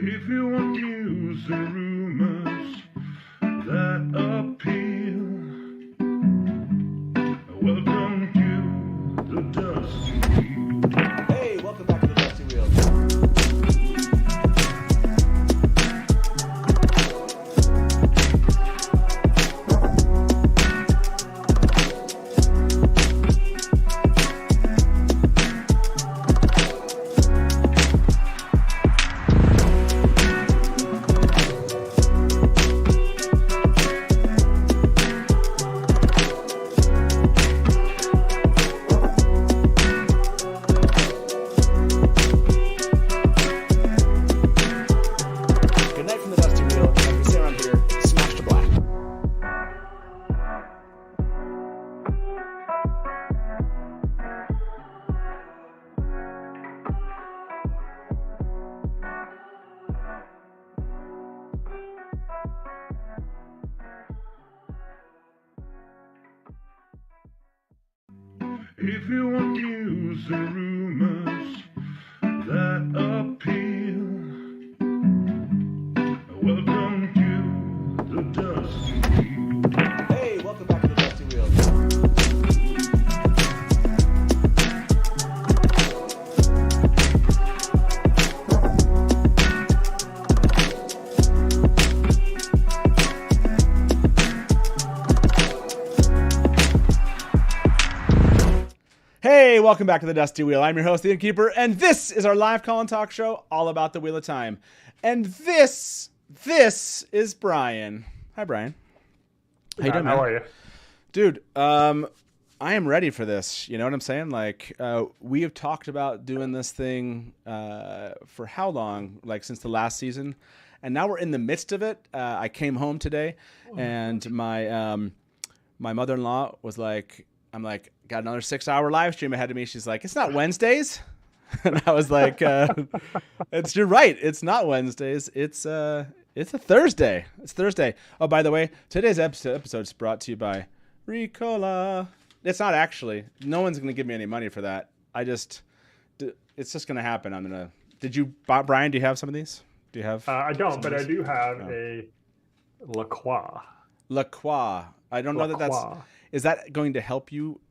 If you want news and rumors that appeal, welcome to the Dusty Wheel. Hey, welcome back to the Dusty Wheel. If you want news and rumors that appeal, welcome to the Dusty Wheel. Hey, welcome back to the Dusty Wheel. Hey, welcome back to the Dusty Wheel. I'm your host, the Innkeeper, and this is our live call and talk show all about the Wheel of Time. And this is Brian. Hi, Brian. How you doing, man? How are you? Dude, I am ready for this. You know what I'm saying? Like, we have talked about doing this thing for how long? Like, since the last season. And now we're in the midst of it. I came home today, and my mother-in-law was like, I'm like, got another 6-hour live stream ahead of me. She's like, it's not Wednesdays. And I was like, you're right. It's not Wednesdays. It's a Thursday. It's Thursday. Oh, by the way, today's episode is brought to you by Ricola. It's not actually. No one's going to give me any money for that. it's just going to happen. Brian, do you have some of these? Do you have? I don't, but I do have a La Croix. La Croix. I don't know that Croix. Is that going to help you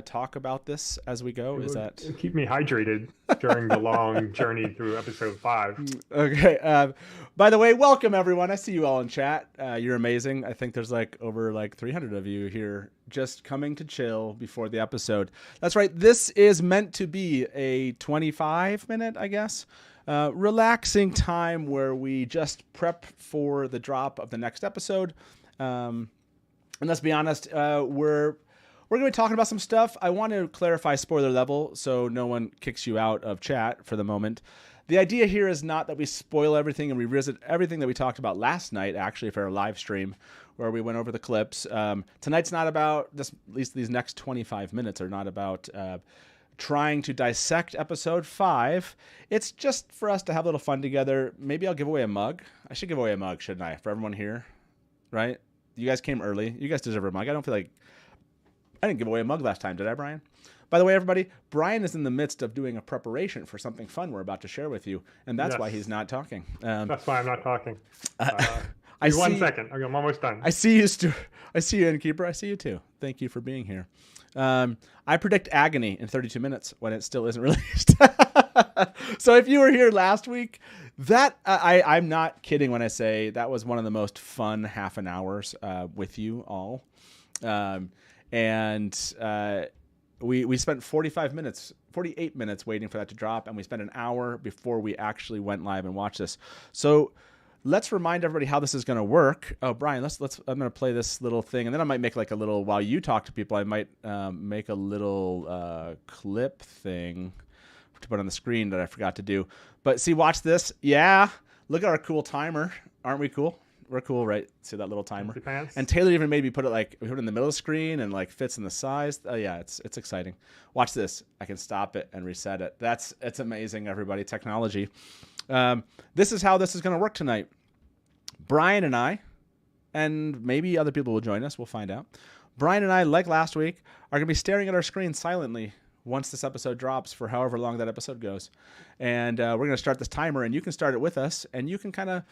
talk about this as we go? It would keep me hydrated during the long journey through episode 5. Okay. By the way, welcome everyone. I see you all in chat. You're amazing. I think there's over 300 of you here just coming to chill before the episode. That's right. This is meant to be a 25-minute, I guess, relaxing time where we just prep for the drop of the next episode. And let's be honest, we're going to be talking about some stuff. I want to clarify spoiler level so no one kicks you out of chat for the moment. The idea here is not that we spoil everything and revisit everything that we talked about last night, actually, for our live stream, where we went over the clips. Tonight's not about this, at least these next 25 minutes are not about trying to dissect episode 5. It's just for us to have a little fun together. Maybe I'll give away a mug. I should give away a mug, shouldn't I, for everyone here? Right? You guys came early. You guys deserve a mug. I don't feel like I didn't give away a mug last time, did I, Brian? By the way, everybody, Brian is in the midst of doing a preparation for something fun we're about to share with you, and that's why he's not talking. That's why I'm not talking. I see, 1 second. Okay, I'm almost done. I see you, I see you, Innkeeper. I see you too. Thank you for being here. I predict agony in 32 minutes when it still isn't released. So if you were here last week, I'm not kidding when I say that was one of the most fun half an hours with you all. We spent 48 minutes waiting for that to drop, and we spent an hour before we actually went live and watched this. So let's remind everybody how this is going to work. Oh, Brian, I'm going to play this little thing, and then I might make a little, while you talk to people, I might make a little clip thing to put on the screen that I forgot to do. But see, watch this. Yeah, look at our cool timer. Aren't we cool? We're cool, right? See that little timer? And Taylor even made me put it we put it in the middle of the screen and fits in the size. Oh yeah, it's exciting. Watch this. I can stop it and reset it. It's amazing, everybody. Technology. This is how this is going to work tonight. Brian and I, and maybe other people will join us. We'll find out. Brian and I, like last week, are going to be staring at our screen silently once this episode drops for however long that episode goes. And we're going to start this timer, and you can start it with us, and you can kind of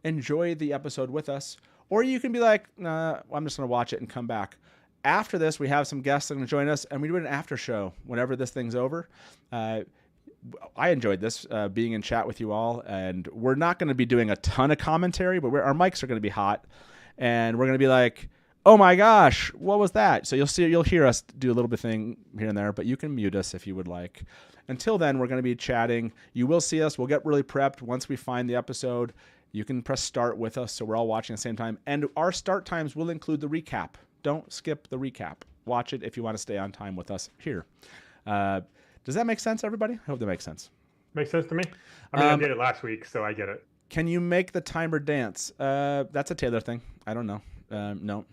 enjoy the episode with us. Or you can be like, nah, I'm just going to watch it and come back. After this, we have some guests that are going to join us, and we do an after show whenever this thing's over. I enjoyed this, being in chat with you all, and we're not going to be doing a ton of commentary, but our mics are going to be hot, and we're going to be like, oh my gosh, what was that? So you'll hear us do a little bit thing here and there, but you can mute us if you would like. Until then, we're going to be chatting. You will see us. We'll get really prepped once we find the episode. You can press start with us, so we're all watching at the same time. And our start times will include the recap. Don't skip the recap. Watch it if you want to stay on time with us here. Does that make sense, everybody? I hope that makes sense. Makes sense to me. I mean, I did it last week, so I get it. Can you make the timer dance? That's a Taylor thing. I don't know. No.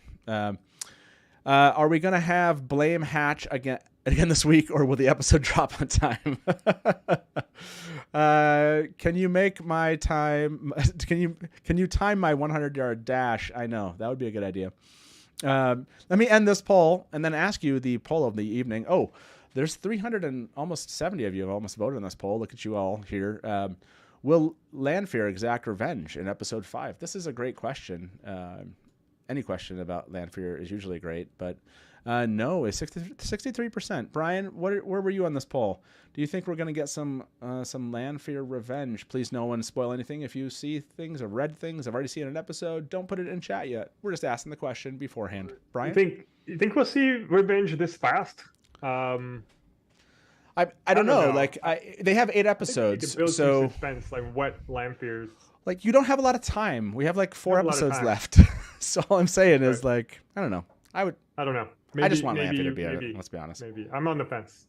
Are we going to have Blame Hatch again this week, or will the episode drop on time? Can you make my time? Can you time my 100-yard dash? I know that would be a good idea. Let me end this poll and then ask you the poll of the evening. Oh, there's 300 and almost 70 of you have almost voted on this poll. Look at you all here. Will Lanfear exact revenge in episode 5? This is a great question. Any question about Lanfear is usually great, but no, is 63%. Brian, where were you on this poll? Do you think we're going to get some Lanfear revenge? Please, no one spoil anything. If you see things or read things, I've already seen an episode, don't put it in chat yet. We're just asking the question beforehand. Brian, You think we'll see revenge this fast? I don't know. Like they have 8 episodes, so suspense, like what Lanfear's. Like you don't have a lot of time. We have like 4 episodes left. So all I'm saying is like I don't know. I don't know. Maybe, I just want Lanfear to be it. Let's be honest. Maybe I'm on the fence.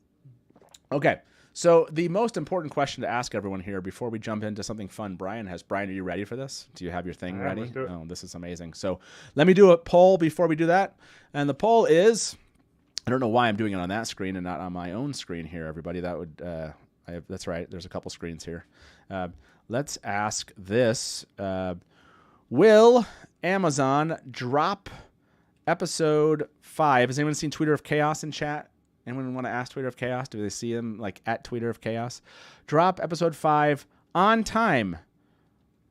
Okay. So the most important question to ask everyone here before we jump into something fun, Brian, are you ready for this? Do you have your thing ready? Let's do it. Oh, this is amazing. So let me do a poll before we do that. And the poll is, I don't know why I'm doing it on that screen and not on my own screen here, everybody. That would, that's right. There's a couple screens here. Let's ask this. Will Amazon drop episode 5? Has anyone seen Tweeter of Chaos in chat? Anyone want to ask Tweeter of Chaos? Do they see him like at Tweeter of Chaos? Drop episode 5 on time,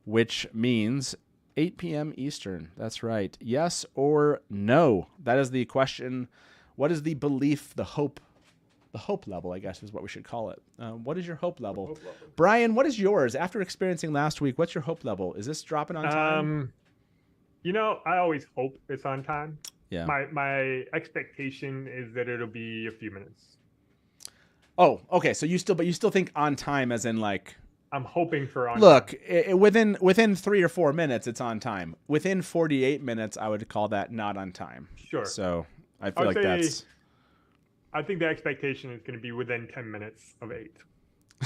which means 8 p.m. Eastern. That's right. Yes or no? That is the question. What is the belief, the hope level, I guess is what we should call it. What is your hope level? Brian, what is yours? After experiencing last week, what's your hope level? Is this dropping on time? I always hope it's on time. Yeah. My expectation is that it'll be a few minutes. Oh, okay. So you still think on time as in like I'm hoping for on look, time. Within 3 or 4 minutes it's on time. Within 48 minutes I would call that not on time. Sure. So I feel like that's I think the expectation is going to be within 10 minutes of 8.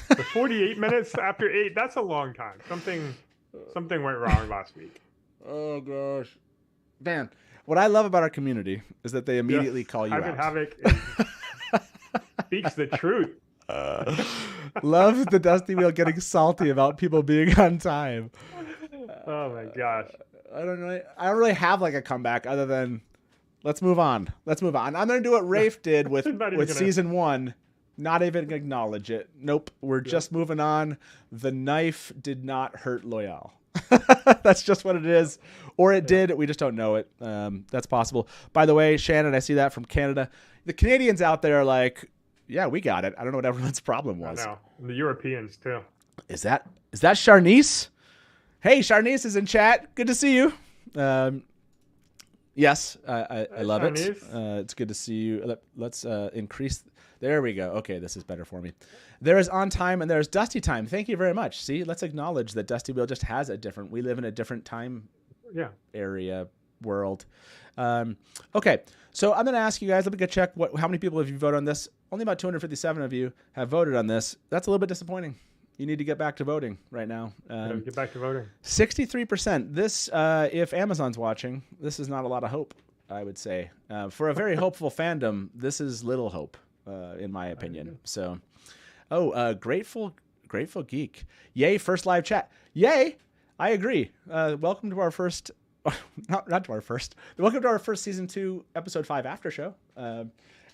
The 48 minutes after 8, that's a long time. Something went wrong last week. Oh gosh. Dan, what I love about our community is that they immediately call you out. Havoc speaks the truth. Love the Dusty Wheel getting salty about people being on time. Oh my gosh. I don't really have like a comeback other than let's move on. I'm going to do what Rafe did with season 1. Not even acknowledge it. Nope. We're just moving on. The knife did not hurt Loyal. That's just what it is. Or it did. We just don't know it. That's possible. By the way, Shannon, I see that from Canada. The Canadians out there are like, yeah, we got it. I don't know what everyone's problem was. I know. The Europeans too. Is that Sharnise? Hey, Sharnise is in chat. Good to see you. Yes, I love Sharnise. it. It's good to see you. Let's increase. There we go. Okay, this is better for me. There is on time and there's Dusty time. Thank you very much. See, let's acknowledge that Dusty Wheel just has we live in a different time area world. Okay, so I'm going to ask you guys, let me go check how many people have you voted on this. Only about 257 of you have voted on this. That's a little bit disappointing. You need to get back to voting right now. Get back to voting. 63%. This, if Amazon's watching, this is not a lot of hope, I would say. For a very hopeful fandom, this is little hope, in my opinion. So, Grateful Geek. Yay, first live chat. Yay, I agree. Welcome to our first, not to our first. Welcome to our first season 2, episode 5 after show.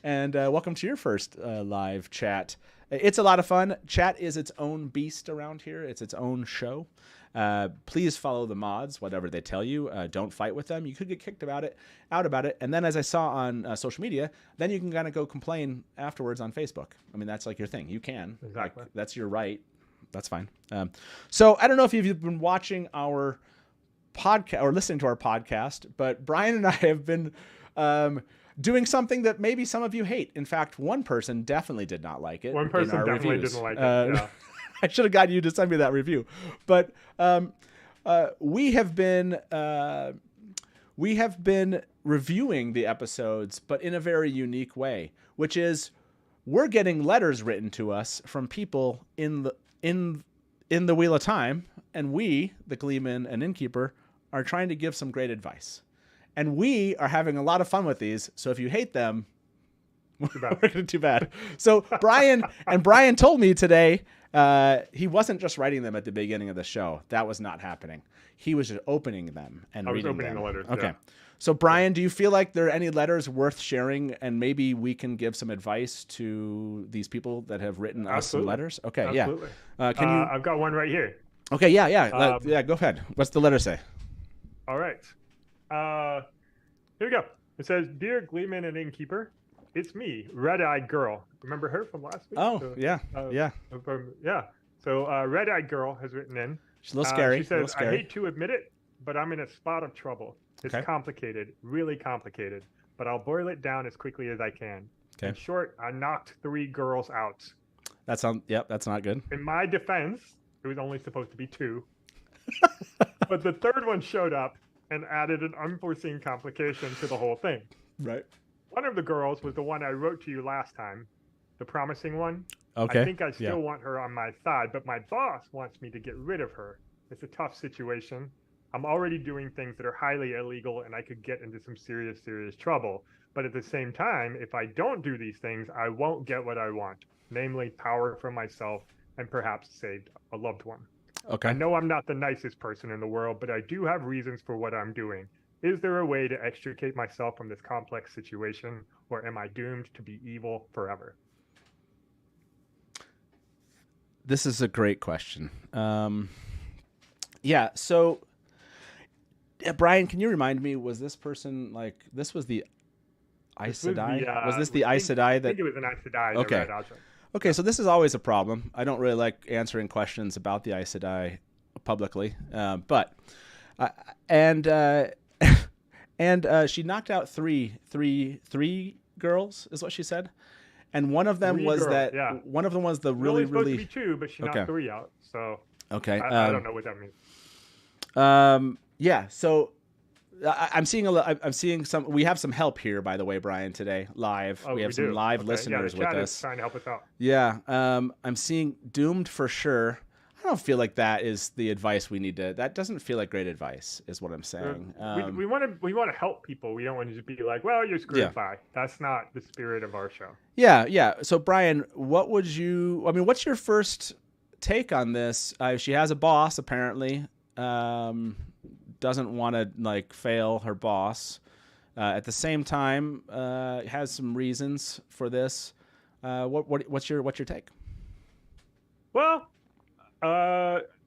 and welcome to your first live chat. It's a lot of fun. Chat is its own beast around here. It's its own show. Please follow the mods, whatever they tell you. Don't fight with them. You could get kicked out about it. And then, as I saw on social media, then you can kind of go complain afterwards on Facebook. I mean, that's like your thing. You can. Exactly. Like, that's your right. That's fine. So I don't know if you've been watching our podcast or listening to our podcast, but Brian and I have been doing something that maybe some of you hate. In fact, one person definitely did not like it. One person definitely didn't like it. Yeah. I should have gotten you to send me that review, but we have been reviewing the episodes, but in a very unique way, which is we're getting letters written to us from people in the Wheel of Time, and we, the Gleeman and Innkeeper, are trying to give some great advice, and we are having a lot of fun with these. So if you hate them, too bad. So Brian told me today. He wasn't just writing them at the beginning of the show. That was not happening. He was just opening them and reading them. opening the letters. Okay. Yeah. So Brian, do you feel like there are any letters worth sharing, and maybe we can give some advice to these people that have written us some letters? Okay. Absolutely. Yeah. Can you? I've got one right here. Okay. Yeah. Yeah. Go ahead. What's the letter say? All right. Here we go. It says, "Dear Gleeman and Innkeeper, it's me, Red-Eyed Girl." Remember her from last week? Oh, So, yeah. Yeah. Yeah. So Red-Eyed Girl has written in. She's a little scary. She says, "I hate to admit it, but I'm in a spot of trouble. It's Okay. complicated, really complicated, but I'll boil it down as quickly as I can. Okay. In short, I knocked 3 girls out. That's not good. In my defense, it was only supposed to be 2. But the third one showed up and added an unforeseen complication to the whole thing. Right. One of the girls was the one I wrote to you last time, the promising one. Okay. I think I still want her on my side, but my boss wants me to get rid of her. It's a tough situation. I'm already doing things that are highly illegal, and I could get into some serious, serious trouble. But at the same time, if I don't do these things, I won't get what I want, namely power for myself and perhaps saved a loved one. Okay. I know I'm not the nicest person in the world, but I do have reasons for what I'm doing. Is there a way to extricate myself from this complex situation, or am I doomed to be evil forever?" This is a great question. Yeah. So, Brian, can you remind me? Was this person like this? Was the Aes Sedai? Was this the Aes Sedai I that? think it was an Aes Sedai. Okay. Red Ajah. Okay, so this is always a problem. I don't really like answering questions about the Aes Sedai publicly, but she knocked out three girls, is what she said, and one of them 3 was girls, yeah. one of them was the It was only really supposed to be 2, but she knocked Okay. 3 out. So okay. I don't know what that means. Yeah. So I'm seeing some. We have some help here, by the way, Brian. Today, live. Oh, we have some do. live Okay. listeners the with chat us. is trying to help us out. Yeah. I'm seeing doomed for sure. I don't feel like that is the advice we need to. That doesn't feel like great advice, is what I'm saying. We want to help people. We don't want to just be like, "Well, you're screwed." Yeah. Bye. That's not the spirit of our show. Yeah. So, Brian, what's your first take on this? She has a boss, apparently. Doesn't want to like fail her boss. At the same time, has some reasons for this. What's your take? Well,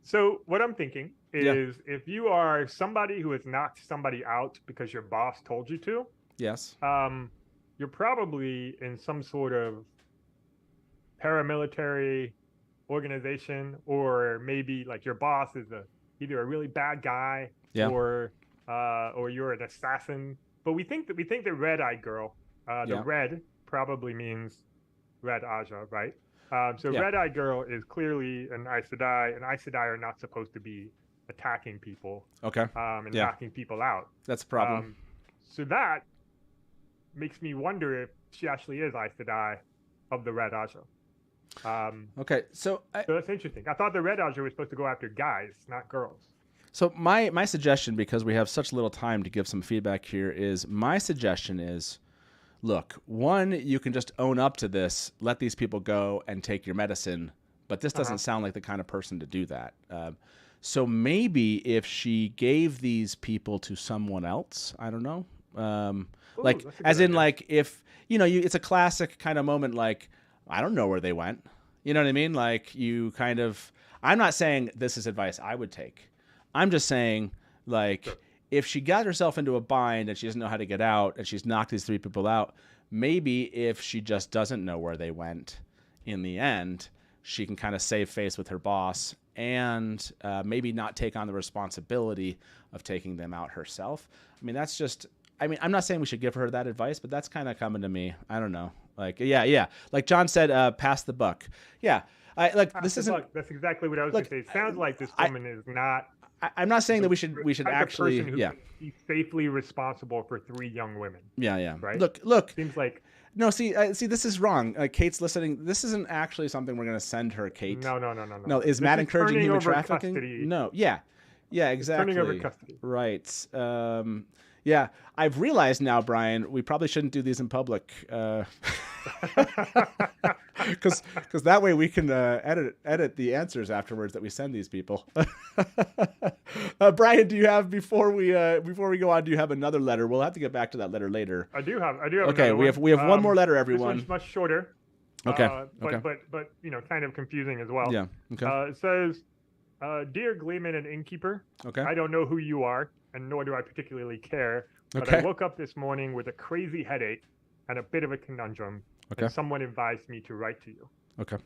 so what I'm thinking is if you are somebody who has knocked somebody out because your boss told you to, Yes. you're probably in some sort of paramilitary organization, or maybe like your boss is either a really bad guy or you're an assassin. But we think that Red-Eyed Girl, the red probably means Red Ajah, right? Red-Eyed Girl is clearly an Aes Sedai, and Aes Sedai are not supposed to be attacking people. Okay. And knocking people out. That's a problem. So that makes me wonder if she actually is Aes Sedai of the Red Ajah. Okay. So that's interesting. I thought the Red Ajah was supposed to go after guys, not girls. So my suggestion, because we have such little time to give some feedback here, is look, one, you can just own up to this, let these people go and take your medicine, but this doesn't sound like the kind of person to do that. So maybe if she gave these people to someone else, I don't know, like as in idea. like if it's a classic kind of moment. Like, I don't know where they went. You know what I mean? Like, you kind of, I'm not saying this is advice I would take. I'm just saying, like, Sure. if she got herself into a bind and she doesn't know how to get out and she's knocked these 3 people out, maybe if she just doesn't know where they went in the end, she can kind of save face with her boss and maybe not take on the responsibility of taking them out herself. I mean, that's just, I'm not saying we should give her that advice, but that's kind of coming to me. I don't know. Like, yeah. Like John said, pass the buck. Yeah. This isn't. That's exactly what I was going to say. It sounds like this woman is not. I'm not saying that we should actually. Be safely responsible for 3 young women. Yeah. Right. Look. Seems like. No, see, this is wrong. Kate's listening. This isn't actually something we're going to send her, Kate. No. No, is Matt encouraging human trafficking? Custody. No. Yeah, exactly. Turning over custody. Right. Yeah, I've realized now, Brian, we probably shouldn't do these in public, because that way we can edit the answers afterwards that we send these people. Brian, do you have before we go on? Do you have another letter? We'll have to get back to that letter later. I do have. Okay, we have one more letter, everyone. This one's much shorter. Okay. But kind of confusing as well. Yeah. Okay. It says, "Dear Gleeman and Innkeeper, Okay. I don't know who you are, and nor do I particularly care. But Okay. I woke up this morning with a crazy headache and a bit of a conundrum, Okay. and someone advised me to write to you. Okay.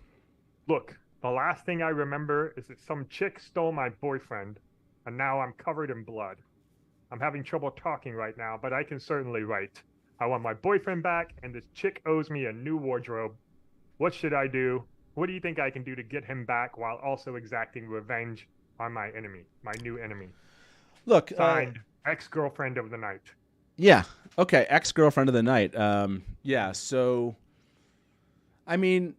Look, the last thing I remember is that some chick stole my boyfriend, and now I'm covered in blood. I'm having trouble talking right now, but I can certainly write. I want my boyfriend back, and this chick owes me a new wardrobe. What should I do? What do you think I can do to get him back while also exacting revenge on my enemy, my new enemy? Look, Signed, ex-girlfriend of the night." Yeah. Okay. Ex-girlfriend of the night. Yeah. So, I mean,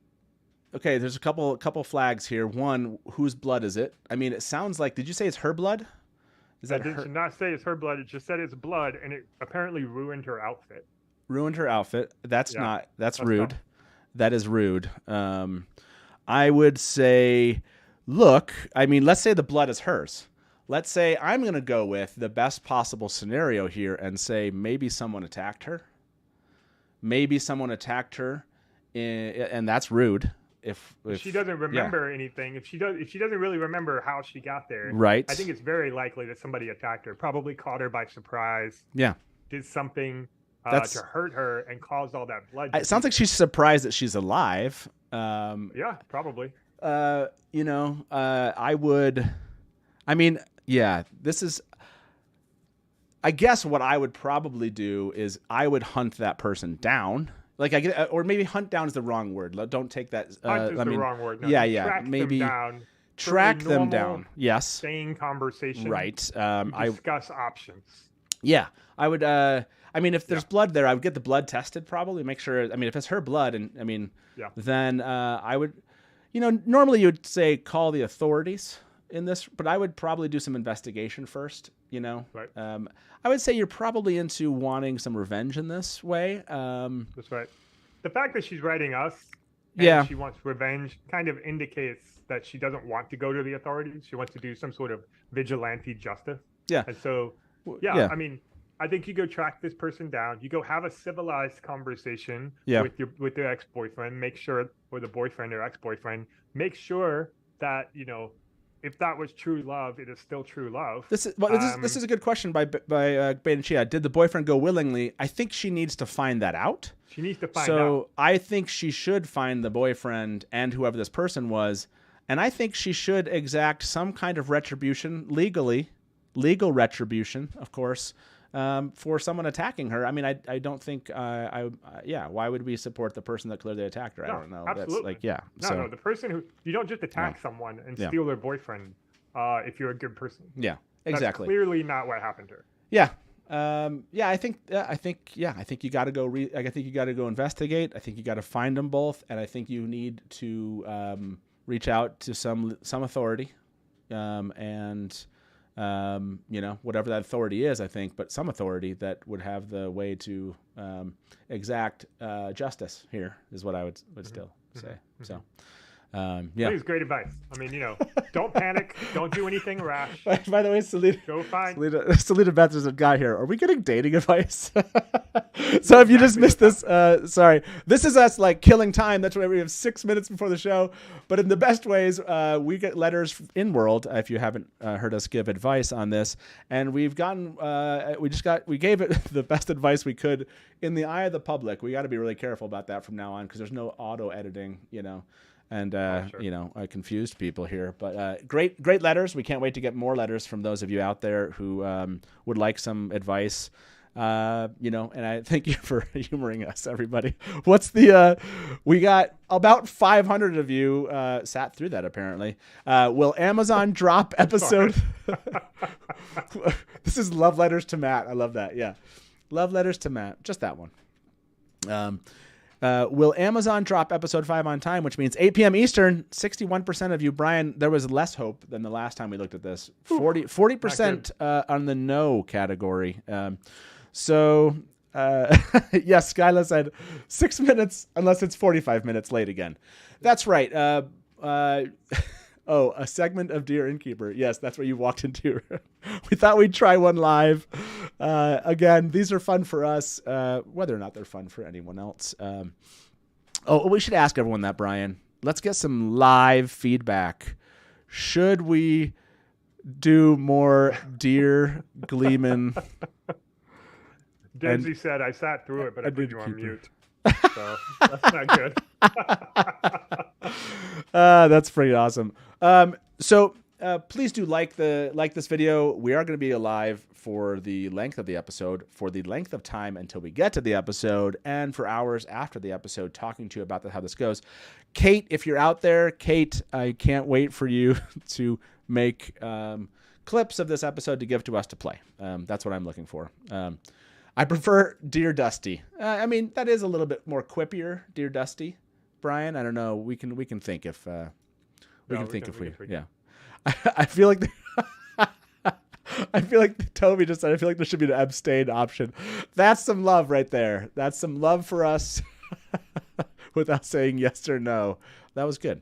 okay. There's a couple flags here. One, whose blood is it? I mean, it sounds like. Did you say it's her blood? Is that It her? did not say it's her blood. It just said it's blood, and it apparently ruined her outfit. Ruined her outfit. That's Yeah, not. That's that's rude. not. That is rude. I would say, look. I mean, let's say the blood is hers. Let's say I'm going to go with the best possible scenario here and say maybe someone attacked her. Maybe someone attacked her, and that's rude. If She doesn't remember anything. If she doesn't really remember how she got there, Right. I think it's very likely that somebody attacked her. Probably caught her by surprise. Yeah. Did something That's- to hurt her and caused all that blood. It sounds like she's surprised that she's alive. Yeah, probably. I would. I mean, yeah. This is. I guess what I would probably do is I would hunt that person down. Like or maybe hunt down is the wrong word. Don't take that. Hunt is the wrong word. No, Yeah. Track Maybe them down. track For a them normal, down. Yes. Sane conversation. Right. You discuss options. Yeah, I would. I mean, if there's blood there, I would get the blood tested. Probably make sure. I mean, if it's her blood, and I mean, then I would. Normally you would say call the authorities in this, but I would probably do some investigation first. Right. I would say you're probably into wanting some revenge in this way. That's right. The fact that she's writing us, she wants revenge, kind of indicates that she doesn't want to go to the authorities. She wants to do some sort of vigilante justice. Yeah. And so, I mean, I think you go track this person down. You go have a civilized conversation with your ex-boyfriend. Make sure, or the boyfriend or ex-boyfriend, make sure that if that was true love, it is still true love. This is a good question by Bain Chia. Did the boyfriend go willingly? I think she needs to find that out. She needs to find out. So I think she should find the boyfriend and whoever this person was, and I think she should exact some kind of retribution legal retribution, of course, for someone attacking her. I mean, I don't think, why would we support the person that clearly attacked her? I don't know. Absolutely. That's No, the person who, you don't just attack someone and steal their boyfriend if you're a good person. Yeah, exactly. That's clearly not what happened to her. Yeah. I think you got to go. I think you got to go investigate. I think you got to find them both, and I think you need to reach out to some authority, and whatever that authority is. I think, but some authority that would have the way to exact justice here is what I would still say. So, Yeah. That is great advice. I mean, don't panic. Don't do anything rash. By the way, Go find. Selena Beth is a guy here. Are we getting dating advice? So if you just missed this, sorry. This is us like killing time. That's why we have 6 minutes before the show. But in the best ways, we get letters in world. If you haven't heard us give advice on this, and we've gotten, we gave it the best advice we could in the eye of the public. We got to be really careful about that from now on because there's no auto editing, and Sure. I confused people here. But great letters. We can't wait to get more letters from those of you out there who would like some advice. And I thank you for humoring us, everybody. What's we got about 500 of you sat through that apparently. Will Amazon drop episode? This is love letters to Matt. I love that. Yeah. Love letters to Matt. Just that one. Will Amazon drop episode 5 on time, which means 8 p.m. Eastern? 61% of you, Brian, there was less hope than the last time we looked at this. 40% on the no category. So, yes, Skyla said 6 minutes unless it's 45 minutes late again. That's right. A segment of Dear Innkeeper. Yes, that's what you walked into. We thought we'd try one live. Again, these are fun for us, whether or not they're fun for anyone else. We should ask everyone that, Brian. Let's get some live feedback. Should we do more Dear Gleeman? Densey said, I sat through it, but I put you on mute. So that's not good. That's pretty awesome. So please do like this video. We are going to be alive for the length of the episode, for the length of time until we get to the episode, and for hours after the episode, talking to you about how this goes. Kate, if you're out there, Kate, I can't wait for you to make clips of this episode to give to us to play. That's what I'm looking for. I prefer Dear Dusty. I mean, that is a little bit more quippier, Dear Dusty. Brian, I don't know. We can think if yeah. I feel like I feel like Toby just said I feel like there should be an abstain option. That's some love right there. That's some love for us without saying yes or no. That was good.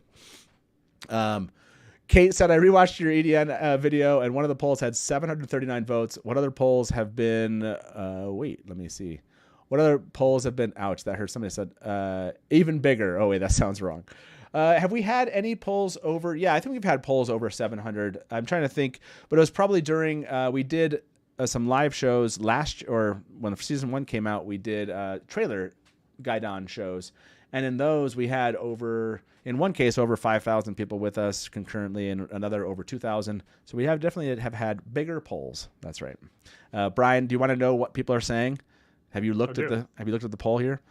Kate said, I rewatched your EDN video, and one of the polls had 739 votes. What other polls have been... wait, let me see. What other polls have been... Ouch, that hurt. Somebody said, even bigger. Oh, wait, that sounds wrong. Have we had any polls over... Yeah, I think we've had polls over 700. I'm trying to think, but it was probably during... we did some live shows or when season 1 came out, we did trailer Gaidon shows. And in those, we had in one case, over 5,000 people with us concurrently, and another over 2,000. So we definitely have had bigger polls. That's right. Brian, do you want to know what people are saying? Have you looked at the poll here?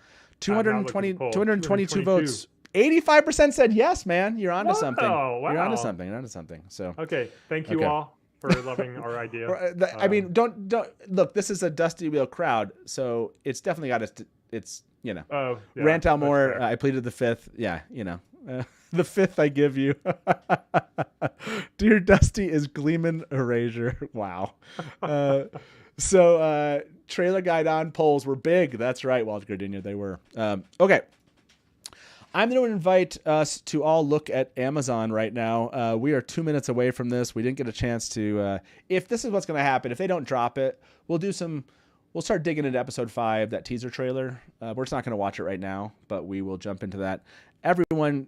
222 votes. 85% said yes, man. You're onto something. Wow. You're onto something. So okay, thank you all for loving our idea. I mean, don't look. This is a Dusty Wheel crowd, so it's definitely got it's Rant Almore. I pleaded the fifth. Yeah, the fifth I give you. Dear Dusty is Gleeman Erasure. Wow. So Trailer Gaidon polls were big. That's right, Walter Gardenia. They were. Okay. I'm going to invite us to all look at Amazon right now. We are 2 minutes away from this. We didn't get a chance to. If this is what's going to happen, if they don't drop it, we'll start digging into episode 5, that teaser trailer. We're just not going to watch it right now, but we will jump into that. Everyone,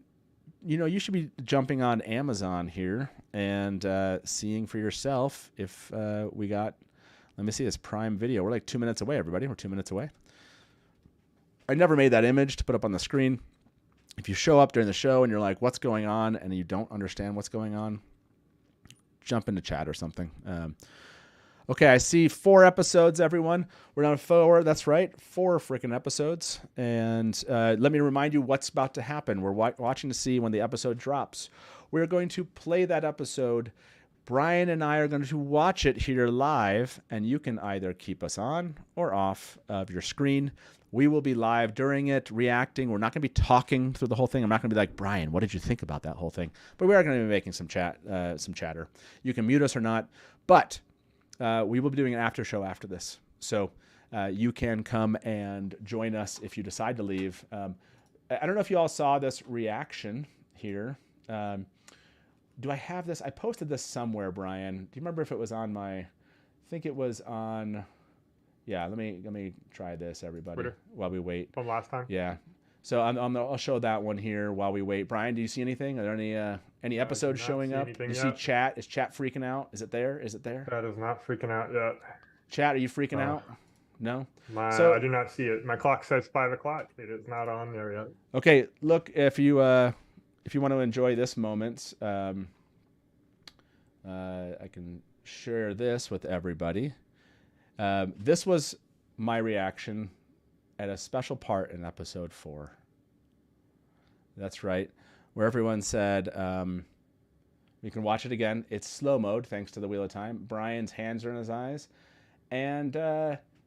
you should be jumping on Amazon here and seeing for yourself if we got, let me see this Prime Video. We're like 2 minutes away, everybody. We're 2 minutes away. I never made that image to put up on the screen. If you show up during the show and you're like, what's going on? And you don't understand what's going on, jump into chat or something. Okay, I see 4 episodes, everyone. We're on 4. That's right, 4 freaking episodes. And let me remind you what's about to happen. We're watching to see when the episode drops. We're going to play that episode. Brian and I are going to watch it here live, and you can either keep us on or off of your screen. We will be live during it, reacting. We're not going to be talking through the whole thing. I'm not going to be like, Brian, what did you think about that whole thing? But we are going to be making some chatter. You can mute us or not, but we will be doing an after show after this. So you can come and join us if you decide to leave. I don't know if you all saw this reaction here. Do I have this? I posted this somewhere, Brian. Do you remember if it was on my? I think it was on. Yeah, let me try this, everybody, Twitter. While we wait. From last time. Yeah. So I'll show that one here while we wait. Brian, do you see anything? Are there any episodes showing up? Do you see chat? Is chat freaking out? Is it there? Is it there? Chat is not freaking out yet. Chat, are you freaking out? No. I do not see it. My clock says 5 o'clock. It is not on there yet. Okay. Look, if you want to enjoy this moment, I can share this with everybody. This was my reaction at a special part in episode 4. That's right, where everyone said, we can watch it again. It's slow mode, thanks to the Wheel of Time. Brian's hands are in his eyes. And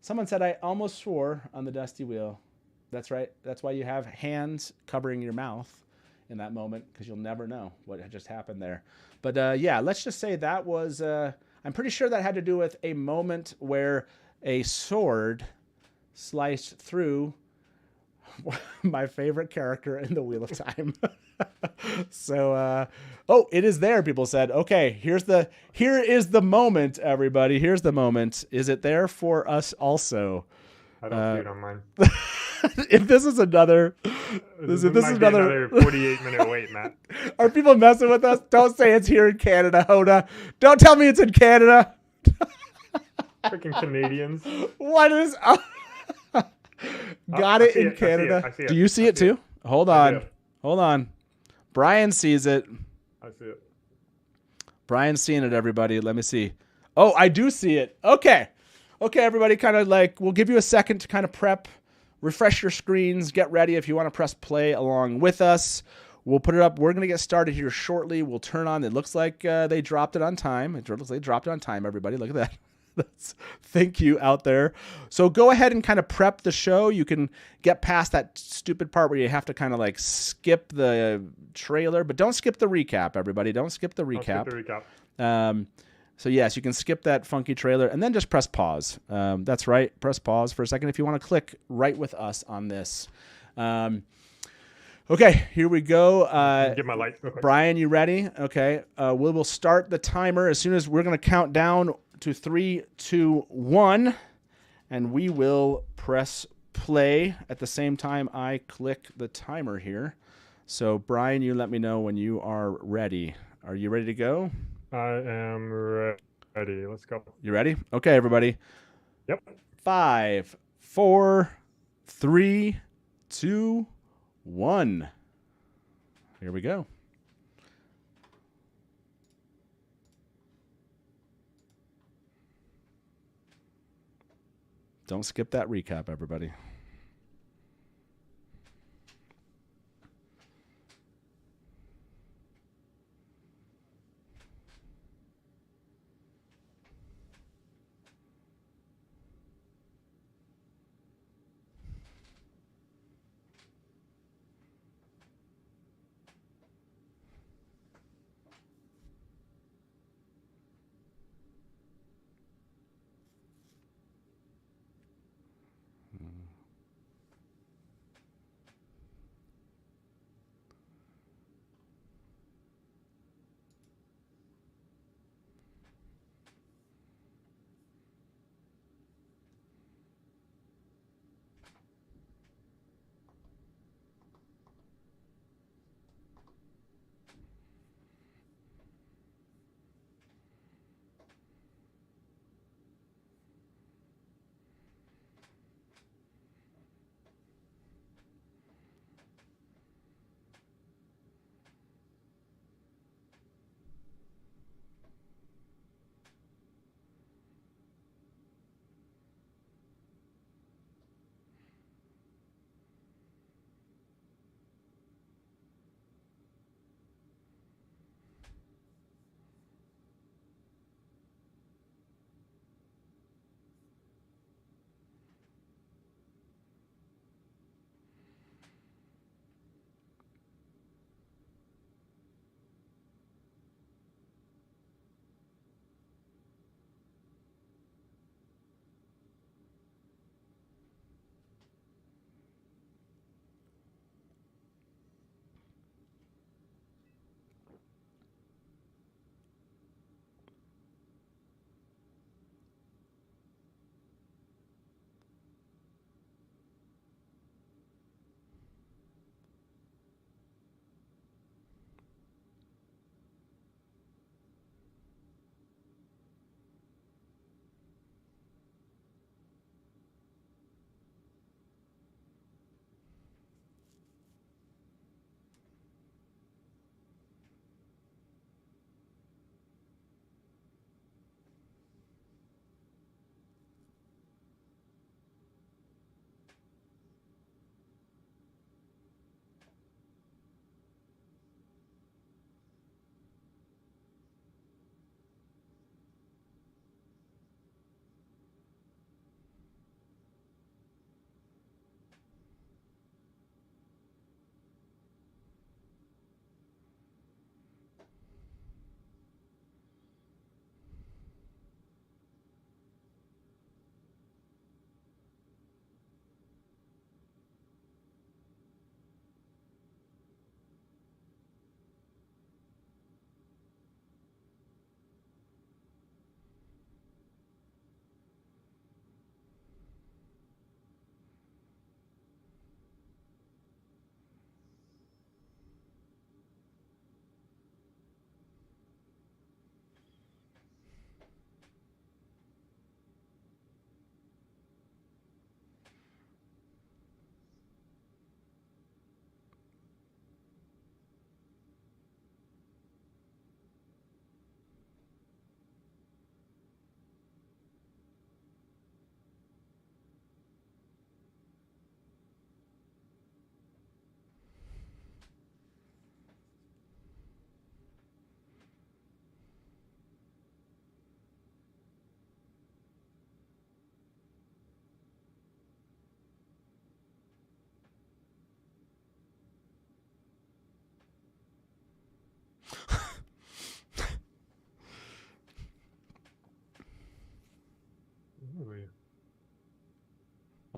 someone said, I almost swore on the Dusty Wheel. That's right. That's why you have hands covering your mouth in that moment, because you'll never know what had just happened there. But yeah, let's just say that was, I'm pretty sure that had to do with a moment where a sword sliced through my favorite character in the Wheel of Time. So, it is there. People said, okay, here is the moment, everybody. Here's the moment. Is it there for us also? I don't see it on mine. If this is another, this is another 48-minute wait, Matt. Are people messing with us? Don't say it's here in Canada, Hoda. Don't tell me it's in Canada. Freaking Canadians. What is up? Got it in Canada. I see it. Do you see it too? Hold on. Brian sees it. I see it. Brian's seeing it, everybody. Let me see. Oh, I do see it. Okay, everybody, kind of like, we'll give you a second to kind of prep, refresh your screens, get ready if you want to press play along with us. We'll put it up. We're going to get started here shortly. We'll turn on. It looks like they dropped it on time. It looks like they dropped it on time, everybody. Look at that. Thank you out there. So go ahead and kind of prep the show. You can get past that stupid part where you have to kind of like skip the trailer, but don't skip the recap, everybody. Don't skip the recap. Don't skip the recap. So yes, you can skip that funky trailer and then just press pause. That's right. Press pause for a second if you want to click right with us on this. Okay, here we go. Get my light. Okay. Brian, you ready? Okay. We will start the timer as soon as we're going to count down to 3, 2, 1, and we will press play at the same time I click the timer here. So, Brian, you let me know when you are ready. Are you ready to go? I am ready. Let's go. You ready? Okay, everybody. Yep. 5, 4, 3, 2, 1. Here we go. Don't skip that recap, everybody.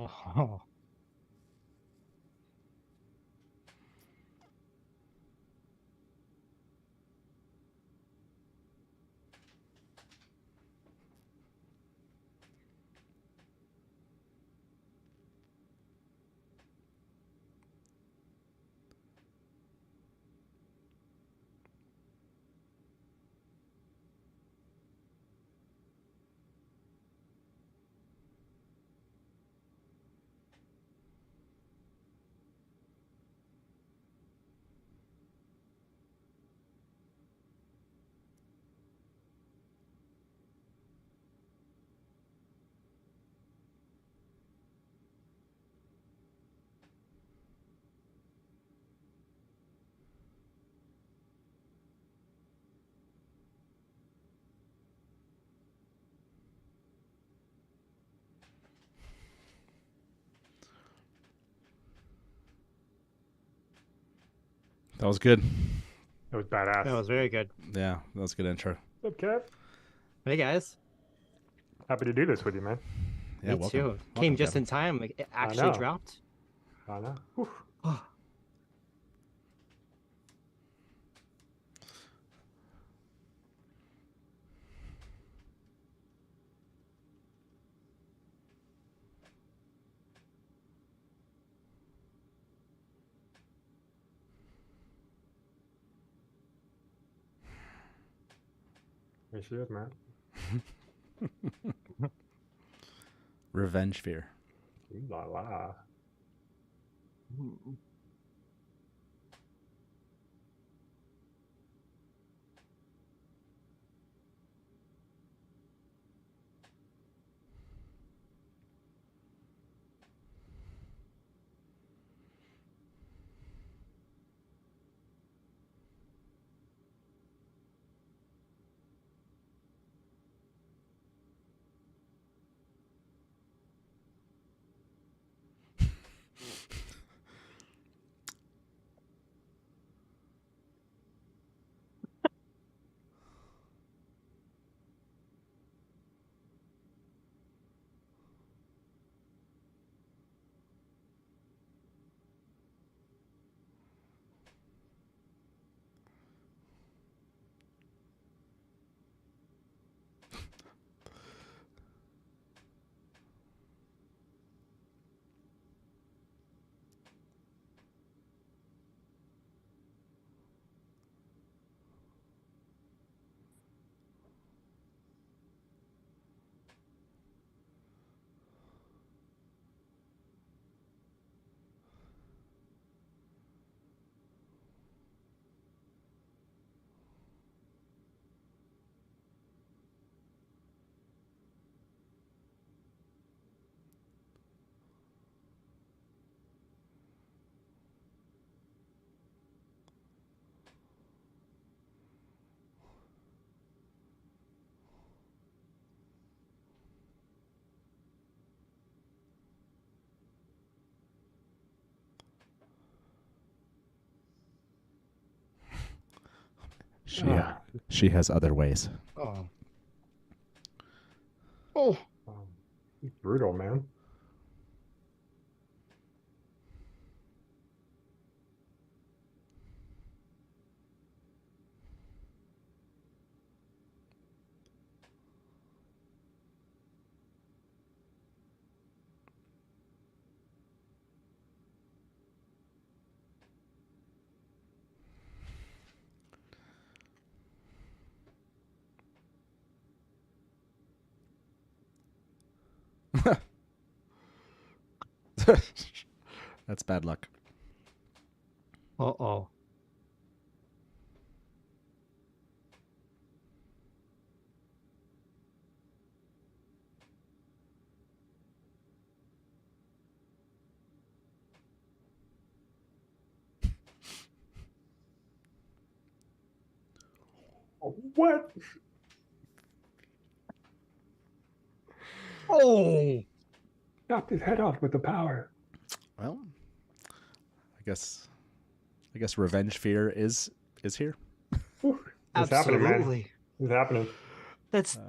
Oh. That was good. That was badass. That was very good. Yeah, that was a good intro. What's up, Kev? Hey guys. Happy to do this with you, man. Yeah, Me welcome. too. Welcome, Came just Kevin. in time. Like, it actually know. dropped. I know. Whew. There she is, man. Revenge fear. Ooh la la. She has other ways. Oh. Oh. He's brutal, man. That's bad luck. Uh-oh. What? Oh. Chopped his head off with the power. Well, I guess revenge fear is here. Whew. It's happening, man. Absolutely. It's happening. That's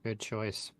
Good choice.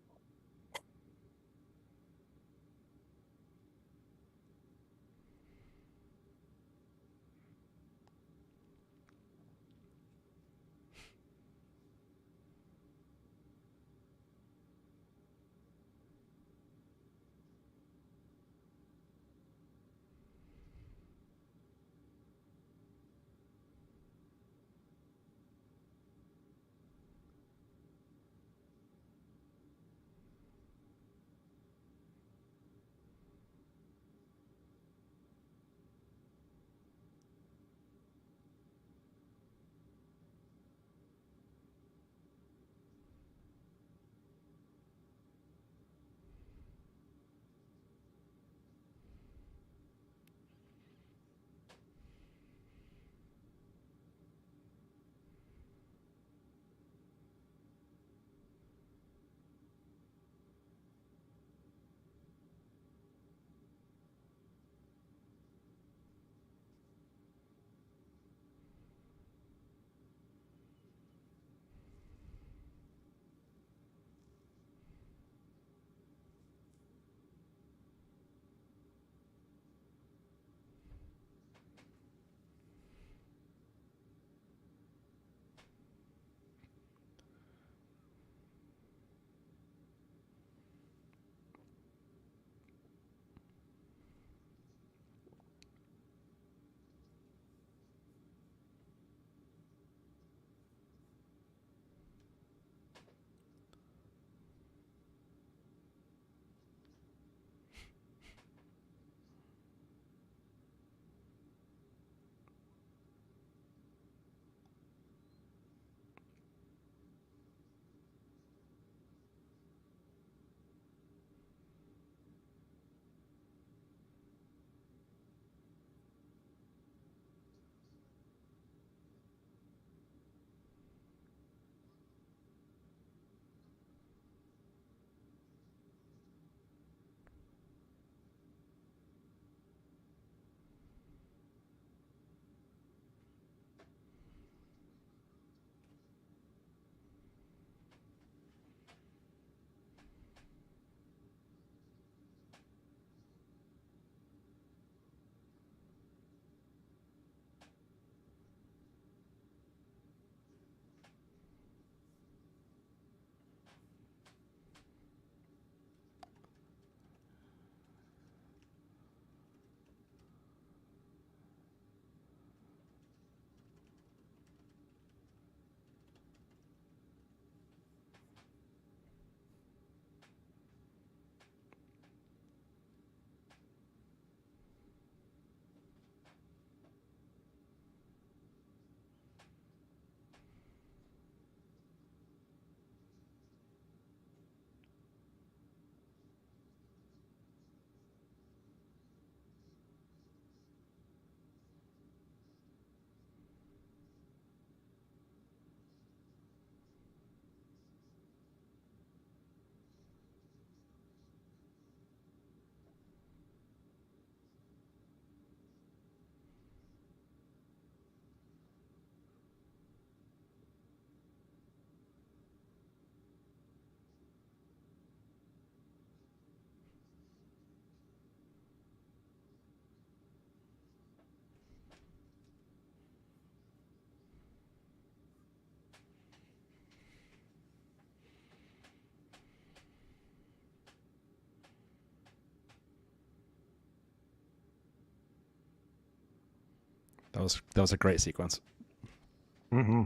That was a great sequence. Mm-hmm.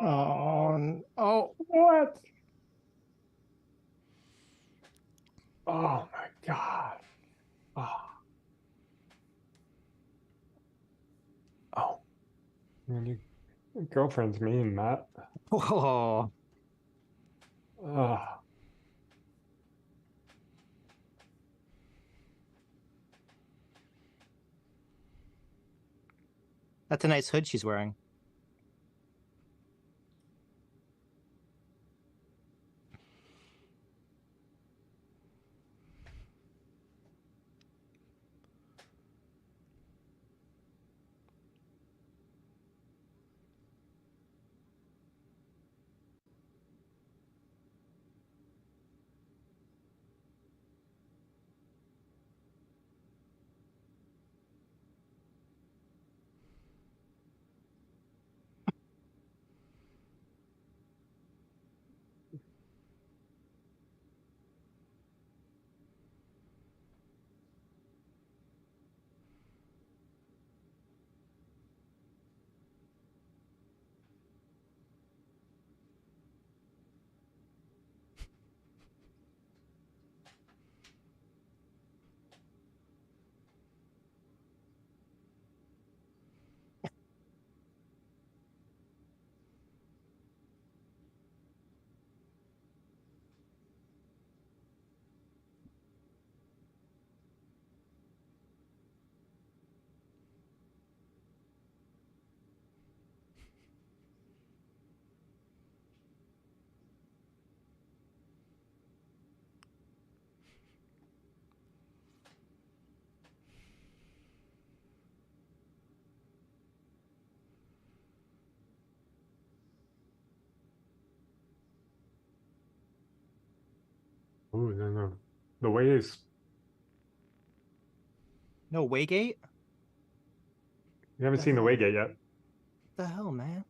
Oh, What? Oh my god. Oh. Oh. Man, your girlfriend's mean, Matt. Oh, Oh. that's a nice hood she's wearing. Ooh, the way is. No Waygate? You haven't seen the Waygate yet. What the hell, man?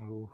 Ooh.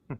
Damn.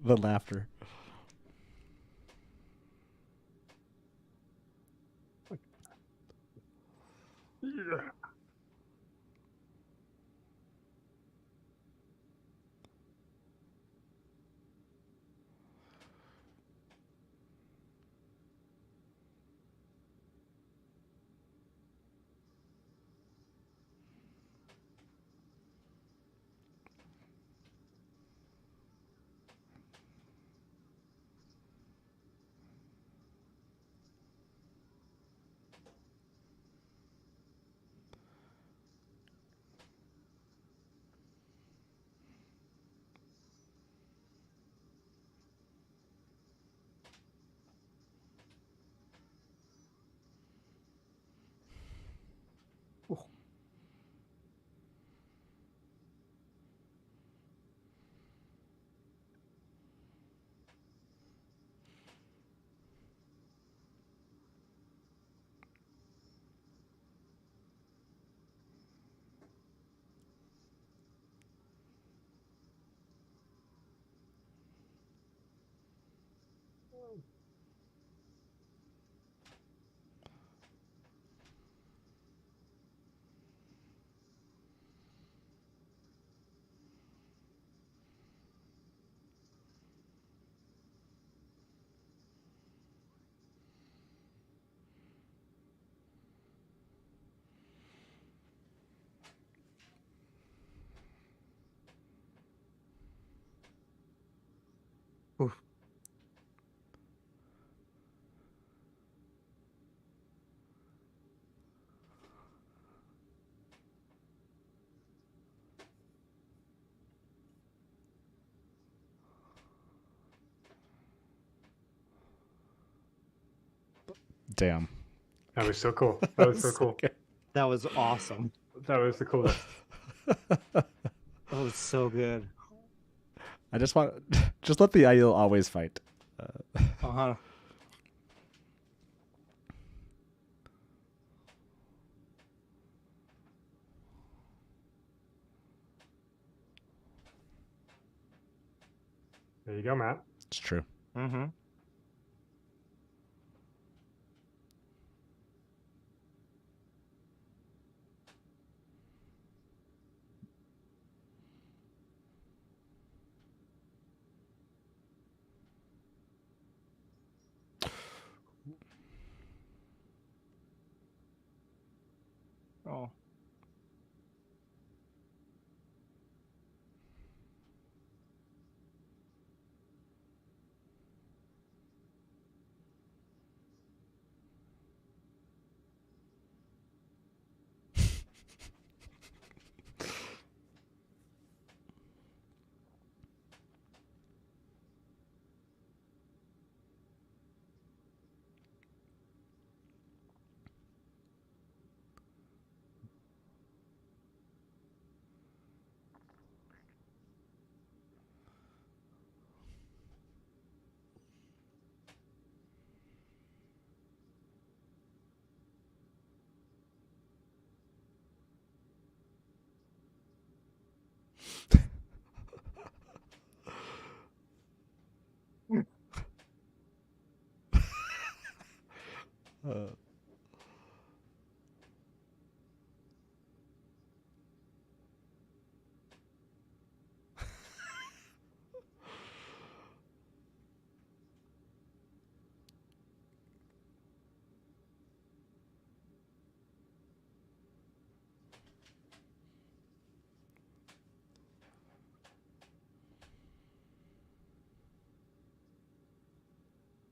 The laughter. Yeah. Oof. Damn. That was so cool. That was so cool. good. That was awesome. That was the coolest. That was so good. I just want just let the Aiel always fight. Uh-huh. There you go, Matt. It's true. Mm-hmm. Oh.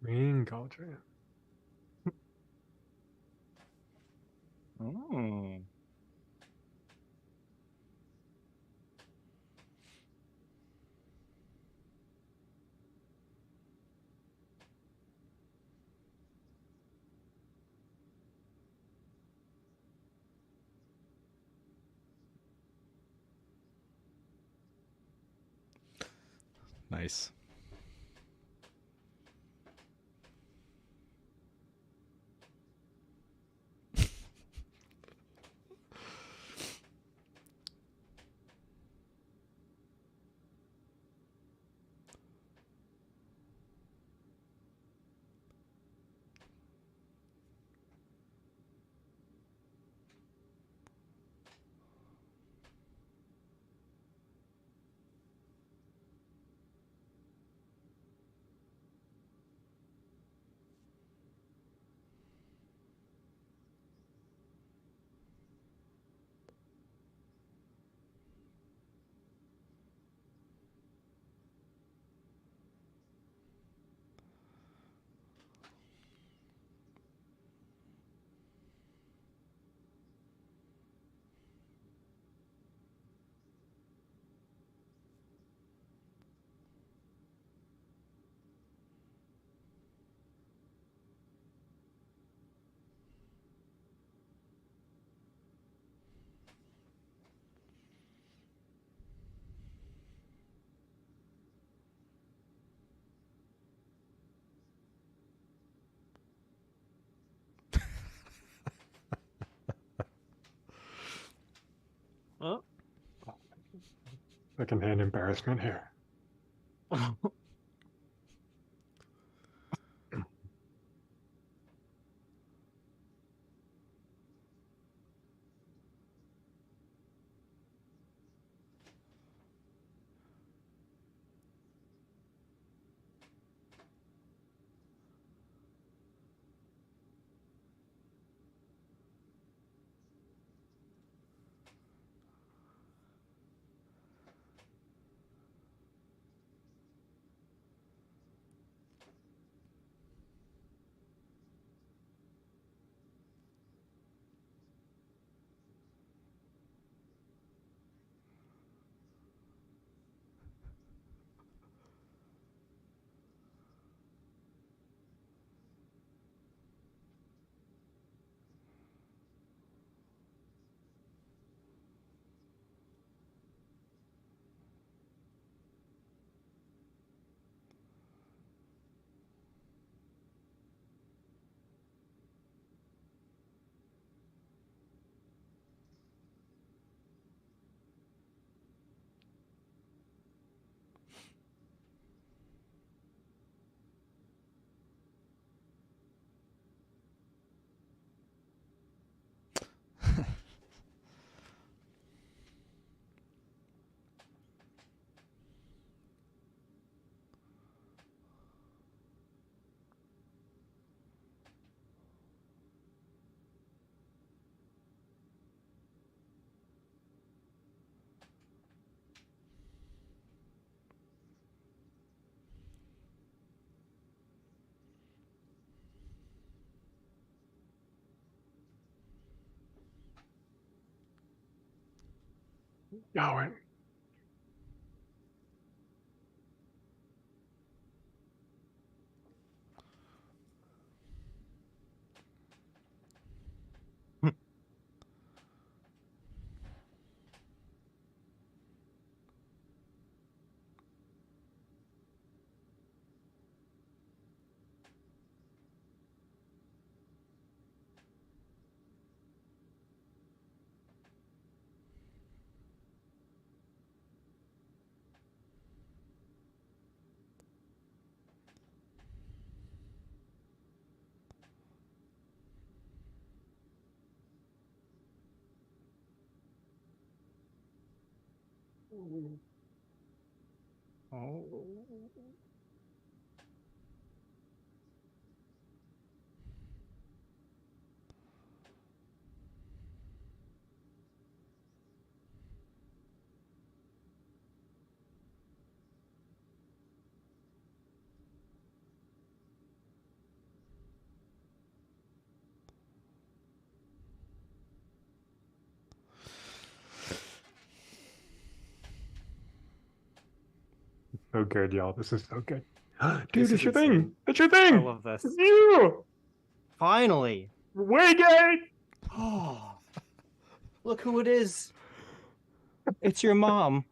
Green Cauldron. Mm. Nice. Oh. Secondhand embarrassment here. Yahweh. Oh. So good, y'all. This is so good. Dude, This it's is your thing. insane. It's your I thing. love this. It's you. Finally. Waygate. Oh, look who it is. It's your mom.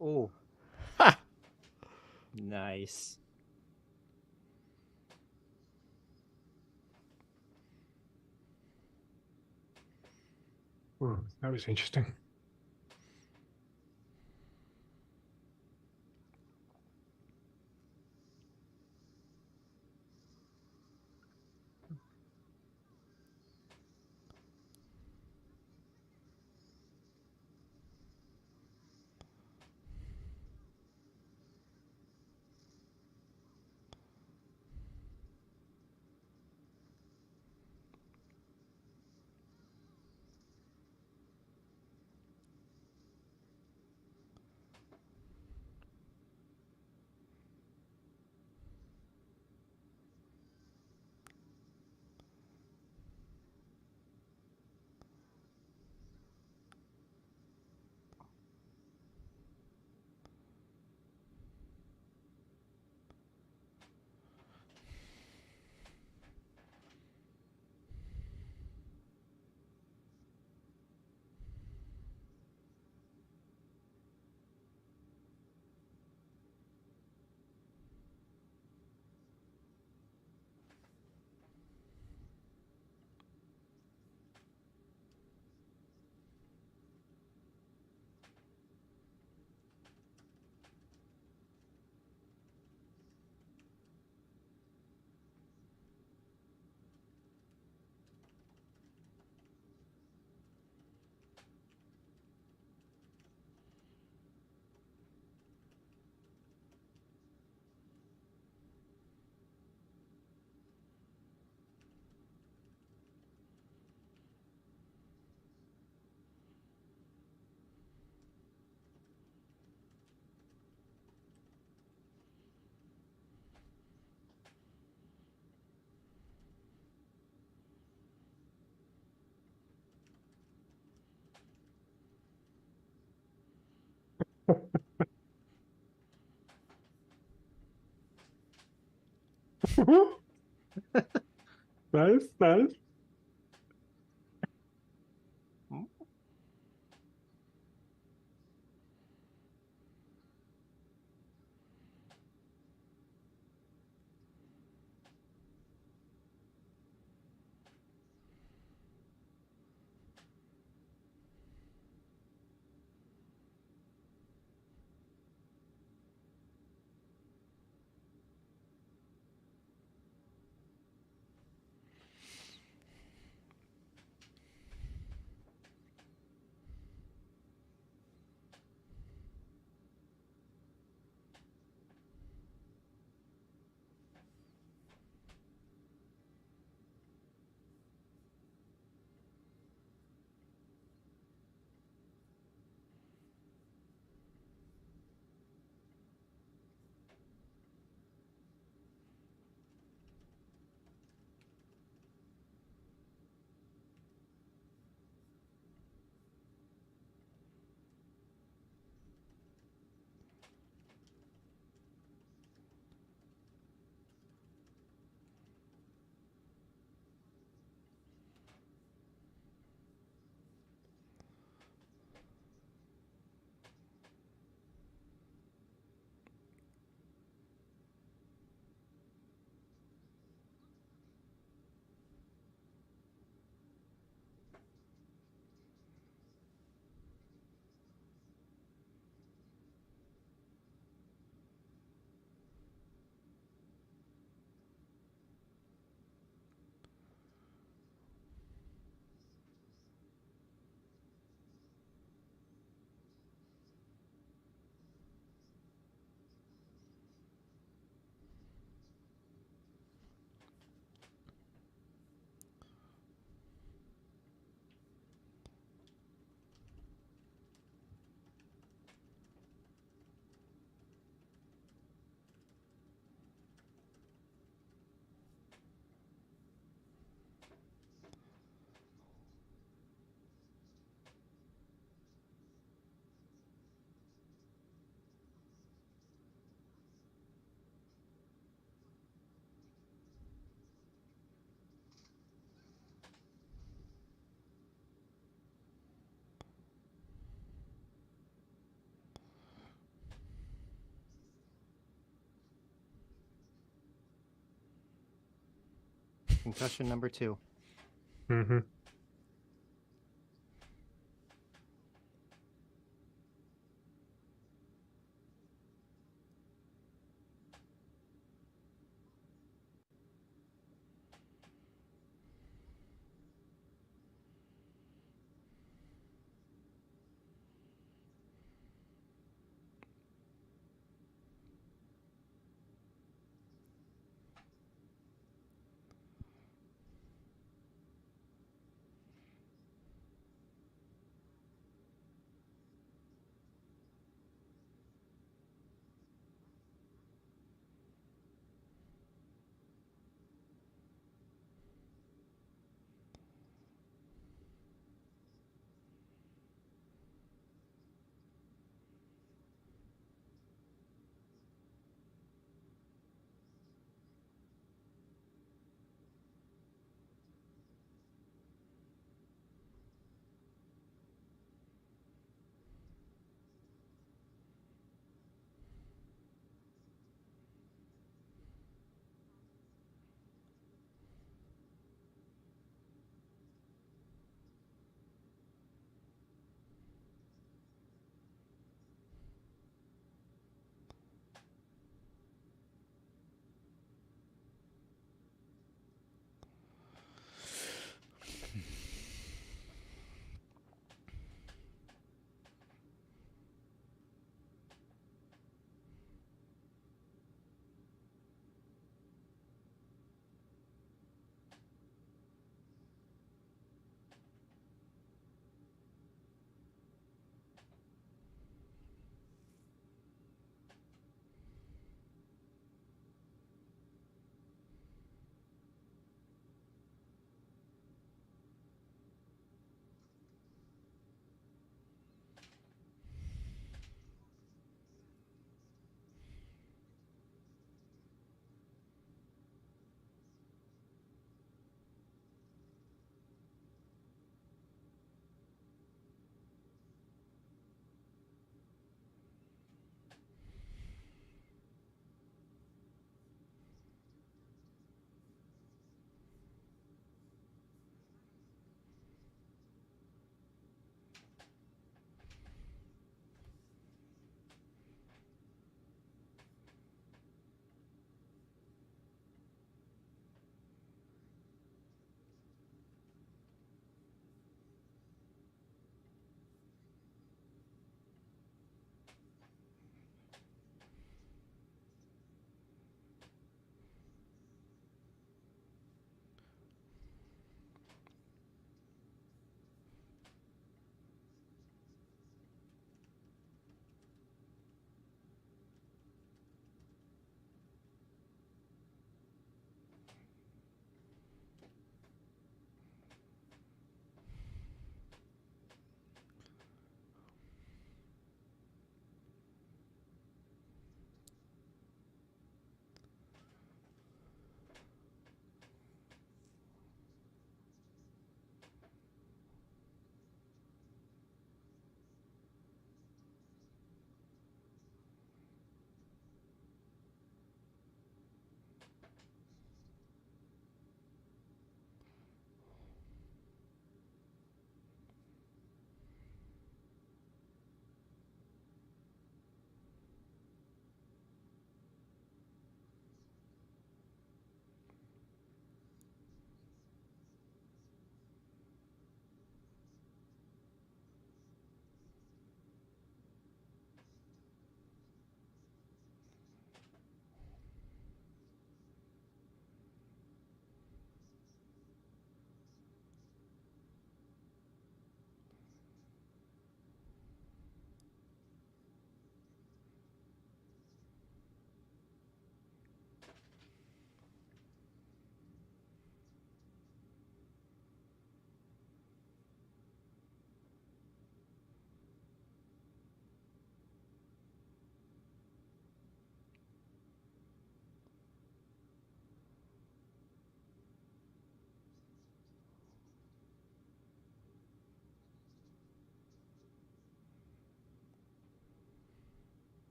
Oh. Nice. Ooh, that was interesting. Nice, nice. Concussion number 2. Mm-hmm.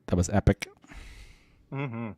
That was epic. Mm-hmm.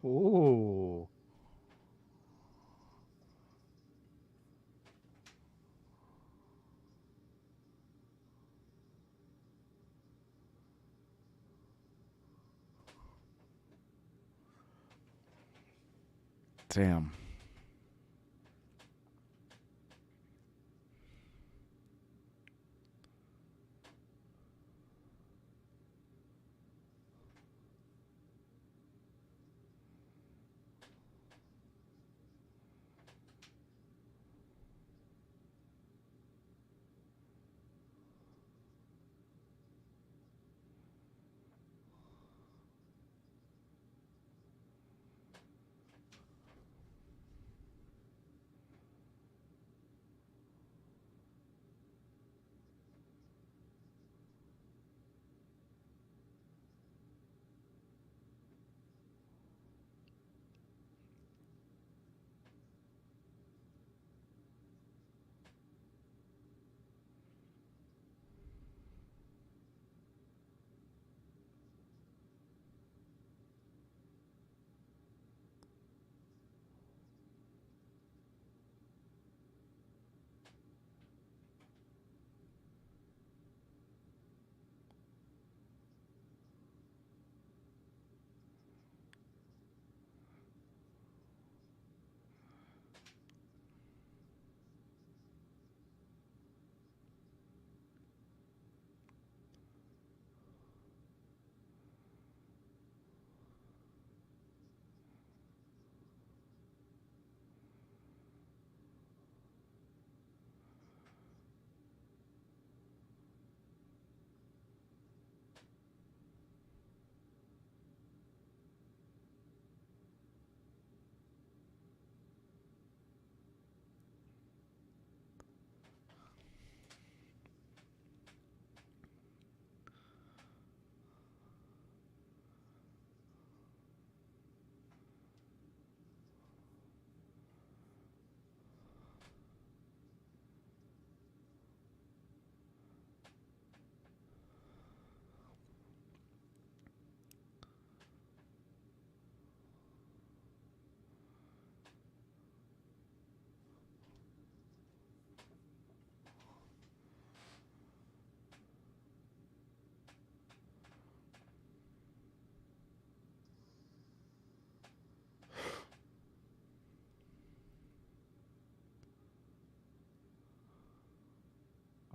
Ooh. Damn.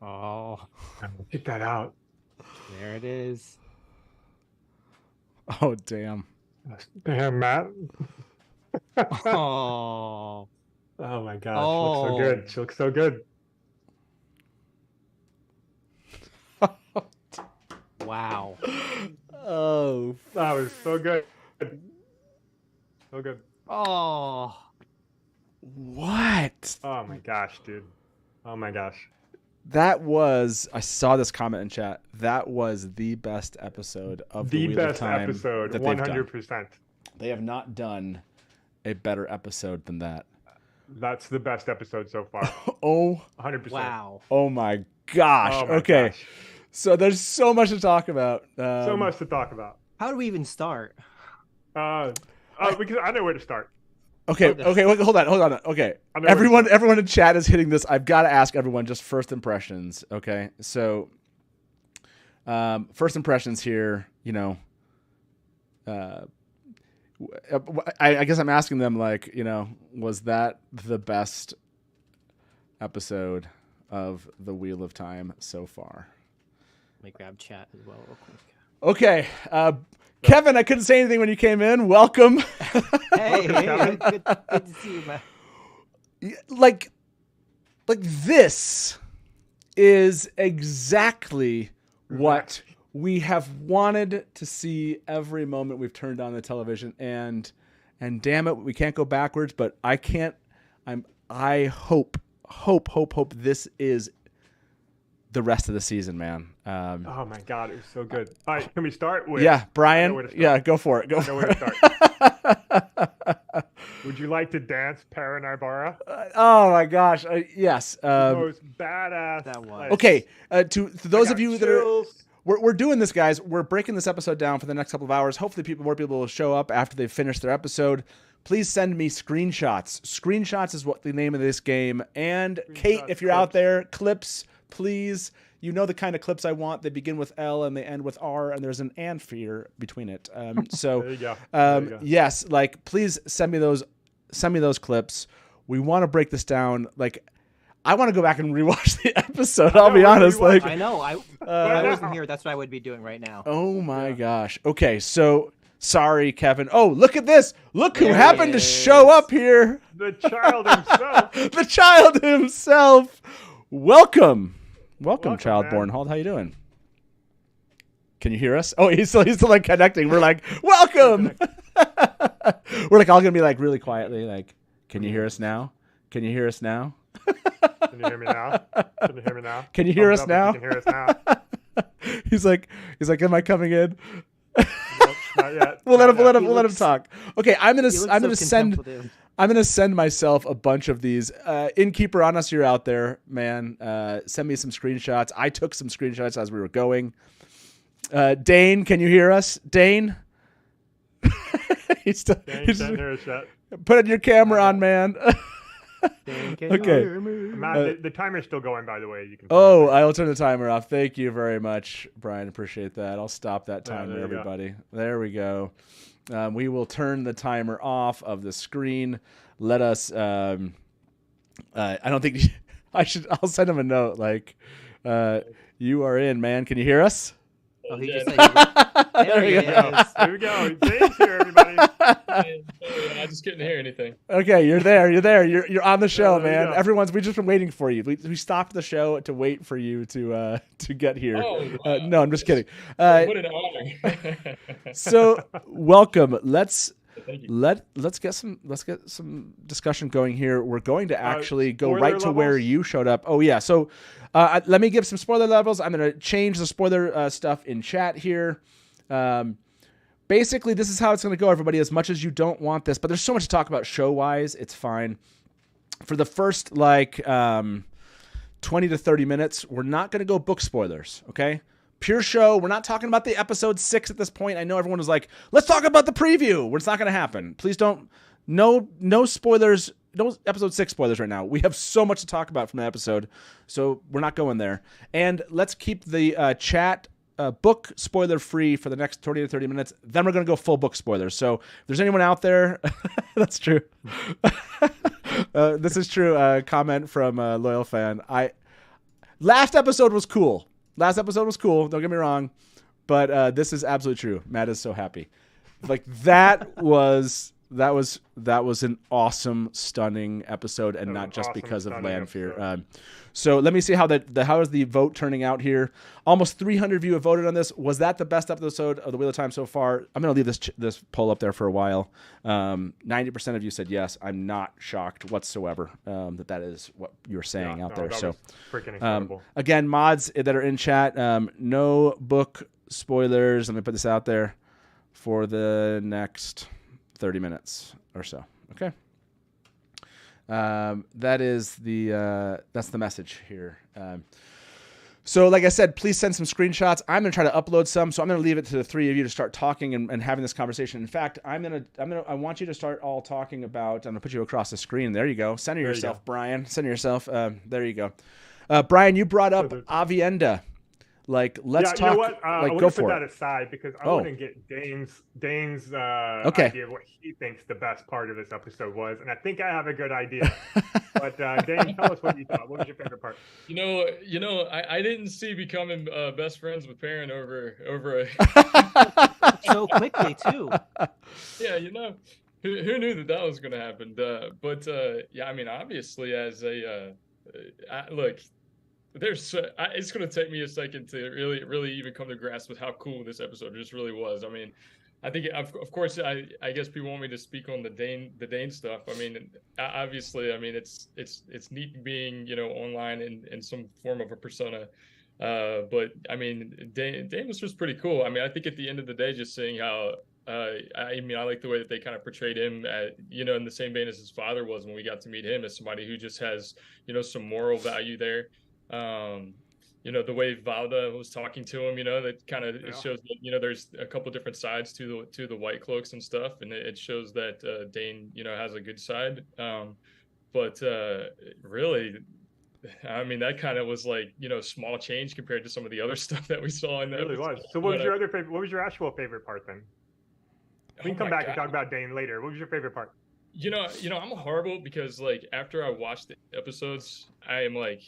Oh, Get that out. there it is. Oh, damn. Damn, Matt. Oh. Oh my gosh, she looks so good. She looks so good. Wow. Oh, That was so good. So good. Oh. what? Oh my gosh, dude. Oh my gosh. That was, I saw this comment in chat. That was the best episode of the The Wheel of best Time episode, that they've done. 100%. They have not done a better episode than that. That's the best episode so far. Oh, 100%. Wow. oh my gosh. Oh my Okay. gosh. So there's so much to talk about. So much to talk about. How do we even start? Because I know where to start. Okay, wait, hold on. Okay. I know where to Everyone in chat is hitting this. I've got to ask everyone just first impressions, okay? So first impressions here, you know, I guess I'm asking them, like, you know, was that the best episode of the Wheel of Time so far? Let me grab chat as well real quick. Okay. Kevin, I couldn't say anything when you came in. Welcome. Hey, good to see you, man. like this is exactly what we have wanted to see every moment we've turned on the television, and damn it, we can't go backwards, but I hope this is the rest of the season, man. Oh my God, it was so good. All right, can we start with? Yeah, Brian. I know where to start. Yeah, go for it. I know where to start. Would you like to dance Paranarbara? Oh my gosh, yes. The most badass. That was. like, Okay, to those I of you got that are. chills. We're doing this, guys. We're breaking this episode down for the next couple of hours. Hopefully, more people will show up after they've finished their episode. Please send me screenshots. Screenshots is what the name of this game. And Kate, if you're out there, clips, please. You know the kind of clips I want. They begin with L and they end with R, and there's an and fear between it. So, There you go. There you go. yes, like please send me those clips. We want to break this down. Like, I want to go back and rewatch the episode. I'll be honest. Like, I know. I wasn't here. That's what I would be doing right now. oh my gosh. Okay, so sorry, Kevin. Oh, look at this. Look who There he happened to is. show up here. The child himself. The child himself. Welcome, childborn. man. How you doing? Can you hear us? Oh, he's still like connecting. We're like, welcome. We're like all gonna be like really quietly, like, can you hear us now? Can you hear us now? Can you hear me now? Can you hear me now? Can you hear Thumbs us up now? if you can hear us now. He's like, am I coming in? Nope, not yet. We'll Not yet. let him talk. Okay, I'm You look gonna so send contemplative. myself a bunch of these. Innkeeper Anas, you're out there, man. Send me some screenshots. I took some screenshots as we were going. Dain, can you hear us? Dain? he's Dang, can't hear us yet. putting your camera on, man. Can you Okay. hear me? Matt, the timer's still going, by the way. You can. Oh, I'll turn the timer off. Thank you very much, Brian. Appreciate that. I'll stop that Yeah, timer, there you go. everybody. There we go. We will turn the timer off of the screen. Let us. I don't think I should. I'll send him a note like, "You are in, man. Can you hear us?" Oh, he just said he There he we go. is. Here we go. Dave's here, everybody. I just couldn't hear anything. Okay, you're there. You're on the show, there you man. go. We've just been waiting for you. We stopped the show to wait for you to get here. Oh, wow. No, I'm just kidding. What an honor. So welcome. Let's Thank you. let's get some discussion going here. We're going to actually go spoiler right to where levels? you showed up. Oh yeah. So let me give some spoiler levels. I'm going to change the spoiler stuff in chat here. Basically, this is how it's going to go, everybody. As much as you don't want this, but there's so much to talk about show-wise, it's fine. For the first 20 to 30 minutes, we're not going to go book spoilers. Okay. Pure show. We're not talking about the episode 6 at this point. I know everyone was like, let's talk about the preview. It's not going to happen. Please don't. No spoilers. No episode 6 spoilers right now. We have so much to talk about from the episode, so we're not going there. And let's keep the chat book spoiler free for the next 20 to 30 minutes. Then we're going to go full book spoilers. So if there's anyone out there, that's true. This is true. Comment from a loyal fan. Last episode was cool. Don't get me wrong, but this is absolutely true. Matt is so happy. Like that was an awesome, stunning episode, and not just awesome, because of stunning land fear. episode. So let me see how is the vote turning out here. Almost 300 of you have voted on this. Was that the best episode of the Wheel of Time so far? I'm going to leave this poll up there for a while. 90% of you said yes. I'm not shocked whatsoever that is what you're saying out there. That So was freaking incredible. again, mods that are in chat, no book spoilers. Let me put this out there for the next 30 minutes or so. Okay. That's the message here. So like I said, please send some screenshots. I'm going to try to upload some. So I'm going to leave it to the three of you to start talking and having this conversation. In fact, I want you to start all talking about, I'm going to put you across the screen. There you go. Center yourself, Brian. Center yourself. There you go. Brian, you brought up Avienda. Like, let's talk. You know what? I go want to for put it. that aside because I want to get Dane's idea of what he thinks the best part of this episode was, and I think I have a good idea. But Dane, tell us what you thought. What was your favorite part? You know, I didn't see becoming best friends with Perrin over So quickly too. Yeah, you know, who knew that was going to happen? But yeah, I mean, obviously, as a look. It's going to take me a second to really even come to grasp with how cool this episode just really was. I mean, I think of course I guess people want me to speak on the Dain stuff. I mean, obviously, I mean it's neat being online in some form of a persona. But I mean, Dain was just pretty cool. I mean, I think at the end of the day, just seeing how I like the way that they kind of portrayed him, in the same vein as his father was when we got to meet him as somebody who just has some moral value there. The way Valda was talking to him, that kind of it shows that there's a couple different sides to the White Cloaks and stuff, and it shows that Dain has a good side. But really, I mean, that kind of was like small change compared to some of the other stuff that we saw in that. It really was. So what was your other favorite? What was your actual favorite part then? We can come back and talk about Dain later. What was your favorite part? I'm horrible because like after I watched the episodes, I am like.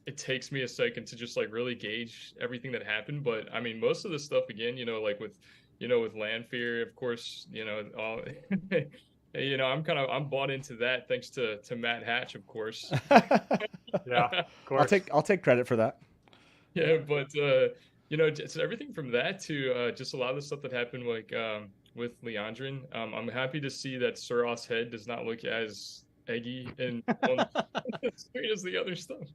It takes me a second to just like really gauge everything that happened. But I mean, most of the stuff again, like with land fear, of course, all, I'm bought into that thanks to Matt Hatch, of course. Yeah, of course. I'll take credit for that. Yeah. But, just everything from that to just a lot of the stuff that happened, like with Leandrin. I'm happy to see that Suros' head does not look as eggy and on the screen as the other stuff.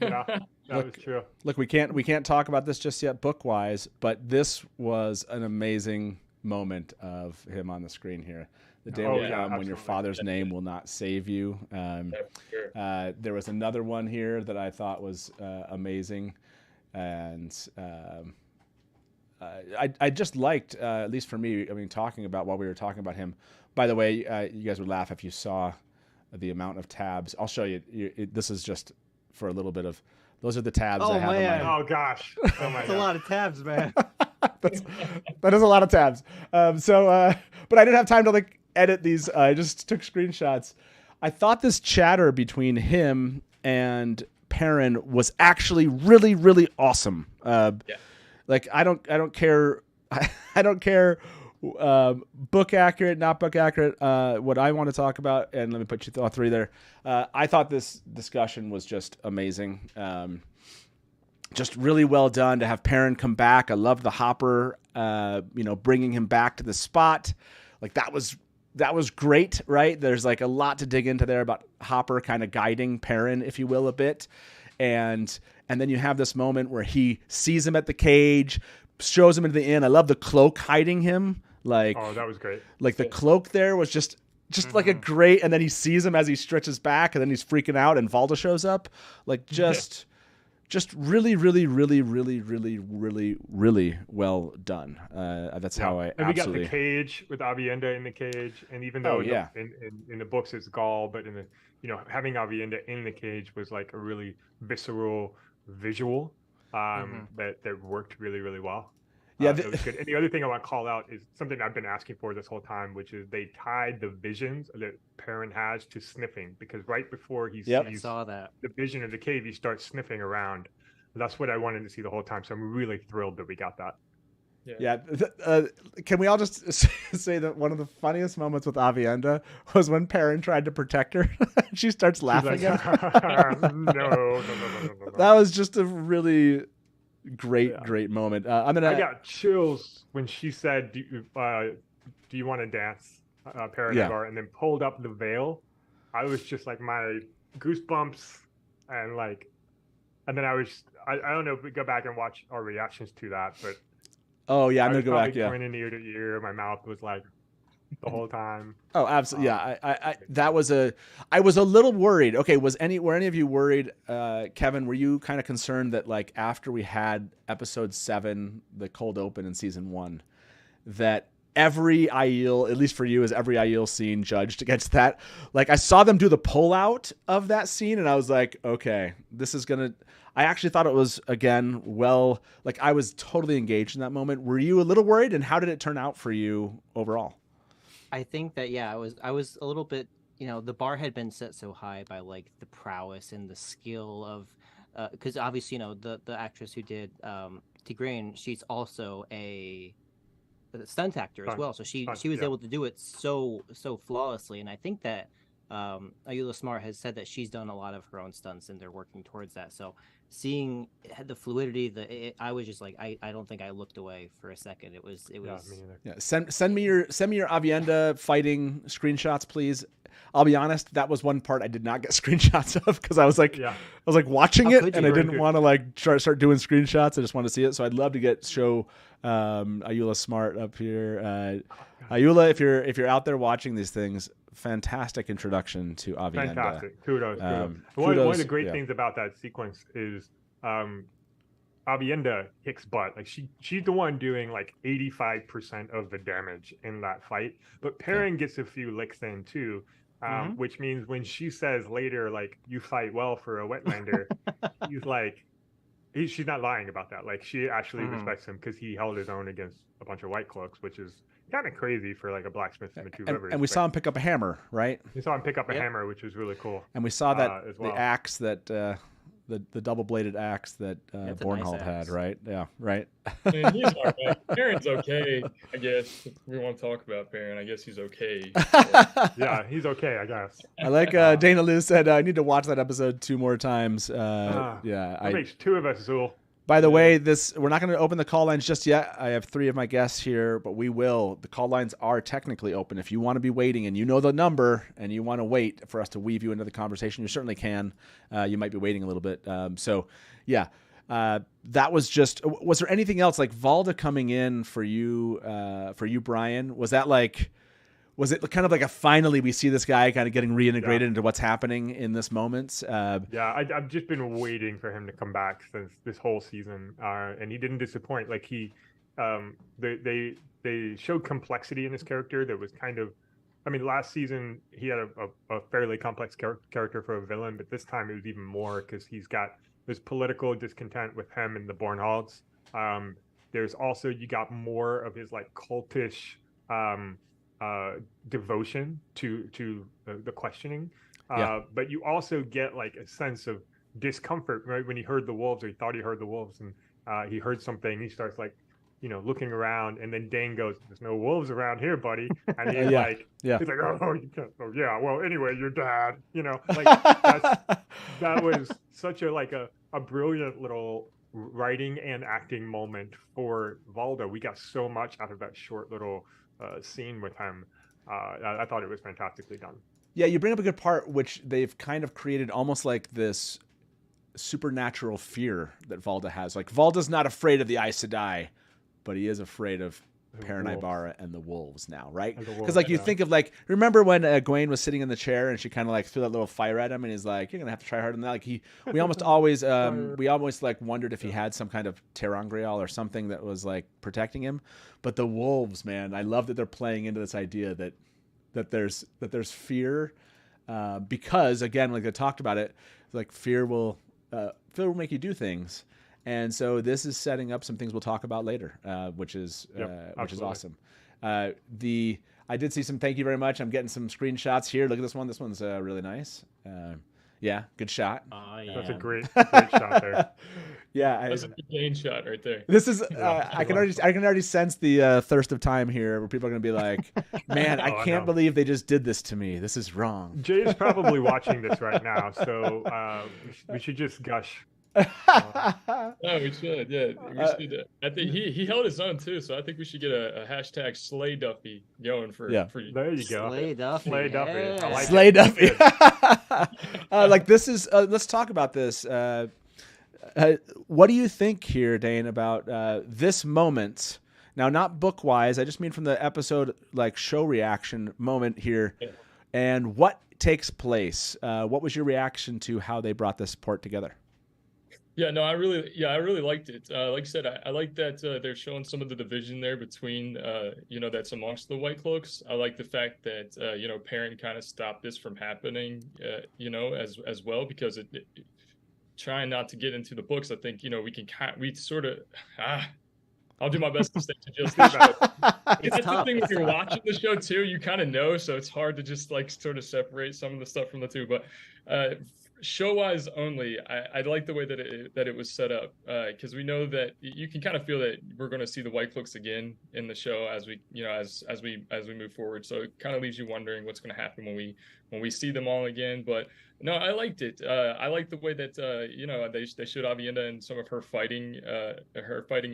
Yeah, that was true. Look, we can't talk about this just yet book wise, but this was an amazing moment of him on the screen here. The day will come when your father's name will not save you. There was another one here that I thought was amazing, and I just liked, at least for me. I mean, talking about while we were talking about him. By the way, you guys would laugh if you saw the amount of tabs. I'll show you. This is just. For a little bit of, those are the tabs I have. Man. Oh gosh, that's a lot of tabs, man. that is a lot of tabs. But I didn't have time to like edit these. I just took screenshots. I thought this chatter between him and Perrin was actually really, really awesome. Like I don't care. I don't care. Book accurate, not book accurate. What I want to talk about, and let me put you all three there. I thought this discussion was just amazing. Just really well done to have Perrin come back. I loved the Hopper, bringing him back to the spot. Like that was great, right? There's like a lot to dig into there about Hopper kind of guiding Perrin, if you will, a bit. And then you have this moment where he sees him at the cage, shows him into the inn. I love the cloak hiding him. Like, oh, that was great. Like the cloak there was just like a great, and then he sees him as he stretches back, and then he's freaking out, and Valda shows up. Like just really, really, really, really, really, really, really well done. That's how I. And we got the cage with Avienda in the cage, and even though in the books it's Gaul, but in the having Avienda in the cage was like a really visceral visual that worked really, really well. Yeah, it was good. And the other thing I want to call out is something I've been asking for this whole time, which is they tied the visions that Perrin has to sniffing, because right before he sees saw that. the vision of the cave, he starts sniffing around. That's what I wanted to see the whole time. So I'm really thrilled that we got that. Yeah. Can we all just say that one of the funniest moments with Avienda was when Perrin tried to protect her? She starts laughing She's at like, him. no. That was just a really great moment. I got chills when she said, "Do you want to dance, Perrin and Gar?" And then pulled up the veil. I was just like my goosebumps, and then I don't know if we go back and watch our reactions to that, but oh yeah, I'm gonna go back. Yeah, pointing ear to ear. My mouth was like the whole time. Oh, absolutely. Yeah, I was a little worried. Okay, were any of you worried, Kevin? Were you kind of concerned that like after we had episode 7, the cold open in season 1, that every Aiel, at least for you, is every Aiel scene judged against that? Like I saw them do the pullout of that scene, and I was like, okay, this is gonna. I actually thought it was again like I was totally engaged in that moment. Were you a little worried, and how did it turn out for you overall? I think that I was a little bit, the bar had been set so high by like the prowess and the skill of, because obviously the actress who did Tigraine, she's also a stunt actor as well, so she was able to do it so flawlessly, and I think that Ayula Smart has said that she's done a lot of her own stunts and they're working towards that. So seeing the fluidity, I was just like, I don't think I looked away for a second. It was. Me neither. Yeah. Send me your Avienda fighting screenshots, please. I'll be honest, that was one part I did not get screenshots of because I was like watching it and I didn't want to like start doing screenshots. I just want to see it. So I'd love to show Ayula Smart up here. Ayula, if you're out there watching these things, fantastic introduction to Avienda. Fantastic. Kudos. One of the great things about that sequence is Avienda kicks butt. Like she's the one doing like 85% of the damage in that fight. But Perrin gets a few licks in too. Which means when she says later, like, you fight well for a wetlander, he's like, she's not lying about that. Like, she actually respects him because he held his own against a bunch of white cloaks, which is kind of crazy for like a blacksmith in the Two Rivers. And we saw him pick up a hammer, right? We saw him pick up a hammer, which was really cool. And we saw that as well. The axe that the double-bladed axe that Bornhold nice had, right? Yeah, right. I mean, he's all right. Perrin's okay, I guess. If we want to talk about Perrin, I guess he's okay. Yeah, he's okay, I guess. I like Dana Lou said, I need to watch that episode 2 more times. That makes 2 of us, Zool. By the way, we're not going to open the call lines just yet. I have 3 of my guests here, but we will. The call lines are technically open. If you want to be waiting and you know the number and you want to wait for us to weave you into the conversation, you certainly can. You might be waiting a little bit. That was just. Was there anything else like Valda coming in for you, Brian? Was that like? Was it kind of like a finally we see this guy kind of getting reintegrated into what's happening in this moment? I've just been waiting for him to come back since this whole season, and he didn't disappoint. Like they showed complexity in his character that was kind of, I mean, last season he had a fairly complex character for a villain, but this time it was even more because he's got this political discontent with him and the Bornholds. There's also, you got more of his like cultish devotion to the questioning, but you also get like a sense of discomfort, right, when he heard the wolves, or he thought he heard the wolves, and he heard something. He starts like, looking around, and then Dain goes, "There's no wolves around here, buddy," and he's like, he's like, "Oh, you can't. Oh, yeah. Well, anyway, your dad, like that was such a brilliant little writing and acting moment for Valda. We got so much out of that short little scene with him. I thought it was fantastically done. Yeah, you bring up a good part, which they've kind of created almost like this supernatural fear that Valda has. Like, Valda's not afraid of the Aes Sedai, but he is afraid of Perrin Ibarra and the wolves now, right? Because like you think of like, remember when Egwene was sitting in the chair and she kind of like threw that little fire at him, and he's like, "You're gonna have to try harder than that." Like we almost always like wondered if he had some kind of ter'angreal or something that was like protecting him. But the wolves, man, I love that they're playing into this idea that there's fear, because again, like I talked about it, like fear will make you do things. And so this is setting up some things we'll talk about later, which is awesome. I did see some. Thank you very much. I'm getting some screenshots here. Look at this one. This one's really nice. Yeah, good shot. Oh That's a yeah. great shot there. Yeah, That's a good Dain shot right there. this is. Yeah, I can already sense the thirst of time here, where people are going to be like, "Man, I Oh, can't no. believe they just did this to me. This is wrong." Jay's probably watching this right now, so we should just gush. No, we should. Yeah, we should. I think he held his own too, so I think we should get a hashtag Slay Duffy going for Yeah. for you. There you go. Slay Duffy. Slay Duffy. I Yeah. like Slay it. Duffy. Good. Like this is. Let's talk about this. What do you think here, Dain, about this moment? Now, not book wise. I just mean from the episode, like show reaction moment here, and what takes place. What was your reaction to how they brought this port together? Yeah, no, I really liked it. Like I said, I like that they're showing some of the division there between, that's amongst the White Cloaks. I like the fact that, Perrin kind of stopped this from happening, as well, because trying not to get into the books, I think, we sort of, I'll do my best to stay to just this. That's the thing when you're watching the show too, you kind of know, so it's hard to just like sort of separate some of the stuff from the two. But show-wise only, I like the way that it was set up, because we know that you can kind of feel that we're going to see the White Cloaks again in the show as we move forward. So it kind of leaves you wondering what's going to happen when we see them all again. But no, I liked it. I liked the way that they showed Avienda and some of her fighting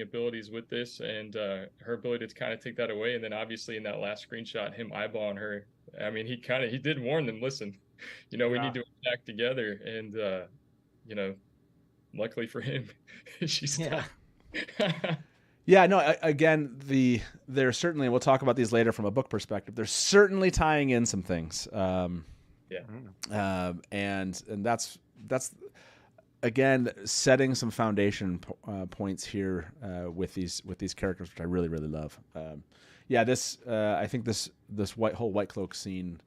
abilities with this, and her ability to kind of take that away. And then obviously in that last screenshot, him eyeballing her. I mean, he did warn them. Listen, we need to attack together, and luckily for him, she's Yeah, no. Again, there's certainly. We'll talk about these later from a book perspective. They're certainly tying in some things. And that's again setting some foundation points here with these characters, which I really really love. I think this whole White Cloak scene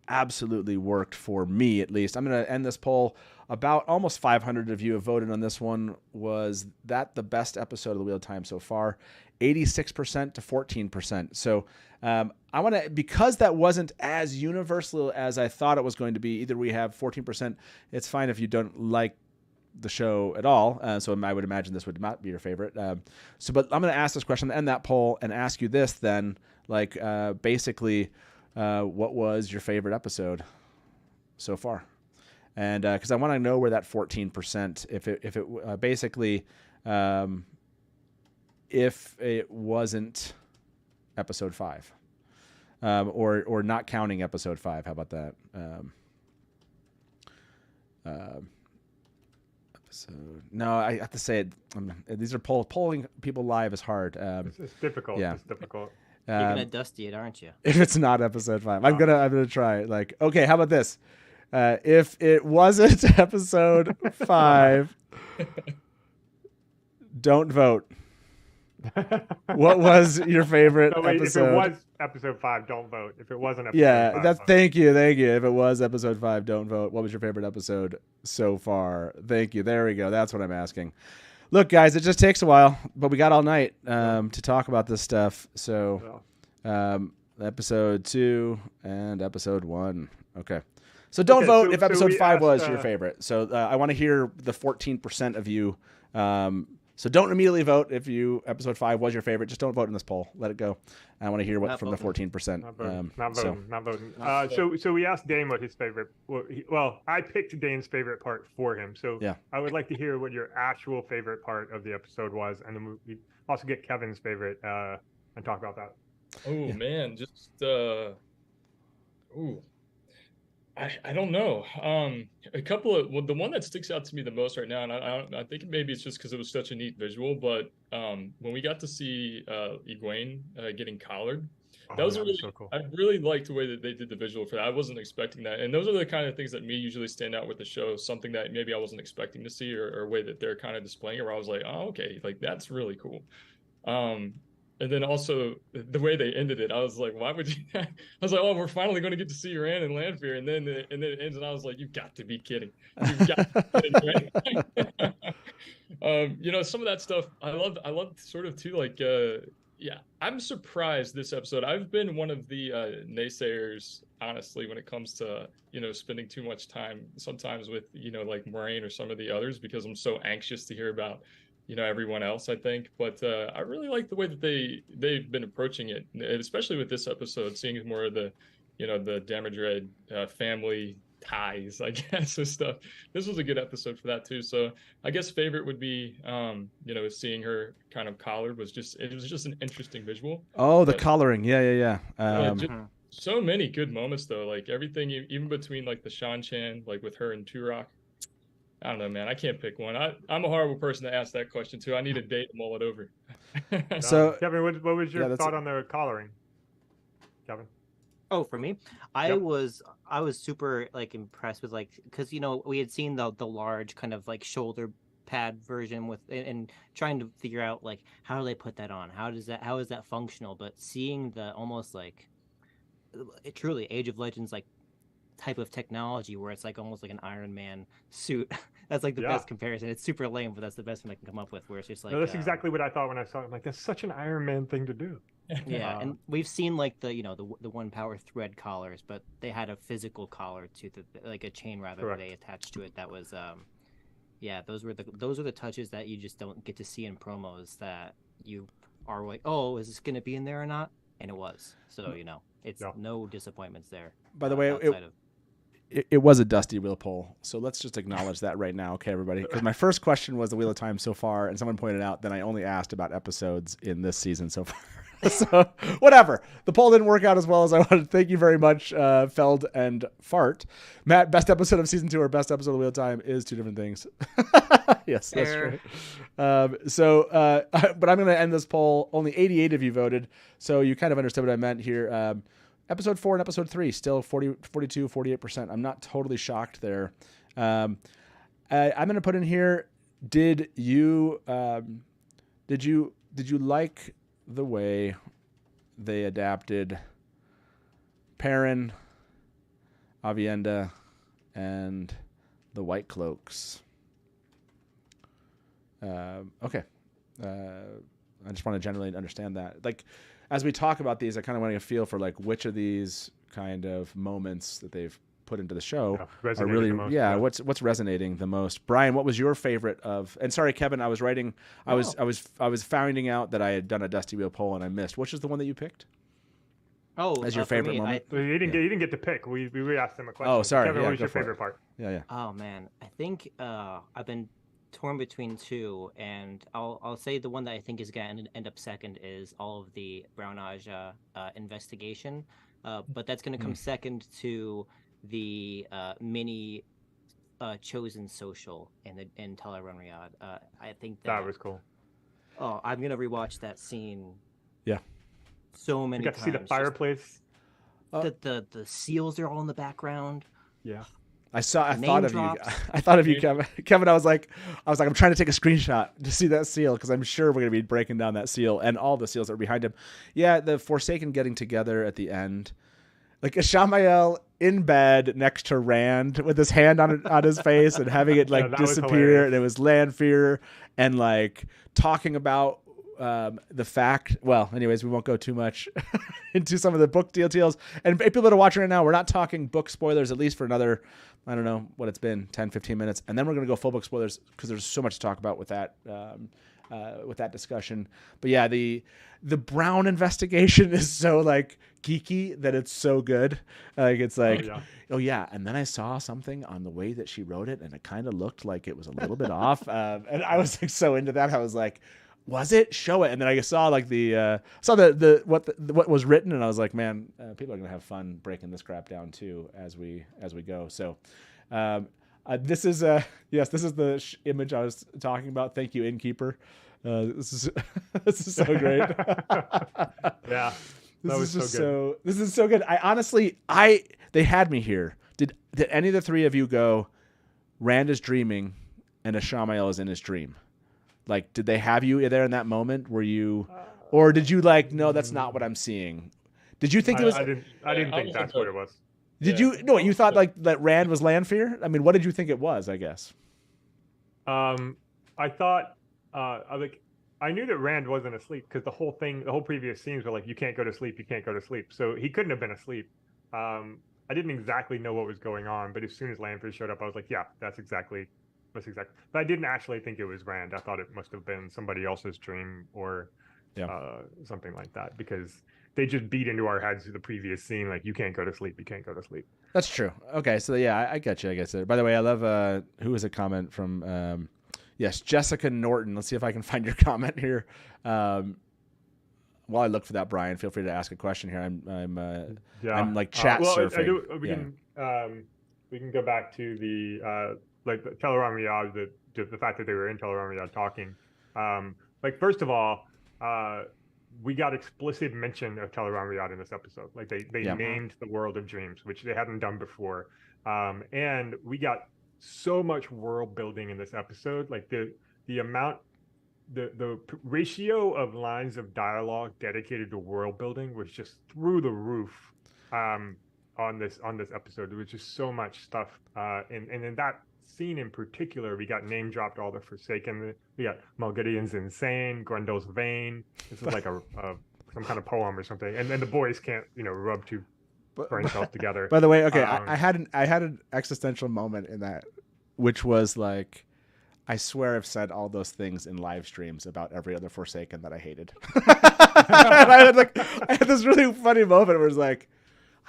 absolutely worked for me, at least. I'm going to end this poll. About almost 500 of you have voted on this one. Was that the best episode of the Wheel of Time so far? 86% to 14%. So I want to, because that wasn't as universal as I thought it was going to be, either we have 14%. It's fine if you don't like the show at all. So I would imagine this would not be your favorite. But I'm going to ask this question, end that poll, and ask you this then, basically, what was your favorite episode so far? And because I want to know where that 14%, if it basically, if it wasn't episode 5, or not counting episode 5, how about that? No, I have to say it. These are polling people live is hard. It's difficult. Yeah. It's difficult. You're gonna dusty it, aren't you? If it's not episode 5, I'm gonna try. Okay, how about this? If it wasn't episode 5, don't vote. What was your favorite episode? If it was episode 5, don't vote. If it wasn't episode 5, vote. Thank you. If it was episode 5, don't vote. What was your favorite episode so far? Thank you. There we go. That's what I'm asking. Look, guys, it just takes a while, but we got all night to talk about this stuff. So, episode 2 and episode 1. Okay. So don't vote if episode 5 was your favorite. So I want to hear the 14% of you. So don't immediately vote if episode 5 was your favorite. Just don't vote in this poll. Let it go. I want to hear what from the 14%. Not voting. So we asked Dain what his favorite. Well, I picked Dain's favorite part for him. So I would like to hear what your actual favorite part of the episode was, and then we also get Kevin's favorite and talk about that. Oh man, just I don't know. A couple of the one that sticks out to me the most right now, and I think maybe it's just because it was such a neat visual, but when we got to see Egwene getting collared, that was really so cool. I really liked the way that they did the visual for that. I wasn't expecting that, and those are the kind of things that me usually stand out with the show. Something that maybe I wasn't expecting to see, or a way that they're kind of displaying it, where I was like, oh, okay, that's really cool. And then also the way they ended it, I was like, why would you? I was like, oh, we're finally going to get to see Rand and Lanfear, and then it ends, and I was like, you've got to be kidding! You've got to be kidding, right? Some of that stuff I love sort of too, Yeah, I'm surprised this episode. I've been one of the naysayers, honestly, when it comes to, spending too much time sometimes with, like Moraine or some of the others, because I'm so anxious to hear about, everyone else, I think. But I really like the way that they've been approaching it, and especially with this episode, seeing more of the, the Damodred family ties, I guess, and stuff. This was a good episode for that too. So I guess favorite would be, seeing her kind of collared was just an interesting visual. Oh, the collaring. Yeah. So many good moments though, like everything, even between like the Shan-Chan, like with her and Turok. I don't know, man. I can't pick one. I'm a horrible person to ask that question too. I need a date to mull it over. So Kevin, what was your thought on the collaring? Kevin. Oh, for me, I was super like impressed with because we had seen the large kind of like shoulder pad version with and trying to figure out like how do they put that on, how is that functional, but seeing the almost like truly Age of Legends like type of technology where it's like almost like an Iron Man suit. That's like the best comparison. It's super lame, but that's the best one I can come up with, where it's just like no, that's exactly what I thought when I saw it. I'm like, that's such an Iron Man thing to do. Yeah, and we've seen like the the one power thread collars, but they had a physical collar to like a chain rather where they attached to it. That was those are the touches that you just don't get to see in promos, that you are like, oh, is this gonna be in there or not? And it was. So it's no disappointments there. By the way, it was a dusty wheel poll, so let's just acknowledge that right now, okay, everybody? Because my first question was the Wheel of Time so far, and someone pointed out that I only asked about episodes in this season so far. So whatever. The poll didn't work out as well as I wanted. Thank you very much, Feld and Fart. Matt, best episode of season 2 or best episode of Wheel of Time is two different things. Yes, that's true. But I'm going to end this poll. Only 88 of you voted, so you kind of understood what I meant here. Episode 4 and episode 3, still 42, 48%. I'm not totally shocked there. I'm going to put in here, did you like the way they adapted Perrin, Avienda, and the White Cloaks? Okay. I just want to generally understand that. Like, as we talk about these, I kind of want to feel for like which of these kind of moments that they've put into the show are really what's resonating the most. Brian, what was your favorite of? And sorry, Kevin, I was writing. I was finding out that I had done a Dusty Wheel poll and I missed. Which is the one that you picked? Oh, as your favorite moment. You didn't get to pick. We asked him a question. Oh, sorry. Kevin, what was your favorite part? Yeah. Oh man, I think I've been torn between two, and I'll say the one that I think is going to end up second is all of the Brownage investigation, but that's going to come second to the mini chosen social in Talaran Riyadh. I think that was cool. Oh, I'm going to rewatch that scene. Yeah. So many times. You got to see the fireplace. The seals are all in the background. Yeah. I thought of you, Kevin. Kevin, I was like, I'm trying to take a screenshot to see that seal because I'm sure we're going to be breaking down that seal and all the seals that are behind him. Yeah, the Forsaken getting together at the end, like Ishamael in bed next to Rand with his hand on his face and having it like disappear, and it was Lanfear and like talking about the fact. Well, anyways, we won't go too much into some of the book details. And if people that are watching right now, we're not talking book spoilers, at least for another, I don't know what it's been, 10, 15 minutes. And then we're going to go full book spoilers because there's so much to talk about with that discussion. But yeah, the Brown investigation is so like geeky that it's so good. Like it's like, oh yeah. And then I saw something on the way that she wrote it, and it kind of looked like it was a little bit off. And I was like so into that. I was like, was it? Show it. And then I saw like what was written, and I was like, man, people are gonna have fun breaking this crap down too as we go. So this is the image I was talking about. Thank you, Innkeeper. This is so great. Yeah, this is so good. I honestly, they had me here. Did any of the three of you go, Rand is dreaming and Ishamael is in his dream? Like, did they have you there in that moment? Were you, or did you like, no, that's not what I'm seeing? Did you think it was? I didn't think that's what it was. Did you? No, you thought like that Rand was Lanfear? I mean, what did you think it was? I guess. I thought, I I knew that Rand wasn't asleep because the whole previous scenes were like, you can't go to sleep, you can't go to sleep. So he couldn't have been asleep. I didn't exactly know what was going on, but as soon as Lanfear showed up, I was like, yeah, that's exactly. But I didn't actually think it was Rand. I thought it must have been somebody else's dream or something like that, because they just beat into our heads through the previous scene, like, you can't go to sleep, you can't go to sleep. That's true. Okay, so yeah, I get you. I guess. By the way, I love who was a comment from yes, Jessica Norton. Let's see if I can find your comment here. While I look for that, Brian, feel free to ask a question here. I'm like chat surfing. We can go back to the like the Teleron Riyadh, the fact that they were in Teleron Riyadh talking. Like, first of all, we got explicit mention of Teleron Riyadh in this episode. Like they named the world of dreams, which they hadn't done before. And we got so much world building in this episode. Like the amount, the ratio of lines of dialogue dedicated to world building was just through the roof on this episode. There was just so much stuff. And in that scene in particular, we got name dropped all the Forsaken. We got Malgideon's insane, Grendel's vain. This is like a some kind of poem or something. And then the boys can't rub two brain cells together. By the way, okay, I had an existential moment in that, which was like, I swear I've said all those things in live streams about every other Forsaken that I hated. I had this really funny moment where it's like,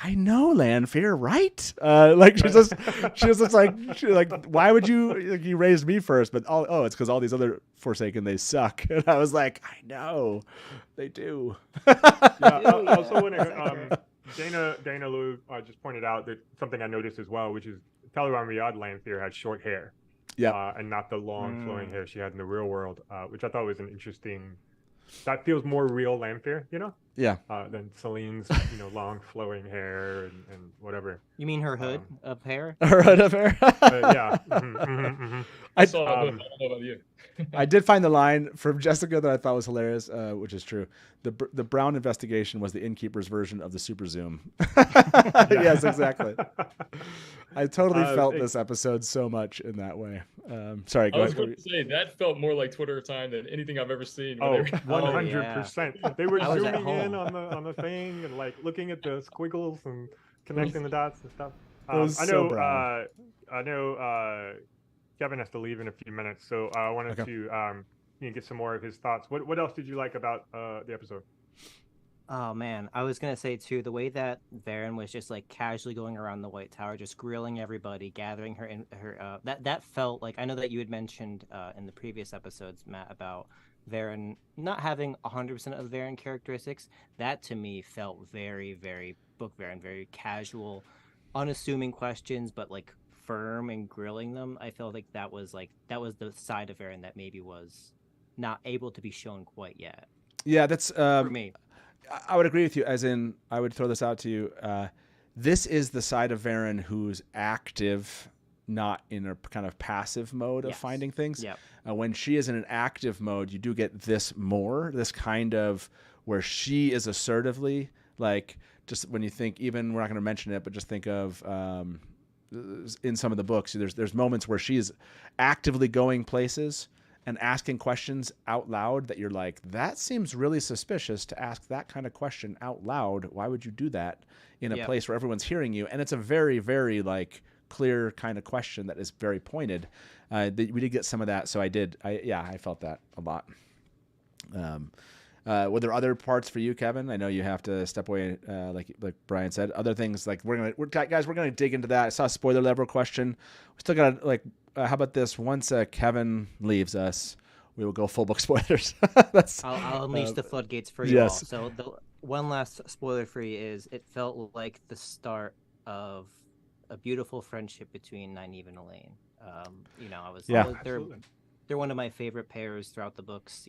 I know Lanfear, right? Like she was just like, why would you raised me first? But it's because all these other Forsaken, they suck. And I was like, I know, they do. Also, when Dana Lou just pointed out that something I noticed as well, which is Teleron Riyadh Lanfear had short hair. Yeah, and not the long flowing hair she had in the real world, which I thought was an interesting. That feels more real Lanfear, Yeah. Than Celine's, long flowing hair and whatever. You mean her hood of hair? Her hood of hair. Yeah. I don't know about you. I did find the line from Jessica that I thought was hilarious, which is true. The Brown investigation was the Innkeeper's version of the Super Zoom. Yes, exactly. I totally felt this episode so much in that way. Sorry, I was going to say, that felt more like Twitter time than anything I've ever seen. 100%. They were zooming in on the thing and like looking at the squiggles and connecting the dots and stuff. I know Kevin has to leave in a few minutes, so I wanted to get some more of his thoughts. What else did you like about the episode? Oh man, I was gonna say too, the way that Varen was just like casually going around the White Tower, just grilling everybody, gathering her that felt like, I know that you had mentioned in the previous episodes, Matt, about Varen not having 100% of the Varen characteristics. That to me felt very, very book Varen, very casual, unassuming questions, but like firm and grilling them. I felt like that was the side of Varen that maybe was not able to be shown quite yet. Yeah, that's for me. I would agree with you, as in, I would throw this out to you. This is the side of Varen who's active, not in a kind of passive mode of finding things. Yep. When she is in an active mode, you do get this kind of where she is assertively, like, just when you think, even, we're not going to mention it, but just think of in some of the books, there's moments where she's actively going places and asking questions out loud that you're like, that seems really suspicious to ask that kind of question out loud. Why would you do that in a place where everyone's hearing you? And it's a very, very like clear kind of question that is very pointed. We did get some of that. So I felt that a lot. Were there other parts for you, Kevin? I know you have to step away, like Brian said. Other things, like we're gonna dig into that. I saw a spoiler level question. We still got how about this? Once Kevin leaves us, we will go full book spoilers. I'll unleash the floodgates for you all. So the one last spoiler free is, it felt like the start of a beautiful friendship between Nynaeve and Elaine. They're one of my favorite pairs throughout the books.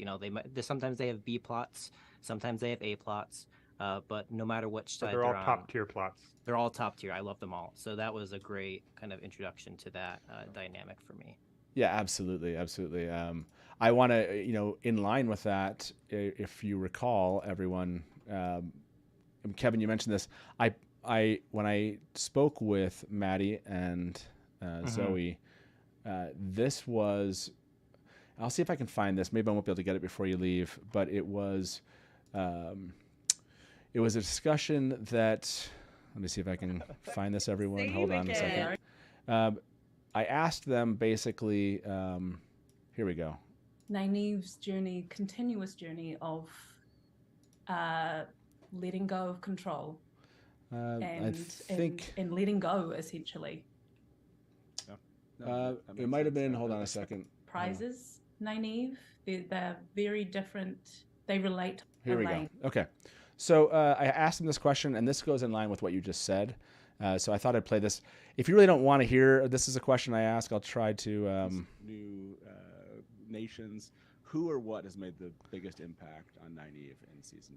Sometimes they have B plots, sometimes they have A plots, but no matter which side they're all top tier plots. They're all top tier. I love them all. So that was a great kind of introduction to that dynamic for me. Yeah, absolutely. I want to, in line with that, if you recall, everyone, Kevin, you mentioned this. When I spoke with Maddie and Zoe, this was. I'll see if I can find this. Maybe I won't be able to get it before you leave, but it was a discussion that, let me see if I can find this, everyone. Hold on a second. I asked them basically, here we go. Nynaeve's journey, continuous journey of letting go of control and letting go, essentially. It might have been, hold on a second. Prizes, Nynaeve, they're very different. They relate to Here we Elaine. go. Okay. So I asked them this question, and this goes in line with what you just said. So I thought I'd play this. If you really don't want to hear, this is a question I ask. I'll try to new nations. Who or what has made the biggest impact on Nynaeve in season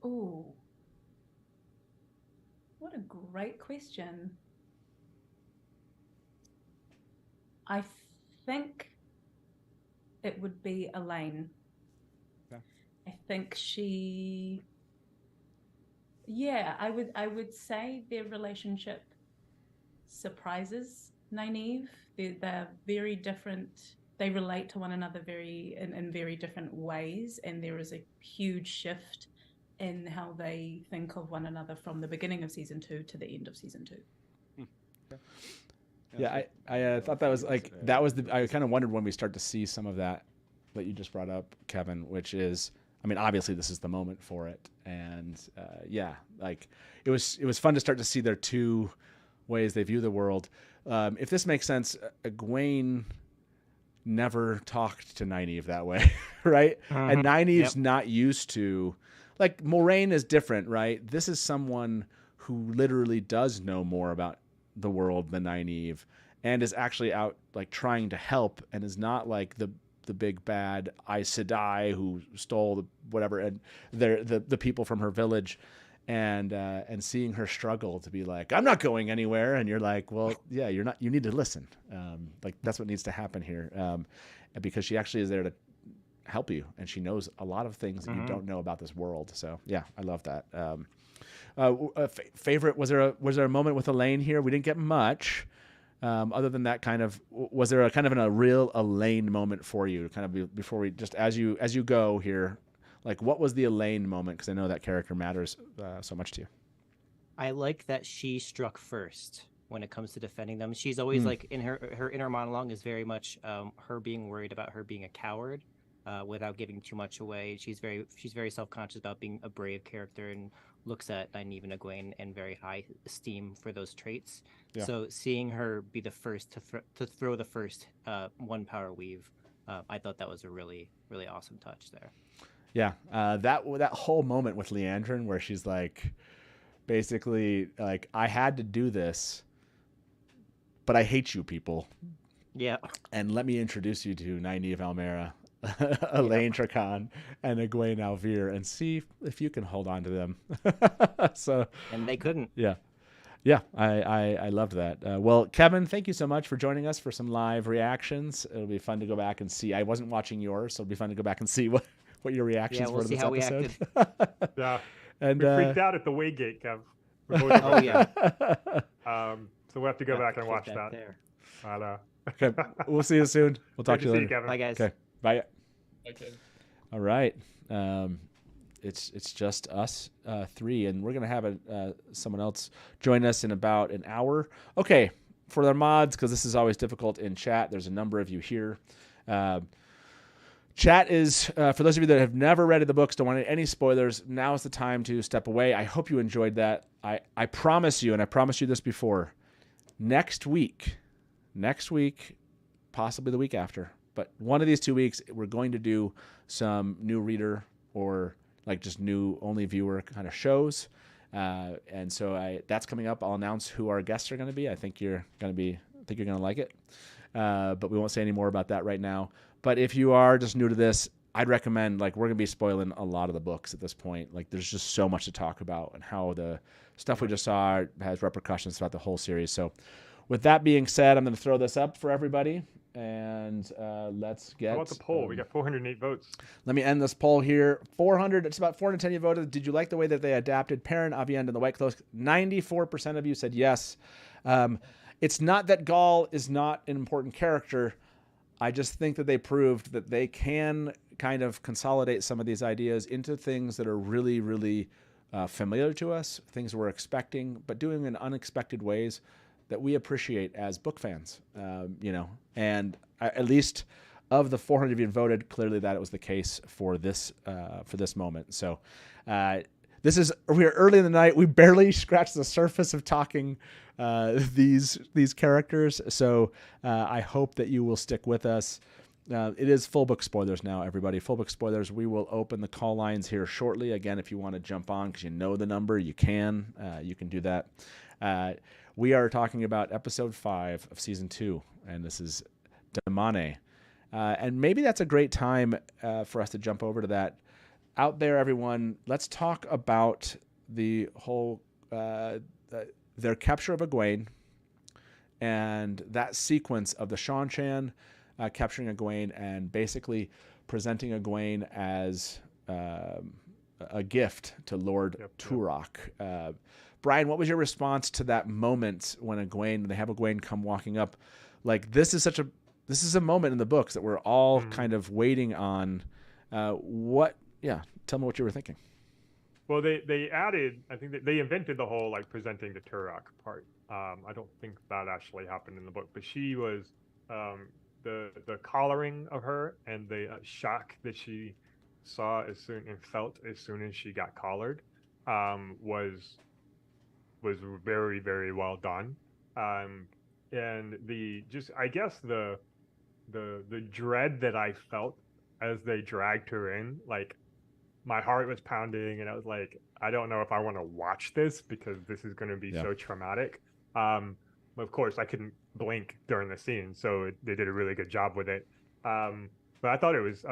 2? Ooh, what a great question. I think it would be Elaine. Okay. I think she, yeah, I would say their relationship surprises Nynaeve. They're very different. They relate to one another in very different ways, and there is a huge shift in how they think of one another from the beginning of season 2 to the end of season 2. Yeah, I thought that was like, that was I kind of wondered when we start to see some of that you just brought up, Kevin, which is, I mean, obviously this is the moment for it. And yeah, like it was fun to start to see their two ways they view the world. If this makes sense, Egwene never talked to Nynaeve that way, right? Mm-hmm. And Nynaeve's not used to, like, Moraine is different, right? This is someone who literally does know more about the world than Nynaeve and is actually out like trying to help and is not like the big bad Aes Sedai who stole the whatever and the people from her village, and seeing her struggle to be like, I'm not going anywhere, and you're like, well, yeah, you're not, you need to listen, like that's what needs to happen here, because she actually is there to help you, and she knows a lot of things that you don't know about this world. So yeah, I love that. Favorite, was there a moment with Elaine here? We didn't get much, other than that. Kind of, was there a real Elaine moment for you? Kind of before we just as you go here, like what was the Elaine moment? Because I know that character matters so much to you. I like that she struck first when it comes to defending them. She's always like in her inner monologue is very much her being worried about her being a coward. Without giving too much away, she's very self-conscious about being a brave character and looks at Nynaeve and Egwene in very high esteem for those traits. Yeah. So seeing her be the first to throw the first one power weave, I thought that was a really, really awesome touch there. Yeah, that whole moment with Liandrin where she's like, basically like, I had to do this, but I hate you people. Yeah, and let me introduce you to Nynaeve Almera, Elaine Trakan, and Egwene Alvir, and see if you can hold on to them. So, and they couldn't. Yeah, I loved that. Well, Kevin, thank you so much for joining us for some live reactions. It'll be fun to go back and see. I wasn't watching yours, so it'll be fun to go back and see what your reactions were to this episode. Yeah, and we freaked out at the Waygate, Kev. Oh yeah. So we'll have to go back and watch that. I know. Okay, we'll see you soon. We'll talk to you later. Kevin. Bye, guys. Okay. Bye. Okay. All right. It's just us three, and we're gonna have someone else join us in about an hour. Okay, for the mods, because this is always difficult in chat. There's a number of you here. Chat is for those of you that have never read the books, don't want any spoilers. Now is the time to step away. I hope you enjoyed that. I promise you, and I promised you this before. Next week, possibly the week after. But one of these 2 weeks, we're going to do some new reader or like just new only viewer kind of shows. And so that's coming up. I'll announce who our guests are going to be. I think you're going to like it. But we won't say any more about that right now. But if you are just new to this, I'd recommend, like, we're going to be spoiling a lot of the books at this point. Like, there's just so much to talk about and how the stuff we just saw has repercussions throughout the whole series. So with that being said, I'm going to throw this up for everybody. And let's get... How about the poll? We got 408 votes. Let me end this poll here. 400, it's about 410 you voted. Did you like the way that they adapted Perrin, Aviend, and the White Cloaks? 94% of you said yes. It's not that Gaul is not an important character. I just think that they proved that they can kind of consolidate some of these ideas into things that are really, really familiar to us, things we're expecting, but doing in unexpected ways that we appreciate as book fans, and at least of the 400 of you voted, clearly that it was the case for this moment. So we're early in the night. We barely scratched the surface of talking these characters. So I hope that you will stick with us. It is full book spoilers now, everybody. Full book spoilers. We will open the call lines here shortly. Again, if you want to jump on because you know the number, you can do that. We are talking about episode 5 of season 2, and this is Damane. And maybe that's a great time for us to jump over to that. Out there, everyone, let's talk about the whole their capture of Egwene and that sequence of the Seanchan capturing Egwene and basically presenting Egwene as a gift to Lord Turok. Brian, what was your response to that moment when they have Egwene come walking up? Like, this is a moment in the books that we're all kind of waiting on. Tell me what you were thinking. Well, they added, I think they invented the whole like presenting the Turok part. I don't think that actually happened in the book, but she was the collaring of her and the shock that she saw and felt as soon as she got collared was very, very well done. And I guess the dread that I felt as they dragged her in, like, my heart was pounding and I was like, I don't know if I want to watch this because this is going to be so traumatic. Of course I couldn't blink during the scene, so they did a really good job with it. But I thought it was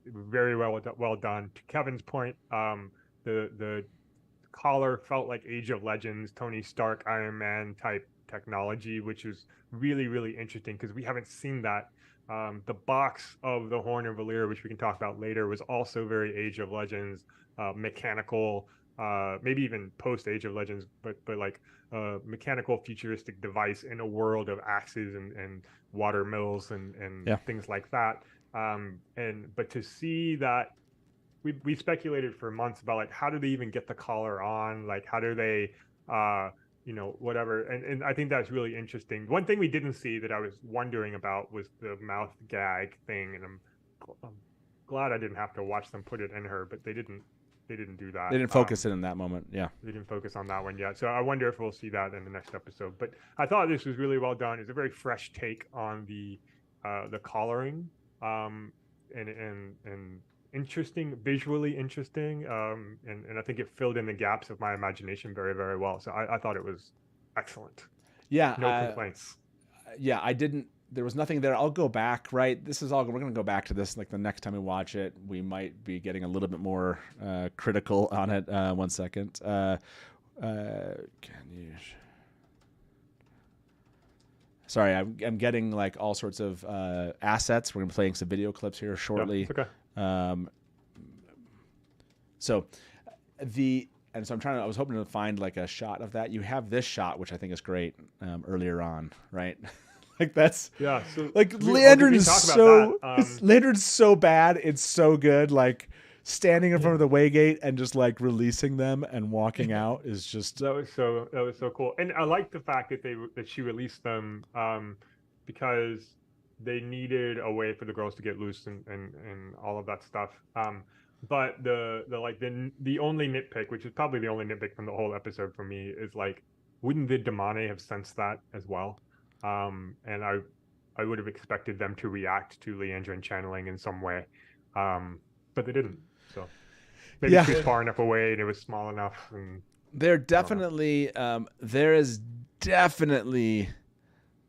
very well done. To Kevin's point, the collar felt like Age of Legends, Tony Stark, Iron Man type technology, which was really, really interesting because we haven't seen that. The box of the Horn of Valyr, which we can talk about later, was also very Age of Legends, mechanical, maybe even post Age of Legends, but like mechanical futuristic device in a world of axes and water mills and things like that. But to see that, we speculated for months about like, how do they even get the collar on? Like, how do they whatever. And I think that's really interesting. One thing we didn't see that I was wondering about was the mouth gag thing. And I'm glad I didn't have to watch them put it in her, but they didn't do that. They didn't focus it in that moment. Yeah. They didn't focus on that one yet. So I wonder if we'll see that in the next episode. But I thought this was really well done. It's a very fresh take on the collaring, and interesting, visually interesting, and I think it filled in the gaps of my imagination very, very well. So I thought it was excellent. Yeah, no complaints. Yeah, I didn't. There was nothing there. I'll go back. Right, this is all. We're going to go back to this like the next time we watch it. We might be getting a little bit more critical on it. 1 second. Can you? Sorry, I'm getting like all sorts of assets. We're going to be playing some video clips here shortly. Yeah, okay. So I was hoping to find like a shot of that. You have this shot, which I think is great, earlier on, right? Like that's so like Landron's so bad, it's so good. Like standing in front of the Waygate and just like releasing them and walking out is just that was so cool. And I like the fact that she released them because they needed a way for the girls to get loose and all of that stuff. But the only nitpick, which is probably the only nitpick from the whole episode for me, is like, wouldn't the Damane have sensed that as well? And I would have expected them to react to Leandrin channeling in some way, but they didn't. So maybe she was far enough away and it was small enough. And there is definitely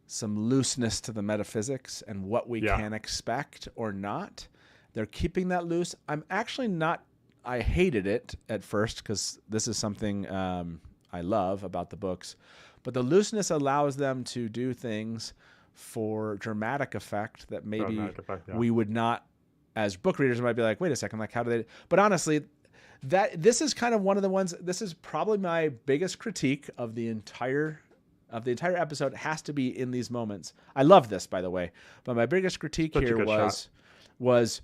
some looseness to the metaphysics and what we can expect or not. They're keeping that loose. I'm actually not. I hated it at first because this is something I love about the books. But the looseness allows them to do things for dramatic effect that maybe we would not, as book readers, might be like, wait a second, like how do they? But honestly, this is kind of one of the ones. This is probably my biggest critique of the entire of the entire episode has to be in these moments. I love this, by the way, but my biggest critique here was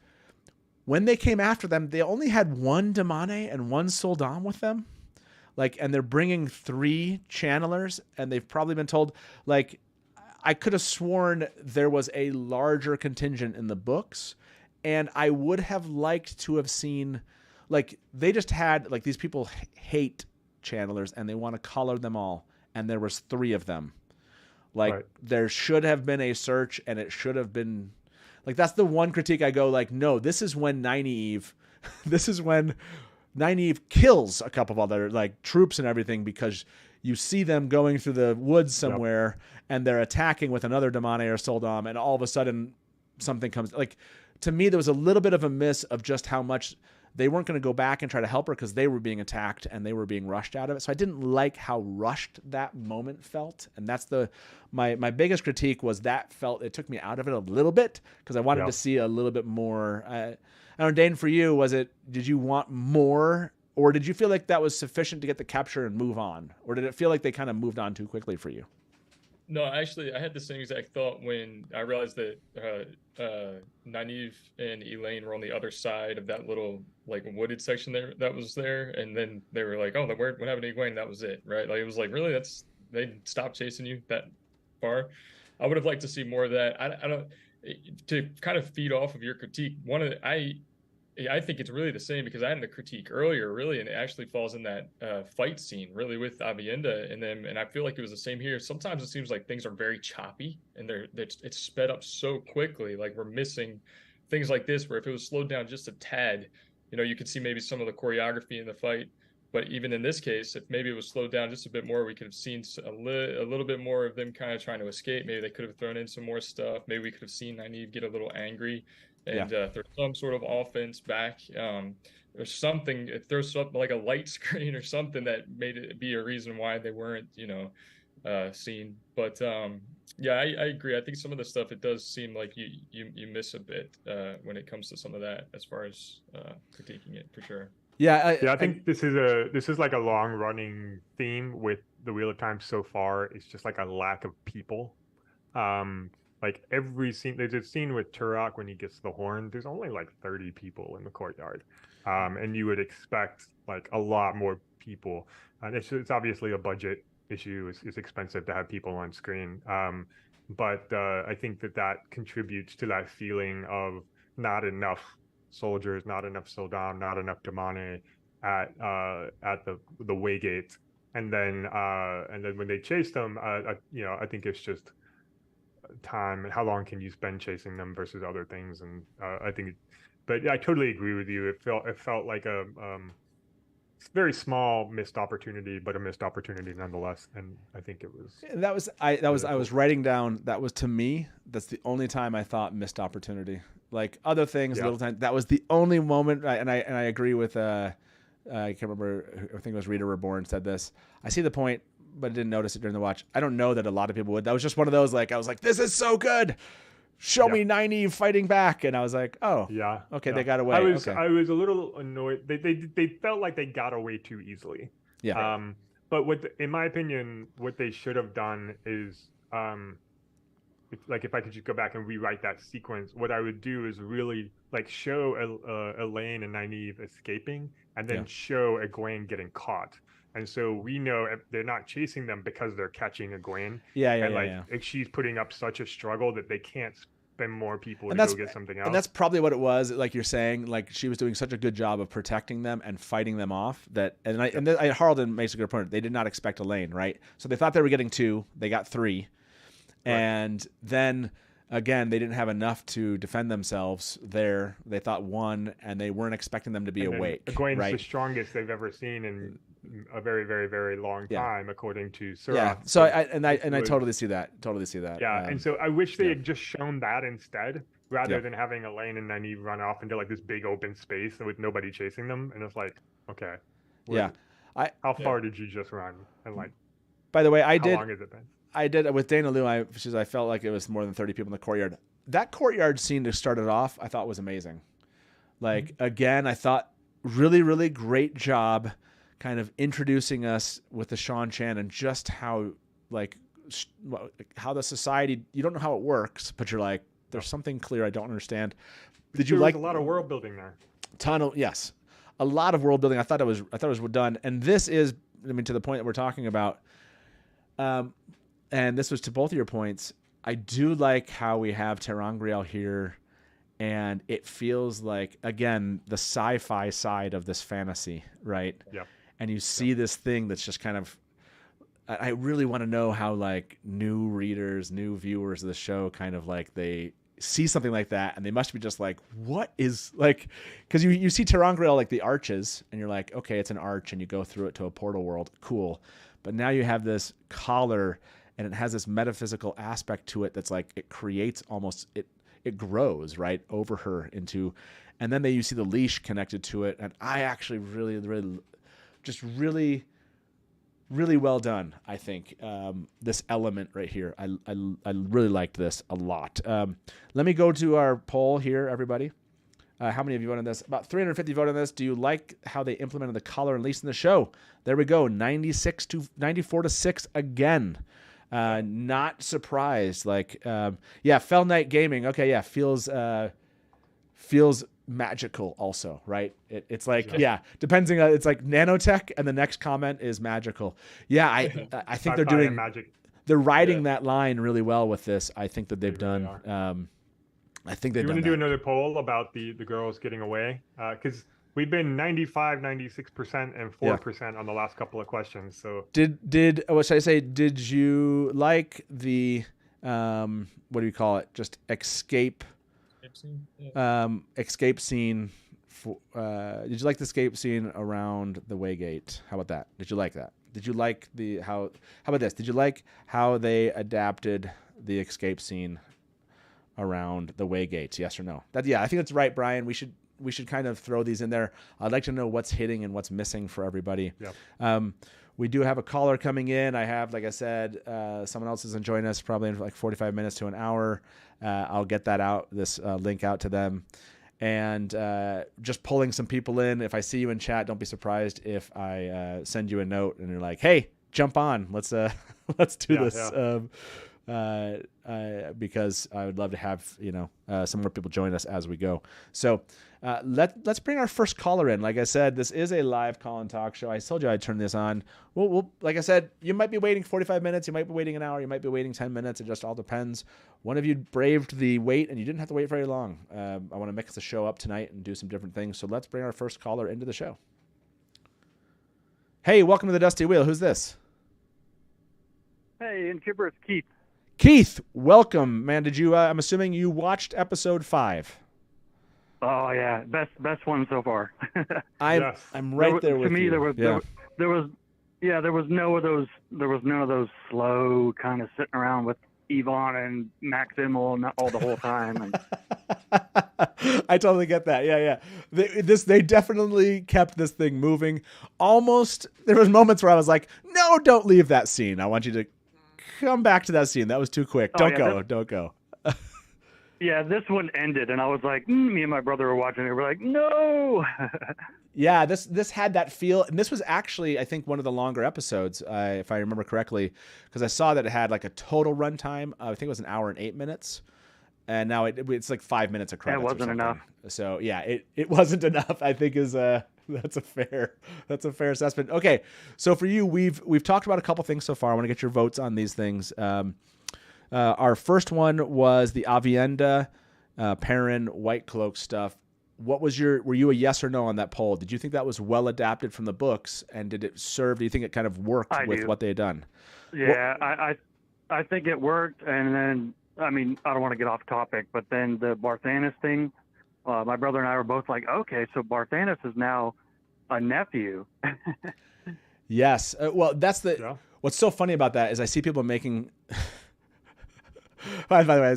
when they came after them, they only had one Damane and one sul'dam with them. Like, and they're bringing 3 channelers, and they've probably been told, like, I could have sworn there was a larger contingent in the books, and I would have liked to have seen, like, they just had, like, these people hate channelers, and they want to color them all, and there was 3 of them. Like, there should have been a search, and it should have been, like, that's the one critique I go, like, no, this is when Nynaeve kills a couple of other, like, troops and everything, because you see them going through the woods somewhere, and they're attacking with another Damane or sul'dam, and all of a sudden something comes. Like, to me, there was a little bit of a miss of just how much they weren't going to go back and try to help her because they were being attacked and they were being rushed out of it. So I didn't like how rushed that moment felt, and that's my biggest critique was that it took me out of it a little bit because I wanted to see a little bit more. I don't know, Dain, for you, did you want more, or did you feel like that was sufficient to get the capture and move on? Or did it feel like they kind of moved on too quickly for you? No, actually, I had the same exact thought when I realized that Nynaeve and Elaine were on the other side of that little, like, wooded section there that was there, and then they were like, "Oh, what happened to Egwene?" That was it, right? Like, it was like, really, they stopped chasing you that far. I would have liked to see more of that. I don't, to kind of feed off of your critique. I think it's really the same because I had the critique earlier, really, and it actually falls in that fight scene, really, with Avienda and them. And I feel like it was the same here. Sometimes it seems like things are very choppy and it's sped up so quickly. Like, we're missing things like this, where if it was slowed down just a tad, you could see maybe some of the choreography in the fight. But even in this case, if maybe it was slowed down just a bit more, we could have seen a little bit more of them kind of trying to escape. Maybe they could have thrown in some more stuff. Maybe we could have seen Nynaeve get a little angry and throw some sort of offense back, or something. If there's something like a light screen or something that made it be a reason why they weren't, seen. But I agree. I think some of the stuff, it does seem like you miss a bit when it comes to some of that, as far as critiquing it, for sure. I think this is like a long running theme with the Wheel of Time so far. It's just like a lack of people. Like, every scene, there's a scene with Turok when he gets the horn. There's only like 30 people in the courtyard, and you would expect like a lot more people. It's obviously a budget issue. It's expensive to have people on screen, but I think that contributes to that feeling of not enough soldiers, not enough sul'dam, not enough Damane at the Waygate, and then when they chase them, I think it's just time and how long can you spend chasing them versus other things, and but I totally agree with you. It felt like a very small missed opportunity, but a missed opportunity nonetheless. And I think it was I was writing down, that was, to me, that's the only time I thought missed opportunity. Like, other things, little time, that was the only moment. And I agree with I can't remember, I think it was Rita Reborn said this. I see the point, but I didn't notice it during the watch. I don't know that a lot of people would. That was just one of those, like, I was like, this is so good. Show me Nynaeve fighting back. And I was like, oh, okay, they got away. I was a little annoyed. They felt like they got away too easily. Yeah. But in my opinion, what they should have done is, if I could just go back and rewrite that sequence, what I would do is really, like, show Elaine and Nynaeve escaping, and then show Egwene getting caught. And so we know they're not chasing them because they're catching Egwene. Like, she's putting up such a struggle that they can't spend more people to go get something else. And that's probably what it was. Like you're saying, like, she was doing such a good job of protecting them and fighting them off that. And Haraldin makes a good point. They did not expect Elaine, right? So they thought they were getting 2. They got 3, and then again, they didn't have enough to defend themselves there. They thought 1, and they weren't expecting them to be awake. Egwene's the strongest they've ever seen in a very, very, very long time, according to Sirach. Yeah. So I totally see that. Yeah. And so I wish they had just shown that instead, rather than having Elaine and Nynaeve run off into, like, this big open space with nobody chasing them. And it's like, okay, how far did you just run? And, like, by the way, how long has it been? I did with Dana Liu. I felt like it was more than 30 people in the courtyard. That courtyard scene to start it off, I thought was amazing. Like, again, I thought really, really great job kind of introducing us with the Shan Chan and just how, like, how the society, you don't know how it works, but you're like, there's something clear I don't understand. Did you There like was a lot of world building there? Yes, a lot of world building. I thought it was well done, and this is, I mean, to the point that we're talking about, and this was to both of your points. I do like how we have Terangriel here, and it feels like, again, the sci-fi side of this fantasy, right? Yeah. And you see this thing that's just kind of, I really want to know how like new readers, new viewers of the show kind of like they see something like that, and they must be just like, what is, like, because you see Terangriel, like the arches, and you're like, okay, it's an arch, and you go through it to a portal world, cool. But now you have this collar, and it has this metaphysical aspect to it that's like, it creates almost, it grows right over her into, and then you see the leash connected to it, and I actually really well done, I think. This element right here, I really liked this a lot. Let me go to our poll here, everybody. How many of you voted on this? About 350 voted on this. Do you like how they implemented the collar and leash in the show? There we go, 94 to 6 again. Not surprised. Like, Fell Knight Gaming. Okay, yeah, feels magical also, right? It's like, depending on, it's like nanotech, and the next comment is magical. Yeah, I think they're doing magic. They're riding that line really well with this. I think that they've done. I think they've done. You want to do another poll about the girls getting away? Because we've been 95, 96%, and 4% on the last couple of questions. So what should I say? Did you like the what do you call it? Just escape scene. Escape scene. Did you like the escape scene around the Waygate? How about that? Did you like that? Did you like how about this? Did you like how they adapted the escape scene around the Waygates? Yes or no? I think that's right, Brian. We should kind of throw these in there. I'd like to know what's hitting and what's missing for everybody. Yep. We do have a caller coming in. I have, like I said, someone else is joining us probably in like 45 minutes to an hour. I'll get that out, this link out to them. And just pulling some people in. If I see you in chat, don't be surprised if I send you a note and you're like, hey, jump on. Let's do this. Yeah. Because I would love to have, some more people join us as we go. So let's bring our first caller in. Like I said, this is a live call and talk show. I told you I'd turn this on. We'll like I said, you might be waiting 45 minutes. You might be waiting an hour. You might be waiting 10 minutes. It just all depends. One of you braved the wait, and you didn't have to wait very long. I want to mix the show up tonight and do some different things. So let's bring our first caller into the show. Hey, welcome to the Dusty Wheel. Who's this? Hey, Innkeeper, it's Keith. Keith, welcome, man. Did you? I'm assuming you watched episode 5. Oh yeah, best one so far. I'm right there with you. To me, there was none of those slow kind of sitting around with Yvonne and Max Immel all the whole time. I totally get that. Yeah. They definitely kept this thing moving. Almost, there was moments where I was like, no, don't leave that scene. I want you to come back to that scene. That was too quick. Don't go. Yeah, this one ended, and I was like, me and my brother were watching it. We're like, no. Yeah, this had that feel, and this was actually, I think, one of the longer episodes, if I remember correctly, because I saw that it had like a total runtime. I think it was an hour and 8 minutes, and now it's like 5 minutes of credits. It wasn't enough. So yeah, it wasn't enough. I think that's a fair assessment. Okay, so for you, we've talked about a couple things so far. I want to get your votes on these things. Our first one was the Avienda, Perrin, White Cloak stuff. Were you a yes or no on that poll? Did you think that was well adapted from the books, and did it serve? Do you think it kind of worked with what they had done? Yeah, I think it worked, and then I don't want to get off topic, but then the Barthanes thing, my brother and I were both like, okay, so Barthanes is now a nephew. Yes, well, what's so funny about that is I see people making. By the way,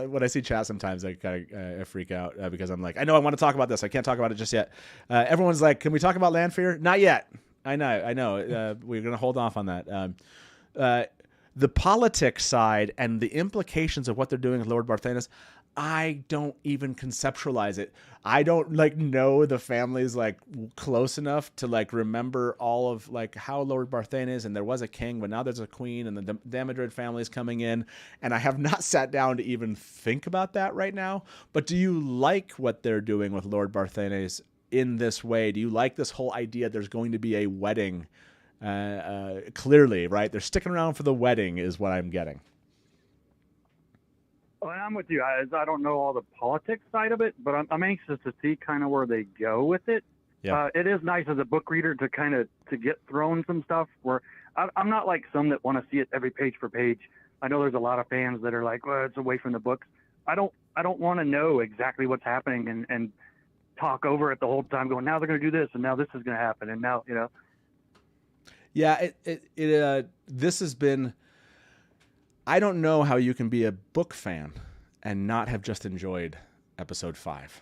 when I see chat sometimes I kind of freak out because I'm like, I know I want to talk about this. I can't talk about it just yet. Everyone's like, can we talk about Lanfear? Not yet. I know. We're going to hold off on that. The politics side and the implications of what they're doing with Lord Barthanes, I don't even conceptualize it. I don't like know the families like close enough to like remember all of like how Lord Barthain is, and there was a king, but now there's a queen, and the Damodred family is coming in, and I have not sat down to even think about that right now. But do you like what they're doing with Lord Barthanes in this way? Do you like this whole idea there's going to be a wedding? Clearly, right? They're sticking around for the wedding is what I'm getting. Well, I'm with you. I don't know all the politics side of it, but I'm anxious to see kind of where they go with it. Yeah. It is nice as a book reader to kind of to get thrown some stuff where I'm not like some that want to see it every page for page. I know there's a lot of fans that are like, well, it's away from the books. I don't want to know exactly what's happening and talk over it the whole time going, now they're going to do this and now this is going to happen. And now, Yeah. This has been, I don't know how you can be a book fan and not have just enjoyed episode 5.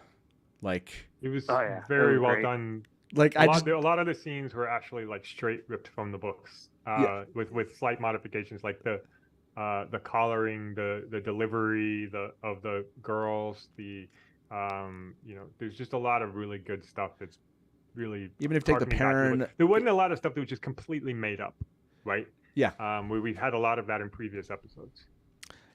Like It was it very was well great. done. Like A lot of the scenes were actually like straight ripped from the books, Yeah. with slight modifications, like the collaring, the delivery, of the girls, there's just a lot of really good stuff. That's really even if you take the harkening back to parent, there wasn't a lot of stuff that was just completely made up, right? Yeah. We've had a lot of that in previous episodes.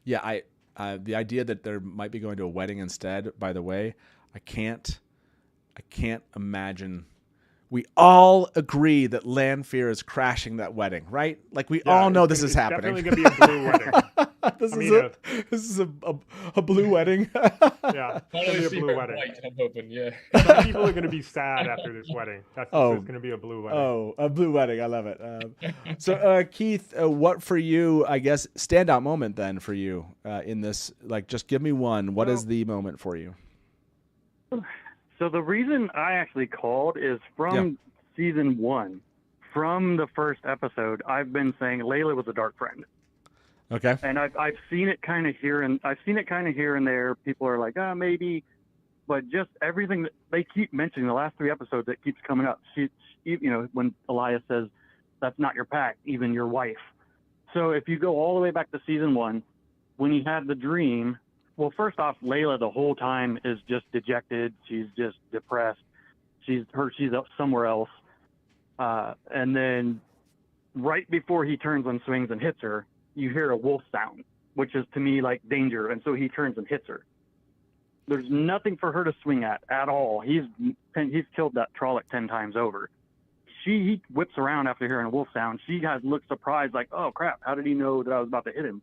yeah, the idea that there might be going to a wedding instead, by the way, I can't imagine. We all agree that Lanfear is crashing that wedding, right? Like we all know this is happening. It's definitely gonna be a blue wedding. This is a blue wedding. Yeah, it's I gonna be a see blue her wedding. white, I'm hoping, yeah. Some people are gonna be sad after this wedding. It's gonna be a blue wedding. Oh, a blue wedding. I love it. So, Keith, what for you, I guess, standout moment then for you in this? Like, just give me one. What is the moment for you? So the reason I actually called is from season 1, from the first episode. I've been saying Layla was a dark friend. Okay. And I've seen it kind of here and there. People are like, maybe, but just everything that they keep mentioning the last 3 episodes, it keeps coming up. She when Elias says, "That's not your pack, even your wife." So if you go all the way back to season 1, when he had the dream. Well, first off, Layla the whole time is just dejected. She's just depressed. She's up somewhere else. And then right before he turns and swings and hits her, you hear a wolf sound, which is to me like danger. And so he turns and hits her. There's nothing for her to swing at all. He's killed that Trolloc 10 times over. He whips around after hearing a wolf sound. She looks surprised like, oh, crap, how did he know that I was about to hit him?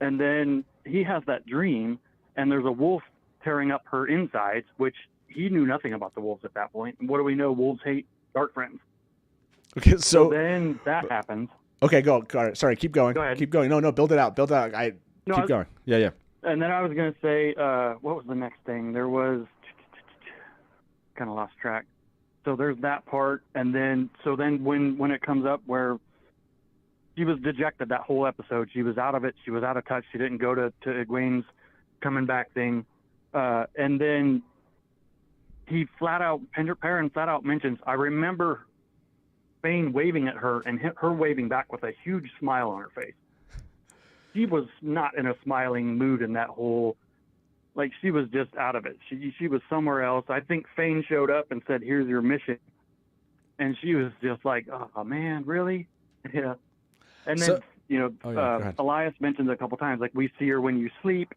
And then he has that dream, and there's a wolf tearing up her insides, which he knew nothing about the wolves at that point. And what do we know? Wolves hate dark friends. Okay, so then that happens. Okay, go. Sorry, keep going. Go ahead. Keep going. No, build it out. Keep going. Yeah. And then I was going to say, what was the next thing? There was kind of lost track. So there's that part, and then when it comes up where she was dejected that whole episode. She was out of it. She was out of touch. She didn't go to Egwene's coming back thing. And then Perrin flat out mentions, I remember Fane waving at her and her waving back with a huge smile on her face. She was not in a smiling mood in that whole, like she was just out of it. She was somewhere else. I think Fane showed up and said, here's your mission. And she was just like, oh man, really? Yeah. And then, Elias mentioned a couple times, like we see her when you sleep.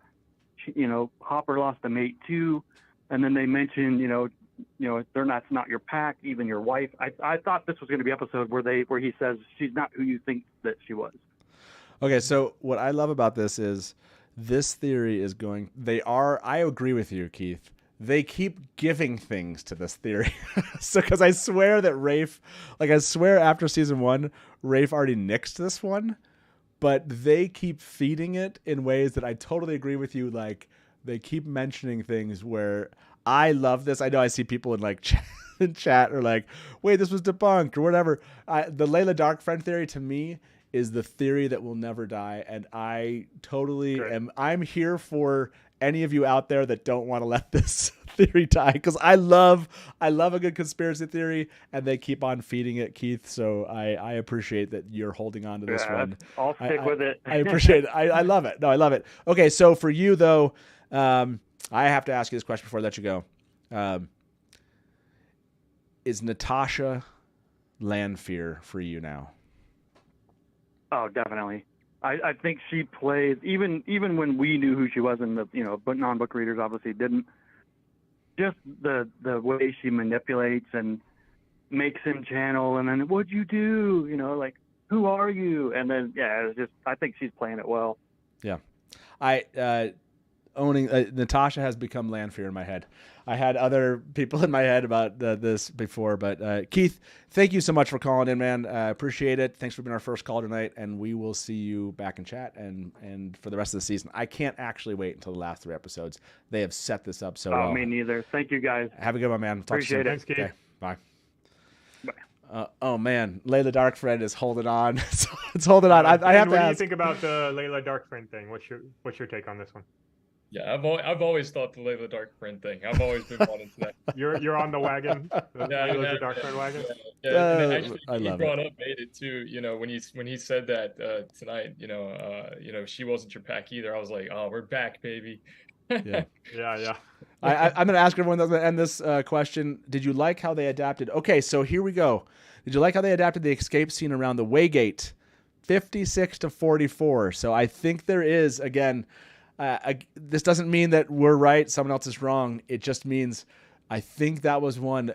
Hopper lost a mate too. And then they mentioned, that's not your pack, even your wife. I thought this was going to be an episode where he says she's not who you think that she was. Okay, so what I love about this is this theory is I agree with you, Keith. They keep giving things to this theory. So, because I swear that Rafe, after season 1, Rafe already nixed this one, but they keep feeding it in ways that I totally agree with you. Like, they keep mentioning things where I love this. I know I see people in chat are like, wait, this was debunked or whatever. The Layla Dark Friend theory to me is the theory that will never die. And I totally I'm here for any of you out there that don't want to let this theory die, because I love a good conspiracy theory, and they keep on feeding it, Keith. So I appreciate that you're holding on to this one. I'll stick with it. I appreciate it. I love it. No, I love it. Okay, so for you though, I have to ask you this question before I let you go. Is Natasha Lanfear for you now? Oh, definitely. I think she plays even when we knew who she was, and but non-book readers obviously didn't. Just the way she manipulates and makes him channel, and then what'd you do? Like, who are you? And then it's just, I think she's playing it well. Yeah, owning Natasha has become Lanfear in my head. I had other people in my head about this before, but Keith, thank you so much for calling in, man. Appreciate it. Thanks for being our first call tonight, and we will see you back in chat and for the rest of the season. I can't actually wait until the last 3 episodes. They have set this up so well. Me neither. Thank you, guys. Have a good one, man. Talk Appreciate to you it. soon. Thanks, Keith. Okay, bye. Oh man, Layla Darkfriend is holding on. It's holding on. I have what to do you ask. think about the Layla Darkfriend thing? What's your take on this one? Yeah, I've always thought the Layla Darkfriend thing. I've always been wanting to that. You're on the wagon, the Layla yeah, Darkfriend wagon. Yeah, and actually, I he love brought up made it too. When he said that tonight, she wasn't your pack either. I was like, oh, we're back, baby. Yeah. Yeah. I'm going to ask everyone that's going to end this question. Did you like how they adapted? Okay, so here we go. Did you like how they adapted the escape scene around the Waygate? 56-44. So I think there is, again, this doesn't mean that we're right, someone else is wrong. It just means I think that was one,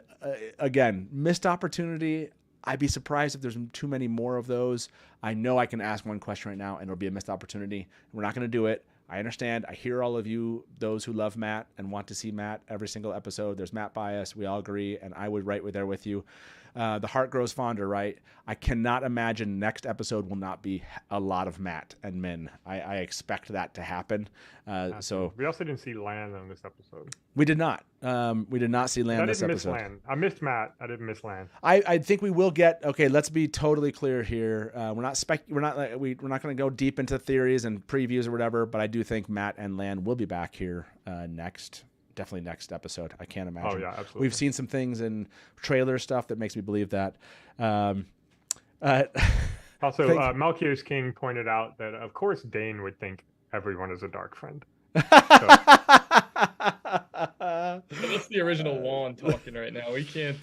again, missed opportunity. I'd be surprised if there's too many more of those. I know I can ask one question right now and it'll be a missed opportunity. We're not going to do it. I understand. I hear all of you, those who love Matt and want to see Matt every single episode. There's Matt bias. We all agree, and I would right there with you. The heart grows fonder, right? I cannot imagine next episode will not be a lot of Matt and Min. I expect that to happen. So we also didn't see Lan on this episode. We did not. We did not see Lan this episode. I didn't miss Lan. I missed Matt. I didn't miss Lan. I think we will get. Okay, let's be totally clear here. We're not going to go deep into theories and previews or whatever. But I do think Matt and Lan will be back here next. Definitely next episode. I can't imagine. Oh yeah, absolutely. We've seen some things in trailer stuff that makes me believe that. Also, Malkios King pointed out that of course Dain would think everyone is a dark friend. That's the original Juan talking right now. We can't.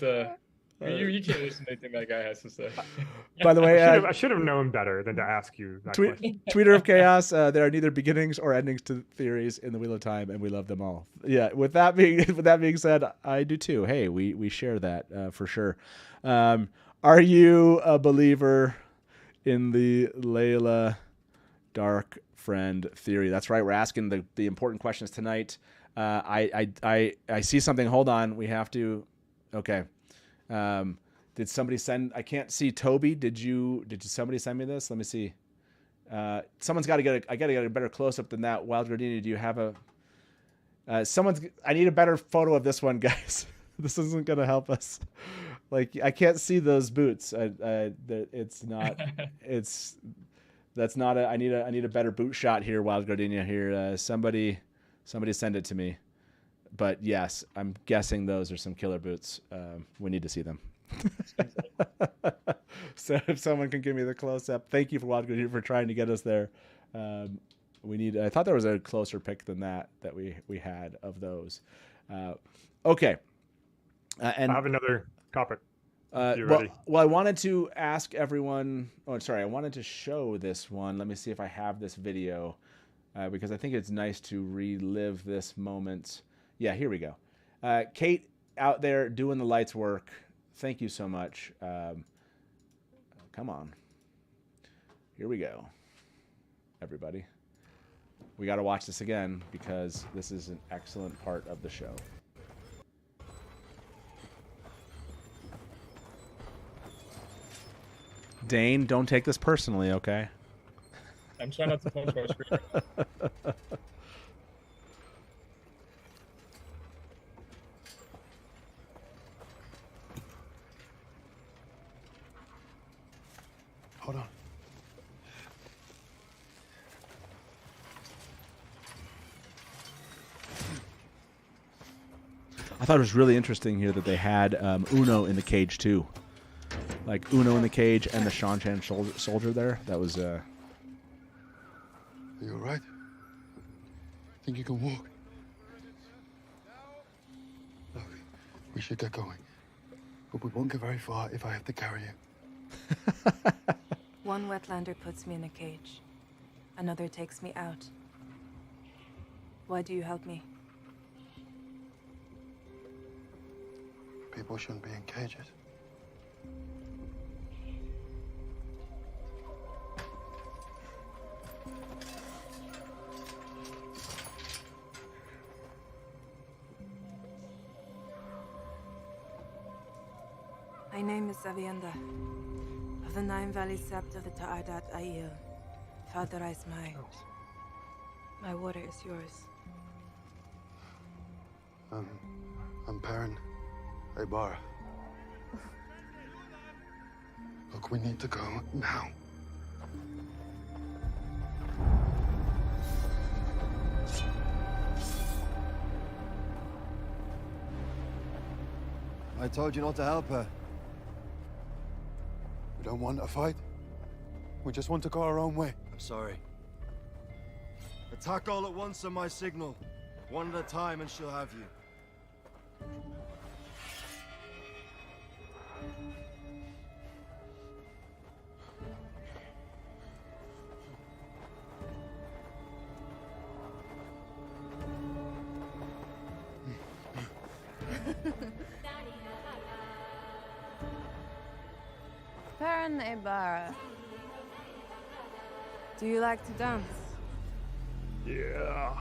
You can't listen to anything that guy has to say. By the way, I should have known better than to ask you that question. Tweeter of Chaos, there are neither beginnings or endings to theories in the Wheel of Time, and we love them all. Yeah, with that being said, I do too. Hey, we share that for sure. Are you a believer in the Layla Dark Friend theory? That's right. We're asking the important questions tonight. I see something. Hold on. We have to. Okay. Did somebody send? I can't see. Toby, did somebody send me this? Let me see. Someone's got to get. I got to get a better close up than that. Wild Gardenia, do you have a? I need a better photo of this one, guys. This isn't gonna help us. Like, I can't see those boots. It's not. That's not a. I need a better boot shot here. Wild Gardenia here. Somebody send it to me. But yes, I'm guessing those are some killer boots. We need to see them. So if someone can give me the close up, thank you for Wild Gardenia for trying to get us there. We need. I thought there was a closer pick than that we had of those. Okay. And I have another topic. Well, I wanted to ask everyone. Oh, sorry. I wanted to show this one. Let me see if I have this video, because I think it's nice to relive this moment. Yeah, here we go. Kate out there doing the lights work. Thank you so much. Come on. Here we go. Everybody. We got to watch this again because this is an excellent part of the show. Dain, don't take this personally, okay? I'm trying not to punch my screen. Hold on. thought it was really interesting here that they had Uno in the cage too. Like Uno in the cage and the Shan soldier there. That was. Are you alright? Think you can walk? Look, we should get going. But we won't get very far if I have to carry you. One wetlander puts me in a cage. Another takes me out. Why do you help me? People shouldn't be in cages. My name is Avienda, of the Nine Valleys Sept of the Ta'adat Aiel. Father is mine. My water is yours. I'm Perrin Abar. Look, we need to go now. I told you not to help her. We don't want a fight. We just want to go our own way. I'm sorry. Attack all at once on my signal. One at a time and she'll have you. Perrin Abar. Do you like to dance? Yeah.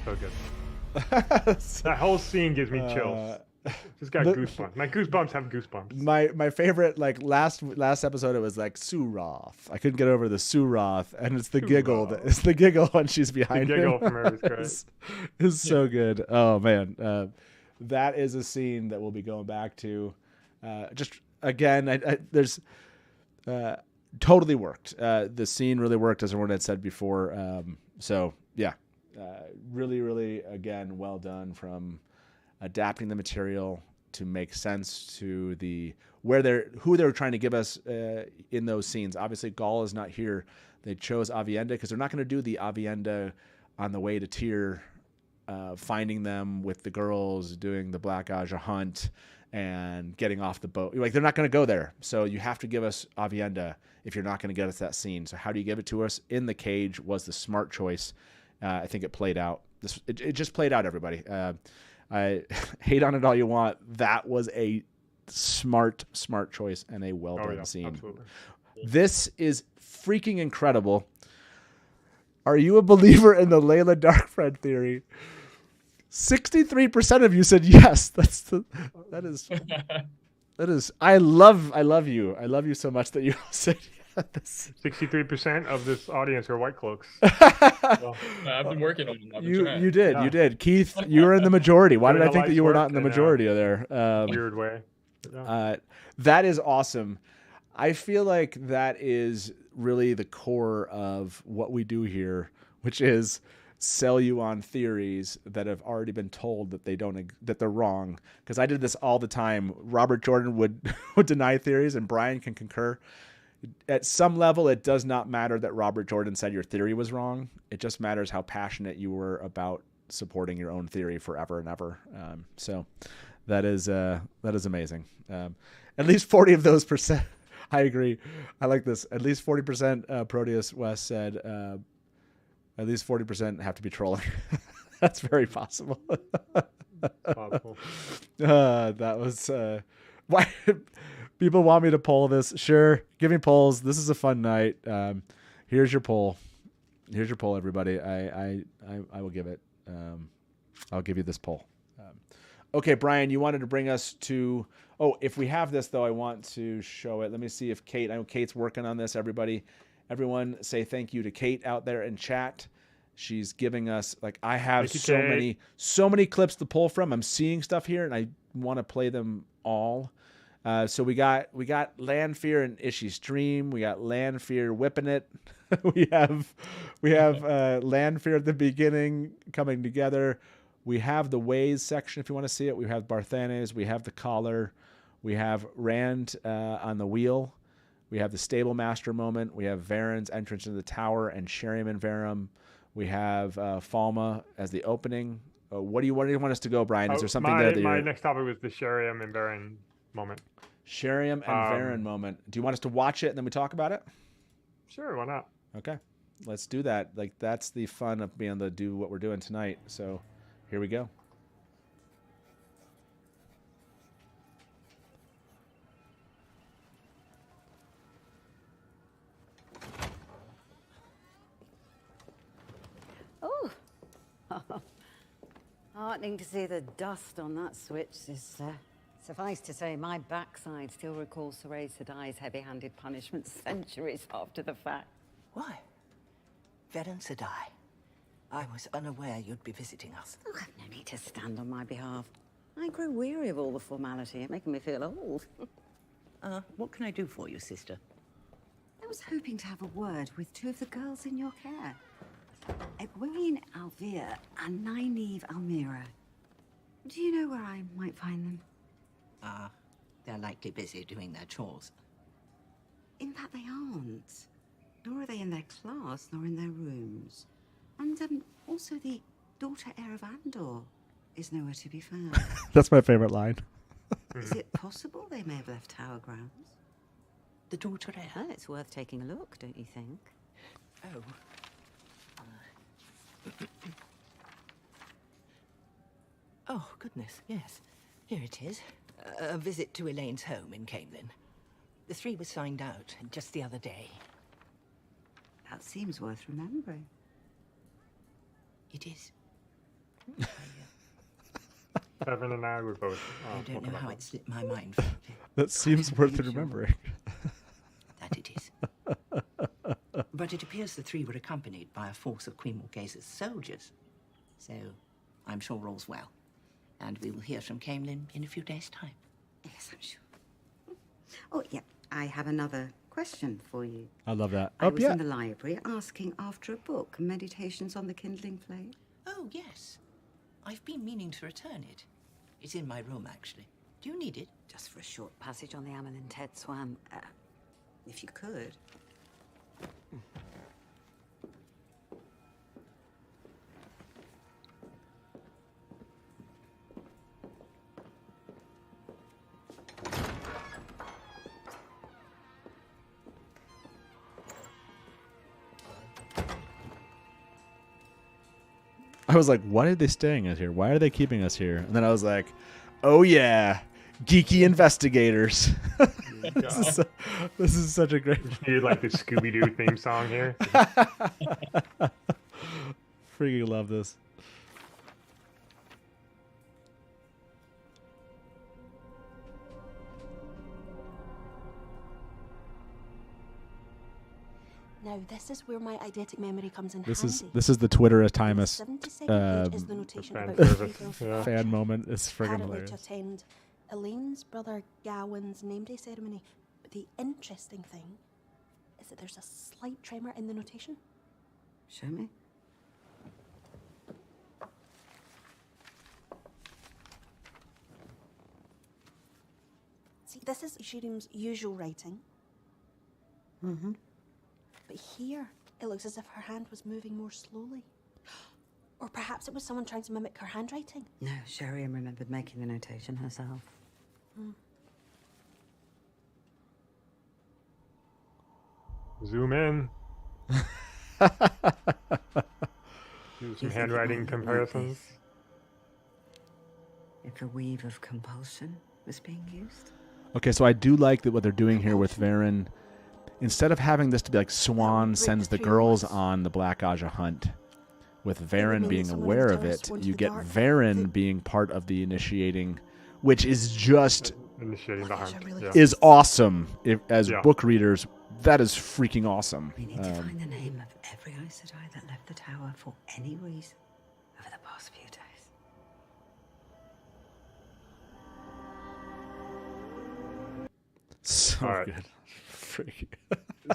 So good. That whole scene gives me chills. Just got goosebumps. My goosebumps have goosebumps. My favorite, like last episode, it was like Suroth. I couldn't get over the Suroth, and it's the giggle. It's the giggle when she's behind the him. Giggle from her is great. It's so good. Oh man, that is a scene that we'll be going back to. Just again, there's totally worked. The scene really worked, as everyone had said before. So yeah, really, really, again, well done from adapting the material to make sense to who they're trying to give us in those scenes. Obviously, Gaul is not here. They chose Avienda because they're not going to do the Avienda on the way to Tyr, finding them with the girls, doing the Black Aja hunt, and getting off the boat. Like, they're not going to go there. So you have to give us Avienda if you're not going to get us that scene. So how do you give it to us? In the cage was the smart choice. I think it played out. It just played out, everybody. I hate on it all you want. That was a smart choice and a well-done scene. Absolutely. This is freaking incredible. Are you a believer in the Layla Darkfriend theory? 63% of you said yes. That is. I love you. I love you so much that you all said yes. 63% of this audience are white cloaks. Well, I've been working on it. You did. Keith, you were in the majority. Why did I think that you were not in the majority of there? Weird way. Yeah. That is awesome. I feel like that is really the core of what we do here, which is sell you on theories that have already been told that they're wrong. Because I did this all the time. Robert Jordan would deny theories, and Brian can concur. At some level, it does not matter that Robert Jordan said your theory was wrong. It just matters how passionate you were about supporting your own theory forever and ever. So that is amazing. At least 40 of those percent. I agree. I like this. At least 40%. Proteus West said. At least 40% have to be trolling. That's very possible. That was why. People want me to poll this. Sure. Give me polls. This is a fun night. Here's your poll. Here's your poll, everybody. I will give it. I'll give you this poll. Okay, Brian, you wanted to bring us to... Oh, if we have this, though, I want to show it. Let me see if Kate... I know Kate's working on this, everybody. Everyone say thank you to Kate out there in chat. She's giving us... Like, I have so many clips to pull from. I'm seeing stuff here, and I want to play them all. So we got Landfear and Ishi's Dream. We got Landfear whipping it. we have Landfear at the beginning coming together. We have the ways section if you want to see it. We have Barthanes. We have the collar. We have Rand on the wheel. We have the stable master moment. We have Varen's entrance into the tower and Sheriam and Varum. We have Falma as the opening. What do you want us to go, Brian? Is there something there that my next topic was the Sheriam and Varen moment. Sheriam and Varen moment. Do you want us to watch it and then we talk about it? Sure, why not? Okay, let's do that. Like, that's the fun of being able to do what we're doing tonight. So here we go. Oh, heartening to see the dust on that switch, sister. Suffice to say, my backside still recalls Sir Sedai's heavy-handed punishment centuries after the fact. Why? Varen Sedai, I was unaware you'd be visiting us. Oh, I've no need to stand on my behalf. I grew weary of all the formality. It's making me feel old. What can I do for you, sister? I was hoping to have a word with two of the girls in your care. Egwene Alvir and Nynaeve Almira. Do you know where I might find them? They're likely busy doing their chores. In fact, they aren't. Nor are they in their class, nor in their rooms. And also the daughter heir of Andor is nowhere to be found. That's my favorite line. Is it possible they may have left Tower grounds? The daughter heir? Well, it's worth taking a look, don't you think? Oh. Oh, goodness, yes. Here it is. A visit to Elaine's home in Camelin. The 3 were signed out just the other day. That seems worth remembering. It is. Kevin and I were both. I don't know how it slipped my mind. That seems worth remembering. That it is. But it appears the 3 were accompanied by a force of Queen Morghase's soldiers. So, I'm sure all's well. And we will hear from Camelin in a few days' time. Yes, I'm sure. Oh, yeah. I have another question for you. I love that. I was in the library asking after a book, Meditations on the Kindling Flame. Oh, yes. I've been meaning to return it. It's in my room, actually. Do you need it? Just for a short passage on the Ammon and Ted Swam. If you could. I was like, why are they staying us here? Why are they keeping us here? And then I was like, oh yeah, geeky investigators. This is such a great. You need like the Scooby-Doo theme song here. Freaking love this. Now, this is where my eidetic memory comes in This handy. is the Twitter Timus is the notation fan about service. the fan moment. It's friggin' apparently hilarious. to attend Elaine's brother Gawain's name day ceremony. But the interesting thing is that there's a slight tremor in the notation. Show me. See, this is Sheriam's usual writing. Mm-hmm. But here, it looks as if her hand was moving more slowly. Or perhaps it was someone trying to mimic her handwriting. No, Sheriam remembered making the notation herself. Zoom in. Do some handwriting comparisons. If a weave of compulsion was being used. Okay, so I do like that what they're doing here with Varen. Instead of having this to be like Swan sends the girls on the Black Aja hunt, with Varen being aware of it, you get Varen being part of the initiating, which is just Initiating the hunt. Yeah. is awesome. As book readers, that is freaking awesome. We need to find the name of every Aes Sedai that left the tower for any reason over the past few days. So All right. good. Freaking.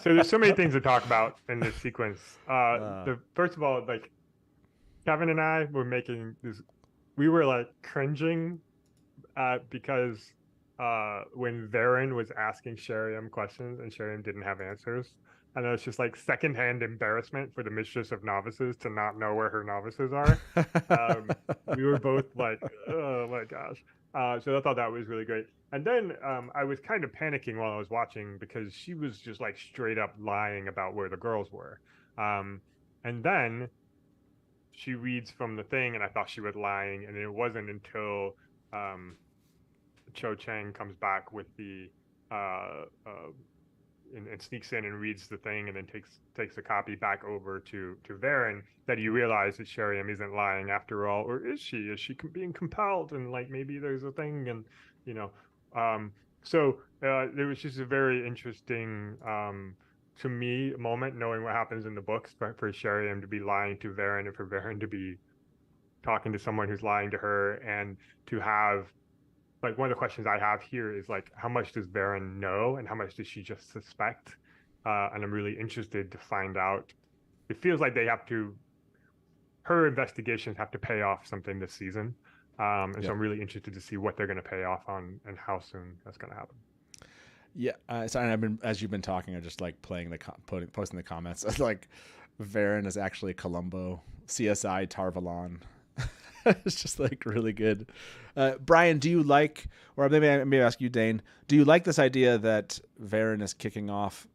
So there's so many things to talk about in this sequence. First of all, like Kevin and I were making this we were like cringing because when Varen was asking Sheriam questions and Sheriam didn't have answers. And it's just like secondhand embarrassment for the mistress of novices to not know where her novices are. We were both like, oh my gosh. So I thought that was really great. And then I was kind of panicking while I was watching because she was just like straight up lying about where the girls were. And then she reads from the thing, and I thought she was lying. And it wasn't until Cho Chang comes back with the and sneaks in and reads the thing, and then takes a copy back over to Varen, that you realize that Sheriam isn't lying after all, or is she? Is she being compelled? And like maybe there's a thing, and you know, so there was just a very interesting to me moment, knowing what happens in the books, but for Sheriam to be lying to Varen and for Varen to be talking to someone who's lying to her, and to have. Like one of the questions I have here is like, how much does Varen know and how much does she just suspect? And I'm really interested to find out. It feels like her investigations have to pay off something this season. So I'm really interested to see what they're going to pay off on and how soon that's going to happen. Yeah. So I've been, as you've been talking, I just like playing posting the comments. It's like Varen is actually Columbo, CSI Tarvalon. It's just like really good. Brian, do you like, or maybe ask you, Dain, do you like this idea that Varen is kicking off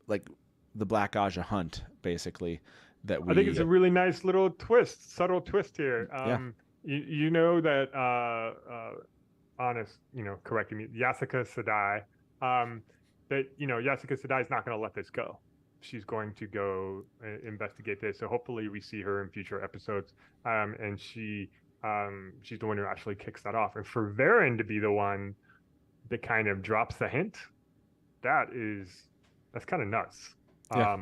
like the Black Aja hunt, basically? I think it's a really nice little twist, subtle twist here. Yeah. You know that Anas, correcting me, Yasika Sadai, that Yasika Sadai is not going to let this go. She's going to go investigate this. So hopefully we see her in future episodes. And she's the one who actually kicks that off. And for Varen to be the one that kind of drops the hint, that's kind of nuts. Yeah.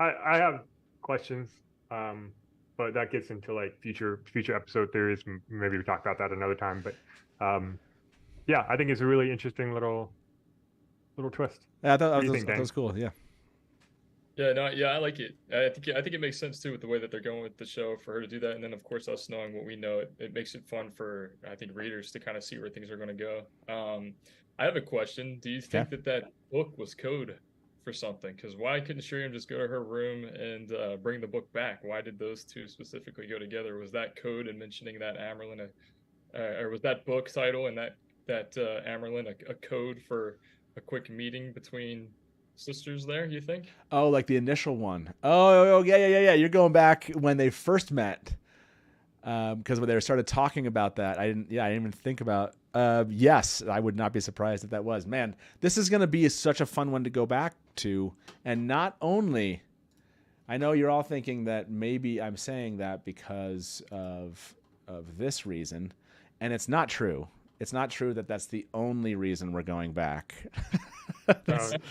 I have questions, but that gets into like future episode theories. Maybe we talk about that another time. But yeah, I think it's a really interesting little twist. Yeah, I thought that was cool. Yeah. Yeah, no, yeah, I like it. I think it makes sense too with the way that they're going with the show for her to do that, and then of course us knowing what we know, it makes it fun for I think readers to kind of see where things are going to go. I have a question. Do you think that book was code for something? Because why couldn't Sheriam just go to her room and bring the book back? Why did those two specifically go together? Was that code and mentioning that Amerlin, or was that book title and that Amerlin a code for a quick meeting between sisters there, you think? Oh, like the initial one. Oh, yeah. You're going back when they first met. Because when they started talking about that, I didn't even think about. Yes, I would not be surprised if that was. Man, this is going to be such a fun one to go back to. And not only, I know you're all thinking that maybe I'm saying that because of this reason, and it's not true. It's not true that that's the only reason we're going back.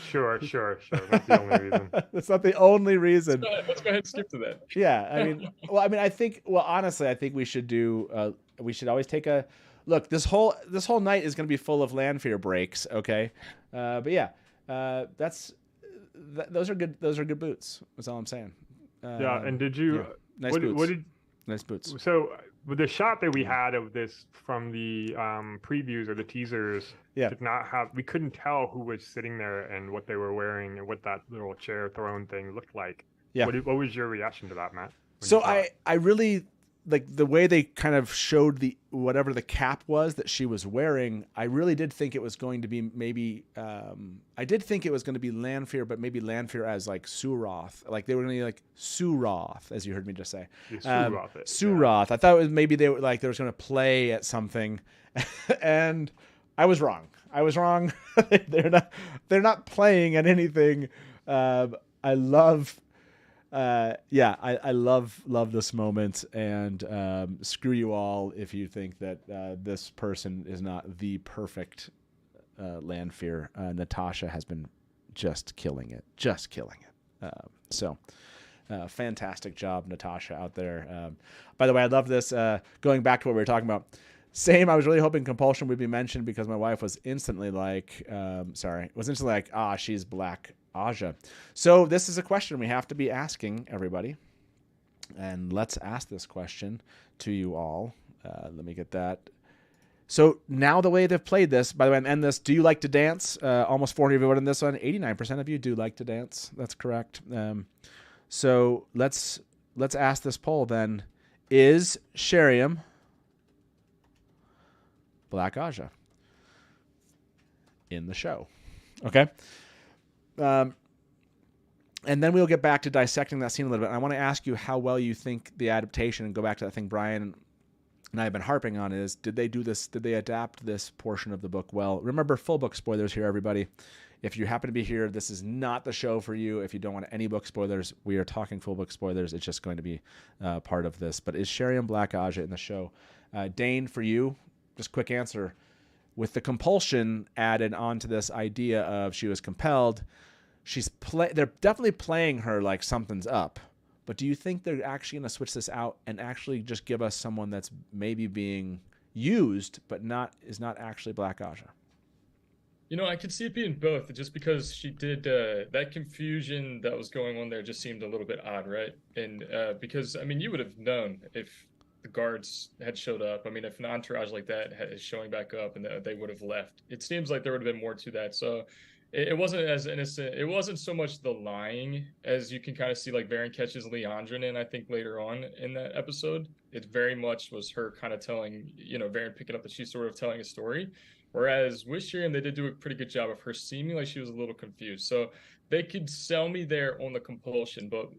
Sure. That's the only reason. That's not the only reason. Let's go ahead and skip to that. Yeah, honestly, I think we should do. We should always take a look. This whole night is going to be full of Lanfear breaks. Okay, but yeah, those are good. Those are good boots. That's all I'm saying. Yeah, and did you? Yeah, nice boots. Nice boots. So with the shot that we had of this from the previews or the teasers, did not have. We couldn't tell who was sitting there and what they were wearing and what that little chair throne thing looked like. Yeah. What was your reaction to that, Matt? So I really like the way they kind of showed whatever the cap was that she was wearing. I really did think it was going to be maybe. I did think it was going to be Lanfear, but maybe Lanfear as like Suroth. Like they were going to be like Suroth, as you heard me just say. Suroth. I thought it was maybe they were like they was going to play at something, and I was wrong. They're not playing at anything. I love. I love this moment, and screw you all if you think that this person is not the perfect Lanfear. Natasha has been just killing it. Fantastic job, Natasha, out there. By the way, I love this. Going back to what we were talking about. Same, I was really hoping compulsion would be mentioned because my wife was instantly like, she's Black Aja. So this is a question we have to be asking everybody. And let's ask this question to you all. Let me get that. So now the way they've played this, by the way, I'm end this. Do you like to dance? Almost 400 of you voted on this one. 89% of you do like to dance. That's correct. So let's ask this poll then. Is Sheriam Black Aja in the show? Okay. And then we'll get back to dissecting that scene a little bit. And I want to ask you how well you think the adaptation, and go back to that thing Brian and I have been harping on, is did they do this? Did they adapt this portion of the book well? Remember, full book spoilers here, everybody. If you happen to be here, this is not the show for you. If you don't want any book spoilers, we are talking full book spoilers. It's just going to be part of this. But is Sheriam Black Aja in the show? Dain, for you, just quick answer. With the compulsion added onto this idea of she was compelled, they're definitely playing her like something's up. But do you think they're actually going to switch this out and actually just give us someone that's maybe being used, but is not actually Black Aja? I could see it being both, just because she did that confusion that was going on there just seemed a little bit odd, right? And because, you would have known if the guards had showed up. If an entourage like that is showing back up and they would have left. It seems like there would have been more to that. So it wasn't as innocent. It wasn't so much the lying as you can kind of see, like Varen catches Leandrin in, I think, later on in that episode. It very much was her kind of telling, Varen picking up that she's sort of telling a story. Whereas with Sheriam, they did do a pretty good job of her seeming like she was a little confused. So they could sell me there on the compulsion. But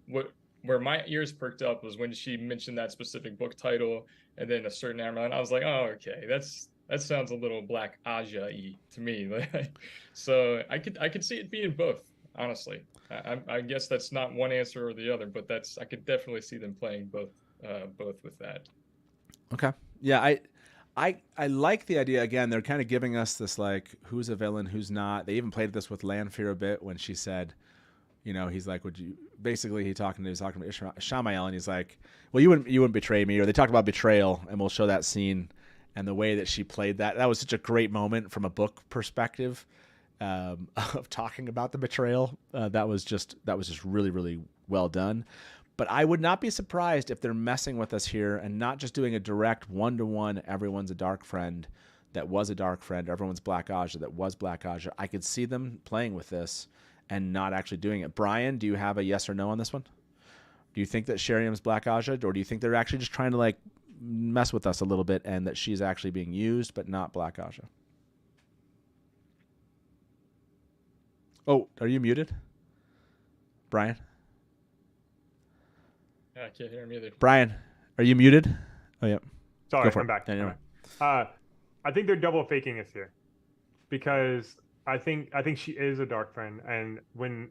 where my ears perked up was when she mentioned that specific book title and then a certain Amaranth. I was like, oh, okay, that sounds a little Black Aja-y to me. So I could see it being both, honestly. I guess that's not one answer or the other, but I could definitely see them playing both with that. Okay. Yeah, I like the idea. Again, they're kind of giving us this, like, who's a villain, who's not. They even played this with Lanfear a bit when she said, he's like, would you, basically he was talking to Shamael, and he's like, well, you wouldn't betray me. Or they talked about betrayal, and we'll show that scene. And the way that she played that was such a great moment from a book perspective of talking about the betrayal. That was just really, really well done. But I would not be surprised if they're messing with us here and not just doing a direct one-to-one, everyone's a dark friend that was a dark friend, everyone's Black Aja that was Black Aja. I could see them playing with this and not actually doing it. Brian, do you have a yes or no on this one? Do you think that Sheriam's Black Aja, or do you think they're actually just trying to mess with us a little bit and that she's actually being used but not Black Aja? Oh, are you muted, Brian? Yeah, I can't hear him either. Brian, are you muted? Oh, yeah. Sorry, I'm back. Anyway. I think they're double faking us here, because I think she is a dark friend, and when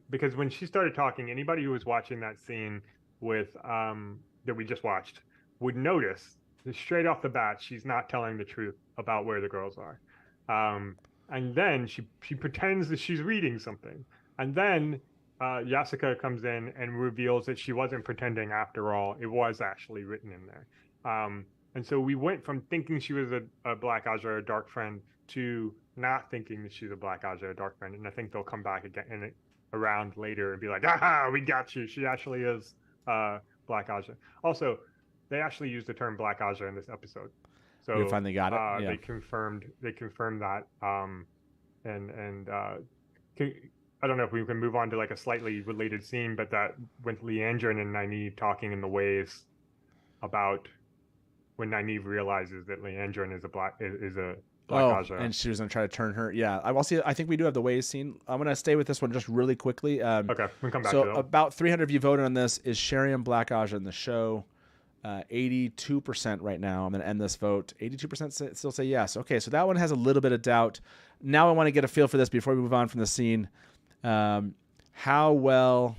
she started talking, anybody who was watching that scene with that we just watched would notice that straight off the bat she's not telling the truth about where the girls are, and then she pretends that she's reading something, and then Yasuka comes in and reveals that she wasn't pretending after all. It was actually written in there. And so we went from thinking she was a Black Aja, a dark friend, to not thinking that she's a Black Aja, a dark friend. And I think they'll come back again around later and be like, aha, we got you. She actually is Black Aja. Also, they actually used the term Black Aja in this episode. So we finally got it. Yeah. They confirmed that. I don't know if we can move on to a slightly related scene, but that with Leandrin and Nynaeve talking in the ways about when Nynaeve realizes that Leandrin is a Black Aja. And she was going to try to turn her. Yeah, I think we do have the ways scene. I'm going to stay with this one just really quickly. Okay, we'll come back to that. So about 300 of you voted on this. Is Sheriam Black Aja in the show? 82% right now. I'm going to end this vote. 82% still say yes. Okay, so that one has a little bit of doubt. Now I want to get a feel for this before we move on from the scene. How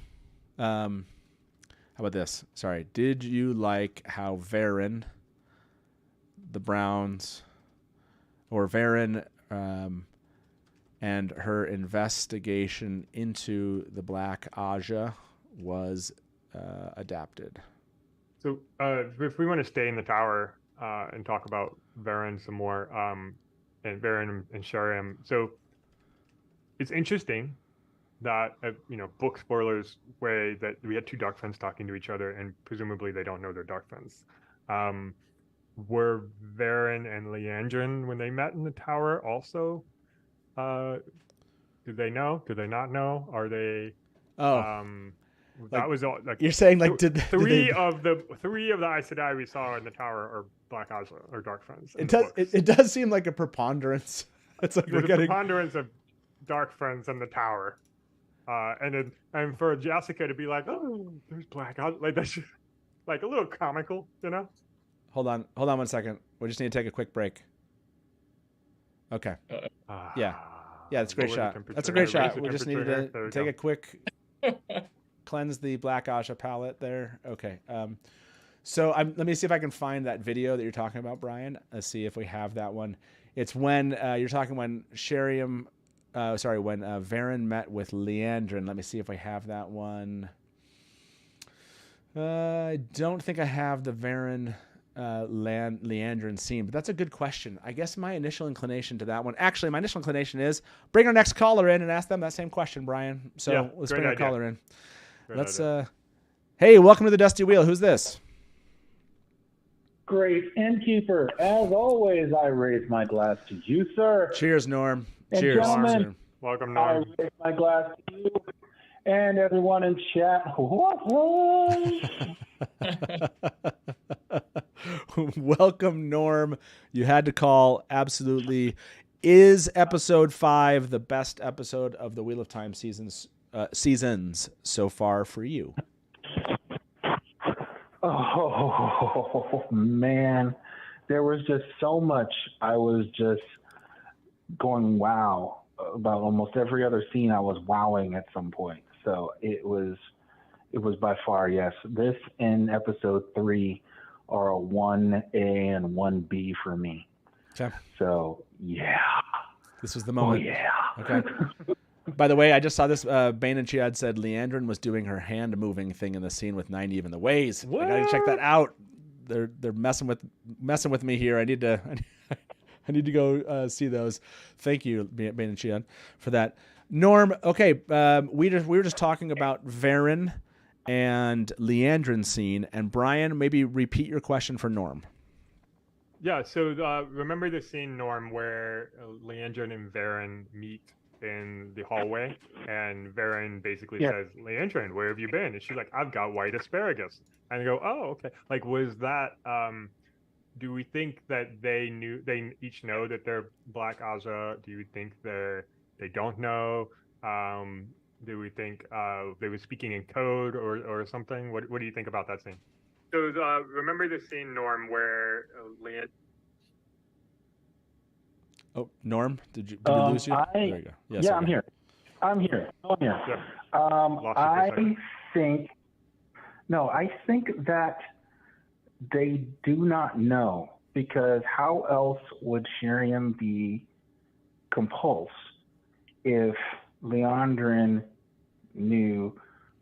about this? Sorry. Did you like how Varen, the Browns, or Varen, and her investigation into the Black Aja was adapted? So if we want to stay in the tower and talk about Varen some more, and Varen and Sheriam, so it's interesting that book spoilers way that we had two dark friends talking to each other, and presumably they don't know they're dark friends. Were Varen and Leandrin, when they met in the tower, also? Did they know? Did they not know? Are they? That was all. Like, you're saying, like, three of the Aes Sedai we saw in the tower are Black Aja or dark friends. It does seem like a preponderance. It's like there's a preponderance of dark friends in the tower, and for Jessica to be like, oh, there's Black Aja, like that's just, like a little comical, Hold on 1 second. We just need to take a quick break. Okay. Yeah, that's a great shot. That's a great shot. We just needed to take a quick cleanse the Black Aja palette there. Okay. So let me see if I can find that video that you're talking about, Brian. Let's see if we have that one. It's when you're talking when when Varen met with Leandrin. Let me see if we have that one. I don't think I have the Varen Leandrin scene, but that's a good question. I guess my initial inclination to that one, actually, my initial inclination is bring our next caller in and ask them that same question, Brian. So let's bring our caller in. Let's hey, welcome to the Dusty Wheel. Who's this? Great Innkeeper. As always, I raise my glass to you, sir. Cheers, Norm. And cheers. Gentlemen, welcome, Norm. I raise my glass to you and everyone in chat. Welcome, Norm. You had to call. Absolutely. Is episode 5 the best episode of the Wheel of Time seasons so far for you? Oh, man. There was just so much. I was just going wow about almost every other scene. I was wowing at some point. So it was by far, yes. This and episode 3 are a 1A and 1B for me. Okay. So, yeah. This was the moment. Oh, yeah. Okay. By the way, I just saw this. Bane and Chiad said Leandrin was doing her hand moving thing in the scene with Nynaeve in the ways. What? I gotta check that out. They're messing with me here. I need to go see those. Thank you, Bane and Chiad, for that. Norm, okay, we were just talking about Varen and Leandrin scene, and Brian, maybe repeat your question for Norm. Yeah, so remember the scene, Norm, where Leandrin and Varen meet in the hallway, and Varen basically says, Leandrin, where have you been? And she's like, I've got white asparagus. And I go, oh, okay. Like, was that, do we think that they each know that they're Black Aja? Do you think they don't know? Do we think they were speaking in code or something? What do you think about that scene? So remember the scene, Norm, where Leandrin... Oh, Norm, did we lose you? There you go. Yes, yeah, I'm here. Yeah. I think that they do not know, because how else would Sheriam be compulsed if Leandrin knew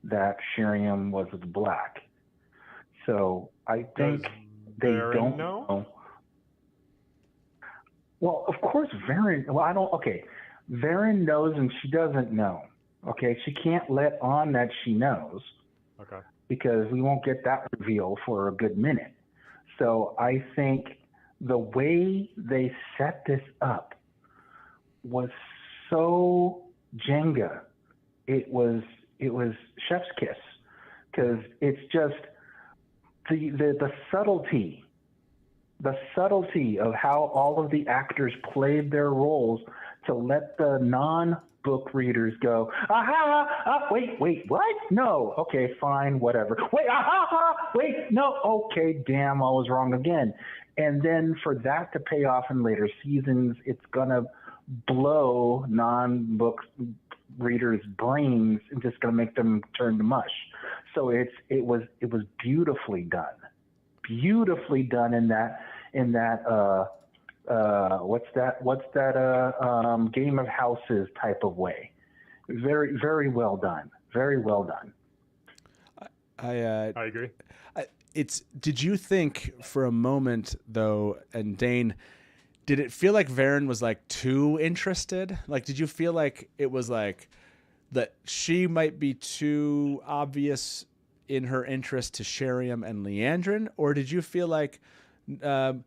that Sheriam was black? So I think they don't know. Well, of course, Varen. Well, Varen knows and she doesn't know. Okay, she can't let on that she knows. Okay. Because we won't get that reveal for a good minute. So I think the way they set this up was so Jenga. It was chef's kiss, because it's just the subtlety. The subtlety of how all of the actors played their roles to let the non-book readers go, wait, what? No, okay, fine, whatever. Wait, wait, no, okay, damn, I was wrong again. And then for that to pay off in later seasons, it's gonna blow non-book readers' brains and just gonna make them turn to mush. So it was beautifully done. Beautifully done in that what's that Game of Houses type of way. Very, very well done. Very well done. I agree. Did you think for a moment though, and Dain, did it feel like Varen was like too interested? Like, did you feel like it was like that she might be too obvious in her interest to Sheriam and Leandrin, or did you feel like the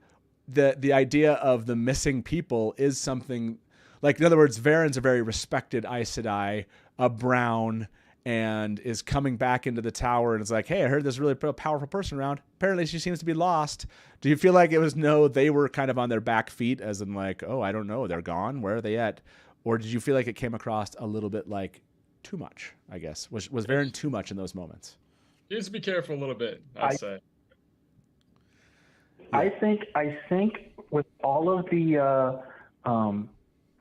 idea of the missing people is something like, in other words, Varen's a very respected Aes Sedai, a Brown, and is coming back into the tower and it's like, hey, I heard this really powerful person around. Apparently she seems to be lost. Do you feel like it was they were kind of on their back feet, as in like, oh, I don't know, they're gone. Where are they at? Or did you feel like it came across a little bit like too much, I guess? Was Varen too much in those moments? You have to be careful a little bit, I'd say. I think with all of the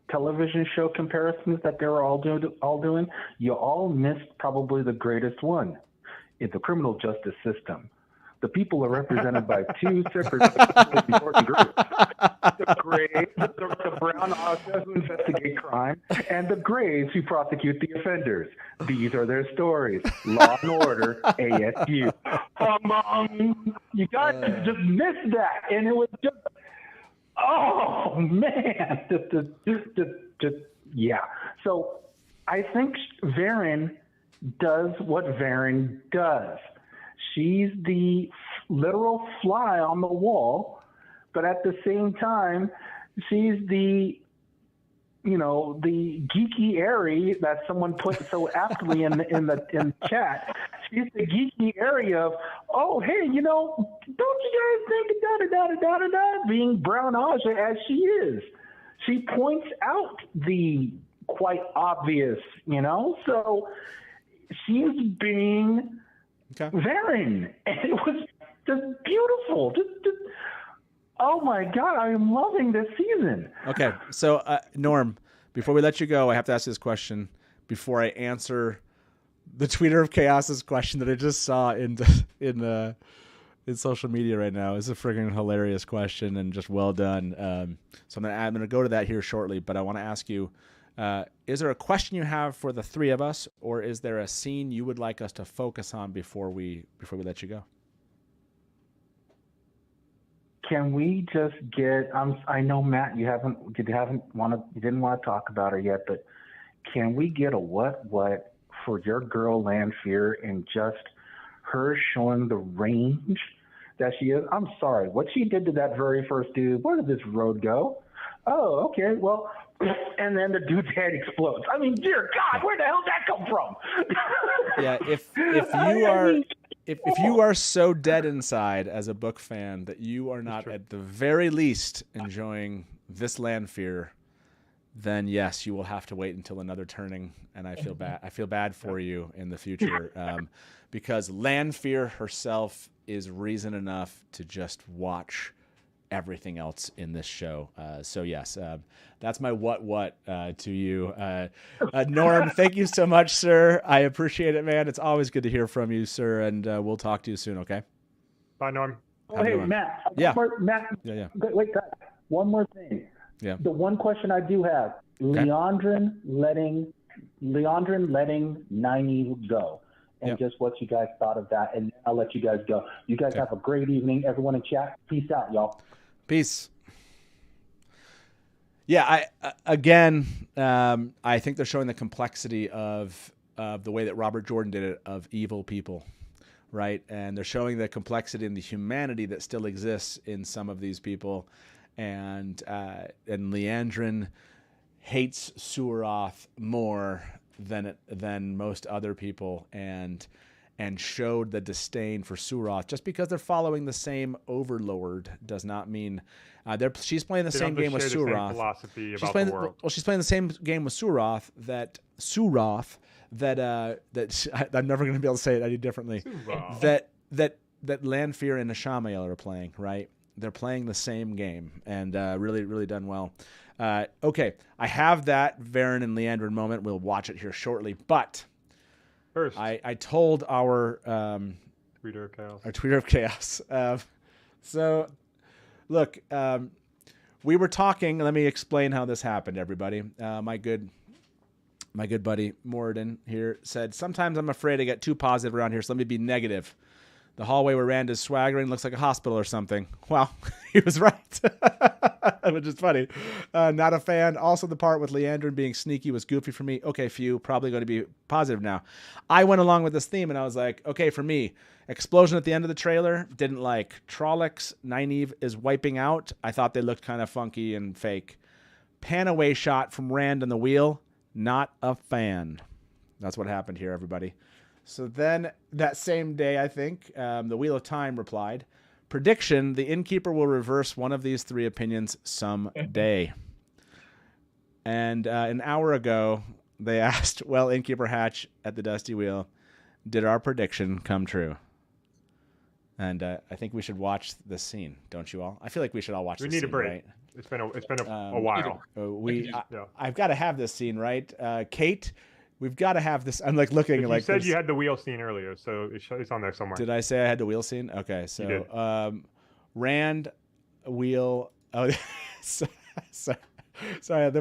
television show comparisons that they were all doing, you all missed probably the greatest one in the criminal justice system. The people are represented by two separate important groups. The Greys, the Brown Asha who investigate crime, and the Greys who prosecute the offenders. These are their stories. Law and Order, ASU. You guys just missed that, and it was just, oh man, just yeah. So I think Varen does what Varen does. She's the literal fly on the wall, but at the same time, she's the geeky Airy that someone put so aptly in the chat. She's the geeky area of, oh, hey, don't you guys think da-da-da-da-da-da, being Brown Aja as she is. She points out the quite obvious, so she's being Varen. And it was just beautiful. Just, oh my God, I am loving this season. Okay, so Norm, before we let you go, I have to ask you this question before I answer the Tweeter of Chaos's question that I just saw in social media right now. It's a friggin' hilarious question and just well done. So I'm gonna go to that here shortly, but I want to ask you: is there a question you have for the three of us, or is there a scene you would like us to focus on before we let you go? Can we just get? I know, Matt, you didn't want to talk about her yet, but can we get a what for your girl Lanfear and just her showing the range that she is? I'm sorry, what she did to that very first dude. Where did this road go? Oh, okay, well, and then the dude's head explodes. I mean, dear God, where the hell did that come from? Yeah, if you are so dead inside as a book fan that you are not at the very least enjoying this Lanfear, then yes, you will have to wait until another turning, and I feel bad. I feel bad for you in the future, because Lanfear herself is reason enough to just watch everything else in this show. So yes, that's my what to you. Norm, thank you so much, sir. I appreciate it, man. It's always good to hear from you, sir, and we'll talk to you soon, okay? Bye, Norm. Oh, hey, Matt. Yeah. Matt. Yeah. Wait, one more thing. Yeah. The one question I do have: Leandrin letting Nynaeve go, and just what you guys thought of that, and then I'll let you guys go. You guys have a great evening. Everyone in chat, peace out, y'all. Peace. Yeah, I think they're showing the complexity of the way that Robert Jordan did it, of evil people, right? And they're showing the complexity and the humanity that still exists in some of these people. And Leandrin hates Suroth more than most other people, and showed the disdain for Suroth. Just because they're following the same overlord does not mean she's playing the same game with Suroth. She's playing the same game with Suroth that I'm never going to be able to say it any differently. That Lanfear and Ishamael are playing, right? They're playing the same game, and really, really done well. Okay, I have that Varen and Leandrin moment. We'll watch it here shortly, but first, I told our Tweeter of Chaos. Our Tweeter of Chaos. So, look, we were talking. Let me explain how this happened, everybody. My good buddy Moradin here said, sometimes I'm afraid I get too positive around here, so let me be negative. The hallway where Rand is swaggering looks like a hospital or something. Well, he was right, which is funny. Not a fan. Also, the part with Leandrin being sneaky was goofy for me. Okay, phew, probably going to be positive now. I went along with this theme, and I was like, okay, for me, explosion at the end of the trailer, didn't like. Trollocs, Nynaeve is wiping out. I thought they looked kind of funky and fake. Pan away shot from Rand on the wheel, not a fan. That's what happened here, everybody. So then that same day, I think, the Wheel of Time replied, prediction, the Innkeeper will reverse one of these three opinions someday. And an hour ago, they asked, well, Innkeeper Hatch at the Dusty Wheel, did our prediction come true? And I think we should watch this scene, don't you all? I feel like we should all watch this scene, right? It's been a while. I've got to have this scene, right? Kate, we've got to have this. I'm like looking. You like said you had the wheel scene earlier, so it's on there somewhere. Did I say I had the wheel scene? Okay, so Rand wheel. Oh, sorry. The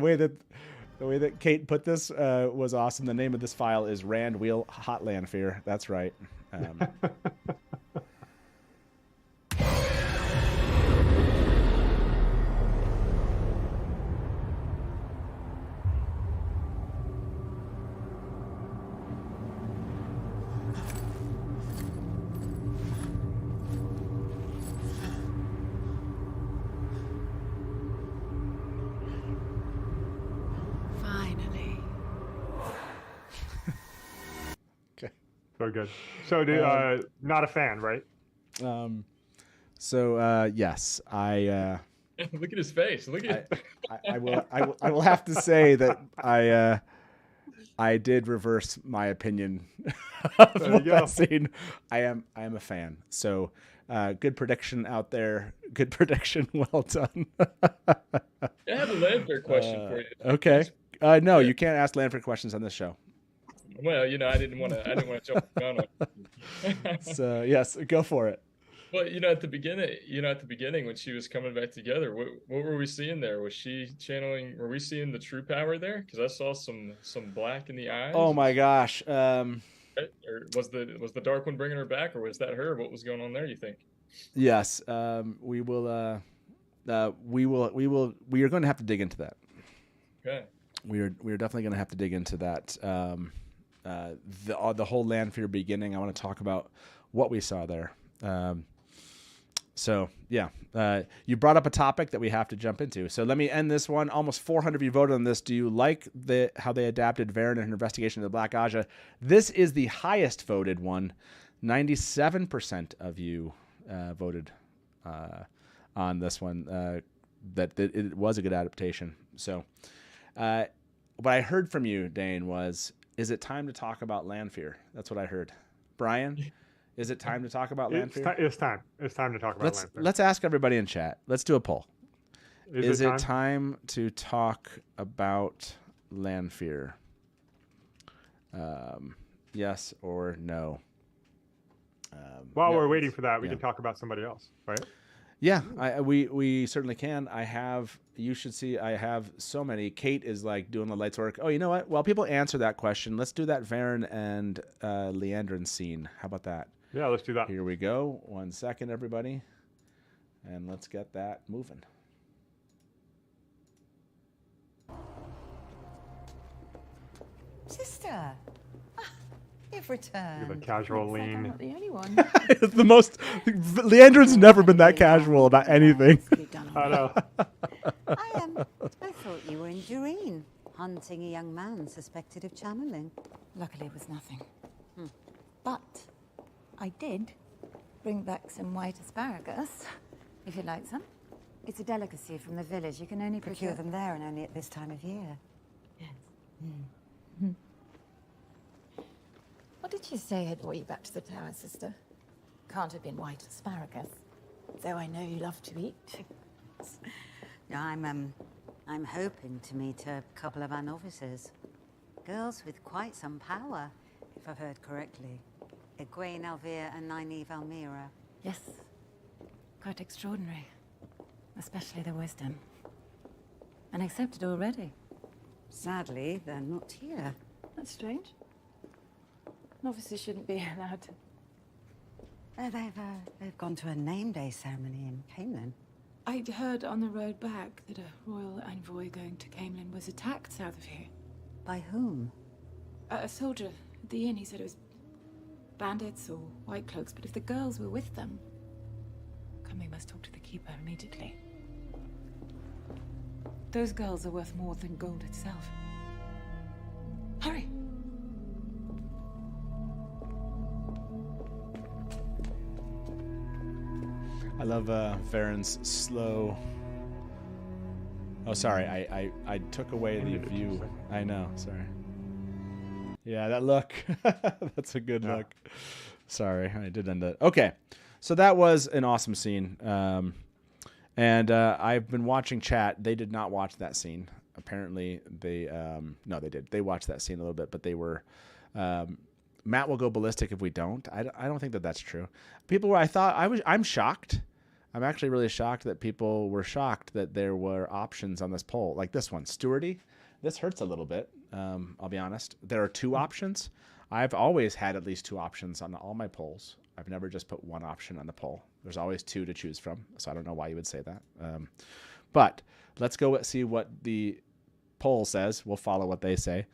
way that Kate put this was awesome. The name of this file is Rand Wheel Hot Lanfear. That's right. So good. So, not a fan, right? Yes, I. Look at his face. Look at. I will have to say that I did reverse my opinion of that scene. I am a fan. So, good prediction out there. Good prediction. Well done. I have a Lanfear question for you. Okay. No, you can't ask Lanfear questions on this show. Well, I didn't want to jump the gun on. So yes, go for it. Well, at the beginning when she was coming back together, what were we seeing there? Was she channeling? Were we seeing the true power there? Because I saw some black in the eyes. Oh my gosh. Or was the Dark One bringing her back, or was that her? What was going on there? You think? Yes. We are going to have to dig into that. Okay. We are definitely going to have to dig into that. The whole Lanfear beginning. I want to talk about what we saw there. You brought up a topic that we have to jump into. So let me end this one. Almost 400 of you voted on this. Do you like how they adapted Varen and her investigation of the Black Aja? This is the highest voted one. 97% of you voted on this one. That it was a good adaptation. So what I heard from you, Dain, was, is it time to talk about Lanfear? That's what I heard. Brian? Is it time to talk about Lanfear? It's time. It's time to talk about Lanfear. Let's ask everybody in chat. Let's do a poll. Is it time to talk about Lanfear? Yes or no? While we're waiting for that, we can talk about somebody else, right? Yeah, we certainly can. I have so many. Kate is like doing the lights work. Oh, you know what? While people answer that question, let's do that Varen and Leandrin scene. How about that? Yeah, let's do that. Here we go. 1 second, everybody. And let's get that moving. Sister, you've returned. Give a casual lean. I'm not the only one. It's the most. Leandrin's never been that casual about anything. I know. I thought you were in Doreen, hunting a young man suspected of channeling. Luckily, it was nothing. But I did bring back some white asparagus, if you'd like some. It's a delicacy from the village. You can only procure them there, and only at this time of year. Yes. What did you say had brought you back to the tower, sister? Can't have been white asparagus, though I know you love to eat. No, I'm hoping to meet a couple of our novices. Girls with quite some power, if I've heard correctly. Egwene Alvir and Nynaeve Almira. Yes, quite extraordinary. Especially the wisdom. And accepted already. Sadly, they're not here. That's strange. Novices shouldn't be allowed They've gone to a name day ceremony in Camelin. I'd heard on the road back that a royal envoy going to Camelin was attacked south of here. By whom? A soldier at the inn. He said it was bandits or white cloaks, but if the girls were with them, we must talk to the keeper immediately. Those girls are worth more than gold itself. Hurry! I love Farron's slow. Oh, sorry. I took away the view. I know. Sorry. Yeah, that look. That's a good look. Sorry, I did end it. Okay, so that was an awesome scene. And I've been watching chat. They did not watch that scene. Apparently, they no, they did. They watched that scene a little bit, but they were. Matt will go ballistic if we don't. I don't think that that's true. People were. I'm shocked. I'm actually really shocked that people were shocked that there were options on this poll, like this one, Stewardy. This hurts a little bit. I'll be honest. There are 2 options. I've always had at least 2 options on all my polls. I've never just put 1 option on the poll. There's always 2 to choose from. So I don't know why you would say that. But let's go see what the poll says. We'll follow what they say.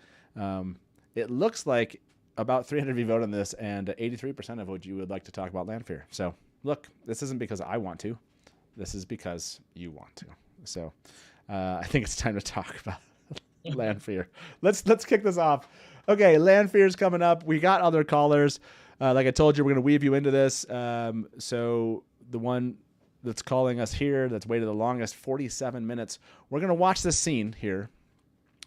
It looks like about 300 of you voted on this, and 83% of what you would like to talk about land fear. So look, this isn't because I want to. This is because you want to. So I think it's time to talk about land fear. Let's kick this off. Okay, land fear is coming up. We got other callers. Like I told you, we're going to weave you into this. So the one that's calling us here, that's waited the longest, 47 minutes. We're going to watch this scene here.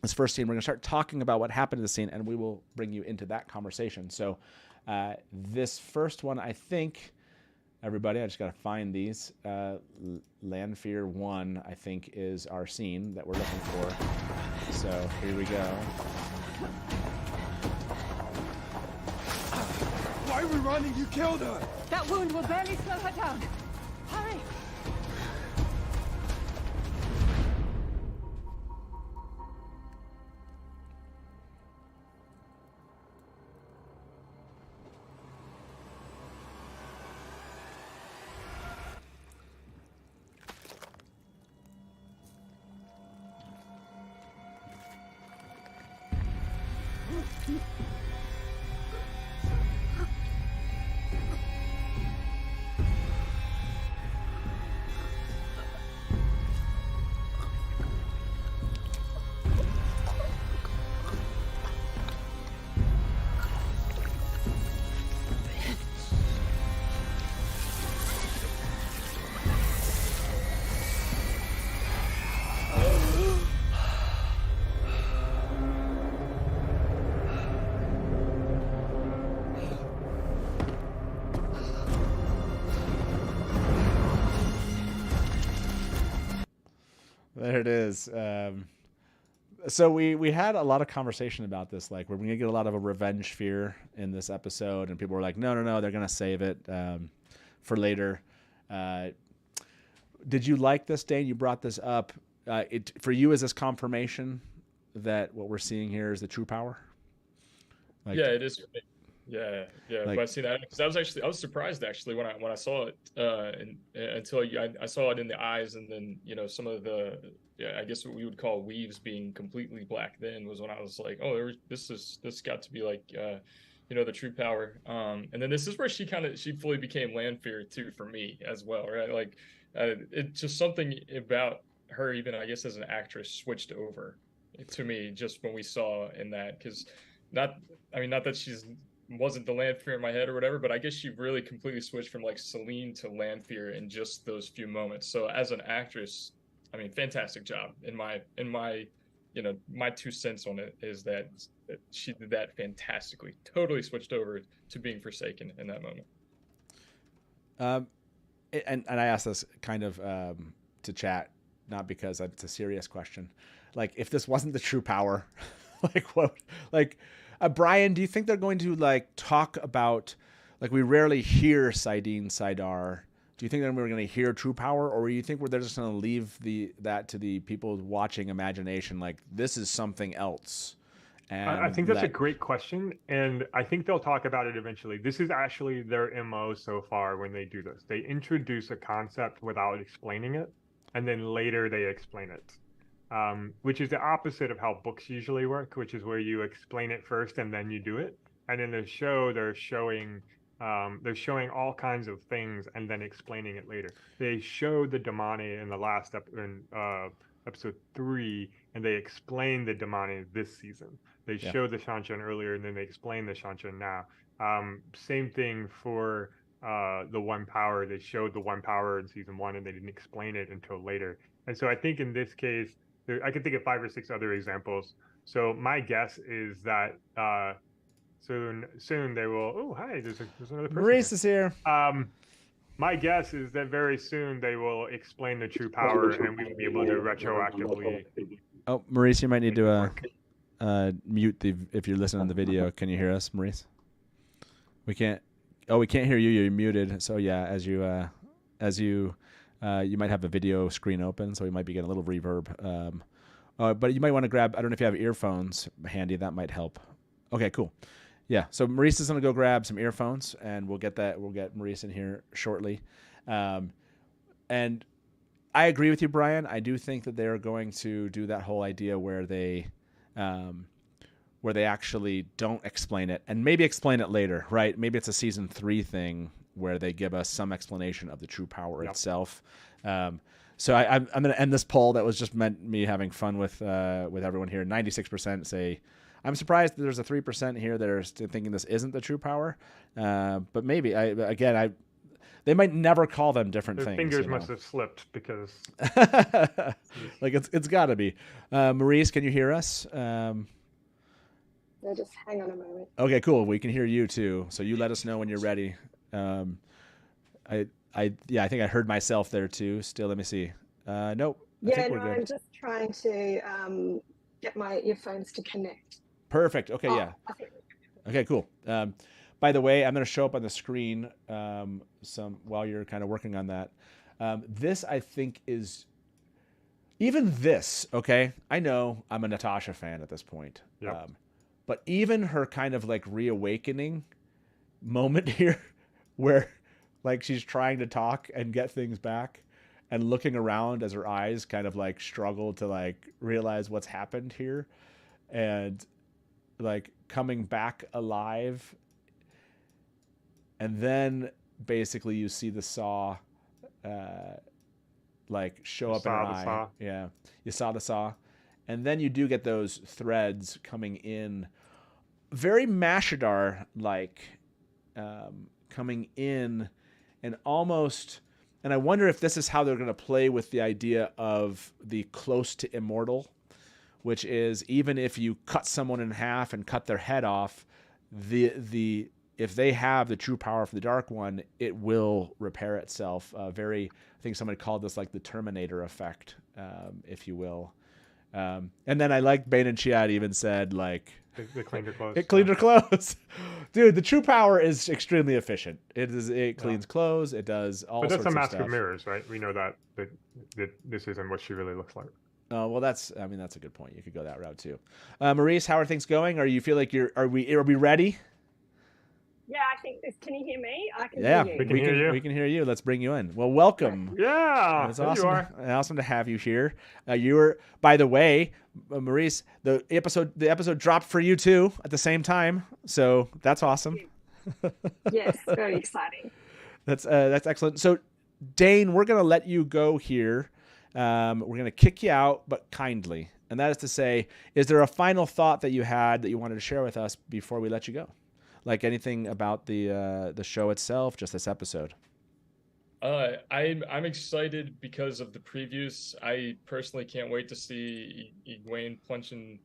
This first scene, we're going to start talking about what happened in the scene, and we will bring you into that conversation. So this first one, I think, everybody, I just got to find these. Land Fear 1, I think, is our scene that we're looking for. So here we go. Why are we running? You killed her! That wound will barely slow her down. Hurry! There it is. So we had a lot of conversation about this. Like, we're going to get a lot of a revenge fear in this episode, and people were like, no, they're going to save it for later. Did you like this, Dain? You brought this up. For you, is this confirmation that what we're seeing here is the true power? Like, yeah, it is. Yeah. Like, I see that, because I was surprised actually when I saw it, until I saw it in the eyes, and then some of the I guess what we would call weaves being completely black. Then was when I was like, oh, this got to be like the true power. And then this is where she fully became land fear too for me as well, right? Like it's just something about her, even I guess as an actress, switched over to me just when we saw in that, because not that she's wasn't the land fear in my head or whatever, but I guess she really completely switched from like Celine to land fear in just those few moments. So as an actress, fantastic job. In my my 2 cents on it is that she did that fantastically. Totally switched over to being Forsaken in that moment. And I asked this kind of to chat, not because it's a serious question. Like, if this wasn't the true power, like what, like. Brian, do you think they're going to talk about, we rarely hear Saidin Saidar? Do you think that we're going to hear true power, or do you think they're just going to leave that to the people watching imagination? Like, this is something else, And I think that's a great question, and I think they'll talk about it eventually. This is actually their MO so far when they do this. They introduce a concept without explaining it, and then later they explain it, which is the opposite of how books usually work, which is where you explain it first and then you do it. And in the show, they're showing all kinds of things and then explaining it later. They showed the Damane in the last episode 3, and they explained the Damane this season. They showed the Shanshan earlier, and then they explained the Shanshan now. Same thing for the One Power. They showed the One Power in season 1, and they didn't explain it until later. And so I think in this case, I can think of 5 or 6 other examples. So my guess is that soon they will. Oh, hi, there's another person. Merise is here. My guess is that very soon they will explain the true power, and we will be able to retroactively. Oh, Merise, you might need to mute if you're listening to the video. Can you hear us, Merise? We can't. Oh, we can't hear you. You're muted. So yeah, as you might have a video screen open, so we might be getting a little reverb. But you might want to grab. I don't know if you have earphones handy. That might help. Okay, cool. Yeah, so Merise is going to go grab some earphones, and we'll get Merise in here shortly. And I agree with you, Brian. I do think that they're going to do that whole idea where they actually don't explain it, and maybe explain it later, right? Maybe it's a season 3 thing where they give us some explanation of the true power itself. So I'm going to end this poll that was just meant me having fun with everyone here. 96% say. I'm surprised that there's a 3% here that are still thinking this isn't the true power, but maybe they might never call them different Their things. Fingers must have slipped because like it's got to be. Merise, can you hear us? No, just hang on a moment. Okay, cool. We can hear you too. So you let us know when you're ready. I think I heard myself there too. Still, let me see. Nope. Yeah, no, I'm just trying to get my earphones to connect. Perfect. Okay, yeah. Okay, cool. By the way, I'm going to show up on the screen while you're kind of working on that. This, I think, is even this. Okay, I know I'm a Natasha fan at this point, but even her kind of like reawakening moment here, where like she's trying to talk and get things back, and looking around as her eyes kind of like struggle to like realize what's happened here, and like coming back alive, and then basically you see the saw like show up in her eye. Saw. Yeah, you saw the saw, and then you do get those threads coming in, very Mashadar like, coming in, and almost. And I wonder if this is how they're going to play with the idea of the close to immortal, which is even if you cut someone in half and cut their head off, if they have the true power for the Dark One, it will repair itself. I think somebody called this like the Terminator effect, if you will. And then I like Bain and Chiad even said like, It cleaned her clothes. It cleaned her clothes. Dude, the true power is extremely efficient. It cleans clothes. It does all sorts of stuff. But that's a mask of mirrors, right? We know that this isn't what she really looks like. Oh, well, that's a good point. You could go that route too. Merise, how are things going? You feel like are we ready? Yeah, I think this. Can you hear me? I can Yeah, hear you. we can hear you. Let's bring you in. Well, welcome. Yeah, it's awesome. Awesome to have you here. You were, by the way, Merise, the episode dropped for you too at the same time, so that's awesome. Yes, very exciting. That's excellent. So, Dain, we're gonna let you go here. We're gonna kick you out, but kindly, and that is to say, is there a final thought that you had that you wanted to share with us before we let you go? Like anything about the show itself, just this episode? I'm excited because of the previews. I personally can't wait to see Egwene punching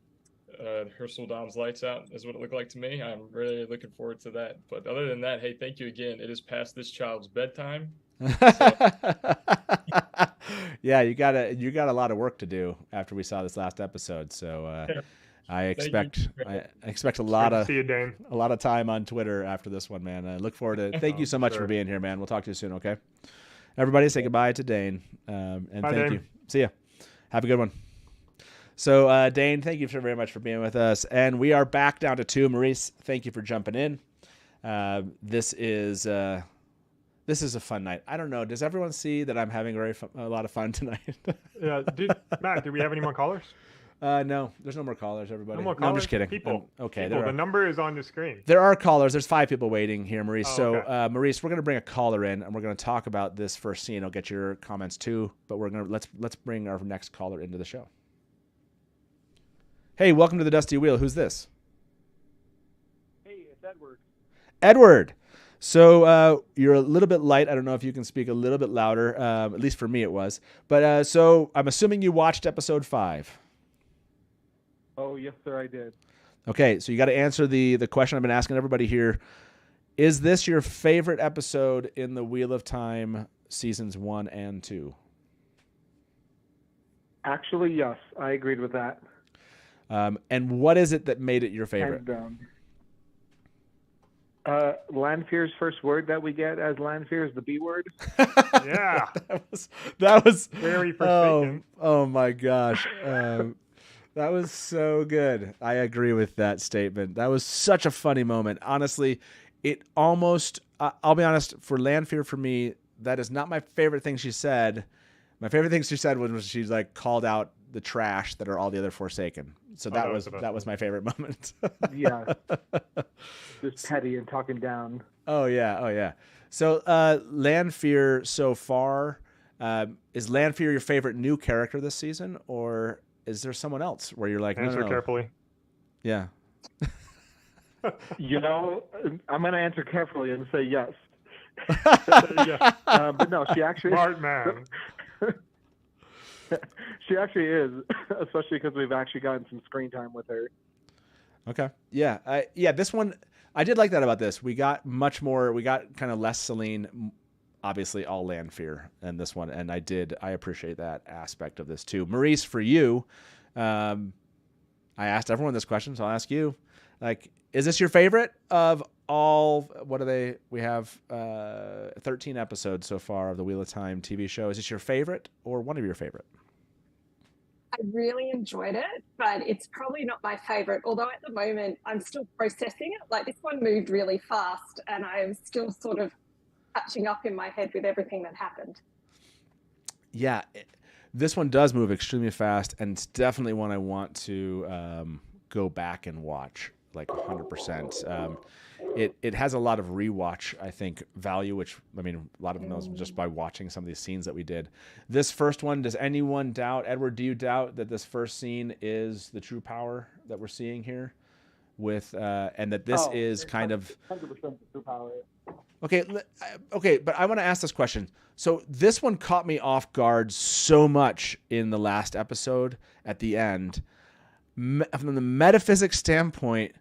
her sul'dam's lights out, is what it looked like to me. I'm really looking forward to that. But other than that, hey, thank you again. It is past this child's bedtime. Yeah, you got a lot of work to do after we saw this last episode. So I expect a lot of time on Twitter after this one, man. I look forward to it. Thank you so much for being here, man. We'll talk to you soon, okay? Everybody say goodbye to Dain. And Bye, thank Dain. you. See ya. Have a good one. So, Dain, thank you very much for being with us. And we are back down to 2. Merise, thank you for jumping in. This is a fun night. I don't know. Does everyone see that I'm having a lot of fun tonight? Yeah, Matt, do we have any more callers? No, there's no more callers, everybody. No more callers? No, I'm just kidding. People. Okay. People. The number is on the screen. There are callers. There's 5 people waiting here, Merise. Oh, okay. So, Merise, we're going to bring a caller in, and we're going to talk about this first scene. I'll get your comments too, but let's bring our next caller into the show. Hey, welcome to the Dusty Wheel. Who's this? Hey, it's Edward. Edward. So you're a little bit light. I don't know if you can speak a little bit louder. At least for me it was. But so I'm assuming you watched episode 5. Oh, yes, sir, I did. Okay, so you got to answer the question I've been asking everybody here. Is this your favorite episode in the Wheel of Time seasons 1 and 2? Actually, yes, I agreed with that. And what is it that made it your favorite? And, Lanfear's first word that we get as Lanfear is the B word. Yeah. That was very Forsaken. Oh my gosh. That was so good. I agree with that statement. That was such a funny moment. Honestly, it almost, I'll be honest, for Lanfear, for me, that is not my favorite thing she said. My favorite thing she said was she like called out the trash that are all the other Forsaken. So that was my favorite moment. Yeah. Just petty and talking down. Oh yeah. So Lanfear so far, is Lanfear your favorite new character this season, or is there someone else where you're like, answer no. carefully? Yeah. You know, I'm going to answer carefully and say yes. Yeah. But no, she actually smart man. She actually is, especially because we've actually gotten some screen time with her. Okay. Yeah. This one, I did like that about this. We got much more. We got kind of less Selene, obviously all Lanfear in this one, and I appreciate that aspect of this too. Merise, for you, I asked everyone this question, so I'll ask you. Like, is this your favorite of all? What are they? We have 13 episodes so far of the Wheel of Time TV show. Is this your favorite or one of your favorite? I really enjoyed it, but it's probably not my favorite. Although at the moment I'm still processing it. Like, this one moved really fast, and I'm still sort of catching up in my head with everything that happened. Yeah, this one does move extremely fast, and it's definitely one I want to go back and watch, like 100%. It has a lot of rewatch, I think, value, which, I mean, a lot of them knows just by watching some of these scenes that we did. This first one, does anyone doubt, Edward, do you doubt that this first scene is the true power that we're seeing here? With and that this is kind of 100% the true power. Okay, but I want to ask this question. So this one caught me off guard so much in the last episode at the end. From the metaphysics standpoint,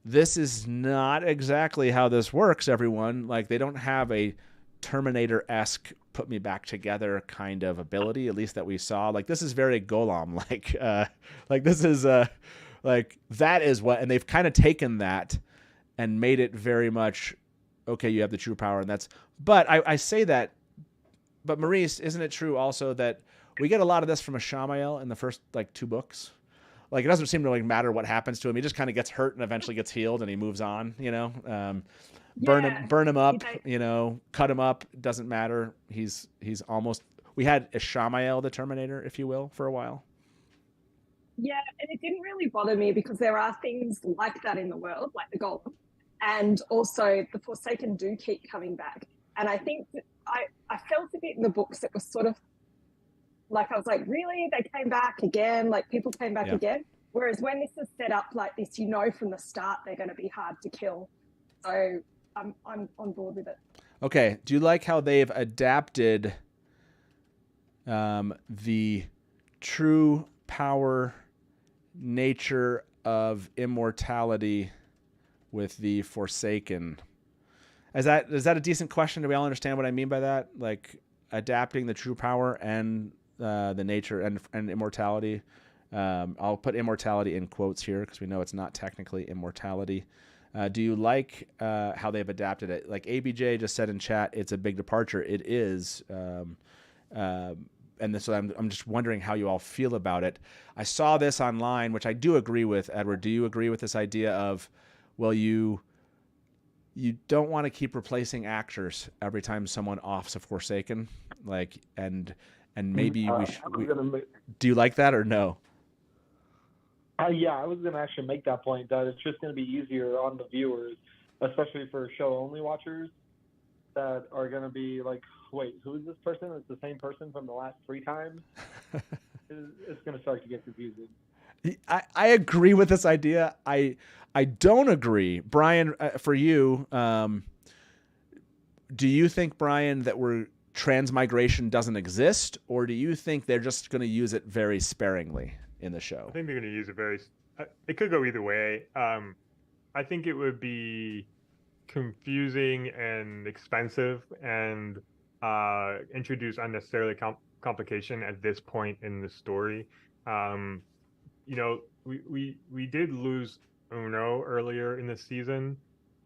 this is not exactly how this works, everyone. Like, they don't have a Terminator-esque put me back together kind of ability, at least that we saw. Like, this is very Golem-like. Like, this is like, that is what, and they've kind of taken that and made it very much, okay, you have the true power, and that's, but I say that, but Merise, isn't it true also that we get a lot of this from Ishamael in the first, like, 2 books? Like, it doesn't seem to, like, matter what happens to him. He just kind of gets hurt and eventually gets healed, and he moves on, you know? Burn him up, you know, cut him up, doesn't matter. He's almost, we had Ishamael the Terminator, if you will, for a while. Yeah, and it didn't really bother me because there are things like that in the world, like the Golem. And also the Forsaken do keep coming back. And I think that I felt a bit in the books that was sort of like, I was like, really? They came back again? Like, people came back again? Whereas when this is set up like this, you know from the start they're going to be hard to kill. So I'm on board with it. Okay. Do you like how they've adapted the true power nature of immortality with the Forsaken? Is that a decent question? Do we all understand what I mean by that? Like, adapting the true power and the nature and immortality. I'll put immortality in quotes here because we know it's not technically immortality. Do you like how they've adapted it? Like ABJ just said in chat, it's a big departure. It is. so I'm just wondering how you all feel about it. I saw this online, which I do agree with. Edward, do you agree with this idea of, well, you don't want to keep replacing actors every time someone offs a Forsaken, like, and maybe do you like that or no? Yeah, I was going to actually make that point, that it's just going to be easier on the viewers, especially for show-only watchers that are going to be like, wait, who is this person? It's the same person from the last 3 times? It's going to start to get confusing. I agree with this idea. I don't agree. Brian, for you, do you think, Brian, that transmigration doesn't exist, or do you think they're just going to use it very sparingly in the show? I think they're going to use it it could go either way. I think it would be confusing and expensive and introduce unnecessarily complication at this point in the story. We did lose Uno earlier in the season,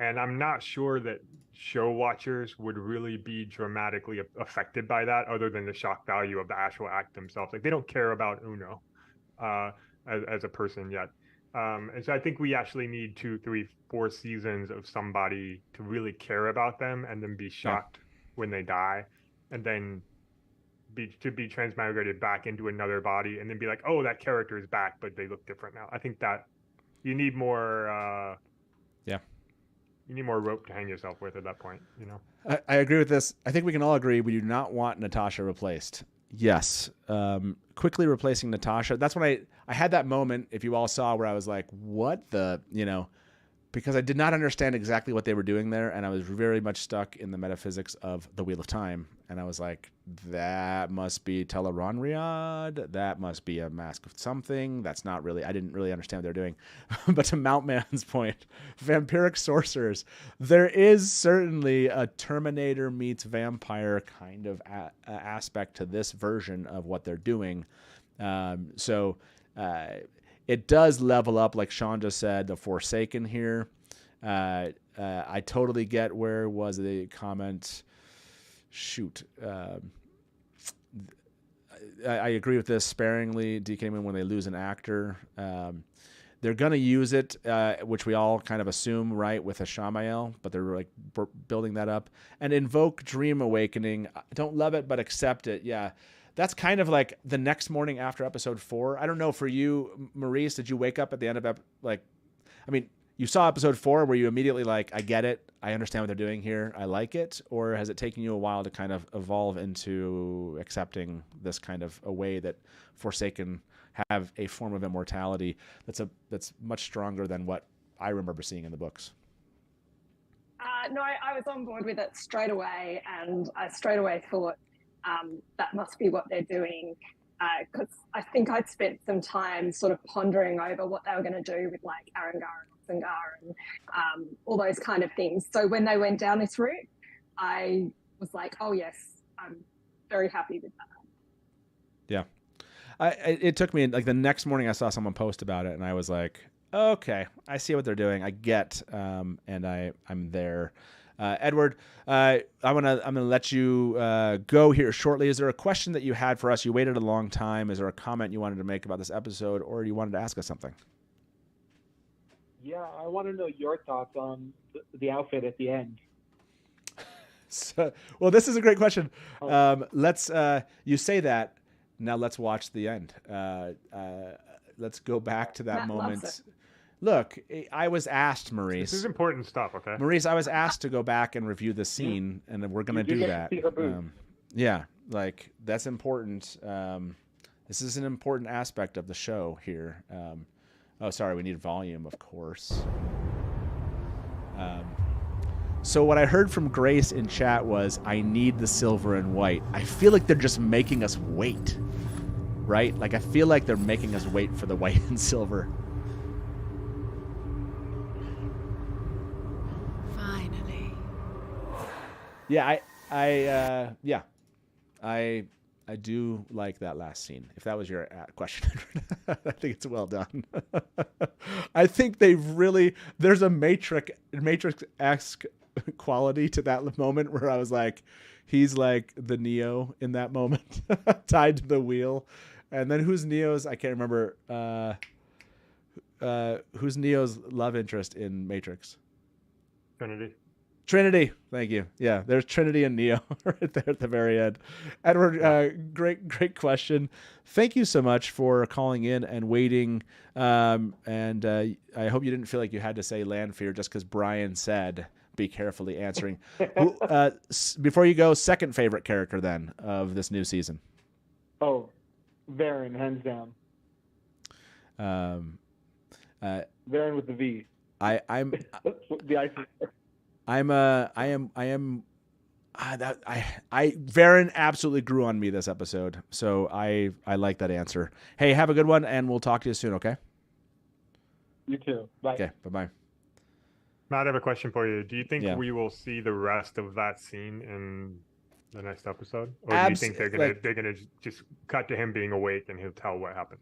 and I'm not sure that show watchers would really be dramatically affected by that, other than the shock value of the actual act themselves. Like, they don't care about Uno as a person yet. And so I think we actually need 2, 3, 4 seasons of somebody to really care about them, and then be shocked when they die, and then be transmigrated back into another body, and then be like, oh, that character is back, but they look different now. I think that you need more you need more rope to hang yourself with at that point, you know. I agree with this. I think we can all agree we do not want Natasha replaced. Yes. Quickly replacing Natasha. That's when I had that moment, if you all saw, where I was like, what the, because I did not understand exactly what they were doing there, and I was very much stuck in the metaphysics of the Wheel of Time. And I was like, that must be Tel'aran'rhiod. That must be a mask of something. That's not really, I didn't really understand what they're doing. But to Mountman's point, vampiric sorcerers, there is certainly a Terminator meets vampire kind of aspect to this version of what they're doing. It does level up, like Sean just said, the Forsaken here. I totally get where was the comment. Shoot. I agree with this. Sparingly DKing when they lose an actor. They're going to use it, which we all kind of assume, right, with a Shamael, but they're like building that up. And invoke Dream Awakening. Don't love it, but accept it. Yeah. That's kind of like the next morning after episode 4. I don't know, for you, Merise, did you wake up at the end of you saw episode 4 where you immediately like, I get it, I understand what they're doing here, I like it, or has it taken you a while to kind of evolve into accepting this kind of a way that Forsaken have a form of immortality that's much stronger than what I remember seeing in the books? No, I was on board with it straight away, and I straight away thought, that must be what they're doing, because I think I'd spent some time sort of pondering over what they were going to do with like Arangar and Oxengar and all those kind of things. So when they went down this route, I was like, oh yes, I'm very happy with that. Yeah. It took me, like, the next morning I saw someone post about it, and I was like, okay, I see what they're doing. I get, and I'm there. Edward, I'm gonna let you go here shortly. Is there a question that you had for us? You waited a long time. Is there a comment you wanted to make about this episode, or you wanted to ask us something? Yeah, I want to know your thoughts on the outfit at the end. Well, this is a great question. Let's you say that. Now let's watch the end. Let's go back to that moment. Look, I was asked, Merise. This is important stuff, okay? Merise, I was asked to go back and review the scene, and we're going to do that. Yeah, like, that's important. This is an important aspect of the show here. Oh, sorry, we need volume, of course. So what I heard from Grace in chat was, I need the silver and white. I feel like they're just making us wait, right? Like, I feel like they're making us wait for the white and silver. Yeah, I do like that last scene. If that was your question, I think it's well done. I think there's a Matrix-esque quality to that moment where I was like, he's like the Neo in that moment, tied to the wheel. And then who's Neo's? I can't remember. Who's Neo's love interest in Matrix? Trinity. Thank you. Yeah, there's Trinity and Neo right there at the very end. Edward, great question. Thank you so much for calling in and waiting. And I hope you didn't feel like you had to say land fear just because Brian said be carefully answering. Before you go, second favorite character then of this new season. Oh, Varen, hands down. Varen with the V. I'm the IC. Varen absolutely grew on me this episode. So I like that answer. Hey, have a good one and we'll talk to you soon. Okay. You too. Bye. Okay. Bye-bye. Matt, I have a question for you. Do you think we will see the rest of that scene in the next episode? Or do you think they're gonna just cut to him being awake and he'll tell what happened?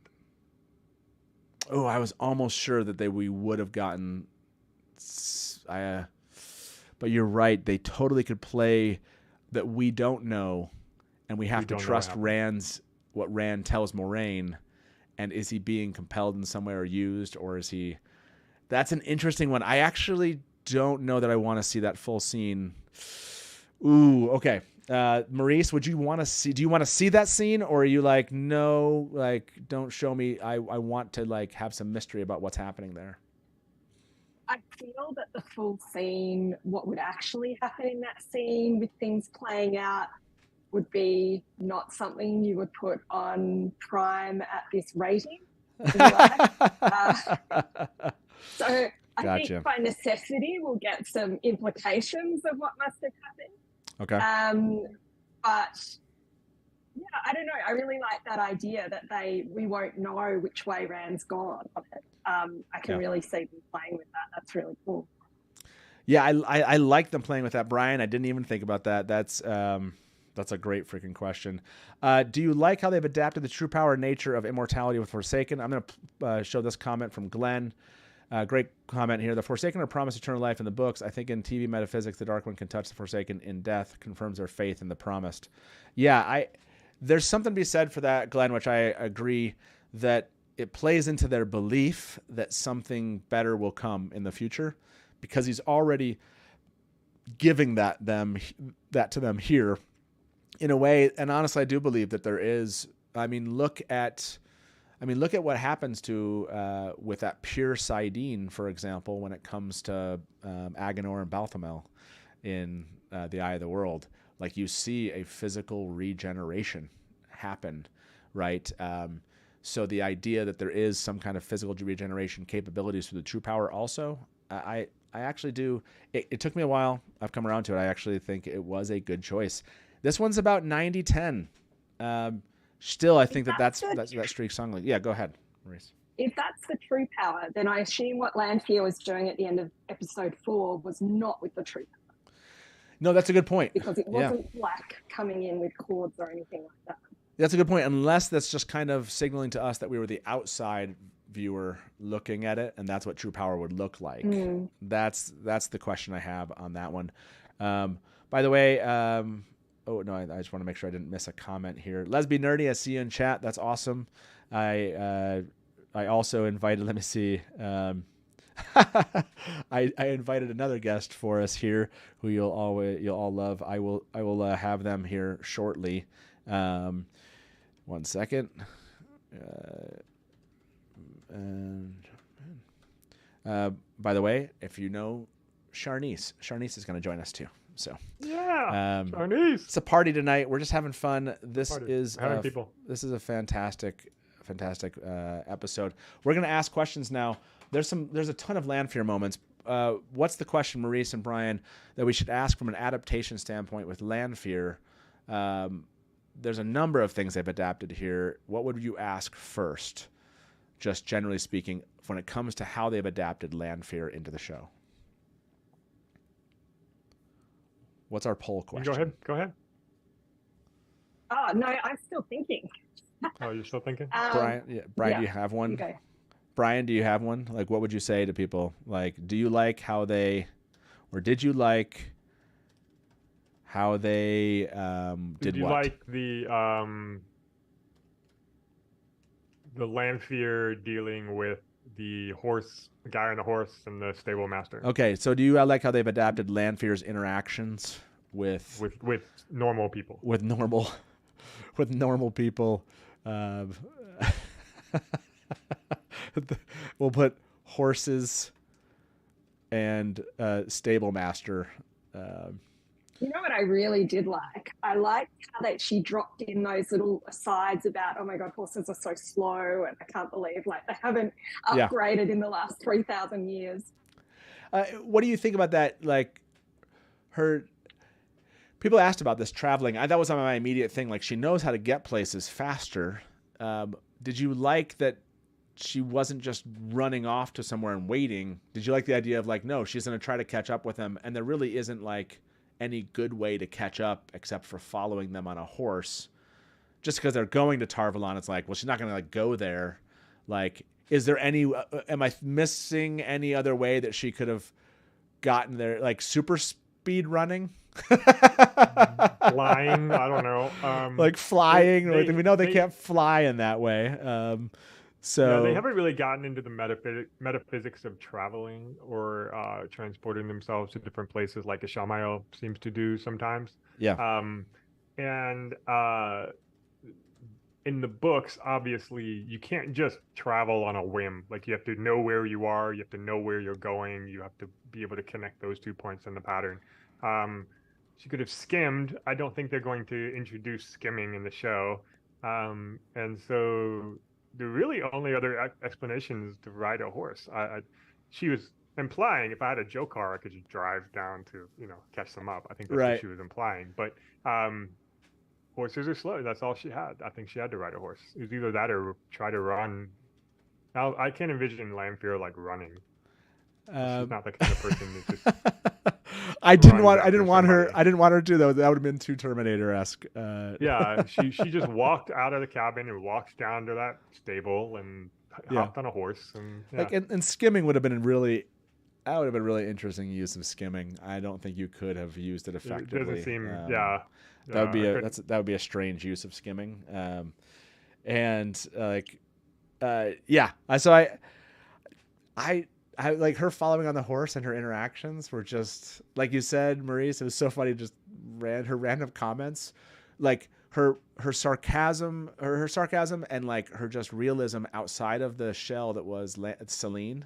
Oh, I was almost sure that we would have gotten but you're right. They totally could play that we don't know, and we have to trust what Rand tells Moraine. And is he being compelled in some way or used, or is he? That's an interesting one. I actually don't know that I want to see that full scene. Ooh, okay. Merise, would you want to see? Do you want to see that scene, or are you like, no, like, don't show me? I want to like have some mystery about what's happening there. I feel that the full scene, what would actually happen in that scene with things playing out, would be not something you would put on Prime at this rating. So I think by necessity we'll get some implications of what must have happened. Okay. But yeah, I don't know. I really like that idea that we won't know which way Rand's gone on it. I can really see them playing with that. That's really cool. Yeah, I like them playing with that, Brian. I didn't even think about that. That's a great freaking question. Do you like how they've adapted the true power and nature of immortality with Forsaken? I'm going to show this comment from Glenn. Great comment here. The Forsaken are promised eternal life in the books. I think in TV metaphysics, the Dark One can touch the Forsaken in death, confirms their faith in the promised. Yeah, there's something to be said for that, Glenn, which I agree that it plays into their belief that something better will come in the future, because he's already giving that to them here in a way. And honestly, I do believe that there is. Look at what happens to with that pure Sidene, for example, when it comes to Agenor and Balthamel in the Eye of the World. Like, you see a physical regeneration happen, right? So the idea that there is some kind of physical regeneration capabilities through the true power also, I actually do. It took me a while. I've come around to it. I actually think it was a good choice. This one's about 90-10. Still, I think that's that streak song. Yeah, go ahead, Maurice. If that's the true power, then I assume what Lanfear was doing at the end of episode 4 was not with the true power. No, that's a good point. Because it wasn't like coming in with cords or anything like that. That's a good point, unless that's just kind of signaling to us that we were the outside viewer looking at it, and that's what true power would look like. That's the question I have on that one. By the way, I just want to make sure I didn't miss a comment here. Lesbian Nerdy, I see you in chat. That's awesome. I also invited, let me see. I invited another guest for us here who you'll all love. I will have them here shortly. 1 second. By the way, if you know Sharnise is going to join us too. So Sharnise. It's a party tonight. We're just having fun. This is a fantastic episode. We're going to ask questions now. There's a ton of Lanfear moments. What's the question, Maurice and Brian, that we should ask from an adaptation standpoint with Lanfear? There's a number of things they've adapted here. What would you ask first, just generally speaking, when it comes to how they've adapted Lanfear into the show? What's our poll question? Go ahead. Oh, no, I'm still thinking. Oh, you're still thinking? Brian, do you have one? Okay. Brian, do you have one? Like, what would you say to people? Like, do you like how they or did you like how they did you what? like the Lanfear dealing with the guy on the horse, and the stable master? Okay, so do you like how they've adapted Lanfear's interactions with normal people? With normal people. We'll put horses and stable master. You know what I really did like? I liked how that she dropped in those little asides about, oh my God, horses are so slow, and I can't believe like they haven't upgraded in the last 3,000 years. What do you think about that? Like people asked about this traveling. That was my immediate thing. Like, she knows how to get places faster. Did you like that she wasn't just running off to somewhere and waiting? Did you like the idea of like, no, she's going to try to catch up with them, and there really isn't like any good way to catch up except for following them on a horse? Just because they're going to Tarvalon, it's like, well, she's not going to like go there. Like, is there any? Am I missing any other way that she could have gotten there? Like super speed running, flying. I don't know. Like flying. We know they can't fly in that way. So yeah, they haven't really gotten into the metaphysics of traveling or transporting themselves to different places like Ishamael seems to do sometimes. Yeah. And in the books, obviously, you can't just travel on a whim. Like, you have to know where you are. You have to know where you're going. You have to be able to connect those 2 points in the pattern. She could have skimmed. I don't think they're going to introduce skimming in the show. And so the really only other explanation is to ride a horse. She was implying if I had a Jokar, I could just drive down to, catch them up. I think that's what she was implying. But horses are slow. That's all she had. I think she had to ride a horse. It was either that or try to run. Now, I can't envision Lanfear like running. She's not the kind of person that just. I didn't want her to, though. That would have been too Terminator-esque. Yeah, she just walked out of the cabin and walked down to that stable and hopped on a horse. And like, and skimming would have been really interesting use of skimming. I don't think you could have used it effectively. It doesn't seem, that would be a strange use of skimming. So I like her following on the horse, and her interactions were just like you said, Merise. It was so funny. Just her random comments, like her sarcasm, and like her just realism outside of the shell that was Celine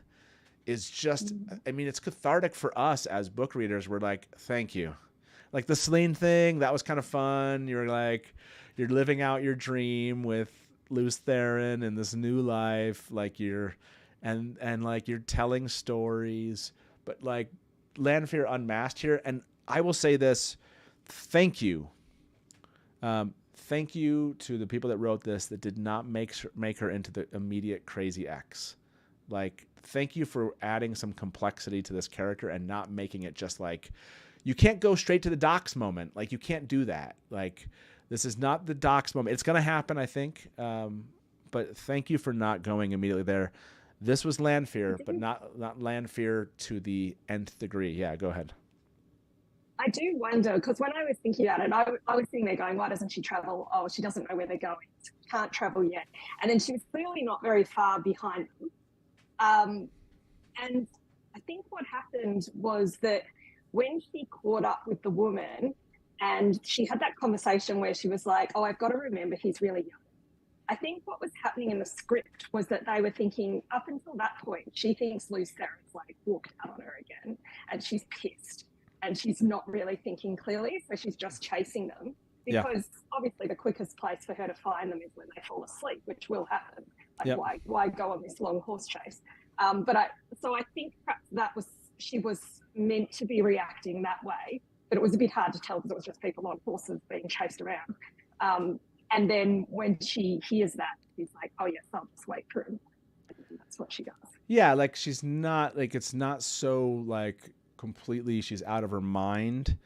is just. I mean, it's cathartic for us as book readers. We're like, thank you. Like the Celine thing, that was kind of fun. You're like, you're living out your dream with Lews Therin in this new life. Like you're. And like you're telling stories, but like Lanfear unmasked here. And I will say this, thank you. Thank you to the people that wrote this that did not make her into the immediate crazy ex. Like, thank you for adding some complexity to this character and not making it just like, you can't go straight to the docs moment. Like, you can't do that. Like, this is not the docs moment. It's going to happen, I think. But thank you for not going immediately there. This was Lanfear, but not Lanfear to the nth degree. Yeah, go ahead. I do wonder, because when I was thinking about it, I was sitting there going, why doesn't she travel? Oh, she doesn't know where they're going. Can't travel yet. And then she was clearly not very far behind them. And I think what happened was that when she caught up with the woman and she had that conversation where she was like, oh, I've got to remember he's really young. I think what was happening in the script was that they were thinking, up until that point, she thinks Lews Therin's like walked out on her again, and she's pissed, and she's not really thinking clearly, so she's just chasing them because obviously the quickest place for her to find them is when they fall asleep, which will happen. Like, why go on this long horse chase? So I think perhaps she was meant to be reacting that way, but it was a bit hard to tell because it was just people on horses being chased around. And then when she hears that, she's like, oh, yes, I'll just wait for him. And that's what she does. Yeah, like she's not, like it's not so like completely she's out of her mind.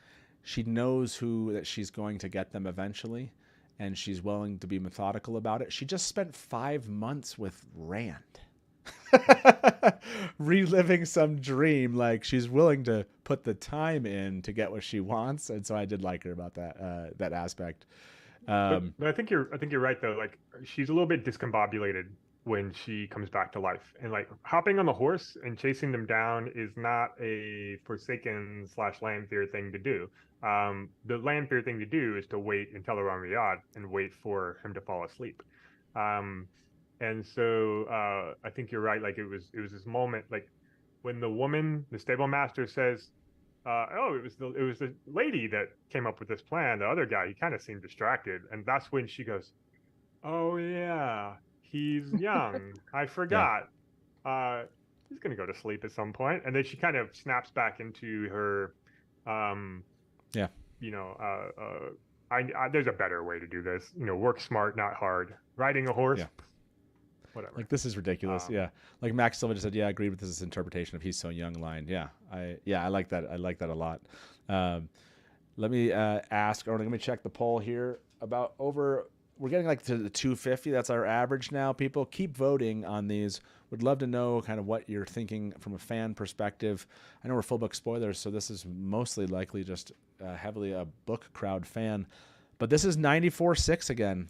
She knows that she's going to get them eventually, and she's willing to be methodical about it. She just spent 5 months with Rand. reliving some dream. Like she's willing to put the time in to get what she wants, and so I did like her about that aspect. But I think you're right though. Like she's a little bit discombobulated when she comes back to life, and like hopping on the horse and chasing them down is not a Forsaken / Lanfear thing to do. The Lanfear thing to do is to wait until they're on Riyadh and wait for him to fall asleep. And so I think you're right. Like it was this moment, like when the stable master says, "Oh, it was the lady that came up with this plan. The other guy, he kind of seemed distracted," and that's when she goes, "Oh yeah, he's young. I forgot. He's gonna go to sleep at some point." And then she kind of snaps back into her, you know, there's a better way to do this. You know, work smart, not hard. Riding a horse. Yeah. Whatever. Like this is ridiculous. Yeah. Like Max Silva just said, yeah, I agreed with this interpretation of he's so young line. Yeah. I like that. I like that a lot. Let me ask, or let me check the poll here about we're getting like to the 250. That's our average now. People keep voting on these. Would love to know kind of what you're thinking from a fan perspective. I know we're full book spoilers, so this is mostly likely just heavily a book crowd fan, but this is 94.6 again.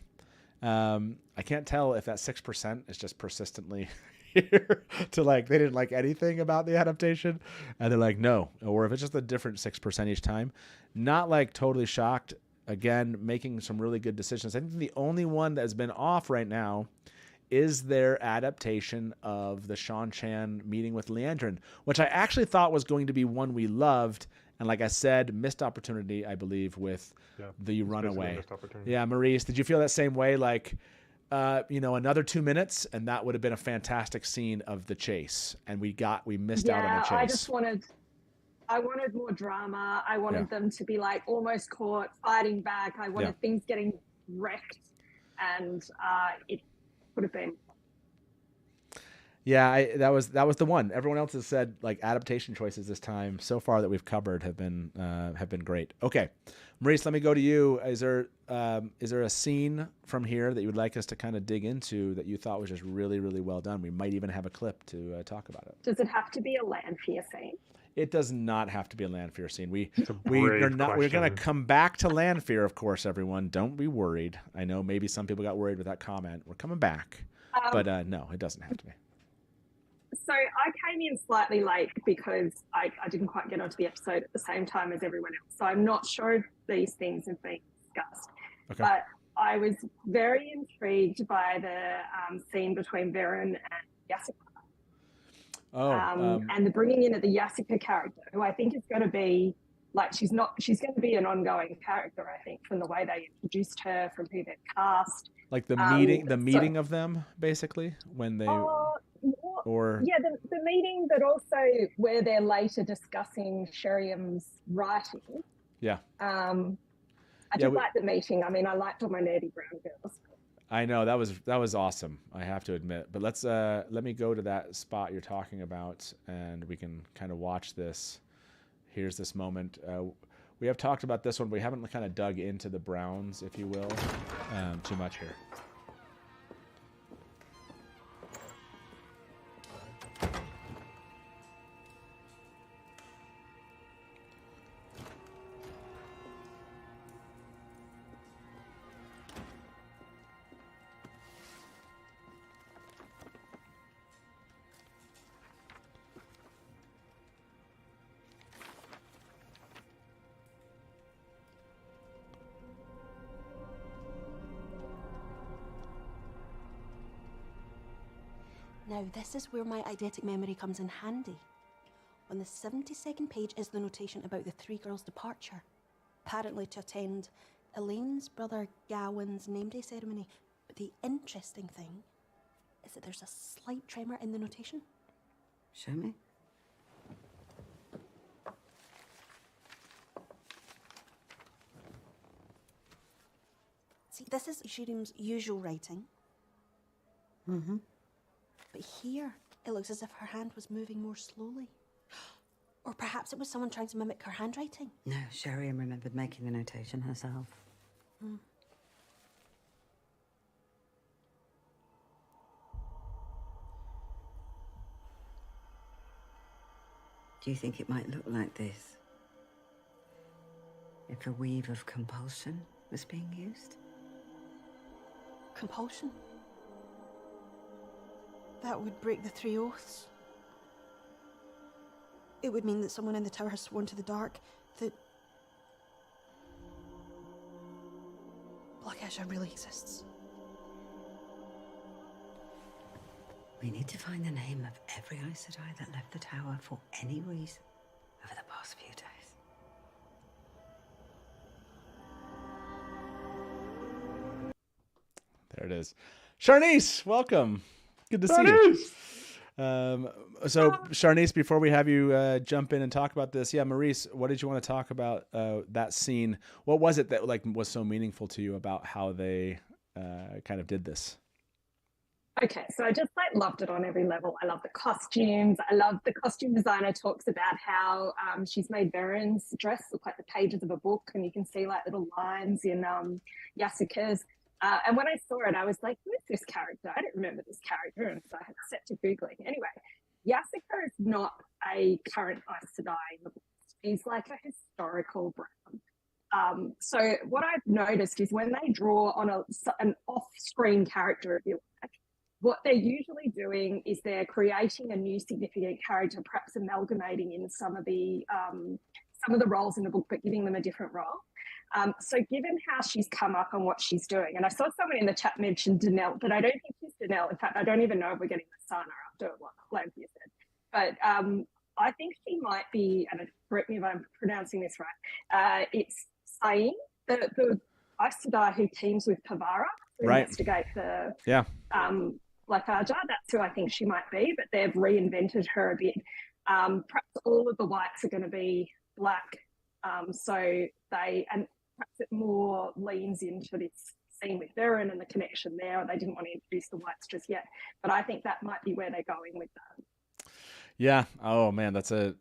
I can't tell if that 6% is just persistently here to like they didn't like anything about the adaptation and they're like no, or if it's just a different 6% each time. Not like totally shocked. Again, making some really good decisions. I think the only one that has been off right now is their adaptation of the Shan Chan meeting with Leandrin, which I actually thought was going to be one we loved. And like I said, missed opportunity, I believe, with the runaway. Yeah, Merise, did you feel that same way? Like, another 2 minutes, and that would have been a fantastic scene of the chase, and we missed out on the chase. I wanted more drama. I wanted them to be like almost caught, fighting back. I wanted things getting wrecked, and it would have been. Yeah, that was the one. Everyone else has said like adaptation choices this time so far that we've covered have been great. Okay, Merise, let me go to you. Is there a scene from here that you would like us to kind of dig into that you thought was just really, really well done? We might even have a clip to talk about it. Does it have to be a Lanfear scene? It does not have to be a Lanfear scene. We're going to come back to Lanfear, of course. Everyone, don't be worried. I know maybe some people got worried with that comment. We're coming back, but no, it doesn't have to be. So I came in slightly late because I didn't quite get onto the episode at the same time as everyone else. So I'm not sure if these things have been discussed. Okay. But I was very intrigued by the scene between Varen and Jessica. And the bringing in of the Jessica character, who I think is going to be like she's going to be an ongoing character. I think from the way they introduced her, from who they've cast, like the meeting of them basically when they the meeting, but also where they're later discussing Sheriam's writing. Yeah. I did like the meeting. I mean, I liked all my nerdy brown girls. I know that was awesome. I have to admit, but let me go to that spot you're talking about, and we can kind of watch this. Here's this moment. We have talked about this one. We haven't kind of dug into the Browns, if you will, too much here. Now, this is where my eidetic memory comes in handy. On the 72nd page is the notation about the three girls' departure, apparently to attend Elaine's brother Gawain's name day ceremony. But the interesting thing is that there's a slight tremor in the notation. Show me. See, this is Sheriam's usual writing. Mm-hmm. But here, it looks as if her hand was moving more slowly. Or perhaps it was someone trying to mimic her handwriting. No, Sheriam remembered making the notation herself. Hmm. Do you think it might look like this if a weave of compulsion was being used? Compulsion? That would break the 3 oaths. It would mean that someone in the tower has sworn to the dark that Black Azure really exists. We need to find the name of every Aes Sedai that left the tower for any reason over the past few days. There it is. Sharnise, welcome. Good to see you. So Sharnise, before we have you jump in and talk about this, Merise, what did you want to talk about that scene? What was it that was so meaningful to you about how they kind of did this? Okay, so I just loved it on every level. I love the costumes. I love the costume designer talks about how she's made Veren's dress look like the pages of a book, and you can see little lines in Yasuka's. And when I saw it, I was like, who is this character? I don't remember this character, and so I had set to Googling. Anyway, Yasuka is not a current Aes Sedai in the books. He's like a historical Brown. So what I've noticed is when they draw on an off-screen character, if you like, what they're usually doing is they're creating a new significant character, perhaps amalgamating in some of the roles in the book, but giving them a different role. So given how she's come up and what she's doing, and I saw someone in the chat mention Danelle, but I don't think she's Danelle. In fact, I don't even know if we're getting the Sana after what Lampia said. But I think she might be, and correct me if I'm pronouncing this right, it's Sain, the Aes Sedai who teams with Pavara to investigate the Black Aja. That's who I think she might be, but they've reinvented her a bit. Perhaps all of the whites are going to be black, so perhaps it more leans into this scene with Veren and the connection there. They didn't want to introduce the whites just yet, but I think that might be where they're going with that. Yeah. Oh man,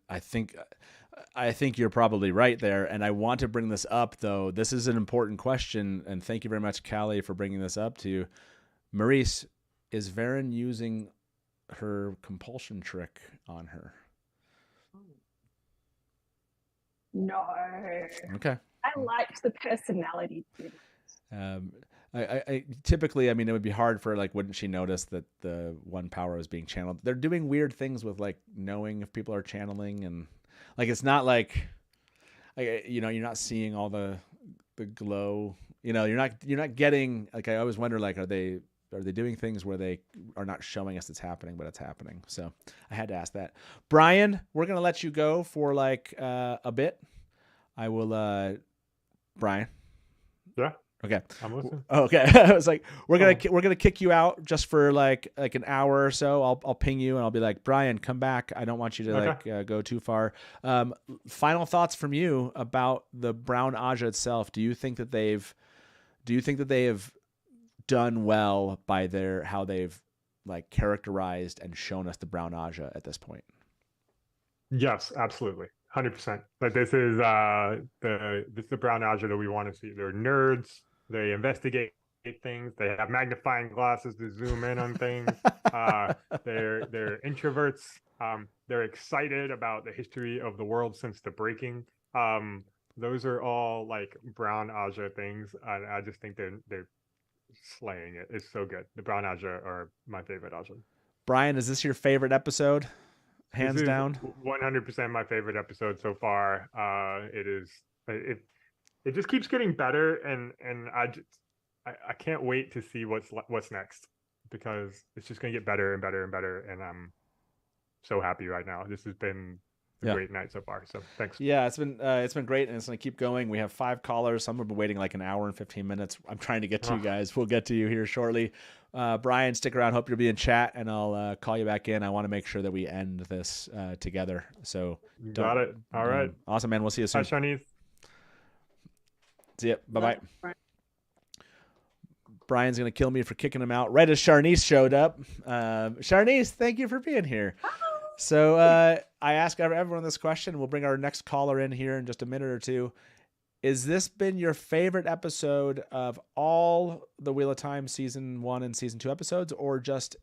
I think you're probably right there. And I want to bring this up though. This is an important question, and thank you very much, Callie, for bringing this up to you. Merise, is Veren using her compulsion trick on her? No. Okay. I liked the personality. I typically, I mean, it would be hard for wouldn't she notice that the one power is being channeled? They're doing weird things with knowing if people are channeling, and it's not you're not seeing all the glow. You're not getting I always wonder are they doing things where they are not showing us it's happening, but it's happening? So I had to ask that. Brian, we're going to let you go for a bit. I will, Brian. Yeah. Okay. I'm listening. Okay. I was like, we're going to kick you out just for an hour or so. I'll ping you and I'll be like, Brian, come back. I don't want you to go too far. Final thoughts from you about the Brown Aja itself. Do you think that they have done well by how they've characterized and shown us the Brown Aja at this point? Yes, absolutely. 100%. This is the Brown Aja that we want to see. They're nerds. They investigate things. They have magnifying glasses to zoom in on things. They're introverts. They're excited about the history of the world since the breaking. Those are all Brown Aja things. I just think they're slaying it. It's so good. The Brown Aja are my favorite Aja. Brian, is this your favorite episode? Hands down? 100% my favorite episode so far. It just keeps getting better, and I can't wait to see what's next, because it's just going to get better and better and better, and I'm so happy right now. This has been a great night so far, so thanks. Yeah, it's been great, and it's going to keep going. We have 5 callers. Some have been waiting an hour and 15 minutes. I'm trying to get to you guys. We'll get to you here shortly. Brian, stick around. Hope you'll be in chat, and I'll call you back in. I want to make sure that we end this together. So got it. All right. Awesome, man. We'll see you soon. Hi, Sharnise. See ya. Bye-bye. Brian's going to kill me for kicking him out right as Sharnise showed up. Sharnise, thank you for being here. So I ask everyone this question. We'll bring our next caller in here in just a minute or two. Is this been your favorite episode of all the Wheel of Time season 1 and season 2 episodes, or just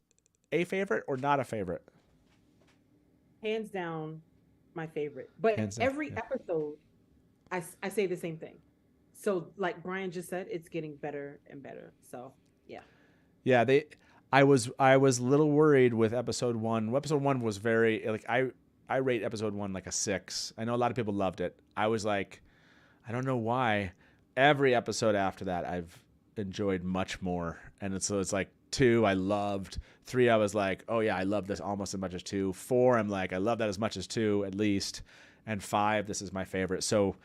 a favorite or not a favorite? Hands down, my favorite. But Hands down, every episode, I say the same thing. So like Brian just said, it's getting better and better. So yeah. Yeah, I was a little worried with episode 1. Episode 1 was very like I rate episode 1 like a 6. I know a lot of people loved it. I was like, I don't know why. Every episode after that I've enjoyed much more. And so it's like 2 I loved. 3 I was like, oh yeah, I love this almost as much as 2. 4 I'm like, I love that as much as 2 at least. And 5, this is my favorite. So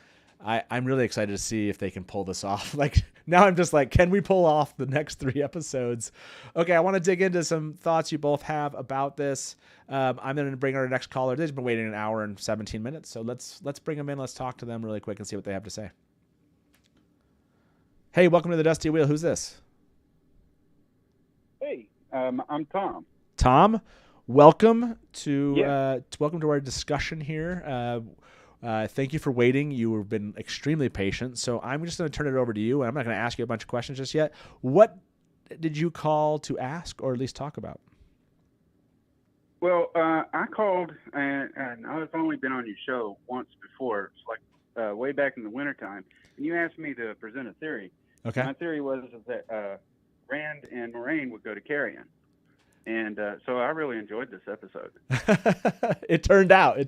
I'm really excited to see if they can pull this off. Like now I'm just like, can we pull off the next 3 episodes? Okay, I want to dig into some thoughts you both have about this. I'm going to bring our next caller. They've been waiting an hour and 17 minutes. So let's bring them in. Let's talk to them really quick and see what they have to say. Hey, welcome to the Dusty Wheel. Who's this? Hey, I'm Tom. Tom, welcome to our discussion here. Thank you for waiting. You have been extremely patient. So I'm just going to turn it over to you. I'm not going to ask you a bunch of questions just yet. What did you call to ask or at least talk about? Well, I called, and I've only been on your show once before. It's like way back in the wintertime. And you asked me to present a theory. Okay. My theory was that Rand and Moraine would go to Carrion. And so I really enjoyed this episode. It turned out.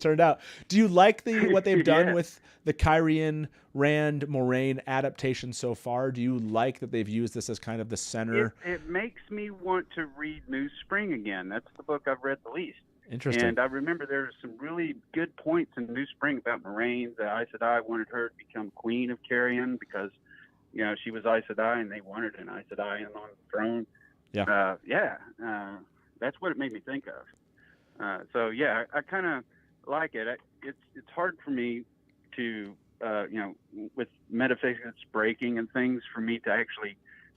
Do you like what they've done Yeah. with the Kyrian, Rand, Moraine adaptation so far? Do you like that they've used this as kind of the center? It makes me want to read New Spring again. That's the book I've read the least. Interesting. And I remember there were some really good points in New Spring about Moraine. The Aes Sedai wanted her to become queen of Carrion because, she was Aes Sedai and they wanted an Aes Sedai on the throne. Yeah. That's what it made me think of. So yeah, I kind of like it. It's hard for me to, with metaphysics breaking and things, for me to actually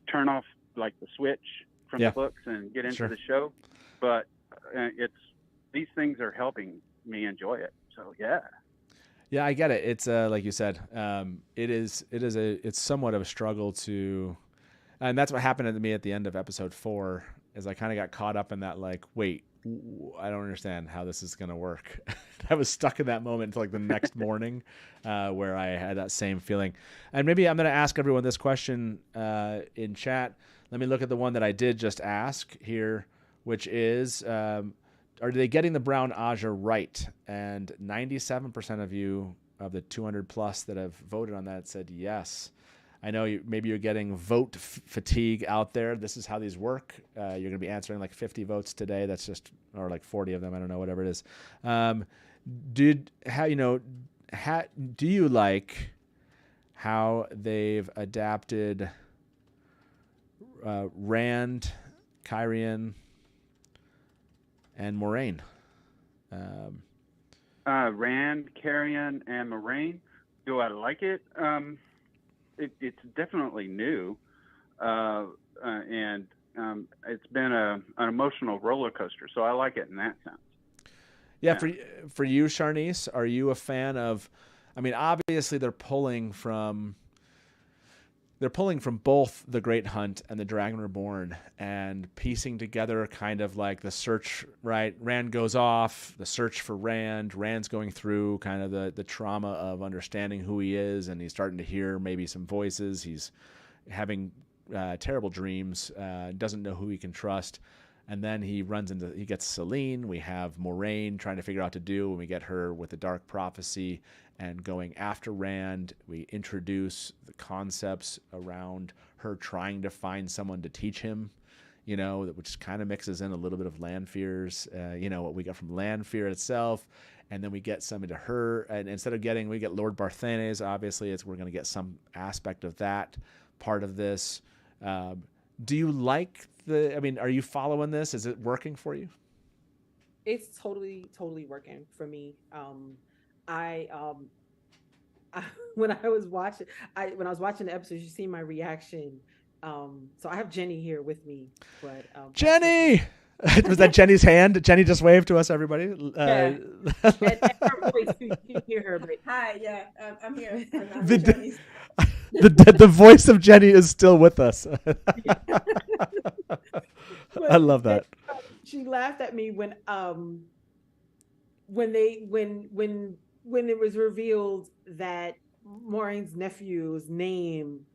turn off like the switch from the books and get into the show. But these things are helping me enjoy it. So yeah. Yeah, I get it. It's like you said, it's somewhat of a struggle to, and that's what happened to me at the end of episode 4. Is I kind of got caught up in that, like, wait, I don't understand how this is going to work. I was stuck in that moment until like the next morning where I had that same feeling. And maybe I'm going to ask everyone this question in chat. Let me look at the one that I did just ask here, which is, are they getting the Brown Aja right? And 97% of you, of the 200 plus that have voted on that, said yes. I know maybe you're getting vote fatigue out there. This is how these work. You're going to be answering like 50 votes today. That's just, or like 40 of them. I don't know, whatever it is. Do you like how they've adapted Rand, Kyrian, and Moraine? Rand, Carrion, and Moraine. Do I like it? It's definitely new, and it's been an emotional roller coaster. So I like it in that sense. Yeah. For you, Sharnise, are you a fan of? I mean, obviously they're pulling from both The Great Hunt and The Dragon Reborn and piecing together kind of like the search, right? Rand goes off, the search for Rand. Rand's going through kind of the trauma of understanding who he is, and he's starting to hear maybe some voices. He's having terrible dreams, doesn't know who he can trust. And then he gets Selene. We have Moraine trying to figure out what to do, and we get her with the Dark Prophecy and going after Rand. We introduce the concepts around her trying to find someone to teach him, which kind of mixes in a little bit of Lanfear's, what we got from Lanfear itself. And then we get something to her. And we get Lord Barthanes, obviously. We're going to get some aspect of that part of this. Do you like are you following this? Is it working for you? It's totally working for me. When I was watching the episode, you see my reaction. So I have Jenny here with me, but Jenny, was that Jenny's hand? Jenny just waved to us, everybody. Yeah. And her voice, you can hear her. But Hi, yeah, I'm here. The voice of Jenny is still with us. I love that. She laughed at me when when it was revealed that Moraine's nephew's name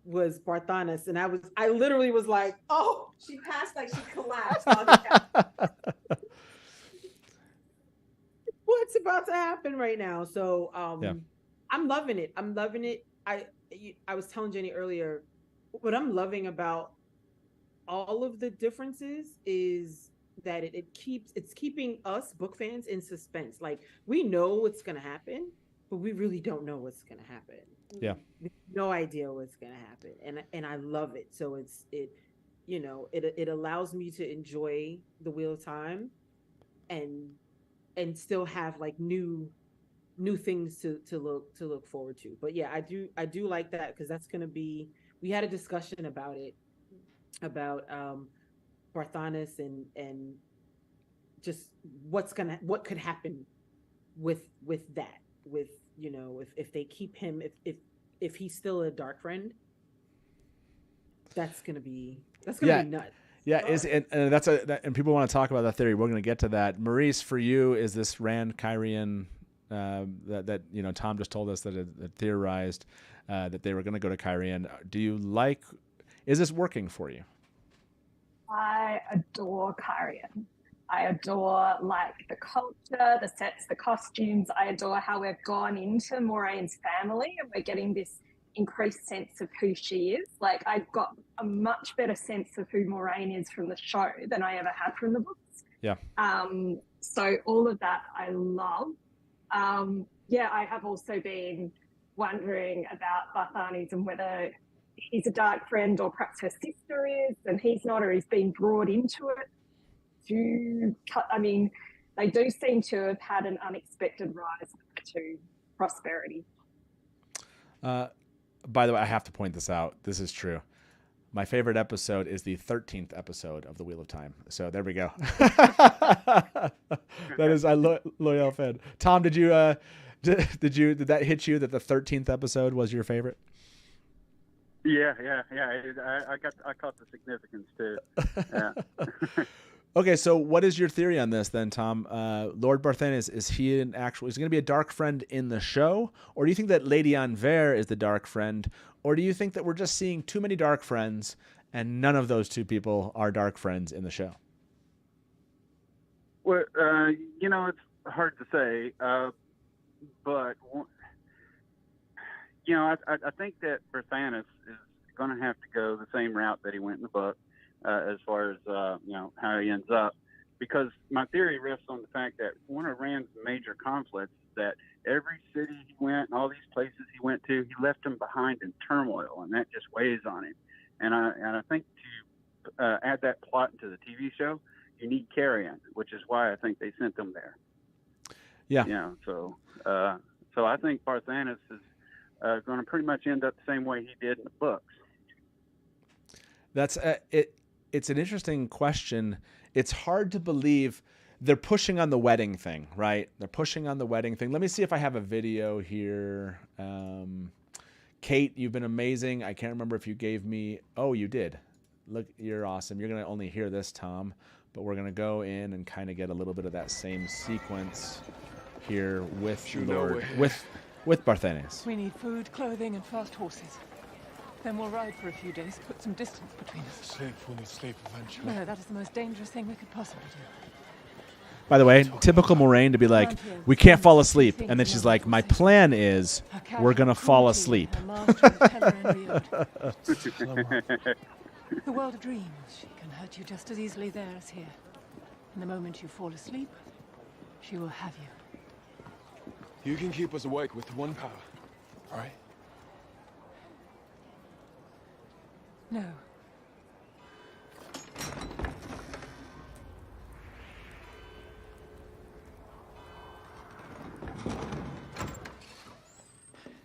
was Barthanes, and I literally was like, oh, she passed, like she collapsed on the couch. What's about to happen right now? So I'm loving it. I was telling Jenny earlier, what I'm loving about all of the differences is that it's keeping us book fans in suspense. Like, we know what's gonna happen, but we really don't know what's gonna happen. Yeah. We have no idea what's gonna happen. And I love it. So it allows me to enjoy the Wheel of Time and still have like new things to look forward to. But yeah, I do like that, because that's gonna be, we had a discussion about it, about Barthanes and just what could happen with that, with if they keep him, if he's still a dark friend, that's gonna be nuts. Yeah, and people want to talk about that theory. We're going to get to that. Merise, for you, is this Rand Kyrian that Tom just told us that it theorized that they were going to go to Kyrian? Do you like? Is this working for you? I adore Kyrian. I adore like the culture, the sets, the costumes. I adore how we've gone into Moraine's family and we're getting this increased sense of who she is. Like, I got a much better sense of who Moraine is from the show than I ever had from the books. Yeah. So all of that I love. Yeah, I have also been wondering about Barthanes and whether he's a dark friend or perhaps her sister is, and he's not, or he's been brought into it. I mean, they do seem to have had an unexpected rise to prosperity. By the way, I have to point this out. This is true. My favorite episode is the 13th episode of The Wheel of Time. So there we go. That is a loyal fan. Tom, did that hit you that the 13th episode was your favorite? Yeah. I caught the significance too. Yeah. Okay, so what is your theory on this then, Tom? Lord Barthanes, is he is he going to be a dark friend in the show? Or do you think that Lady Anvere is the dark friend? Or do you think that we're just seeing too many dark friends and none of those two people are dark friends in the show? Well, it's hard to say, but, I think that Barthanes is going to have to go the same route that he went in the book. As far as how he ends up, because my theory rests on the fact that one of Rand's major conflicts is that every city he went and all these places he went to, he left them behind in turmoil, and that just weighs on him. And I think to add that plot into the TV show, you need Carrion, which is why I think they sent them there. Yeah. So I think Barthanes is going to pretty much end up the same way he did in the books. That's it. It's an interesting question. It's hard to believe they're pushing on the wedding thing, right? They're pushing on the wedding thing. Let me see if I have a video here. Kate, you've been amazing. I can't remember if you gave me. Oh, you did. Look, you're awesome. You're going to only hear this, Tom, but we're going to go in and kind of get a little bit of that same sequence here with Lord, with Barthanes. We need food, clothing, and fast horses. Then we'll ride for a few days, put some distance between us. Sleep when we sleep eventually. No, that is the most dangerous thing we could possibly do. By the way, typical Moraine to be like, we can't fall asleep. And then she's like, my plan is we're going to fall asleep. The world of dreams. She can hurt you just as easily there as here. And the moment you fall asleep, she will have you. You can keep us awake with one power, all right? No.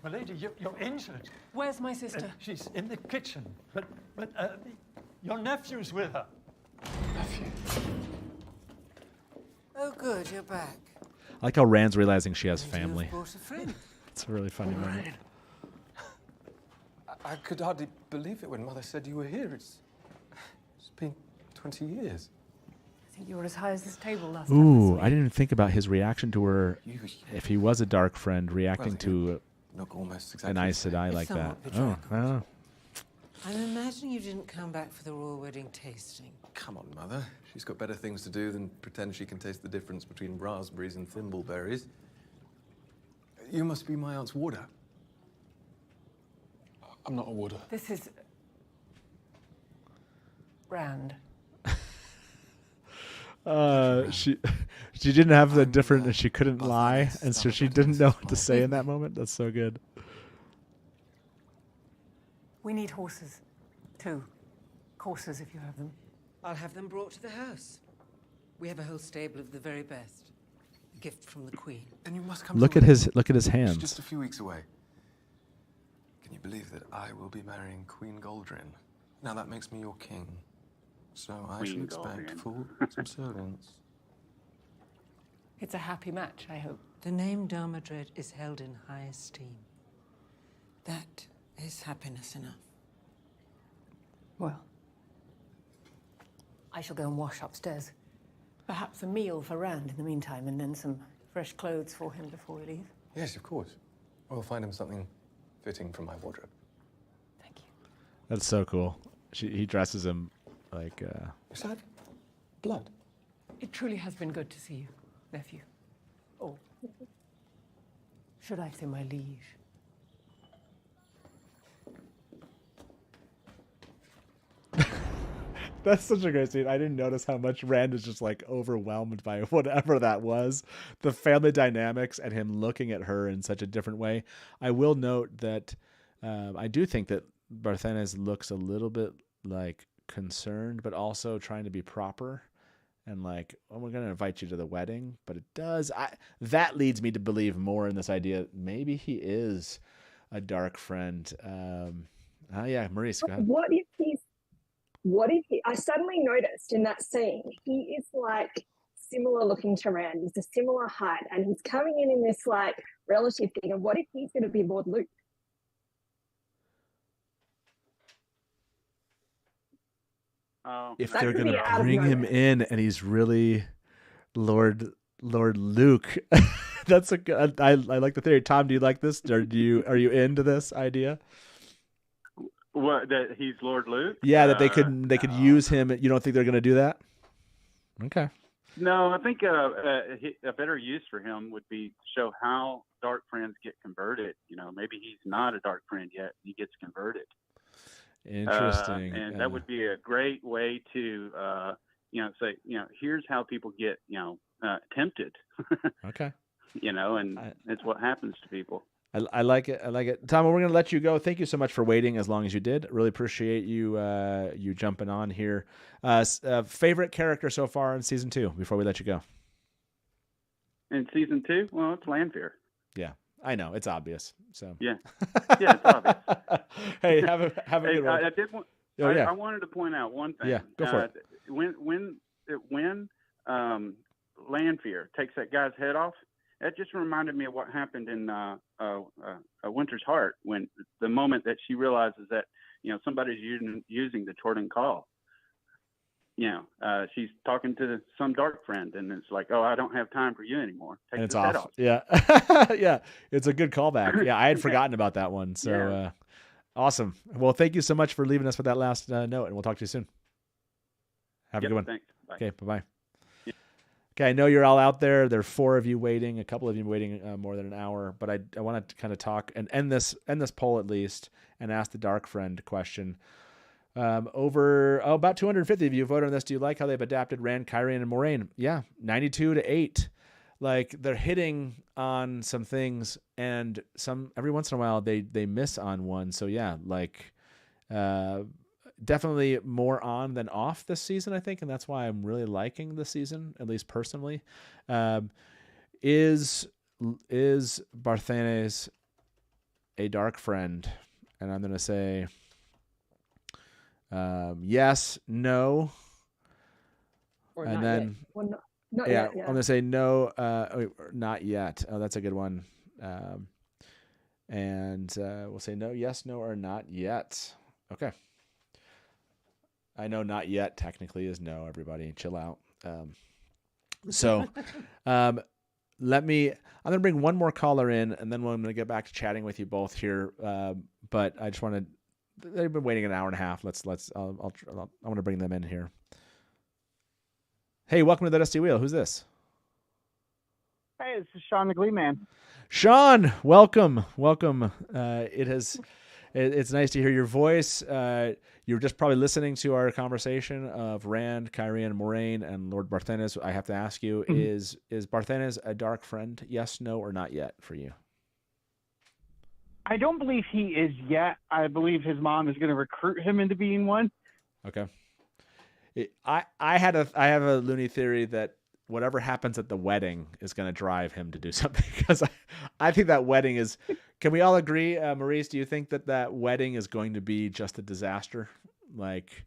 My lady, you're injured. Where's my sister? She's in the kitchen, but your nephew's with her. Nephew. Oh, good, you're back. I like how Rand's realizing she has family. Brought a friend. It's a really funny moment. I could hardly believe it when Mother said you were here. It's been 20 years. think you were as high as this table last time. Ooh, I didn't even think about his reaction to her. If he was a dark friend, reacting to look almost an Aes Sedai like that. Oh. I'm imagining you didn't come back for the royal wedding tasting. Come on, Mother. She's got better things to do than pretend she can taste the difference between raspberries and thimbleberries. You must be my aunt's warder. I'm not a warder. This is Rand. She didn't have the different. She couldn't lie, and so she didn't know what to say in that moment. That's so good. We need horses. 2 coursers, if you have them. I'll have them brought to the house. We have a whole stable of the very best. A gift from the Queen. And you must come. Look at his hands. She's just a few weeks away. Can you believe that I will be marrying Queen Goldrin? Now that makes me your king. So I shall expect full subservience. It's a happy match, I hope. The name Darmadred is held in high esteem. That is happiness enough. Well, I shall go and wash upstairs. Perhaps a meal for Rand in the meantime, and then some fresh clothes for him before we leave. Yes, of course. I'll find him something fitting from my wardrobe. That's so cool. He dresses him like. Is that blood? It truly has been good to see you, nephew. Oh, should I say my liege? That's such a great scene. I didn't notice how much Rand is just like overwhelmed by whatever that was. The family dynamics and him looking at her in such a different way. I will note that I do think that Barthanes looks a little bit like concerned, but also trying to be proper and like, oh, we're going to invite you to the wedding. But it does. That leads me to believe more in this idea. Maybe he is a dark friend. Yeah, Merise, go ahead. What if he, I suddenly noticed in that scene, he is like similar looking to Rand, he's a similar height, and he's coming in this like relative thing. And what if he's going to be Lord Luke? If they're going to bring him in and he's really Lord Luke, that's a good. I like the theory. Tom, do you like this? Or are you into this idea? What, that he's Lord Luke? Yeah, that they could use him. You don't think they're going to do that? Okay. No, I think a better use for him would be to show how dark friends get converted. You know, maybe he's not a dark friend yet; he gets converted. Interesting. And that would be a great way to, say, here's how people get, tempted. Okay. And it's what happens to people. I like it. I like it. Tom, we're going to let you go. Thank you so much for waiting as long as you did. Really appreciate you you jumping on here. Favorite character so far in season 2 before we let you go? In season 2? Well, it's Lanfear. Yeah, I know. It's obvious. So yeah, it's obvious. Hey, have a good one. I wanted to point out one thing. Yeah, go for it. When Lanfear takes that guy's head off, that just reminded me of what happened in A Winter's Heart, when the moment that she realizes that somebody's using the Torten Call. She's talking to some dark friend, and it's like, oh, I don't have time for you anymore. Take and it's his head off. Yeah, yeah, it's a good callback. Yeah, I had forgotten about that one. So awesome. Well, thank you so much for leaving us with that last note, and we'll talk to you soon. Have a good one. Thanks. Bye. Okay, bye-bye. Okay, I know you're all out there. There are 4 of you waiting, a couple of you waiting more than an hour, but I want to kind of talk and end this poll at least and ask the dark friend question. About 250 of you voted on this. Do you like how they've adapted Rand, Kyrian, and Moraine? Yeah, 92-8. Like, they're hitting on some things, and every once in a while they miss on one. So yeah, like definitely more on than off this season, I think, and that's why I'm really liking this season, at least personally. Is Barthanes a dark friend? And I'm going to say yes, no, or and not then yet. Well, not yet. Yeah. I'm going to say no, not yet. Oh, that's a good one. And we'll say no, yes, no, or not yet. Okay. I know not yet technically is no, everybody. Chill out. I'm going to bring one more caller in, and then I'm going to get back to chatting with you both here. But I just wanted, they've been waiting an hour and a half. I want to bring them in here. Hey, welcome to the Dusty Wheel. Who's this? Hey, this is Sean the Gleeman. Sean, welcome. It's nice to hear your voice. You're just probably listening to our conversation of Rand, Kyrian, Moraine, and Lord Barthanes. I have to ask you, is Barthanes a dark friend? Yes, no, or not yet for you? I don't believe he is yet. I believe his mom is going to recruit him into being one. Okay. I have a loony theory that whatever happens at the wedding is going to drive him to do something, because I think that wedding is. Can we all agree, Merise? Do you think that wedding is going to be just a disaster? Like,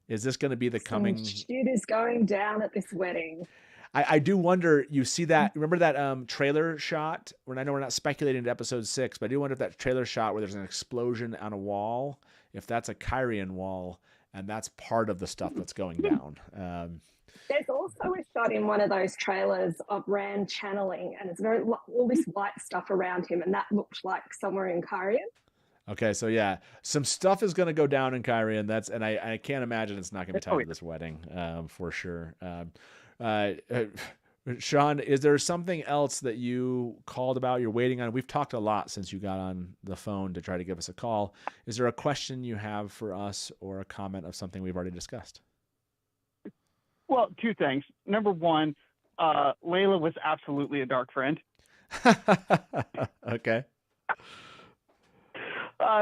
is this going to be the coming? Shit is going down at this wedding. I do wonder. You see that? Remember that trailer shot? I know we're not speculating into episode 6, but I do wonder if that trailer shot where there's an explosion on a wall, if that's a Kyrian wall, and that's part of the stuff that's going down. There's also a shot in one of those trailers of Rand channeling, and it's all this white stuff around him, and that looked like somewhere in Kyrian. Okay, so yeah, some stuff is going to go down in Kyrian. And I can't imagine it's not going to be tied to this wedding, for sure. Sean, is there something else that you called about? You're waiting on. We've talked a lot since you got on the phone to try to give us a call. Is there a question you have for us or a comment of something we've already discussed? Well, 2 things. Number 1, Layla was absolutely a dark friend. Okay.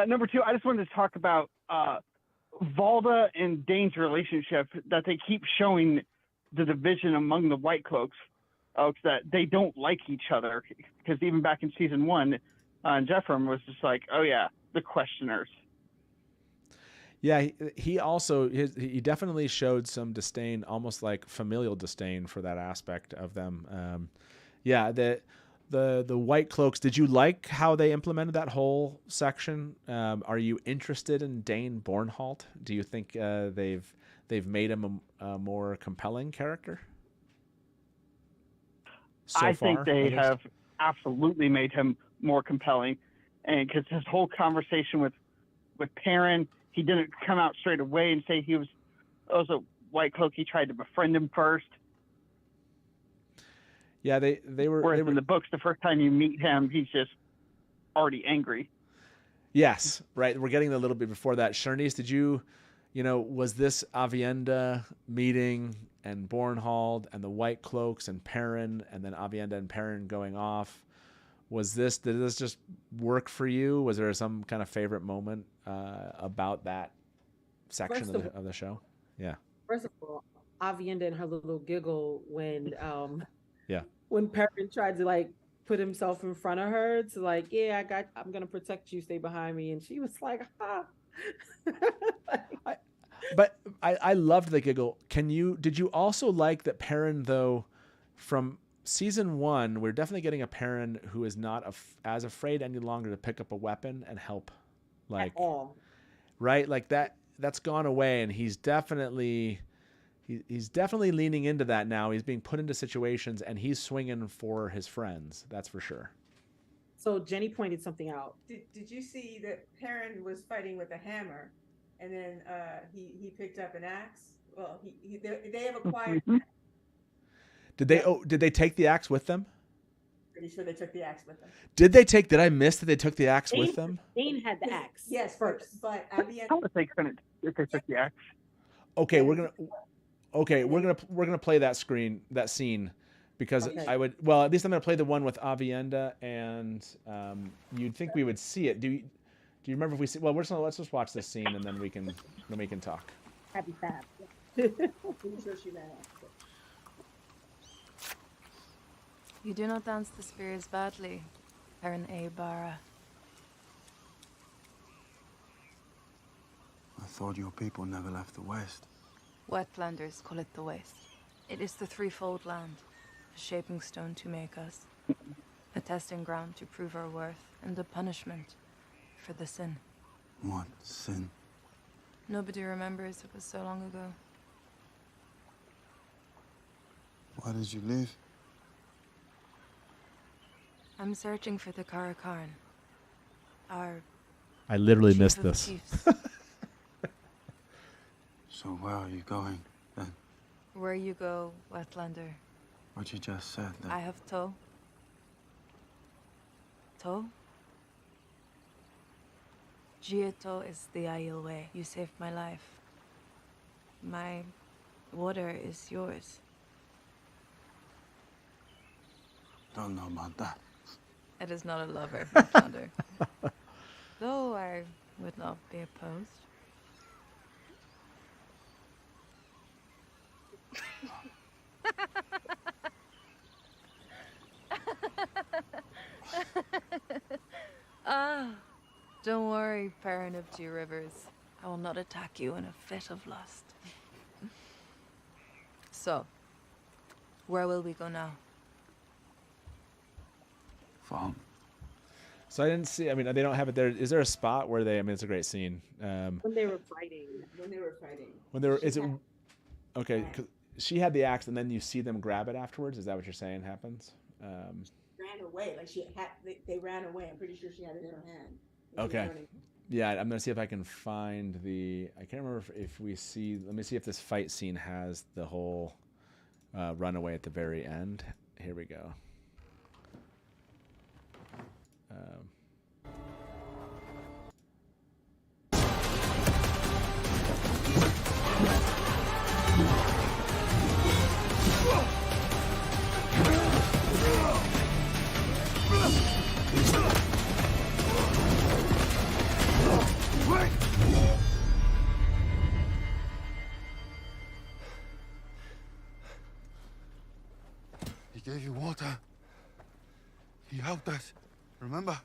Number 2, I just wanted to talk about Valda and Dain's relationship, that they keep showing the division among the White Cloaks, that they don't like each other. Because even back in season 1, Jephram was just like, oh yeah, the questioners. Yeah, he also he definitely showed some disdain, almost like familial disdain for that aspect of them. Yeah, the White Cloaks. Did you like how they implemented that whole section? Are you interested in Dain Bornhalt? Do you think they've made him a more compelling character? I think they have absolutely made him more compelling, and because his whole conversation with Perrin. He didn't come out straight away and say he was a White Cloak. He tried to befriend him first. Yeah, they were. Whereas in the books, the first time you meet him, he's just already angry. Yes, right. We're getting a little bit before that. Sharnise, did you was this Avienda meeting and Bornhald and the White Cloaks and Perrin, and then Avienda and Perrin going off? Did this just work for you? Was there some kind of favorite moment about that section of the show? Yeah. First of all, Avienda and her little giggle when yeah, when Perrin tried to like put himself in front of her to like, yeah, I'm gonna protect you, stay behind me, and she was like, ah. But I loved the giggle. Did you also like that Perrin, though, from season 1, we're definitely getting a Perrin who is not as afraid any longer to pick up a weapon and help, like, right? Like that's gone away, and he's definitely leaning into that now. He's being put into situations, and he's swinging for his friends. That's for sure. So Jenny pointed something out. Did you see that Perrin was fighting with a hammer, and then he picked up an axe? Well, they have acquired. Did they take the axe with them? Pretty sure they took the axe with them. Did I miss that they took the axe with them? Dain had the axe. Yes, first. But I don't think they took the axe. Okay, we're gonna play that scene because okay. at least I'm gonna play the one with Avienda, and you'd think we would see it. Do you remember if we see? Well, let's just watch this scene, and then we can talk. Happy fab. Pretty sure she ran off. You do not dance the spears badly, Perrin A. Bara. I thought your people never left the West. Wetlanders call it the West. It is the threefold land, a shaping stone to make us, a testing ground to prove our worth, and a punishment for the sin. What sin? Nobody remembers, it was so long ago. Why did you leave? I'm searching for the Karakarn. I literally Chief missed of this. chiefs. So where are you going then? Where you go, Westlander. What you just said then. I have tow. Tow? Giotto is the Aiel way. You saved my life. My water is yours. Don't know about that. It is not a lover, Westlander. Though I would not be opposed. Ah, don't worry, parent of two rivers. I will not attack you in a fit of lust. So, where will we go now? Farm. So I didn't see. I mean, they don't have it there. Is there a spot where they? I mean, it's a great scene. When they were fighting. When they were fighting. When they were. Is it? Okay. 'Cause she had the axe, and then you see them grab it afterwards. Is that what you're saying happens? Ran away. Like she had. They ran away. I'm pretty sure she had it in her hand. Okay. Yeah, I'm gonna see if I can find the. I can't remember if we see. Let me see if this fight scene has the whole runaway at the very end. Here we go. He gave you water. He helped us. Remember?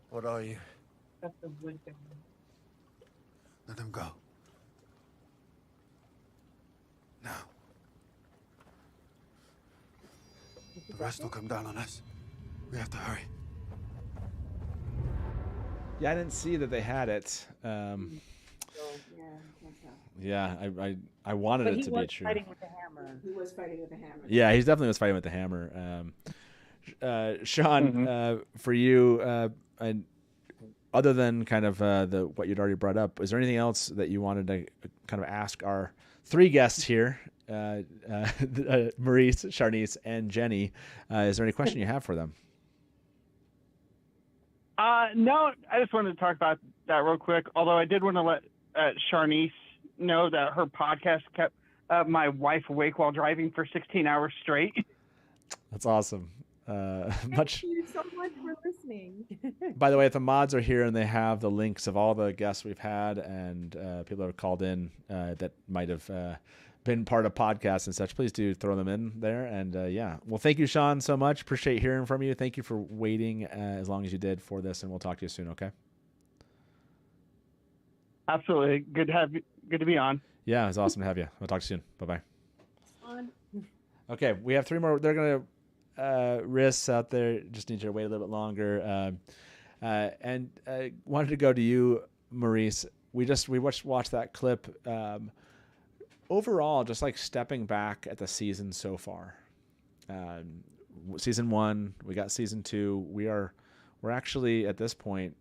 What are you? Let him go. Now. The rest will come down on us. We have to hurry. Yeah, I didn't see that they had it. Yeah, I wanted it to be true. Fighting with the hammer. He was fighting with the hammer. Yeah, he definitely was fighting with the hammer. Sean, for you, and other than kind of what you'd already brought up, is there anything else that you wanted to kind of ask our three guests here, Merise, Sharnise, and Jenny? Is there any question you have for them? No, I just wanted to talk about that real quick. Although I did want to let Sharnise know that her podcast kept my wife awake while driving for 16 hours straight. That's awesome. Thank you so much for listening. By the way, if the mods are here and they have the links of all the guests we've had and people that have called in that might have been part of podcasts and such, please do throw them in there. And yeah, well, thank you, Sean, so much. Appreciate hearing from you. Thank you for waiting as long as you did for this, and we'll talk to you soon. Okay. Absolutely. Good to be on. Yeah, it's awesome to have you. We'll talk to you soon. Bye-bye. On. Okay, we have three more. They're going to risks out there. Just need you to wait a little bit longer. And wanted to go to you, Merise. We watched that clip. Overall, just like stepping back at the season so far. Season 1, we got season 2. We're actually at this point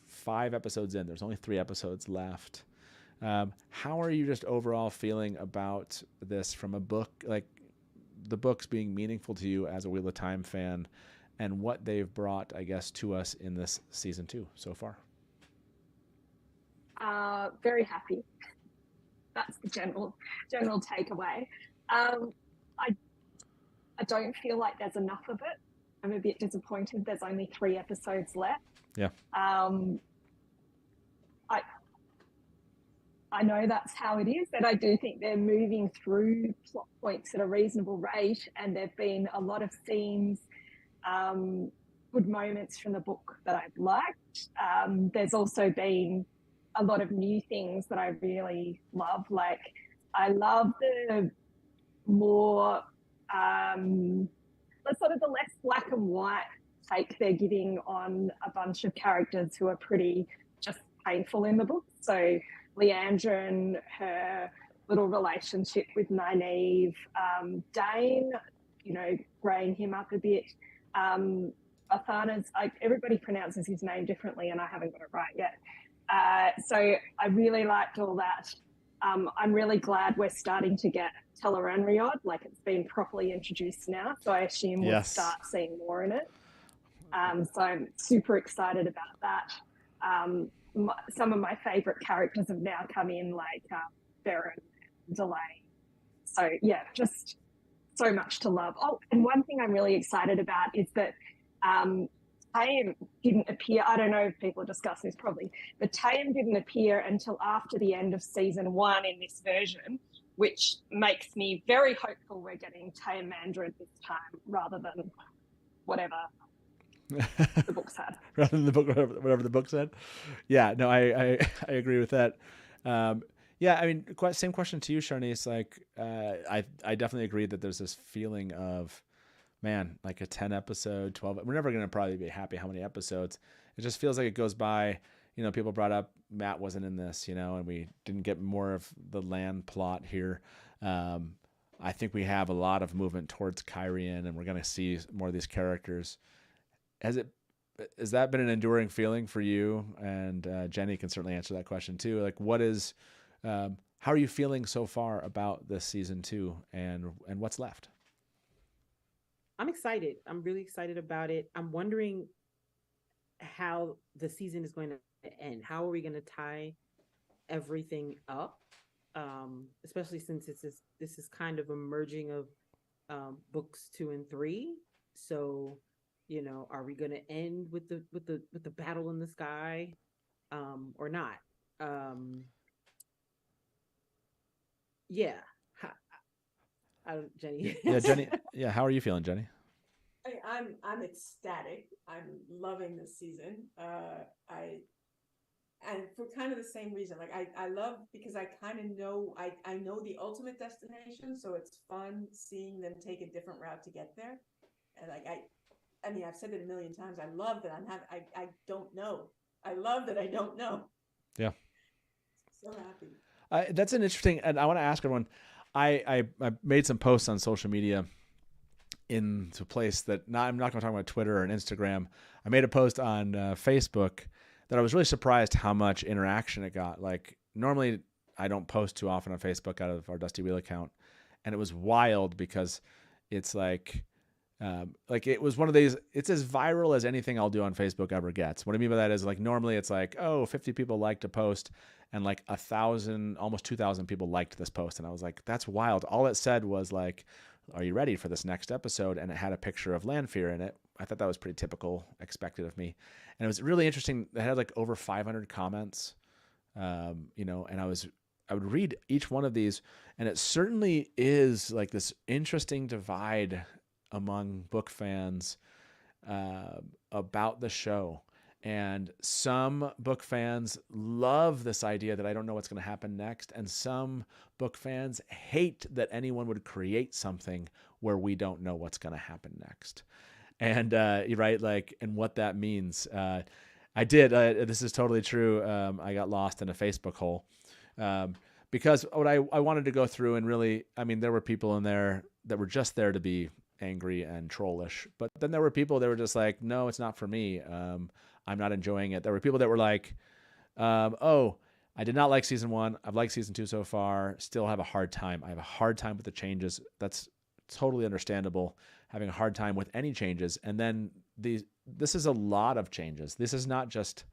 5 episodes in. There's only 3 episodes left. How are you just overall feeling about this from a book, like the books being meaningful to you as a Wheel of Time fan, and what they've brought, I guess, to us in this season 2 so far? Very happy. That's the general takeaway. I don't feel like there's enough of it. I'm a bit disappointed there's only 3 episodes left. Yeah. I know that's how it is, but I do think they're moving through plot points at a reasonable rate, and there've been a lot of scenes, good moments from the book that I've liked. There's also been a lot of new things that I really love. Like, I love the more, the less black and white take they're giving on a bunch of characters who are pretty just painful in the book. So Leandra and her little relationship with Nynaeve. Dain, graying him up a bit. Athana's, everybody pronounces his name differently, and I haven't got it right yet. So I really liked all that. I'm really glad we're starting to get Tel'aran'rhiod, it's been properly introduced now. So I assume we'll start seeing more in it. So I'm super excited about that. Some of my favourite characters have now come in, like Baron and Delay. So yeah, just so much to love. Oh, and one thing I'm really excited about is that Taim didn't appear. I don't know if people are discussing this probably, but Taim didn't appear until after the end of season 1 in this version, which makes me very hopeful we're getting Taim Mandred this time rather than whatever the book said. Rather than the book, whatever the book said. Yeah, no, I agree with that. Yeah, I mean, same question to you, Sharnise. I definitely agree that there's this feeling of, man, like a 10 episode, 12. We're never going to probably be happy how many episodes. It just feels like it goes by. People brought up Matt wasn't in this, and we didn't get more of the land plot here. I think we have a lot of movement towards Kyrian, and we're going to see more of these characters. Has that been an enduring feeling for you? And Jenny can certainly answer that question too. How are you feeling so far about this season 2 and what's left? I'm excited. I'm really excited about it. I'm wondering how the season is going to end. How are we going to tie everything up? Especially since this is kind of a merging of books 2 and 3. So, are we going to end with the battle in the sky, or not? Yeah. Jenny. Yeah, Jenny. Yeah, how are you feeling, Jenny? I'm ecstatic. I'm loving this season. And for kind of the same reason, I love because I kind of know I know the ultimate destination, so it's fun seeing them take a different route to get there. And I mean, I've said it a million times. I love that I don't know. I love that I don't know. Yeah. So happy. That's an interesting, and I want to ask everyone. I made some posts on social media into a place that I'm not going to talk about Twitter or Instagram. I made a post on Facebook that I was really surprised how much interaction it got. Normally I don't post too often on Facebook out of our Dusty Wheel account, and it was wild because it's it was one of these, it's as viral as anything I'll do on Facebook ever gets. What I mean by that is normally it's 50 people liked a post and 1,000, almost 2,000 people liked this post. And I was like, that's wild. All it said was are you ready for this next episode? And it had a picture of Lanfear in it. I thought that was pretty typical, expected of me. And it was really interesting. It had over 500 comments, and I would read each one of these, and it certainly is this interesting divide among book fans about the show. And some book fans love this idea that I don't know what's going to happen next. And some book fans hate that anyone would create something where we don't know what's going to happen next. And you're right, and what that means. I did. This is totally true. I got lost in a Facebook hole because what I wanted to go through and really, there were people in there that were just there to be angry and trollish. But then there were people that were just no, it's not for me. I'm not enjoying it. There were people that were I did not like season 1. I've liked season 2 so far. Still have a hard time. I have a hard time with the changes. That's totally understandable. Having a hard time with any changes. And then this is a lot of changes. This is not just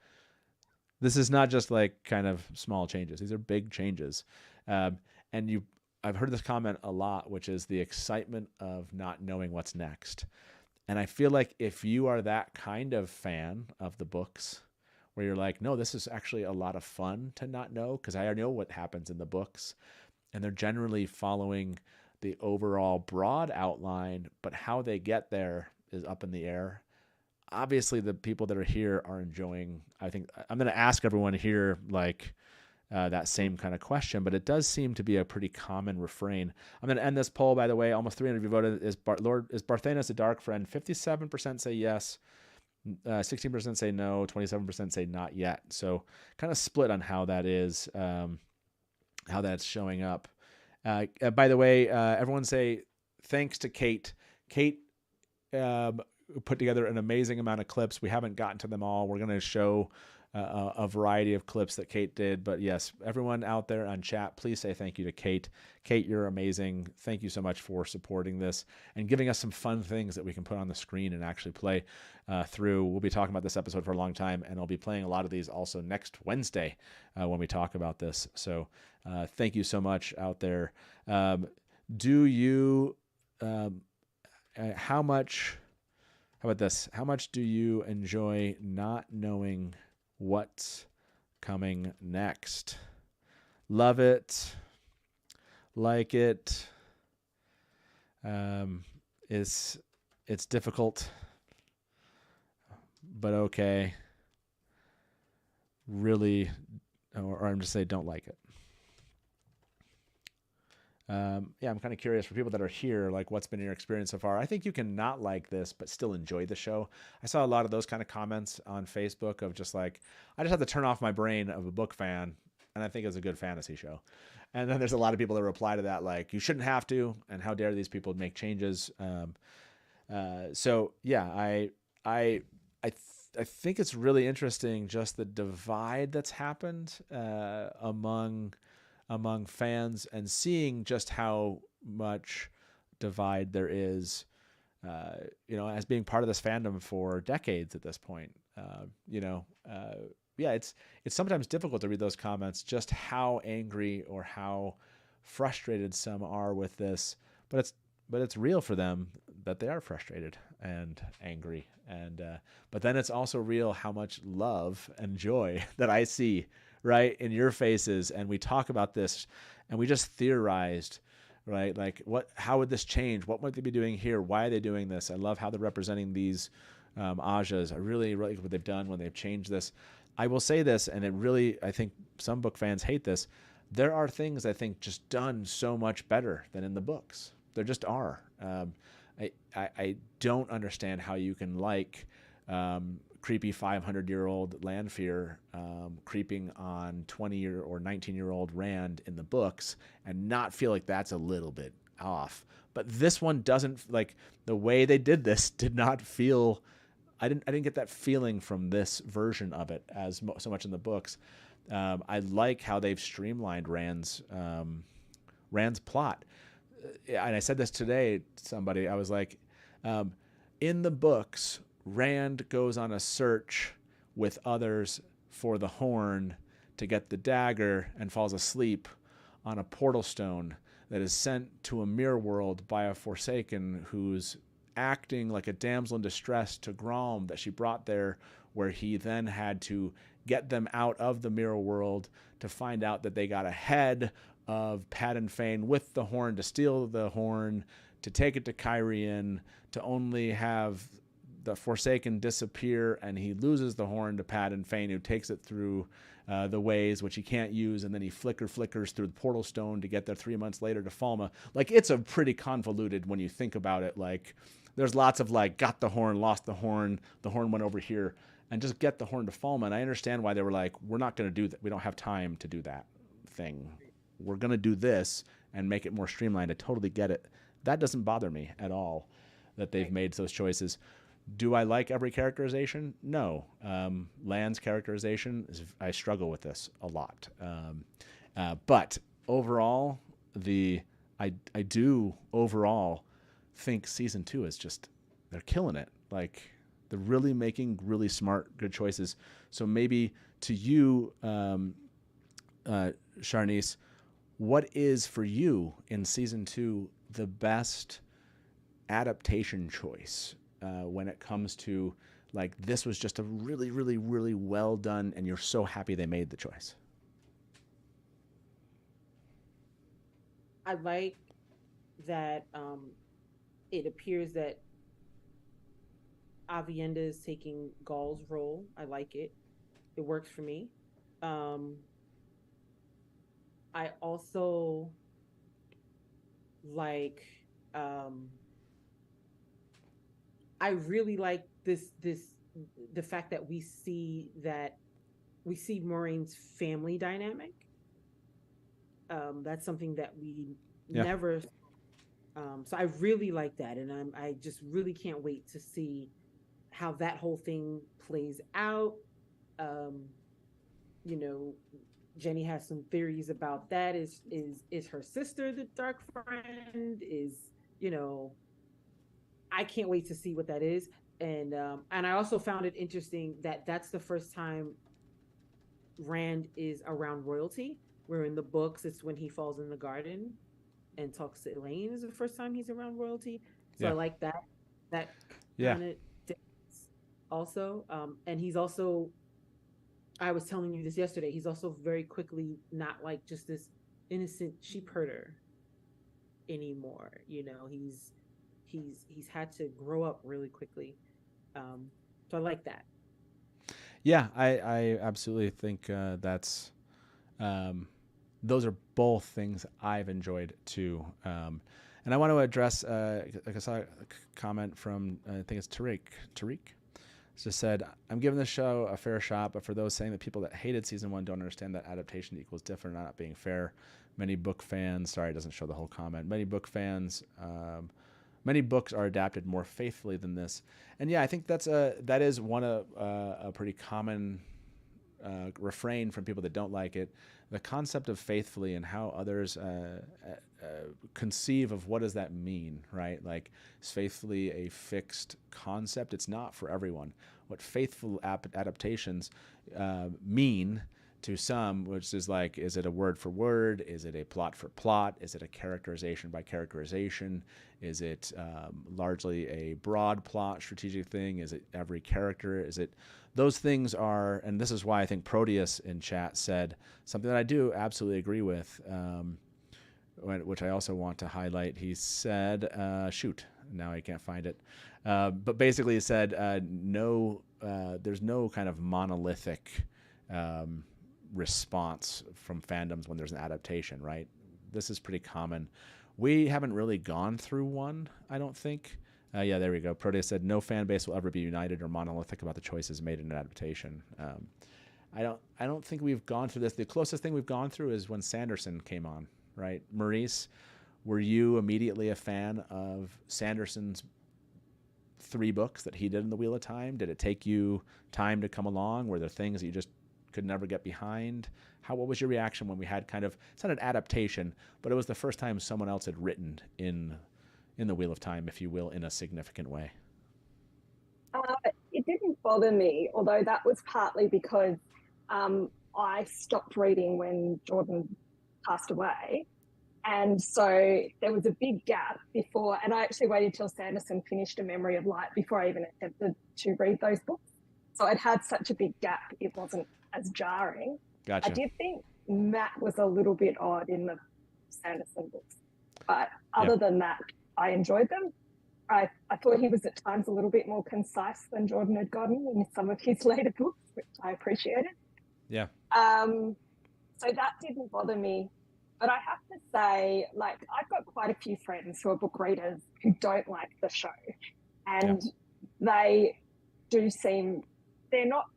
kind of small changes. These are big changes. I've heard this comment a lot, which is the excitement of not knowing what's next. And I feel like if you are that kind of fan of the books, where you're no, this is actually a lot of fun to not know, because I know what happens in the books, and they're generally following the overall broad outline, but how they get there is up in the air. Obviously, the people that are here are enjoying. I think I'm going to ask everyone here that same kind of question, but it does seem to be a pretty common refrain. I'm going to end this poll, by the way. Almost 300 of you voted. Is Barthanas a dark friend? 57% say yes, 16% say no, 27% say not yet. So kind of split on how that is, how that's showing up. By the way, everyone say thanks to Kate. Kate put together an amazing amount of clips. We haven't gotten to them all. We're going to show a variety of clips that Kate did. But yes, everyone out there on chat, please say thank you to Kate. Kate, you're amazing. Thank you so much for supporting this and giving us some fun things that we can put on the screen and actually play through. We'll be talking about this episode for a long time, and I'll be playing a lot of these also next Wednesday when we talk about this. So thank you so much out there. Do you, how about this? How much do you enjoy not knowing what's coming next? Love it. Like it. It's difficult, but okay. Really, or I'm just saying don't like it. Yeah, I'm kind of curious for people that are here, like what's been your experience so far? I think you can not like this, but still enjoy the show. I saw a lot of those kind of comments on Facebook of just like, I just have to turn off my brain of a book fan, and I think it's a good fantasy show. And then there's a lot of people that reply to that, like, you shouldn't have to, and how dare these people make changes. So yeah, I think it's really interesting just the divide that's happened among fans, and seeing just how much divide there is, as being part of this fandom for decades at this point. Yeah, it's sometimes difficult to read those comments, just how angry or how frustrated some are with this, but it's real for them that they are frustrated and angry, and but then it's also real how much love and joy that I see right in your faces. And we talk about this and we just theorized, right? Like how would this change? What might they be doing here? Why are they doing this? I love how they're representing these Ajas. I really like what they've done when they've changed this. I will say this, and it really, I think some book fans hate this. There are things I think just done so much better than in the books. There just are. I don't understand how you can like creepy 500-year-old Lanfear creeping on 20-year or 19-year-old Rand in the books and not feel like that's a little bit off. But this one doesn't, like, the way they did this did not feel, I didn't get that feeling from this version of it as so much in the books. I like how they've streamlined Rand's plot. And I said this today to somebody. I was like, in the books, Rand goes on a search with others for the horn to get the dagger and falls asleep on a portal stone that is sent to a mirror world by a Forsaken who's acting like a damsel in distress to Grom that she brought there, where he then had to get them out of the mirror world to find out that they got ahead of Padden Fane with the horn, to steal the horn, to take it to Kyrian, to only have the Forsaken disappear, and he loses the horn to Padden Fane, who takes it through the ways, which he can't use, and then he flickers through the portal stone to get there 3 months later to Falma. Like, it's a pretty convoluted when you think about it. Like, there's lots of like, got the horn, lost the horn went over here, and just get the horn to Falma. And I understand why they were like, we're not going to do that. We don't have time to do that thing. We're going to do this and make it more streamlined. I totally get it. That doesn't bother me at all that they've made those choices. Do I like every characterization? No. Lan's characterization, I struggle with this a lot. But overall, I do overall think season 2 is just, they're killing it. Like, they're really making really smart, good choices. So maybe to you, Sharnise, what is for you in season 2 the best adaptation choice when it comes to, like, this was just a really, really, really well done, and you're so happy they made the choice? I like that it appears that Avienda is taking Gaul's role. I like it. It works for me. I also like, I really like the fact that we see Moiraine's family dynamic. That's something that we never. So I really like that, and I just really can't wait to see how that whole thing plays out. You know, Jenny has some theories about that. Is her sister the dark friend? You know, I can't wait to see what that is. And I also found it interesting that that's the first time Rand is around royalty, where in the books it's when he falls in the garden and talks to Elaine is the first time he's around royalty. So I like that kind of also. And he's also, I was telling you this yesterday, he's also very quickly not like just this innocent sheep herder anymore. You know, he's had to grow up really quickly. So I like that. Yeah, I absolutely think that's those are both things I've enjoyed too. And I want to address, like I saw a comment from, I think it's Tariq. Just said, I'm giving this show a fair shot, but for those saying that people that hated season 1 don't understand that adaptation equals different, not being fair. Many book fans, sorry, it doesn't show the whole comment. Many book fans, many books are adapted more faithfully than this. And yeah, I think that is one a pretty common refrain from people that don't like it. The concept of faithfully and how others conceive of what does that mean, right? Like, is faithfully a fixed concept? It's not for everyone. What faithful adaptations mean to some, which is like, is it a word for word? Is it a plot for plot? Is it a characterization by characterization? Is it largely a broad plot strategic thing? Is it every character? Is it those things are, and this is why I think Proteus in chat said something that I do absolutely agree with, which I also want to highlight. He said, shoot, now I can't find it. But basically he said, there's no kind of monolithic response from fandoms when there's an adaptation, right? This is pretty common. We haven't really gone through one, I don't think. Yeah, there we go. Proteus said, no fan base will ever be united or monolithic about the choices made in an adaptation. I don't think we've gone through this. The closest thing we've gone through is when Sanderson came on, right? Merise, were you immediately a fan of Sanderson's 3 books that he did in The Wheel of Time? Did it take you time to come along? Were there things that you just could never get behind? What was your reaction when we had kind of, it's not an adaptation, but it was the first time someone else had written in The Wheel of Time, if you will, in a significant way? It didn't bother me, although that was partly because I stopped reading when Jordan passed away. And so there was a big gap before, and I actually waited till Sanderson finished A Memory of Light before I even attempted to read those books. So I'd had such a big gap, it wasn't as jarring. Gotcha. I did think Matt was a little bit odd in the Sanderson books, but other than that, I enjoyed them. I thought he was at times a little bit more concise than Jordan had gotten in some of his later books, which I appreciated. Yeah. So that didn't bother me. But I have to say, like, I've got quite a few friends who are book readers who don't like the show. And they do seem, they're not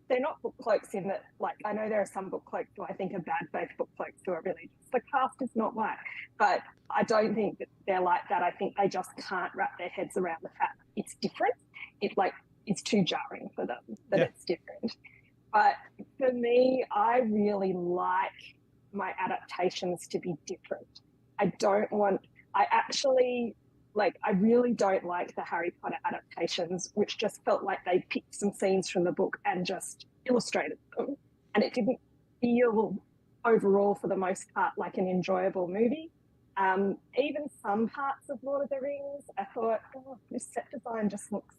book cloaks in that, like, I know there are some book cloaks who I think are bad faith book cloaks who are really just, the cast is not right. But I don't think that they're like that. I think they just can't wrap their heads around the fact it's different. It's too jarring for them that it's different. But for me, I really like my adaptations to be different. I really don't like the Harry Potter adaptations, which just felt like they picked some scenes from the book and just illustrated them. And it didn't feel overall, for the most part, like an enjoyable movie. Even some parts of Lord of the Rings, I thought, this set design just looks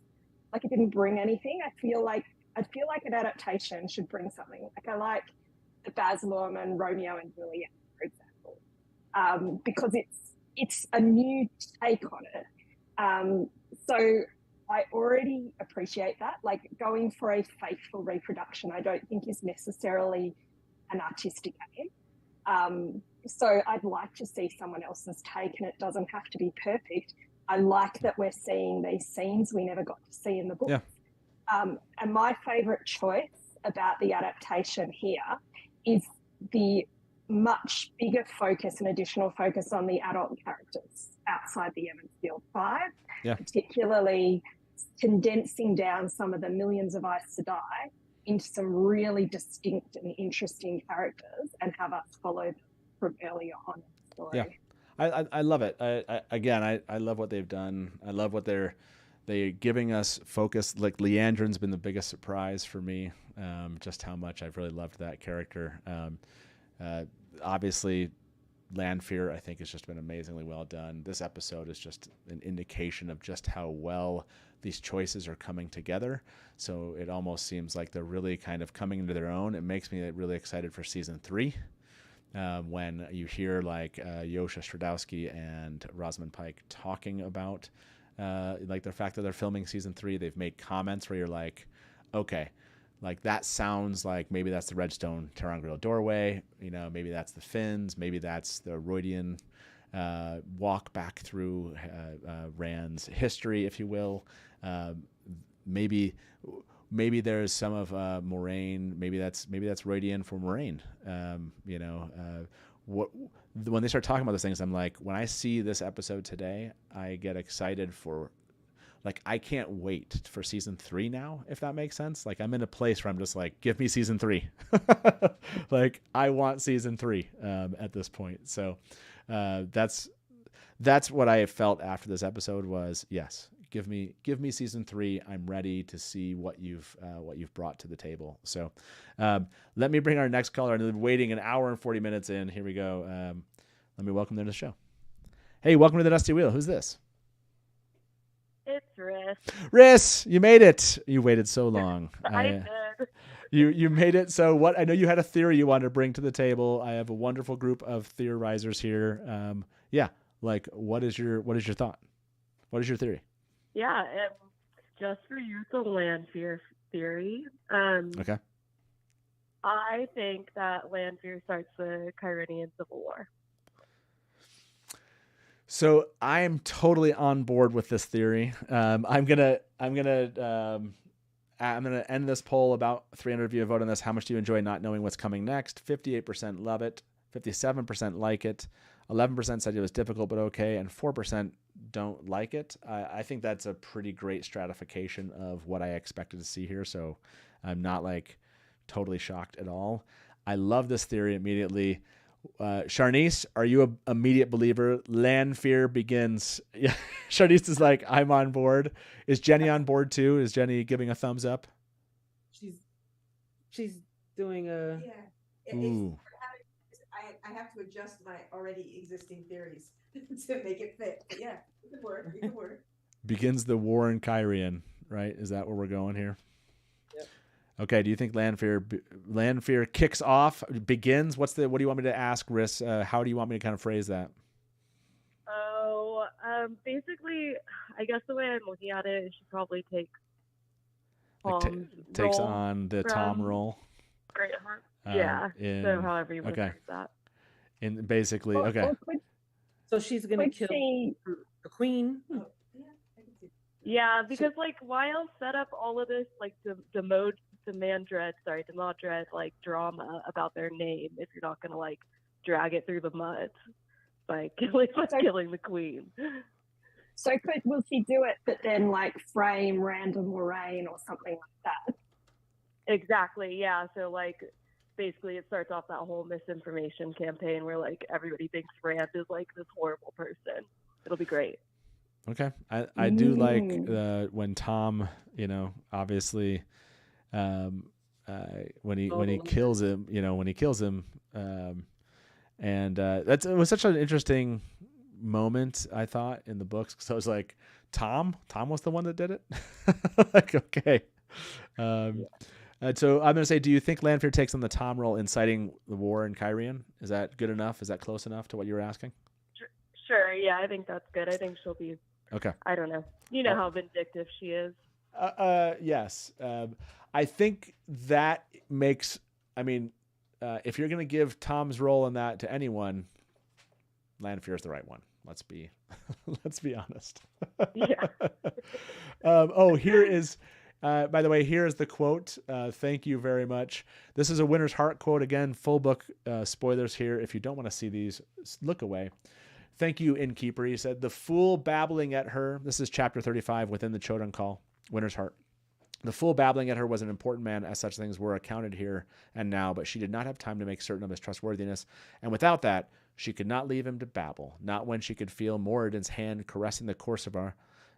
like it didn't bring anything. I feel like an adaptation should bring something. Like, I like the Baz Luhrmann Romeo and Juliet, for example, because it's a new take on it. So I already appreciate that. Like, going for a faithful reproduction, I don't think is necessarily an artistic aim. So I'd like to see someone else's take, and it doesn't have to be perfect. I like that we're seeing these scenes we never got to see in the book. Yeah. And my favourite choice about the adaptation here is the much bigger focus and additional focus on the adult characters outside the Evansfield Five, particularly condensing down some of the millions of Aes Sedai into some really distinct and interesting characters and have us follow them from earlier on in the story. Yeah, I love it. I love what they've done. I love what they're giving us focus. Like Leandrin's been the biggest surprise for me. Just how much I've really loved that character. Obviously, Lanfear, I think, has just been amazingly well done. This episode is just an indication of just how well these choices are coming together. So it almost seems like they're really kind of coming into their own. It makes me really excited for season 3. When you hear like Yosha Stradowski and Rosamund Pike talking about like the fact that they're filming season 3, they've made comments where you're like, okay, like that sounds like maybe that's the Redstone ter'angreal doorway, maybe that's the Finns, maybe that's the Roydian walk back through Rand's history, if you will. Maybe there's some of Moraine. Maybe that's Roydian for Moraine. When they start talking about those things, I'm like, when I see this episode today, I get excited for. Like, I can't wait for season 3 now, if that makes sense. Like, I'm in a place where I'm just like, give me season 3. Like, I want season 3 at this point. So that's what I felt after this episode was, yes, give me season 3. I'm ready to see what you've brought to the table. So let me bring our next caller. I'm waiting an hour and 40 minutes in. Here we go. Let me welcome them to the show. Hey, welcome to the Dusty Wheel. Who's this? It's Riss. Riss, you made it. You waited so long. I did. You made it. So what? I know you had a theory you wanted to bring to the table. I have a wonderful group of theorizers here. Like what is your thought? What is your theory? Yeah, just for you, the Lanfear theory. Okay. I think that Lanfear starts the Kyrenian Civil War. So I am totally on board with this theory. I'm gonna end this poll. About 300 of you have voted on this. How much do you enjoy not knowing what's coming next? 58% love it. 57% like it. 11% said it was difficult but okay, and 4% don't like it. I think that's a pretty great stratification of what I expected to see here. So I'm not like totally shocked at all. I love this theory immediately. Sharnise, are you an immediate believer? Lanfear begins. Yeah, Sharnise is like, I'm on board. Is Jenny on board too? Is Jenny giving a thumbs up? She's doing a. Yeah. Ooh. I have to adjust my already existing theories to make it fit. But yeah, it could work. It could work. Begins the war in Kyrian, right? Is that where we're going here? Yep. Okay. Do you think Lanfear kicks off, begins? What do you want me to ask, Riss? How do you want me to kind of phrase that? Oh, basically, I guess the way I'm looking at it is she probably takes takes on the Tom role. Greatheart. Yeah. So however you want to phrase that. And basically, okay. So she's gonna kill the queen. Yeah, because like why else set up all of this like the Demandred like drama about their name if you're not gonna like drag it through the mud by killing the queen. So will she do it but then like frame random Moraine or something like that? Exactly, yeah. So like basically it starts off that whole misinformation campaign where like everybody thinks Rand is like this horrible person. It'll be great. Okay. I do like when Tom, obviously when he kills him, and it was such an interesting moment, I thought, in the books. So I was like, Tom was the one that did it. Like, okay. So I'm going to say, do you think Lanfear takes on the Tom role inciting the war in Kyrian? Is that good enough? Is that close enough to what you were asking? Sure. Yeah, I think that's good. I think she'll be, okay. I don't know. You know how vindictive she is. Yes. I think that makes, if you're going to give Tom's role in that to anyone, Lanfear is the right one. Let's be honest. Yeah. Here is, By the way, here's the quote. Thank you very much. This is a Winter's Heart quote. Again, full book spoilers here. If you don't want to see these, look away. Thank you, Innkeeper. He said, the fool babbling at her. This is chapter 35 within the Chodan Call, Winter's Heart. The fool babbling at her was an important man, as such things were accounted here and now, but she did not have time to make certain of his trustworthiness. And without that, she could not leave him to babble, not when she could feel Moradin's hand caressing the corsair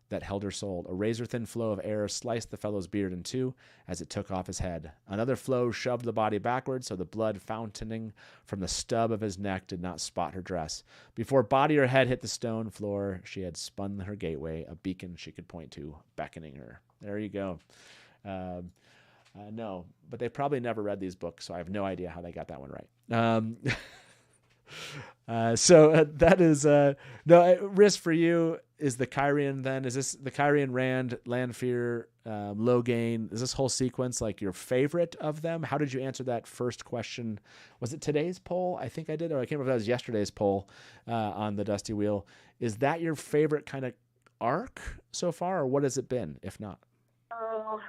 that held her soul. A razor-thin flow of air sliced the fellow's beard in two as it took off his head. Another flow shoved the body backward, so the blood fountaining from the stub of his neck did not spot her dress. Before body or head hit the stone floor, she had spun her gateway, a beacon she could point to, beckoning her. There you go. No, but they probably never read these books, so I have no idea how they got that one right. So that is no risk for you. Is the Kyrian then? Is this the Kyrian, Rand, Lanfear, Logain? Is this whole sequence like your favorite of them? How did you answer that first question? Was it today's poll? I think I did, or I can't remember if that was yesterday's poll on the Dusty Wheel. Is that your favorite kind of arc so far, or what has it been, if not? Oh,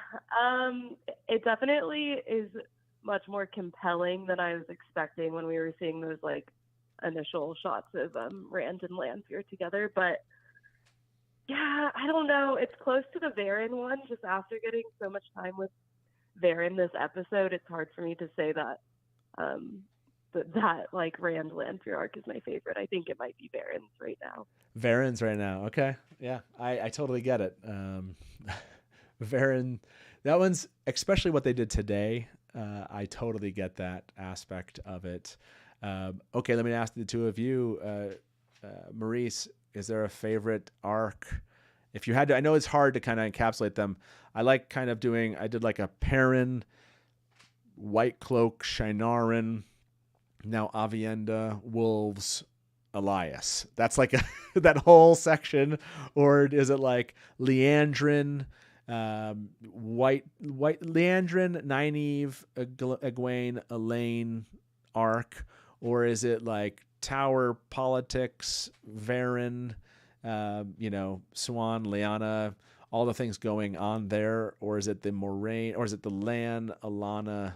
it definitely is much more compelling than I was expecting when we were seeing those like initial shots of Rand and Lanfear together. But yeah, I don't know. It's close to the Varen one. Just after getting so much time with Varen this episode, it's hard for me to say that that like Rand Lanfear arc is my favorite. I think it might be Varen's right now. Varen's right now. Okay, yeah, I totally get it. Varen, that one's, especially what they did today. I totally get that aspect of it. Okay, let me ask the two of you. Merise, is there a favorite arc? If you had to, I know it's hard to kind of encapsulate them. I like kind of doing, I did like a Perrin, White Cloak, Shinarin, now Avienda, Wolves, Elias. That's like that whole section. Or is it like Leandrin, White Leandrin, Nynaeve, Egwene, Elaine arc? Or is it like Tower Politics, Varen, Swan, Lyanna, all the things going on there? Or is it the Moraine, or is it the Lan, Alana?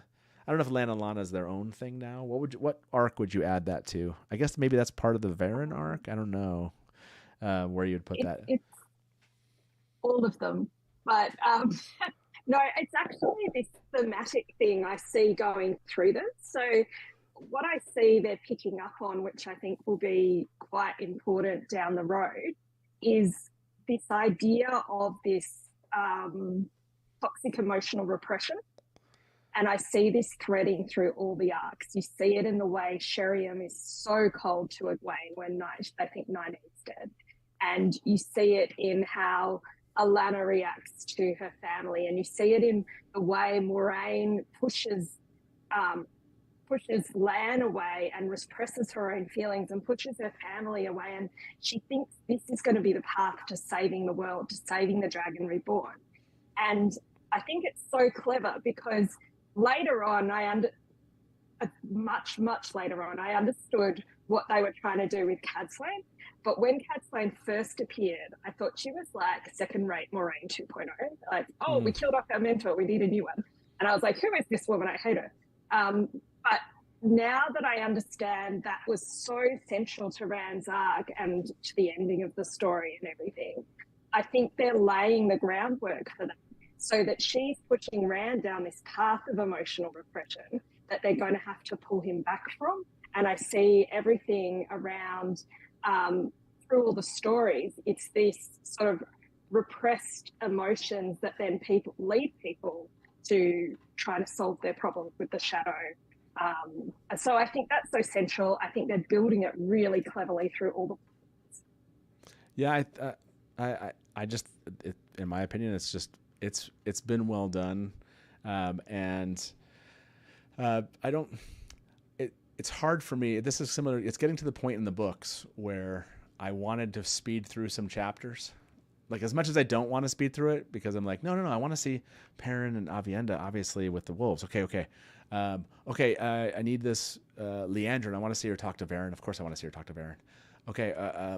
I don't know if Lan and Alana is their own thing now. What arc would you add that to? I guess maybe that's part of the Varen arc. I don't know where you'd put that. It's all of them. But no, it's actually this thematic thing I see going through this. So what I see they're picking up on, which I think will be quite important down the road, is this idea of this toxic emotional repression. And I see this threading through all the arcs. You see it in the way Sheriam is so cold to Egwene when they think Nynaeve's dead. And you see it in how Alana reacts to her family. And you see it in the way Moraine pushes Lan away and represses her own feelings and pushes her family away. And she thinks this is going to be the path to saving the world, to saving the Dragon Reborn. And I think it's so clever because later on, much later on, I understood what they were trying to do with Cadslain. But when Cadslain first appeared, I thought she was like second-rate Moraine 2.0. Like, we killed off our mentor, we need a new one. And I was like, who is this woman? I hate her. But now that I understand that was so central to Rand's arc and to the ending of the story and everything, I think they're laying the groundwork for that, so that she's pushing Rand down this path of emotional repression that they're going to have to pull him back from. And I see everything around through all the stories, it's this sort of repressed emotions that then lead people to try to solve their problems with the shadow. So I think that's so central. I think they're building it really cleverly through all the points. Yeah, I just, in my opinion, it's just, it's been well done. And I don't, it's hard for me. This is similar. It's getting to the point in the books where I wanted to speed through some chapters. Like, as much as I don't want to speed through it, because I'm like, no, I want to see Perrin and Avienda, obviously, with the wolves. Okay. I need this Leandrin. I want to see her talk to Varen. Of course I want to see her talk to Varen. Okay,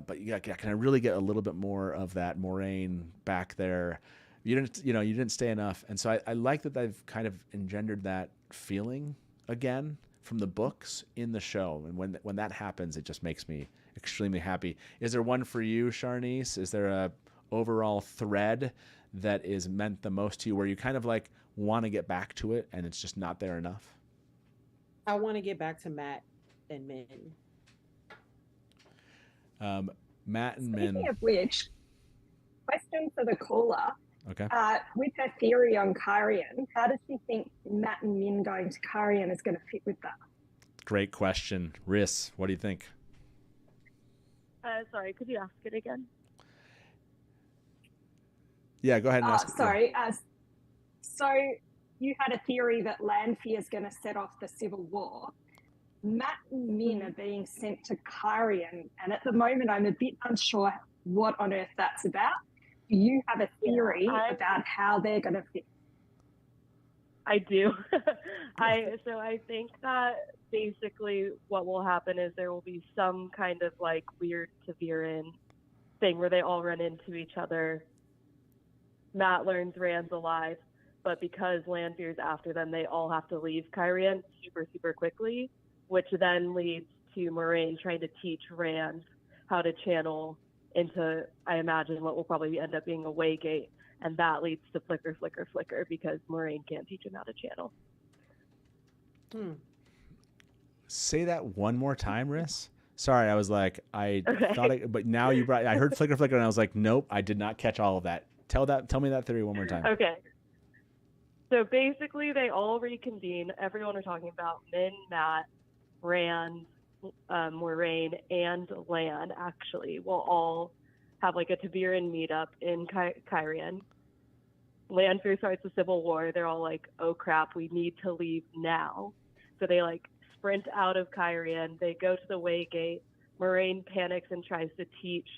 but can I really get a little bit more of that Moraine back there? You didn't stay enough. And so I like that they've kind of engendered that feeling again from the books in the show. And when that happens, it just makes me extremely happy. Is there one for you, Sharnise? Is there a overall thread that is meant the most to you where you kind of like want to get back to it and it's just not there enough? I want to get back to Matt and Min. Matt and Min. Speaking of which, question for the caller. Okay. With her theory on Kyrian, how does she think Matt and Min going to Kyrian is going to fit with that? Great question. Riss, what do you think? Sorry, could you ask it again? Yeah, go ahead and ask. Sorry. So you had a theory that Lanfear is going to set off the civil war. Matt and Min are being sent to Kyrian, and at the moment I'm a bit unsure what on earth that's about. Do you have a theory about how they're going to fit? I do. So I think that basically what will happen is there will be some kind of like weird Taviran thing where they all run into each other. Matt learns Rand's alive, but because Lanfear's after them, they all have to leave Kyrian super, super quickly, which then leads to Moraine trying to teach Rand how to channel into, I imagine, what will probably end up being a Waygate, and that leads to flicker, flicker, flicker because Moraine can't teach him how to channel. Say that one more time, Riss. Sorry, I was like, but now I heard flicker, flicker, and I was like, nope, I did not catch all of that. Tell me that theory one more time. Okay. So basically, they all reconvene. Everyone are talking about Min, Matt, Rand, Moraine, and Lan, actually, will all have like a Taviran meetup in Kyrian. Lanfear starts a civil war. They're all like, oh crap, we need to leave now. So they like sprint out of Kyrian. They go to the Waygate. Moraine panics and tries to teach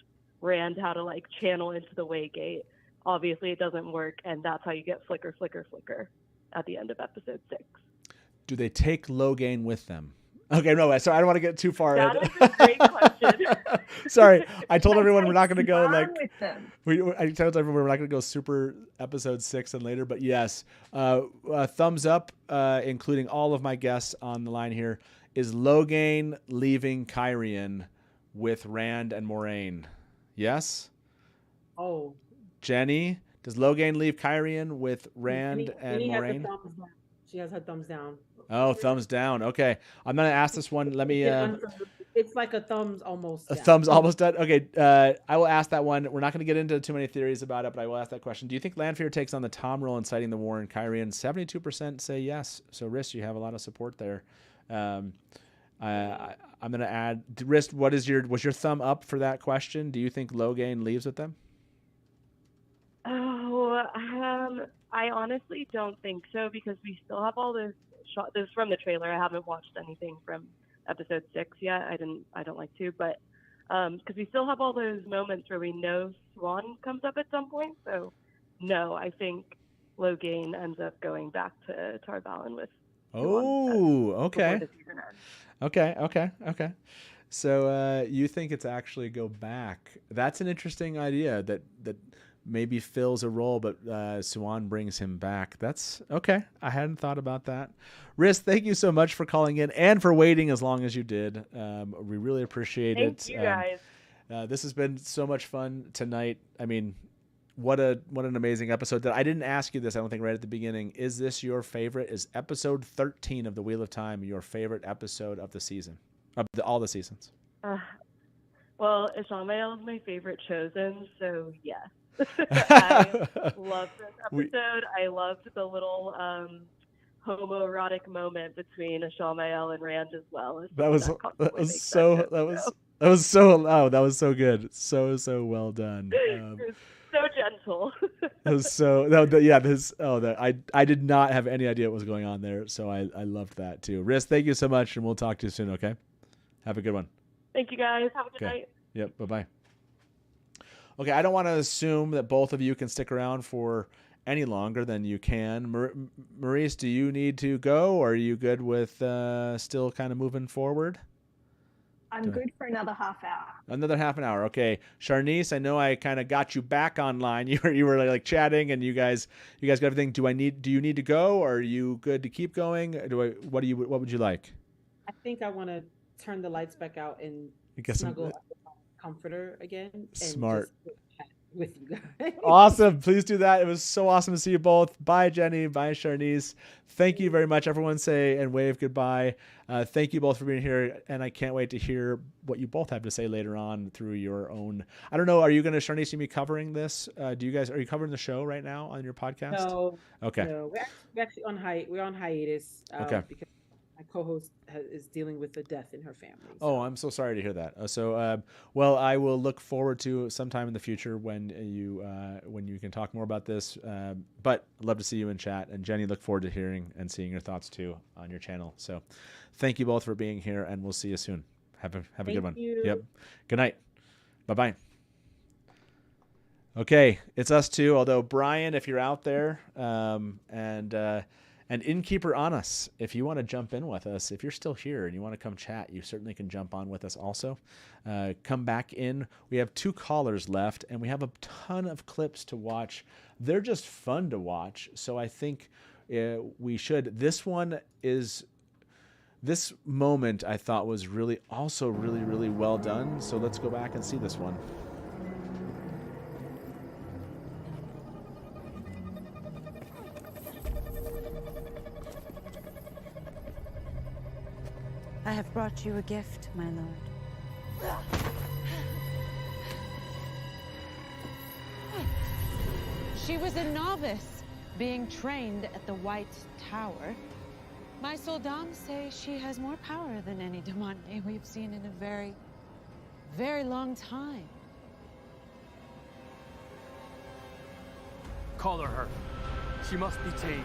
Rand how to like channel into the Waygate. Obviously, it doesn't work, and that's how you get flicker, flicker, flicker at the end of episode 6. Do they take Logain with them? Okay, no, sorry, I don't want to get too far That in. is a great question. Sorry, I told everyone we're not going to go like. With them. I told everyone we're not going to go super episode 6 and later, but yes, thumbs up, including all of my guests on the line here. Is Logain leaving Kyrian with Rand and Moraine? Yes. Oh. Jenny, does Logain leave Kyrian with Rand and Moraine? She has her thumbs down. Oh, thumbs down. Okay, I'm gonna ask this one. Let me. It's like a thumbs almost. A thumbs almost done. Okay, I will ask that one. We're not going to get into too many theories about it, but I will ask that question. Do you think Lanfear takes on the Tom role inciting the war in Kyrian? 72% say yes. So, Riss, you have a lot of support there. I'm going to add. Riss, was your thumb up for that question? Do you think Logain leaves with them? Oh, I honestly don't think so because we still have all this. This is from the trailer. I haven't watched anything from episode 6 yet. I don't like to, but because we still have all those moments where we know Swan comes up at some point. So no, I think Logain ends up going back to Tar Valon with. Oh, okay. Okay. So you think it's actually go back? That's an interesting idea. That maybe fills a role, but Swan brings him back. That's okay. I hadn't thought about that. Riss, thank you so much for calling in and for waiting as long as you did. We really appreciate it. Thank you, guys. This has been so much fun tonight. I mean, what an amazing episode. That I didn't ask you this, I don't think, right at the beginning. Is this your favorite? Is episode 13 of The Wheel of Time your favorite episode of the season? Of all the seasons? Well, Ishamael is my favorite chosen, so yes. I loved this episode. I loved the little homoerotic moment between Ishamael and Rand as well. That was so good. So well done. So gentle. I did not have any idea what was going on there, so I loved that too. Riss, thank you so much, and we'll talk to you soon. Okay, have a good one. Thank you, guys. Have a good night. Yep. Bye-bye. Okay, I don't want to assume that both of you can stick around for any longer than you can. Merise, do you need to go, or are you good with still kind of moving forward? I'm good for another half hour. Another half an hour. Okay. Sharnise, I know I kind of got you back online. You were like chatting and you guys got everything. Do you need to go, or are you good to keep going? What would you like? I think I want to turn the lights back out and snuggle up with my comforter again. And Smart. Just with you guys. Awesome. Please do that. It was so awesome to see you both. Bye, Jenny. Bye, Sharnise. Thank you very much. Everyone say and wave goodbye. Thank you both for being here. And I can't wait to hear what you both have to say later on through your own. I don't know. Are you going to, Sharnise, you be covering this? Are you covering the show right now on your podcast? No. Okay. No. We're actually on hiatus. Okay. Because my co-host is dealing with a death in her family. So. Oh, I'm so sorry to hear that. Well, I will look forward to sometime in the future when you can talk more about this. But I'd love to see you in chat. And Jenny, look forward to hearing and seeing your thoughts too on your channel. So thank you both for being here, and we'll see you soon. Have a good one. You. Yep. Good night. Bye-bye. Okay, it's us too. Although Brian, if you're out there, and Innkeeper Anas, if you want to jump in with us, if you're still here and you want to come chat, you certainly can jump on with us also. Come back in. We have 2 callers left, and we have a ton of clips to watch. They're just fun to watch, so I think we should. This moment I thought was really well done, so let's go back and see this one. I have brought you a gift, my lord. She was a novice, being trained at the White Tower. My sul'dam say she has more power than any Damane we've seen in a very, very long time. Collar her. She must be tamed.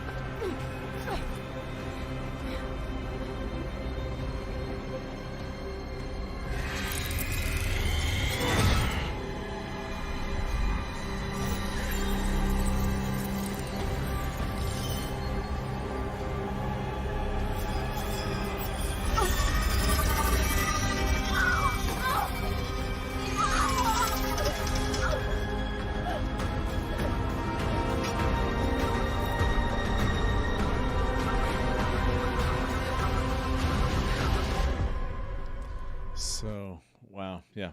So, wow. Yeah.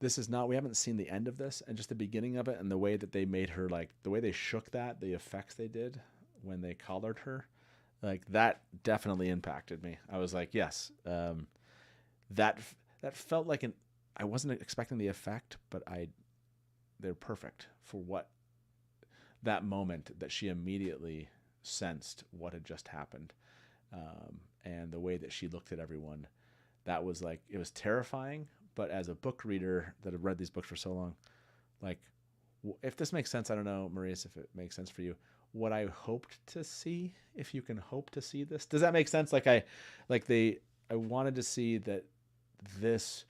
This is not, we haven't seen the end of this, and just the beginning of it, and the way that they made her, like the way they shook that, the effects they did when they collared her, like that definitely impacted me. I was like, yes, that felt like I wasn't expecting the effect, but they're perfect for what that moment that she immediately sensed what had just happened. And the way that she looked at everyone, that was like, it was terrifying. But as a book reader that have read these books for so long, like, if this makes sense, I don't know, Merise, if it makes sense for you, what I hoped to see, if you can hope to see this, does that make sense? I wanted to see that this,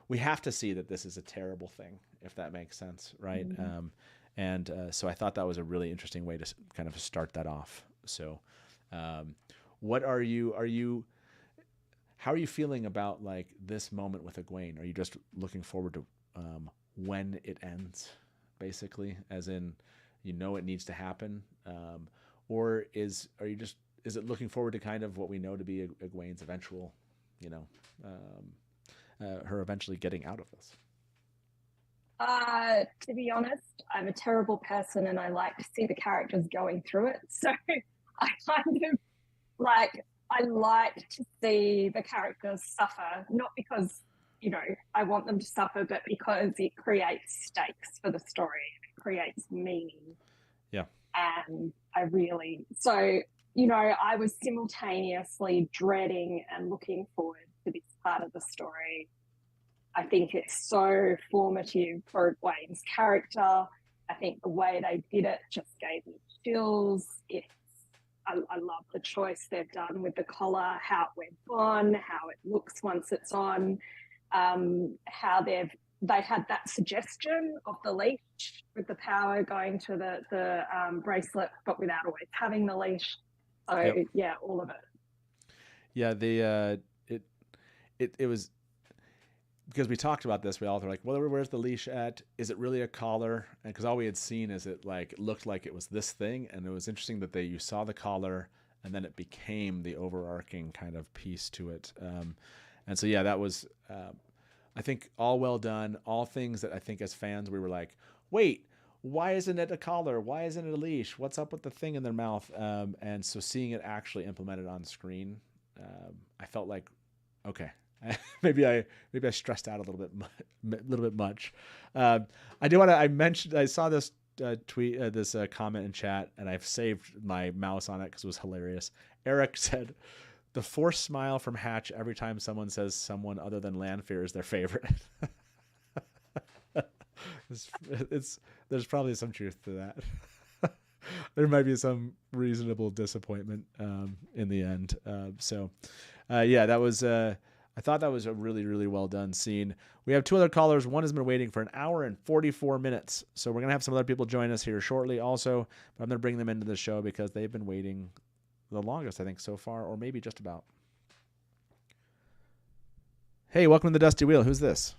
we have to see that this is a terrible thing, if that makes sense. Right. Mm-hmm. So I thought that was a really interesting way to kind of start that off. So, how are you feeling about like this moment with Egwene? Are you just looking forward to when it ends, basically, as in, it needs to happen, or is it looking forward to kind of what we know to be Egwene's eventual, her eventually getting out of this? To be honest, I'm a terrible person and I like to see the characters going through it. So I kind of I like to see the characters suffer, not because, I want them to suffer, but because it creates stakes for the story. It creates meaning. Yeah. And I was simultaneously dreading and looking forward to this part of the story. I think it's so formative for Egwene's character. I think the way they did it just gave me chills. I love the choice they've done with the collar, how it went on, how it looks once it's on, how they've they had that suggestion of the leash with the power going to the bracelet, but without always having the leash. So yeah, all of it. Yeah, it was because we talked about this. We all were like, well, where's the leash at? Is it really a collar? And because all we had seen is it like looked like it was this thing, and it was interesting that you saw the collar, and then it became the overarching kind of piece to it. And so yeah, that was I think all well done. All things that I think as fans we were like, wait, why isn't it a collar? Why isn't it a leash? What's up with the thing in their mouth? And so seeing it actually implemented on screen, I felt like, okay, maybe I stressed out a little bit much. I do want to. I mentioned I saw this tweet, this comment in chat, and I've saved my mouse on it because it was hilarious. Eric said, "The forced smile from Hatch every time someone says someone other than Lanfear is their favorite." There's probably some truth to that. There might be some reasonable disappointment in the end. Yeah, that was. I thought that was a really, really well done scene. We have two other callers. One has been waiting for 1 hour and 44 minutes. So we're gonna have some other people join us here shortly, also. But I'm gonna bring them into the show because they've been waiting the longest, I think, so far, or maybe just about. Hey, welcome to the Dusty Wheel. Who's this?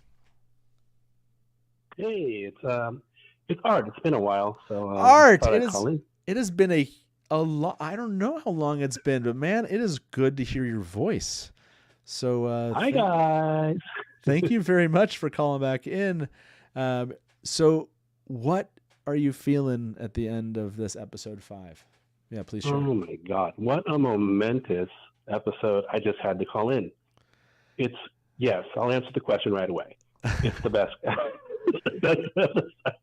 Hey, it's Art. It's been a while, so Art. It has been a lot. I don't know how long it's been, but man, it is good to hear your voice. So hi guys. Thank you very much for calling back in. So what are you feeling at the end of this episode 5? Yeah, please share. Oh my God, what a momentous episode! I just had to call in. Yes, I'll answer the question right away. It's the best.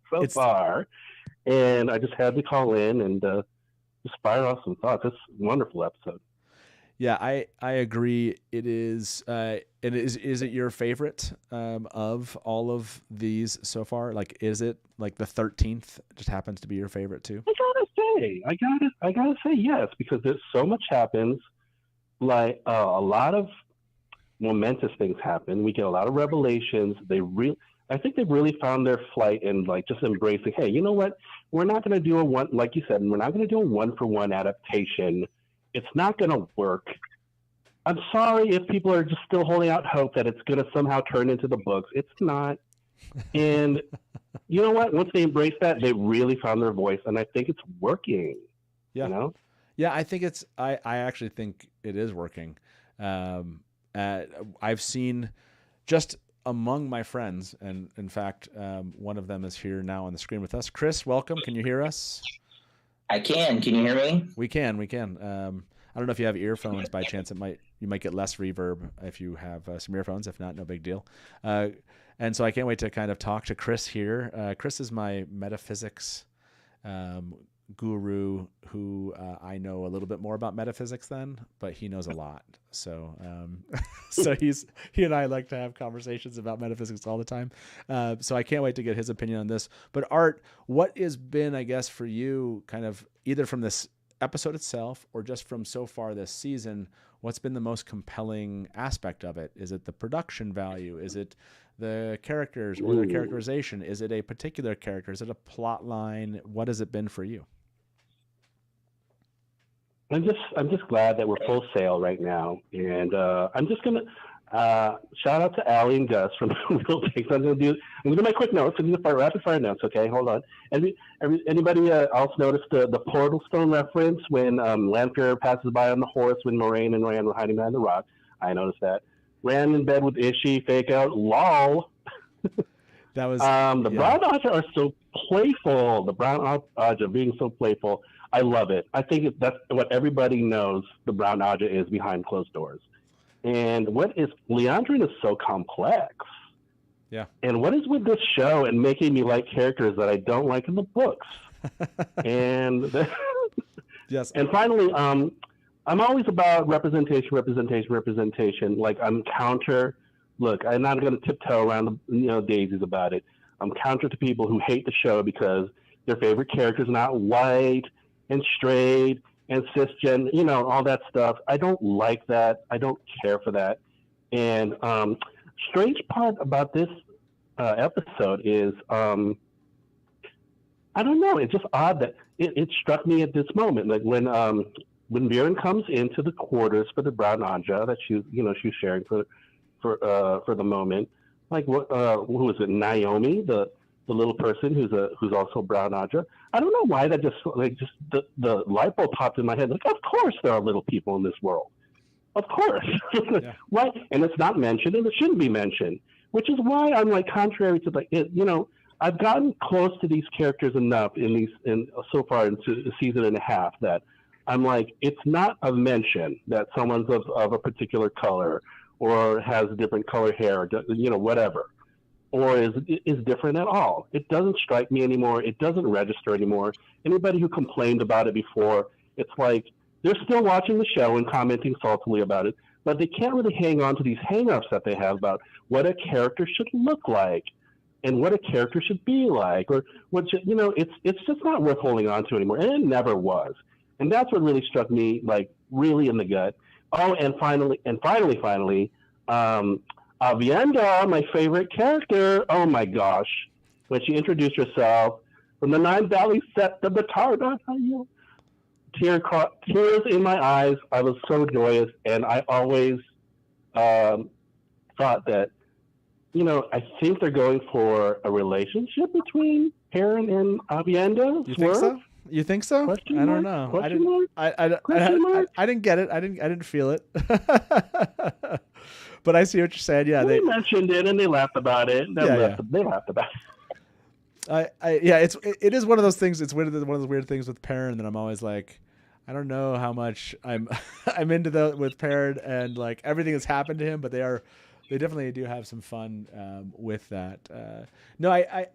So far, and I just had to call in and just fire off some thoughts. It's a wonderful episode. Yeah, I agree. It is. And is it your favorite of all of these so far? Like, is it like the 13th just happens to be your favorite too? I gotta say yes, because there's so much happens. Like a lot of momentous things happen. We get a lot of revelations. I think they've really found their flight in like just embracing, hey, you know what? We're not going to do like you said, we're not going to do a 1-for-1 adaptation. It's not going to work. I'm sorry if people are just still holding out hope that it's going to somehow turn into the books. It's not. And you know what? Once they embrace that, they really found their voice, and I think it's working. Yeah. You know? Yeah, I think I actually think it is working. I've seen just among my friends, and in fact, one of them is here now on the screen with us. Chris, welcome. Can you hear us? I can. Can you hear me? We can. I don't know if you have earphones by chance. You might get less reverb if you have some earphones. If not, no big deal. And so I can't wait to kind of talk to Chris here. Chris is my metaphysics guru who I know a little bit more about metaphysics than, but he knows a lot. So he and I like to have conversations about metaphysics all the time. So I can't wait to get his opinion on this. But Art, what has been, I guess, for you kind of either from this episode itself or just from so far this season, what's been the most compelling aspect of it? Is it the production value? Is it the characters or their characterization? Is it a particular character? Is it a plot line? What has it been for you? I'm just glad that we're full sail right now, and I'm just gonna shout out to Allie and Gus from Real Takes. I'm gonna do my quick notes. I'm gonna do rapid fire notes. Okay, hold on. Anybody else noticed the portal stone reference when Lanfear passes by on the horse when Moraine and Rand were hiding behind the rock? I noticed that. Ran in bed with Ishi, fake out, lol. That was the Brown Aja are so playful. The Brown Aja being so playful. I love it. I think that's what everybody knows the Brown Aja is behind closed doors. And Leandrin is so complex. Yeah. And what is with this show and making me like characters that I don't like in the books? And yes. And finally, I'm always about representation. Like I'm counter. Look, I'm not going to tiptoe around the daisies about it. I'm counter to people who hate the show because their favorite character is not white and straight and cisgen, all that stuff. I don't like that. I don't care for that. And strange part about this episode is, I don't know. It's just odd that it struck me at this moment, like when Viren comes into the quarters for the Brown Anja that she's sharing for the moment. Like who is it? Naomi, the little person who's also Brown Anja. I don't know why that just the light bulb popped in my head. Like, of course there are little people in this world. Of course. Yeah. Why? And it's not mentioned, and it shouldn't be mentioned. Which is why I'm like contrary to I've gotten close to these characters enough so far into a season and a half that I'm like, it's not a mention that someone's of a particular color or has different color hair, or, whatever, or is different at all. It doesn't strike me anymore. It doesn't register anymore. Anybody who complained about it before, it's like they're still watching the show and commenting saltily about it, but they can't really hang on to these hang-ups that they have about what a character should look like and what a character should be like, or what it's just not worth holding on to anymore, and it never was. And that's what really struck me, like, really in the gut. Oh, and finally, Avienda, my favorite character. Oh my gosh, when she introduced herself from the Nine Valleys set the Batarda, tears in my eyes. I was so joyous, and I always thought that, I think they're going for a relationship between Perrin and Avienda. You think so? You think so? I don't know. I didn't get it. I didn't feel it. But I see what you're saying. Yeah, they mentioned it and they laughed about it. They laughed about it. It is one of those things. It's one of those weird things with Perrin that I'm always like, I don't know how much I'm into with Perrin and like everything that's happened to him, but they definitely do have some fun with that. No, I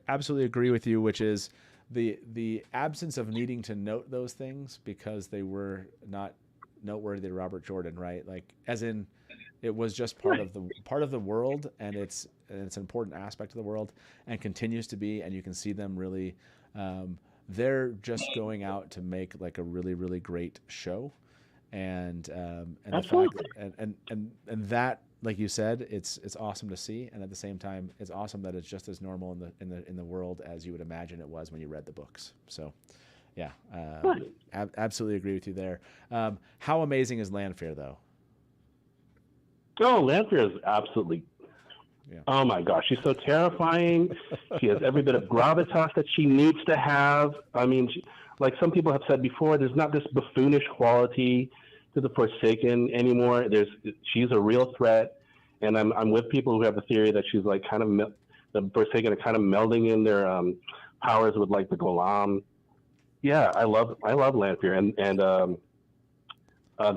absolutely agree with you, which is the absence of needing to note those things because they were not noteworthy to Robert Jordan, right? Like, as in, it was just part of the world, and it's an important aspect of the world, and continues to be. And you can see them really. They're just going out to make like a really, really great show, and the fact and that, like you said, it's awesome to see, and at the same time, it's awesome that it's just as normal in the world as you would imagine it was when you read the books. So, yeah, absolutely agree with you there. How amazing is Lanfear, though? Oh, Lanfear is absolutely. Yeah. Oh my gosh, she's so terrifying. She has every bit of gravitas that she needs to have. I mean, like some people have said before, there's not this buffoonish quality to the Forsaken anymore. She's a real threat, and I'm with people who have the theory that she's like kind of the Forsaken are kind of melding in their powers with like the Golem. Yeah, I love Lanfear, and the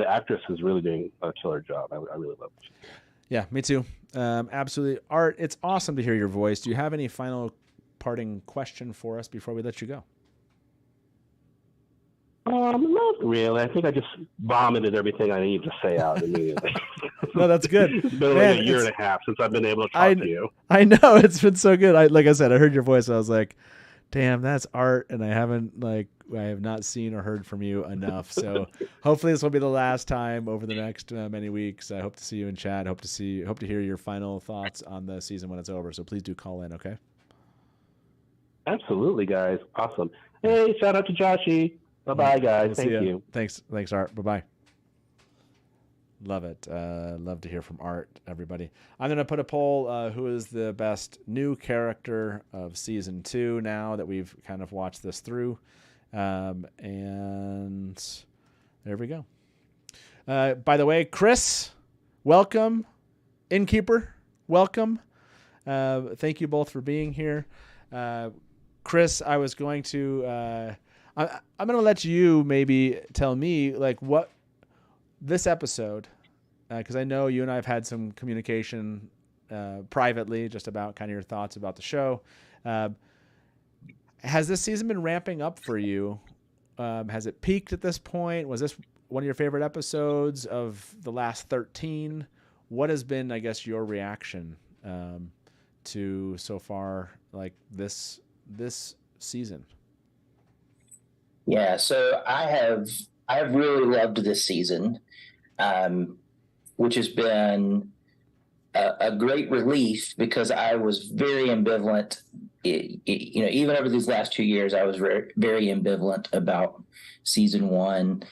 actress is really doing a killer job. I really love it. Yeah, me too. Absolutely. Art, it's awesome to hear your voice. Do you have any final parting question for us before we let you go? Not really. I think I just vomited everything I need to say out immediately. No, that's good. It's been like a year and a half since I've been able to talk to you. I know, it's been so good. Like I said, I heard your voice and I was like, damn, that's Art, and I have not seen or heard from you enough. So hopefully this will be the last time over the next many weeks. I hope to see you in chat. Hope to hear your final thoughts on the season when it's over. So please do call in, okay? Absolutely, guys. Awesome. Hey, shout out to Joshy. Bye-bye, guys. Thank you. Thanks, Art. Bye-bye. Love it. Love to hear from Art, everybody. I'm going to put a poll. Who is the best new character of season 2 now that we've kind of watched this through? And there we go. By the way, Chris, welcome. Innkeeper, welcome. Thank you both for being here. Chris, I was going to... I'm going to let you maybe tell me like what this episode, because I know you and I have had some communication privately just about kind of your thoughts about the show. Has this season been ramping up for you? Has it peaked at this point? Was this one of your favorite episodes of the last 13? What has been, I guess, your reaction to so far, like this season? Yeah, so I have really loved this season, which has been a great relief because I was very ambivalent. Even over these last 2 years, I was very, very ambivalent about season 1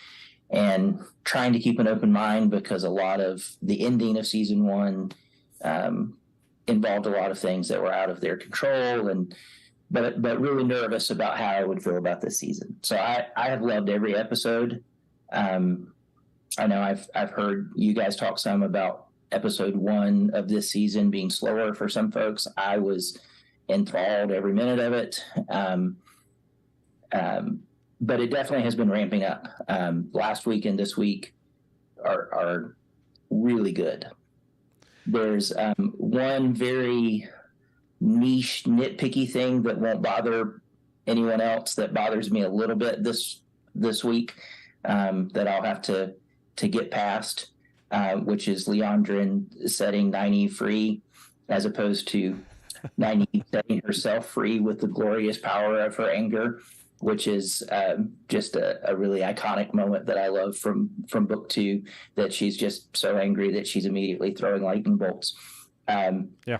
and trying to keep an open mind because a lot of the ending of season 1 involved a lot of things that were out of their control, but really nervous about how I would feel about this season. So I have loved every episode. I know I've heard you guys talk some about episode 1 of this season being slower for some folks. I was enthralled every minute of it. But it definitely has been ramping up. Last week and this week are really good. There's one very niche, nitpicky thing that won't bother anyone else that bothers me a little bit this week that I'll have to get past, which is Leandrin setting Nynaeve free as opposed to Nynaeve setting herself free with the glorious power of her anger, which is just a really iconic moment that I love from book 2, that she's just so angry that she's immediately throwing lightning bolts. Yeah.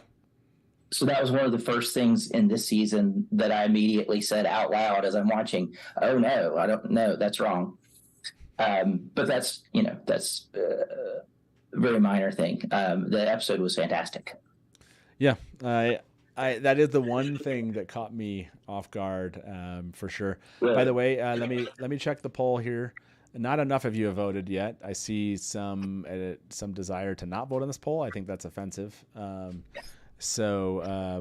So that was one of the first things in this season that I immediately said out loud as I'm watching, oh no, I don't know, that's wrong. But that's a very minor thing. The episode was fantastic. Yeah. That is the one thing that caught me off guard, for sure. Really? By the way, let me check the poll here. Not enough of you have voted yet. I see some desire to not vote on this poll. I think that's offensive. So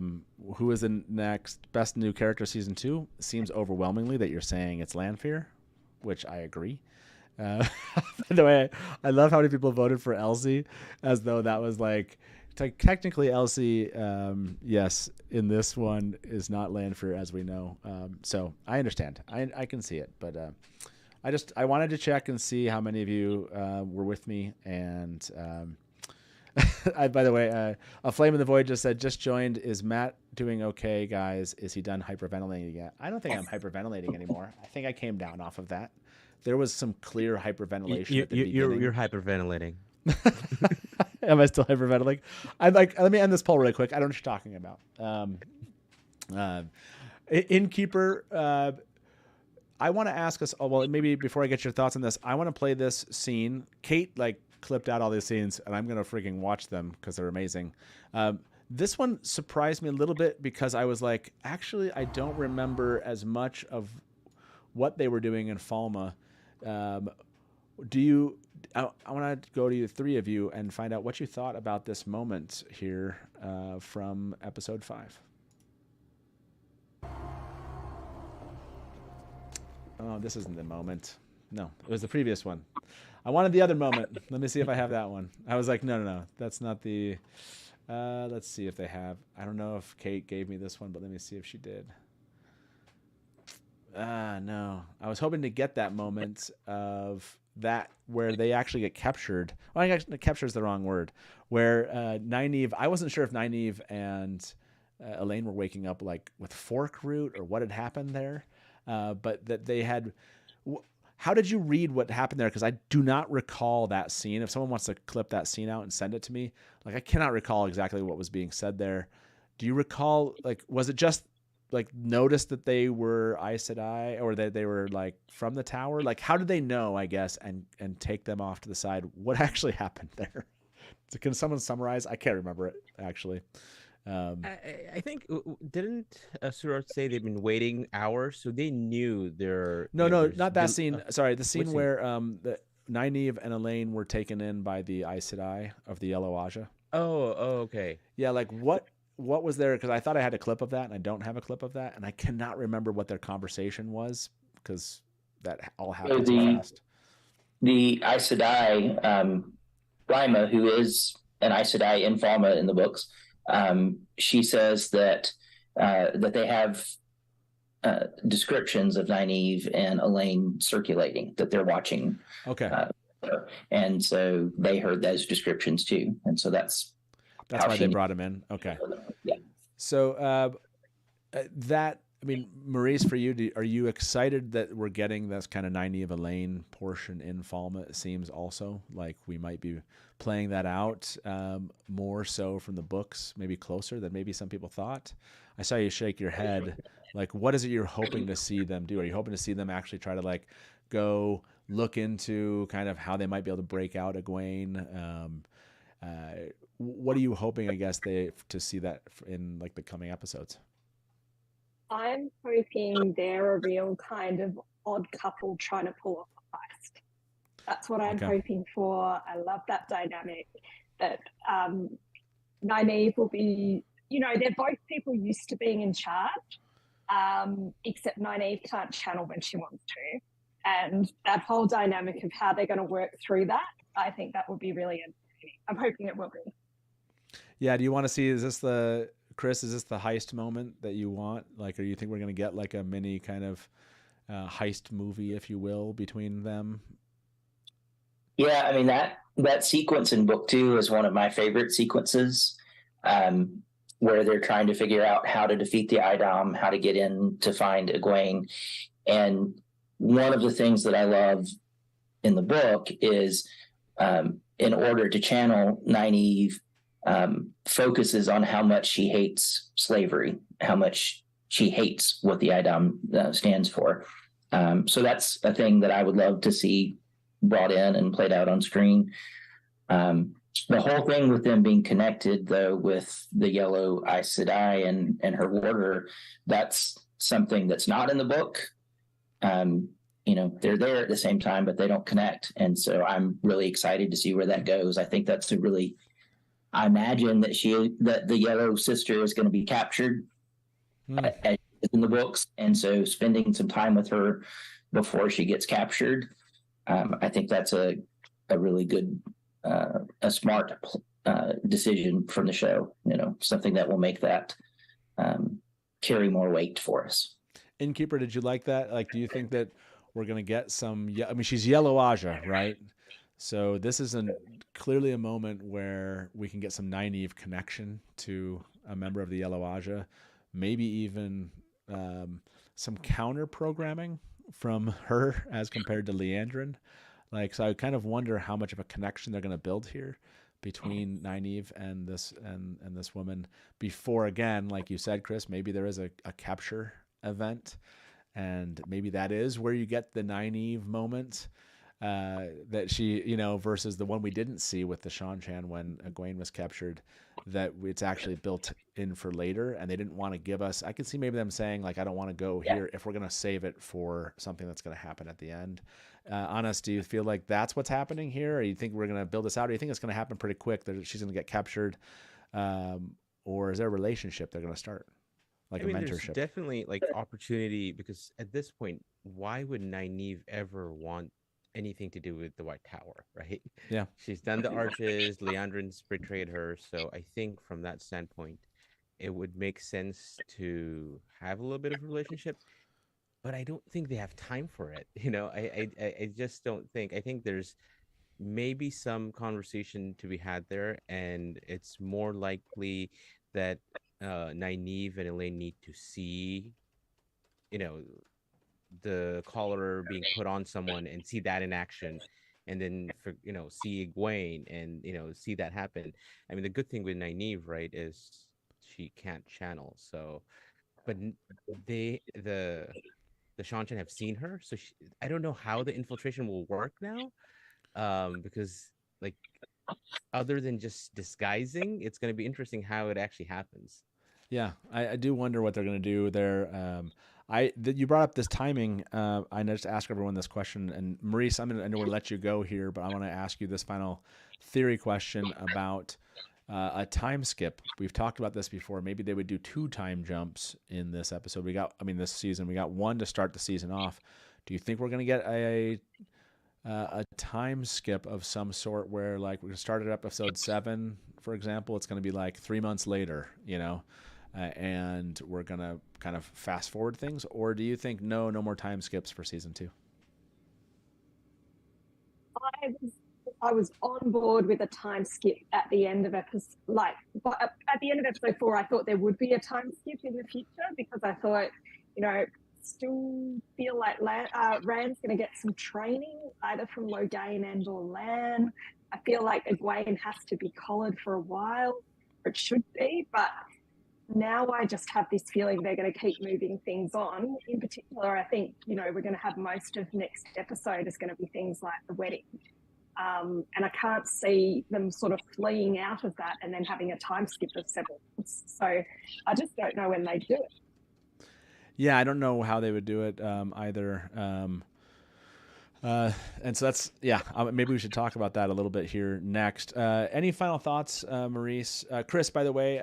who is the next best new character season 2? Seems overwhelmingly that you're saying it's Lanfear, which I agree. By the way, I love how many people voted for Elsie, as though that was like technically Elsie, yes, in this one is not Lanfear, as we know. So I understand. I can see it, but I wanted to check and see how many of you were with me. And by the way, A Flame in the Void just said, just joined. Is Matt doing okay, guys? Is he done hyperventilating yet? I don't think I'm hyperventilating anymore. I think I came down off of that. There was some clear hyperventilation at the beginning. You're hyperventilating. Am I still hyperventilating? Let me end this poll really quick. I don't know what you're talking about. Innkeeper, I want to ask us, maybe before I get your thoughts on this, I want to play this scene. Kate clipped out all these scenes, and I'm going to freaking watch them because they're amazing. This one surprised me a little bit because I was like, actually, I don't remember as much of what they were doing in Falma. I want to go to the 3 of you and find out what you thought about this moment here from episode 5. Oh, this isn't the moment. No, it was the previous one. I wanted the other moment. Let me see if I have that one. I was like, no, that's not the... let's see if they have... I don't know if Kate gave me this one, but let me see if she did. No. I was hoping to get that moment of that where they actually get captured. Well, I guess capture is the wrong word. Where Nynaeve... I wasn't sure if Nynaeve and Elaine were waking up with fork root or what had happened there. But that they had... How did you read what happened there? Because I do not recall that scene. If someone wants to clip that scene out and send it to me, I cannot recall exactly what was being said there. Do you recall, was it just notice that they were Aes Sedai, or that they were from the tower? How did they know, I guess, and take them off to the side? What actually happened there? Can someone summarize? I can't remember it, actually. I think, didn't Surat say they've been waiting hours, so they knew their... No, not that scene. Sorry, the scene where the Nynaeve and Elaine were taken in by the Aes Sedai of the Yellow Aja. Oh, okay. Yeah, what was there? Because I thought I had a clip of that, and I don't have a clip of that, and I cannot remember what their conversation was because that all happened so fast. The Aes Sedai, Rima, who is an Aes Sedai in Falma in the books, she says that they have descriptions of Nynaeve and Elaine circulating, that they're watching. Okay. And so they heard those descriptions too, and so that's why they brought him in. Okay. Yeah. So that I mean, Merise, for you, are you excited that we're getting this kind of Nynaeve Elaine portion in Falmouth? It seems also like we might be playing that out more so from the books, maybe closer than maybe some people thought. I saw you shake your head. Like, what is it you're hoping to see them do? Are you hoping to see them actually try to like go look into kind of how they might be able to break out Egwene? What are you hoping, I guess, to see that in like the coming episodes? I'm hoping they're a real kind of odd couple trying to pull off a heist. That's what I'm hoping for. I love that dynamic. That Nynaeve will be, they're both people used to being in charge, except Nynaeve can't channel when she wants to. And that whole dynamic of how they're going to work through that, I think that will be really entertaining. I'm hoping it will be. Yeah, do you want to see, Chris, is this the heist moment that you want? Like, or you think we're going to get like a mini kind of heist movie, if you will, between them? Yeah, I mean, that sequence in book 2 is one of my favorite sequences, where they're trying to figure out how to defeat the sul'dam, how to get in to find Egwene. And one of the things that I love in the book is in order to channel, Nynaeve focuses on how much she hates slavery, how much she hates what the sul'dam stands for. So that's a thing that I would love to see brought in and played out on screen. The whole thing with them being connected, though, with the yellow Aes Sedai and her warder, that's something that's not in the book. They're there at the same time, but they don't connect. And so I'm really excited to see where that goes. I think that's I imagine that the yellow sister is going to be captured as in the books. And so spending some time with her before she gets captured, I think that's a really good, a smart decision from the show, something that will make that carry more weight for us. Innkeeper, did you like that? Like, do you think that we're going to get some, I mean, she's Yellow Aja, right? So this is clearly a moment where we can get some Nynaeve connection to a member of the Yellow Aja, maybe even some counter programming from her as compared to Liandrin. Like, so I kind of wonder how much of a connection they're going to build here between Nynaeve and this woman before, again, like you said, Chris, maybe there is a capture event, and maybe that is where you get the Nynaeve moment. That she, versus the one we didn't see with the Shan-Chan when Egwene was captured, that it's actually built in for later, and they didn't want to give us. I can see maybe them saying, like, I don't want to go here if we're going to save it for something that's going to happen at the end. Anas, do you feel like that's what's happening here, or you think we're going to build this out, or you think it's going to happen pretty quick, that she's going to get captured, or is there a relationship they're going to start? Like a mentorship? There's definitely like opportunity, because at this point, why would Nynaeve ever want anything to do with the White Tower, right? Yeah. She's done the arches, Liandrin's betrayed her. So I think from that standpoint, it would make sense to have a little bit of a relationship, but I don't think they have time for it. I just don't think. I think there's maybe some conversation to be had there, and it's more likely that Nynaeve and Elaine need to see, the collar being put on someone and see that in action, and then see Egwene and see that happen. I mean, the good thing with Nynaeve, right, is she can't channel. So, but the Shan-Chan have seen her, so I don't know how the infiltration will work now, because like other than just disguising, it's going to be interesting how it actually happens. Yeah, I do wonder what they're going to do there. You brought up this timing. I just ask everyone this question, and Merise, I know we're going to let you go here, but I want to ask you this final theory question about a time skip. We've talked about this before. Maybe they would do 2 time jumps in this episode. This season, we got one to start the season off. Do you think we're going to get a time skip of some sort where, like, we're going to start at episode 7, for example, it's going to be like 3 months later, and we're going to kind of fast forward things? Or do you think no more time skips for season 2? I was on board with a time skip at the end of episode, at the end of episode 4. I thought there would be a time skip in the future, because I thought you know, still feel like Rand's going to get some training either from Logain and or Lan. I feel like Egwene has to be collared for a while, or it should be, but now I just have this feeling they're going to keep moving things on. In particular, I think, you know, we're going to have most of next episode is going to be things like the wedding. And I can't see them sort of fleeing out of that and then having a time skip of several months. So I just don't know when they do it. Yeah, I don't know how they would do it either. And so that's, yeah, maybe we should talk about that a little bit here next. Any final thoughts, Merise? Chris, by the way,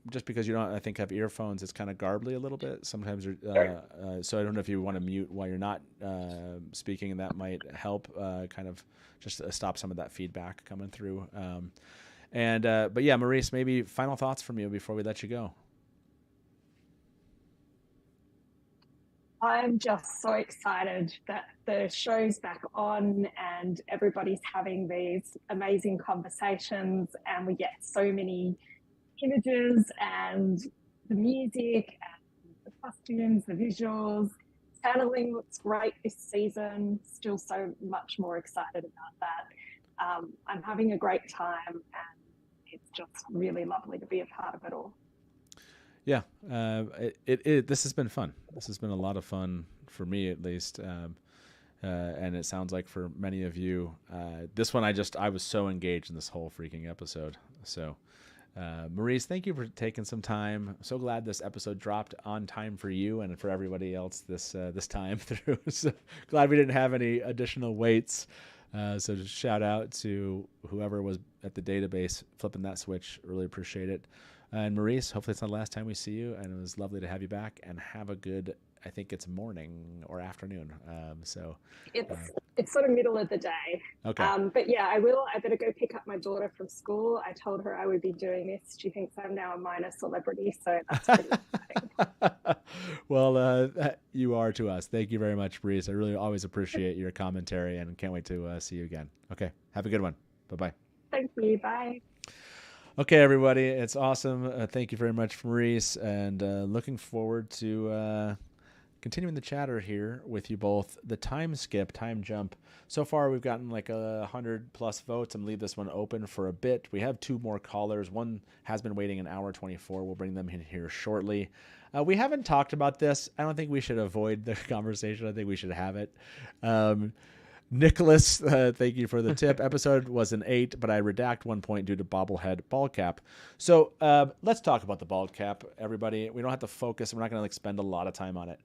just because you don't, I think, have earphones, it's kind of garbly a little bit. Sometimes, so I don't know if you want to mute while you're not speaking, and that might help kind of just stop some of that feedback coming through. But yeah, Merise, maybe final thoughts from you before we let you go. I'm just so excited that the show's back on and everybody's having these amazing conversations, and we get so many images and the music and the costumes, the visuals. Channeling looks great this season. Still so much more excited about that. I'm having a great time, and it's just really lovely to be a part of it all. Yeah, this has been fun. This has been a lot of fun for me, at least, and it sounds like for many of you. This one, I was so engaged in this whole freaking episode. So, Merise, thank you for taking some time. I'm so glad this episode dropped on time for you and for everybody else this time through. So glad we didn't have any additional waits. So just shout out to whoever was at the database flipping that switch. Really appreciate it. And Merise, hopefully it's not the last time we see you, and it was lovely to have you back, and have a good, I think it's morning or afternoon. It's sort of middle of the day. Okay. But yeah, I better go pick up my daughter from school. I told her I would be doing this. She thinks I'm now a minor celebrity, so that's pretty exciting. Well, you are to us. Thank you very much, Merise. I really always appreciate your commentary, and can't wait to see you again. Okay, have a good one. Bye-bye. Thank you. Bye. Okay, everybody, it's awesome. Thank you very much, Merise, and looking forward to continuing the chatter here with you both. The time jump. So far, we've gotten like 100+ votes. I'm gonna leave this one open for a bit. We have 2 more callers. One has been waiting an hour 24. We'll bring them in here shortly. We haven't talked about this. I don't think we should avoid the conversation. I think we should have it. Nicholas, thank you for the tip. Episode was an 8, but I redact 1 point due to bobblehead bald cap. So let's talk about the bald cap, everybody. We don't have to focus. We're not going to spend a lot of time on it.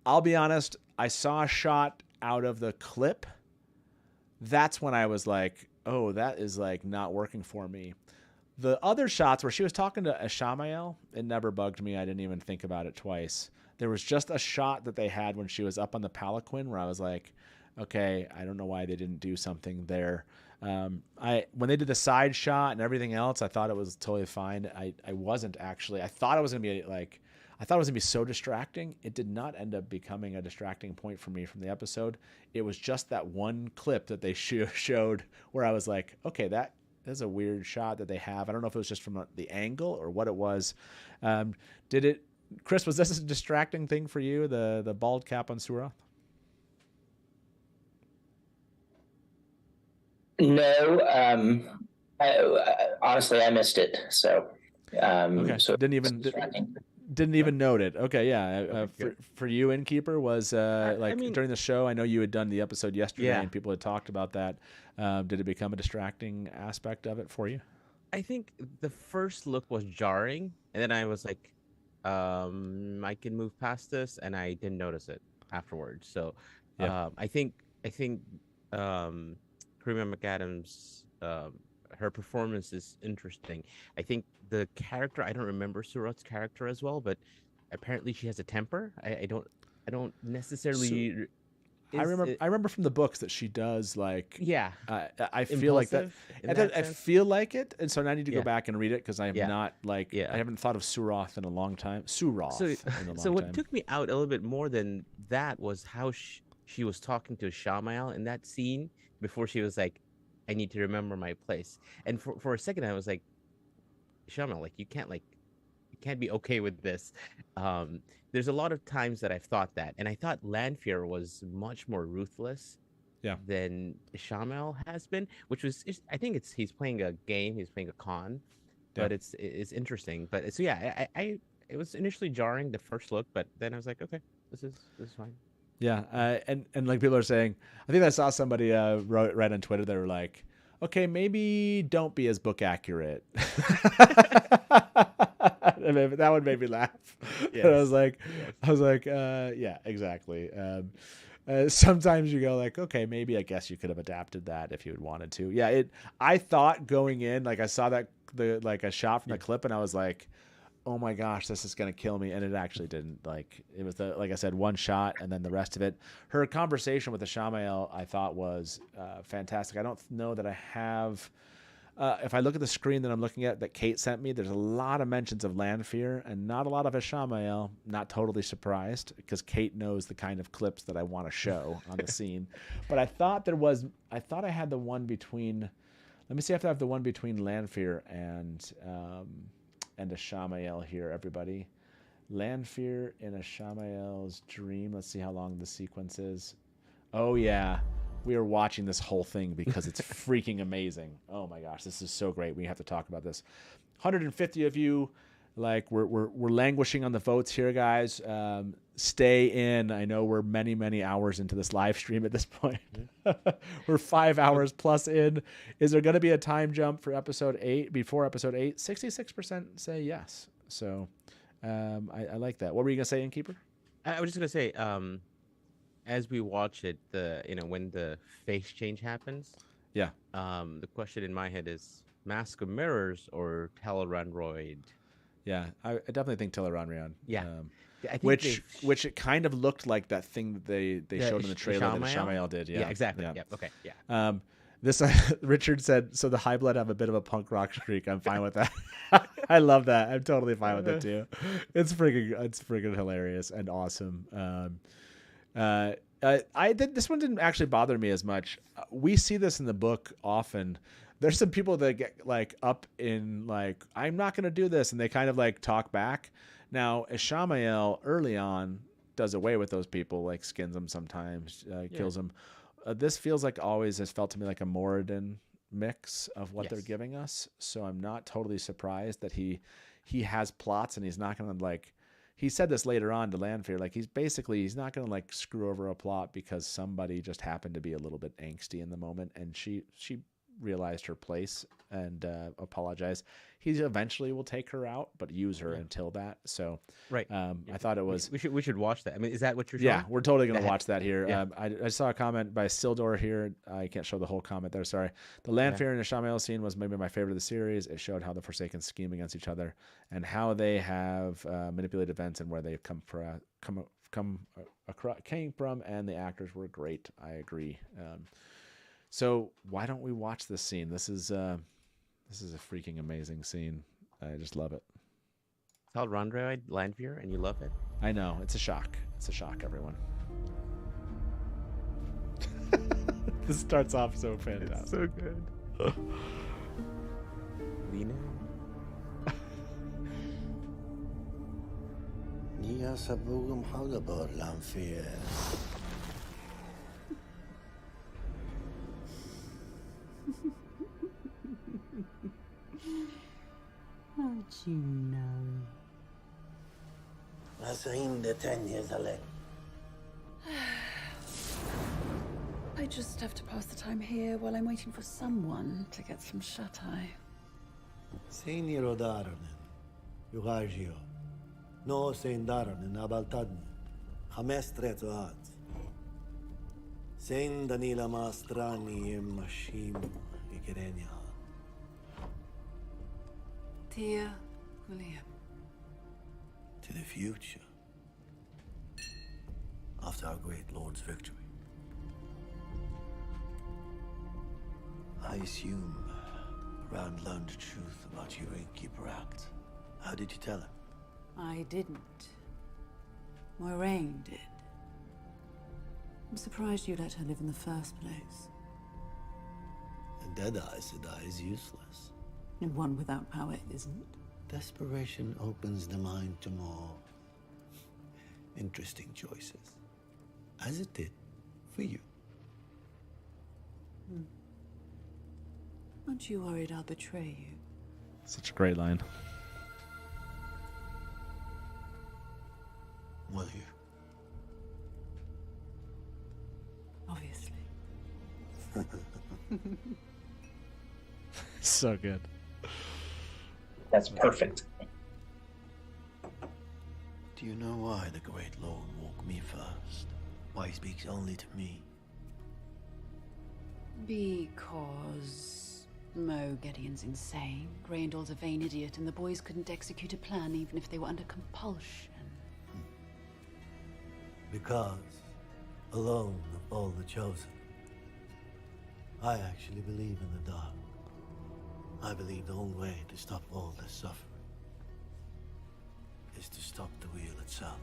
I'll be honest. I saw a shot out of the clip. That's when I was like, oh, that is like not working for me. The other shots where she was talking to Ishamael, it never bugged me. I didn't even think about it twice. There was just a shot that they had when she was up on the palanquin where I was like, okay, I don't know why they didn't do something there. When they did the side shot and everything else, I thought it was totally fine. I wasn't actually. I thought it was gonna be so distracting. It did not end up becoming a distracting point for me from the episode. It was just that one clip that they showed where I was like, okay, that is a weird shot that they have. I don't know if it was just from the angle or what it was. Chris, was this a distracting thing for you? The bald cap on Suroth? No, honestly, I missed it. So, okay. So didn't even note it. Okay, yeah. For you, Innkeeper, was during the show. I know you had done the episode yesterday, and people had talked about that. Did it become a distracting aspect of it for you? I think the first look was jarring, and then I was like, I can move past this, and I didn't notice it afterwards. So, I think Karima McAdams, her performance is interesting. I think the character, I don't remember Suroth's character as well, but apparently she has a temper. I don't necessarily. I remember from the books that she does like. Yeah. I feel like that. I feel like it, and so now I need to go back and read it because I am not like. I haven't thought of Suroth in a long time. So what took me out a little bit more than that was how she was talking to Ishamael in that scene before she was like, I need to remember my place. And for a second I was like, Ishamael, like you can't be okay with this. There's a lot of times that I've thought that, and I thought Lanfear was much more ruthless than Shamel has been, which was I think he's playing a game, he's playing a con, but it's interesting. But so yeah, I it was initially jarring the first look, but then I was like, okay, this is fine. Yeah, and like people are saying, I think I saw somebody write on Twitter. They were like, okay, maybe don't be as book accurate. That one made me laugh. Yes. And I was like, yeah, exactly. Sometimes you go like, okay, maybe I guess you could have adapted that if you had wanted to. Yeah, I thought going in, like I saw that a shot from the clip, and I was like, oh my gosh, this is gonna kill me, and it actually didn't. Like it was like I said, one shot, and then the rest of it. Her conversation with the Shamael, I thought was fantastic. I don't know that I have. If I look at the screen that I'm looking at that Kate sent me, there's a lot of mentions of Lanfear and not a lot of Ishamael. Not totally surprised because Kate knows the kind of clips that I want to show on the scene. But I thought I had the one between. Let me see if I have the one between Lanfear and Ishamael here, everybody. Lanfear in Ishamael's dream. Let's see how long the sequence is. Oh yeah. We are watching this whole thing because it's freaking amazing. Oh my gosh, this is so great. We have to talk about this. 150 of you, like we're languishing on the votes here, guys. Stay in. I know we're many hours into this live stream at this point. We're 5 hours plus in. Is there going to be a time jump for episode 8 before episode 8? 66% say yes. So I like that. What were you going to say, Innkeeper? I was just going to say, as we watch it, when the face change happens, the question in my head is Mask of Mirrors or Tel'aran'rhiod. Yeah, I definitely think Tel'aran'rhiod. Yeah, I think which it kind of looked like that thing that they showed in the trailer that Ishamael did. Yeah, exactly. Yeah. Yep. Okay. Yeah. This Richard said, so the High Blood have a bit of a punk rock streak. I'm fine with that. I love that. I'm totally fine with it too. It's freaking hilarious and awesome. This one didn't actually bother me as much. We see this in the book often. There's some people that get like up in like, I'm not going to do this. And they kind of like talk back. Now, Ishamael early on does away with those people, like skins them sometimes, kills them. This feels like always has felt to me like a Moradin mix of what they're giving us. So I'm not totally surprised that he has plots and he's not going to like, he said this later on to Lanfear, like he's not going to like screw over a plot because somebody just happened to be a little bit angsty in the moment and she realized her place and apologized. He eventually will take her out, but use her until that. So right. I thought it was. We should watch that. I mean, is that what you're showing? Yeah, we're totally going to watch that here. Yeah. I saw a comment by Sildor here. I can't show the whole comment there. Sorry. The Lanfear and Ishamael scene was maybe my favorite of the series. It showed how the Forsaken scheme against each other and how they have manipulated events and where they've come from, and the actors were great. I agree. So why don't we watch this scene? This is a freaking amazing scene. I just love it. Tel'aran'rhiod, Lanfear, and you love it. I know. It's a shock. It's a shock, everyone. This starts off so fantastic. It's so good. Lena? Nia sabugum hagabor Lanfear. How'd you know? I just have to pass the time here while I'm waiting for someone to get some shut-eye. Seni rodaronen, Yugargio. No sendaronen abaltadne. Hamestreto at. Sen Danila Mastrani Mashim Ikerenia. Dear William. To the future. After our great Lord's victory. I assume Rand learned the truth about your Innkeeper Act. How did you tell him? I didn't. Moiraine did. I'm surprised you let her live in the first place. And Deadeye said I is useless. And one without power isn't. Desperation opens the mind to more interesting choices, as it did for you. Aren't you worried I'll betray you? Such a great line. Will you? Obviously. So good. That's perfect. Do you know why the Great Lord woke me first? Why he speaks only to me? Because Mo Gideon's insane, Greyndall's a vain idiot, and the boys couldn't execute a plan even if they were under compulsion. Because, alone of all the chosen, I actually believe in the dark. I believe the only way to stop all this suffering is to stop the wheel itself.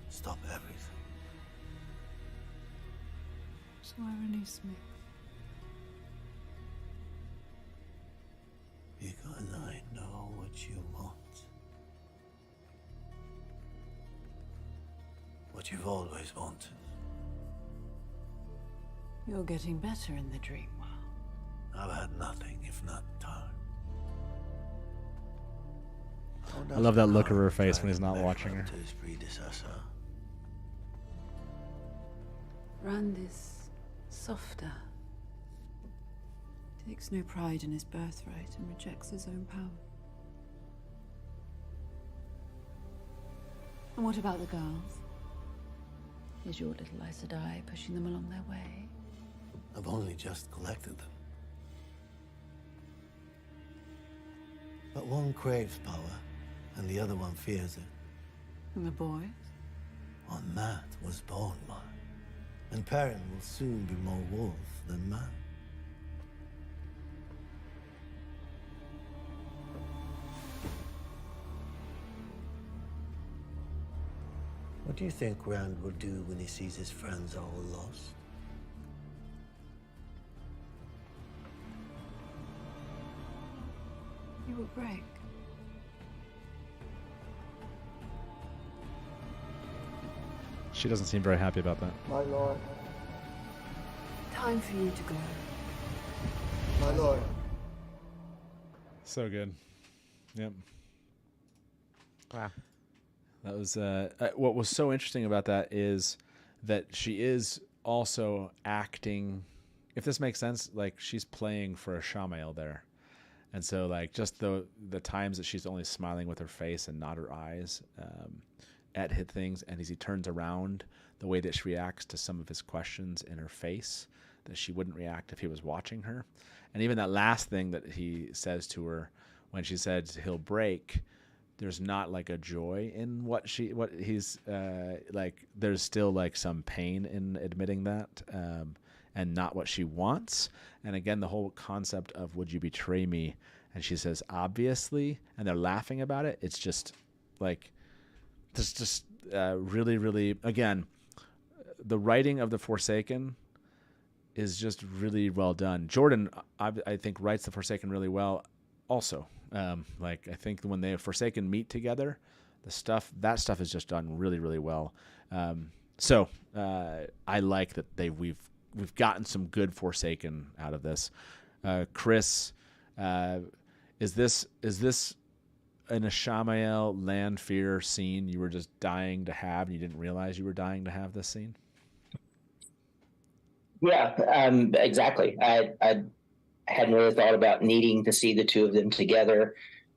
Stop everything. So I release me. Because I know what you want. What you've always wanted. You're getting better in the dream world. I've had nothing if not time. I love that look of her face when he's not watching her. To his predecessor. Rand is softer. Takes no pride in his birthright and rejects his own power. And what about the girls? Is your little Aes Sedai pushing them along their way? I've only just collected them. But one craves power, and the other one fears it. And the boys? One Matt was born mine, and Perrin will soon be more wolf than man. What do you think Rand will do when he sees his friends are all lost? He will break. She doesn't seem very happy about that. My lord. Time for you to go. My lord. So good. Yep. Wow. That was what was so interesting about that is that she is also acting, if this makes sense, like she's playing for a Shamael there. And so like just the times that she's only smiling with her face and not her eyes at hit things, and as he turns around, the way that she reacts to some of his questions in her face that she wouldn't react if he was watching her. And even that last thing that he says to her when she said he'll break, there's not like a joy in what he's like. There's still like some pain in admitting that, and not what she wants. And again, the whole concept of would you betray me? And she says obviously, and they're laughing about it. It's just like this, just really, really. Again, the writing of the Forsaken is just really well done. Jordan, I think, writes the Forsaken really well. Also. Like I think when they Forsaken meet together, that stuff is just done really, really well. So I like that we've gotten some good Forsaken out of this. Chris, is this an Ashamael land fear scene you were just dying to have and you didn't realize you were dying to have this scene? Yeah, exactly. I hadn't really thought about needing to see the two of them together,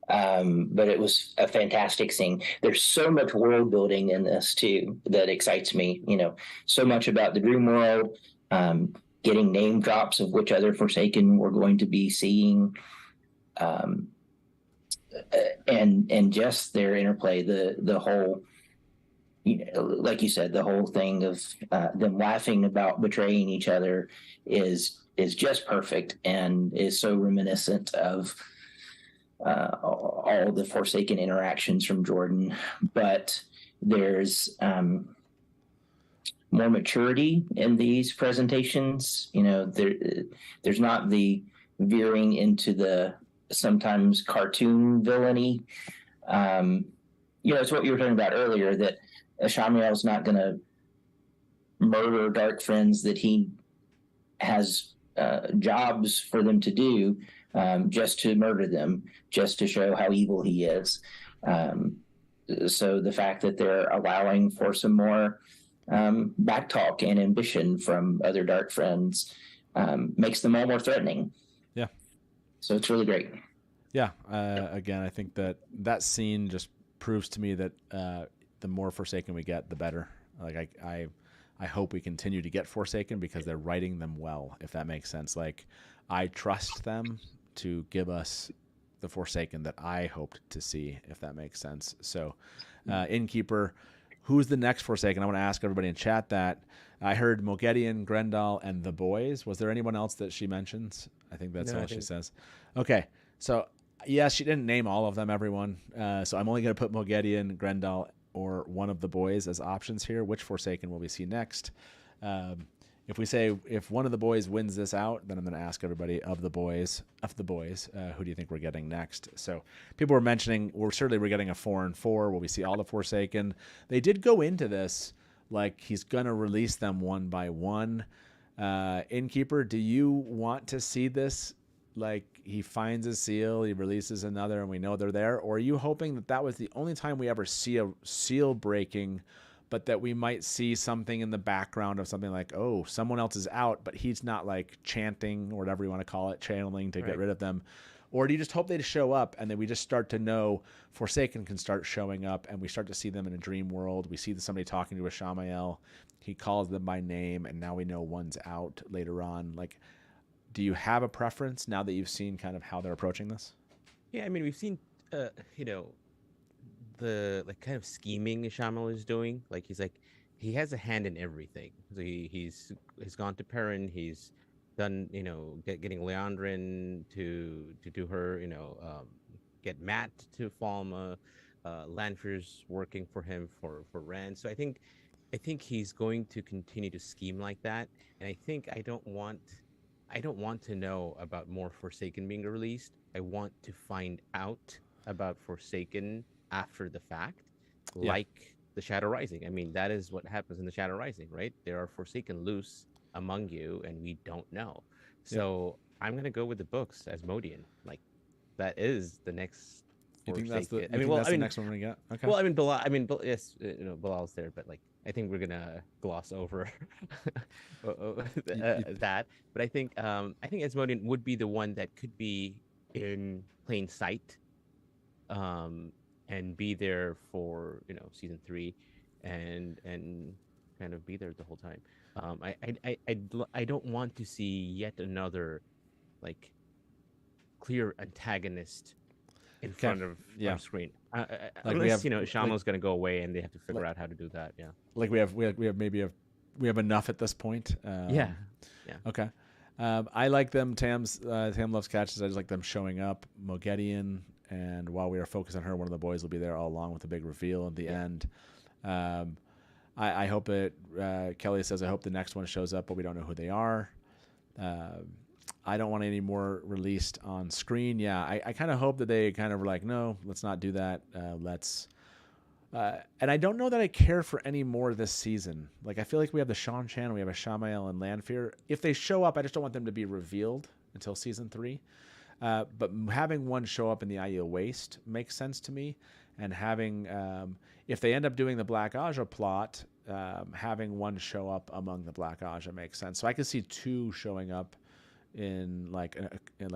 but it was a fantastic scene. There's so much world building in this too that excites me. So much about the dream world, getting name drops of which other Forsaken we're going to be seeing, and just their interplay. The whole, like you said, the whole thing of them laughing about betraying each other is just perfect and is so reminiscent of all the Forsaken interactions from Jordan. But there's more maturity in these presentations. There's not the veering into the sometimes cartoon villainy. It's what you were talking about earlier, that Shamiel's not going to murder dark friends that he has jobs for them to do, just to murder them, just to show how evil he is. So the fact that they're allowing for some more backtalk and ambition from other dark friends makes them all more threatening. Yeah. So it's really great. Yeah. Again, I think that scene just proves to me that the more Forsaken we get, the better. Like I hope we continue to get Forsaken because they're writing them well, if that makes sense. Like, I trust them to give us the Forsaken that I hoped to see, if that makes sense. So, Innkeeper, who's the next Forsaken? I want to ask everybody in chat that. I heard Moghedien, Grendel, and the boys. Was there anyone else that she mentions? I think that's all she says. Okay, so yes, she didn't name all of them, everyone. So I'm only going to put Moghedien, Grendel, or one of the boys as options here. Which Forsaken will we see next? If one of the boys wins this out, then I'm going to ask everybody of the boys, who do you think we're getting next? So people were mentioning we're getting a 4 and 4. Will we see all the Forsaken? They did go into this like he's going to release them one by one. Innkeeper, do you want to see this? Like, he finds a seal, he releases another, and we know they're there? Or are you hoping that was the only time we ever see a seal breaking, but that we might see something in the background of something like, oh, someone else is out, but he's not like chanting or whatever you want to call it, channeling to get rid of them? Or do you just hope they show up and then we just start to know Forsaken can start showing up and we start to see them in a dream world? We see somebody talking to a Shamael, he calls them by name, and now we know one's out later on. Like, do you have a preference now that you've seen kind of how they're approaching this? Yeah, I mean, we've seen, the like kind of scheming Shamael is doing. Like, he has a hand in everything. So he's gone to Perrin. He's done, getting Leandrin to do her, get Matt to Falma. Lanfear's working for him for Rand. So I think he's going to continue to scheme like that. And I don't want to know about more Forsaken being released. I want to find out about Forsaken after the fact, like the Shadow Rising. I mean, that is what happens in the Shadow Rising, right? There are Forsaken loose among you, and we don't know. So I'm going to go with the books as Modian. Like, that is the next You think Forsaken. that's the next one we get? Okay. Well, yes, Bilal's there, but like, I think we're gonna gloss over that. But I think Asmodean would be the one that could be in plain sight, and be there for season 3, and kind of be there the whole time. I don't want to see yet another like clear antagonist in front of on screen. Like, unless Shamael's going to go away and they have to figure out how to do that. Yeah. Like we have enough at this point. Yeah. Okay. I like them. Tam loves catches. I just like them showing up. Moghedien, and while we are focused on her, one of the boys will be there all along with the big reveal at the end. I hope it. Kelly says, I hope the next one shows up, but we don't know who they are. I don't want any more released on screen. Yeah, I kind of hope that they kind of were like, no, let's not do that. And I don't know that I care for any more this season. Like, I feel like we have the Sean Chan, we have a Shamael and Lanfear. If they show up, I just don't want them to be revealed until season 3. But having one show up in the Aiel Waste makes sense to me. And having, if they end up doing the Black Aja plot, having one show up among the Black Aja makes sense. So I could see 2 showing up in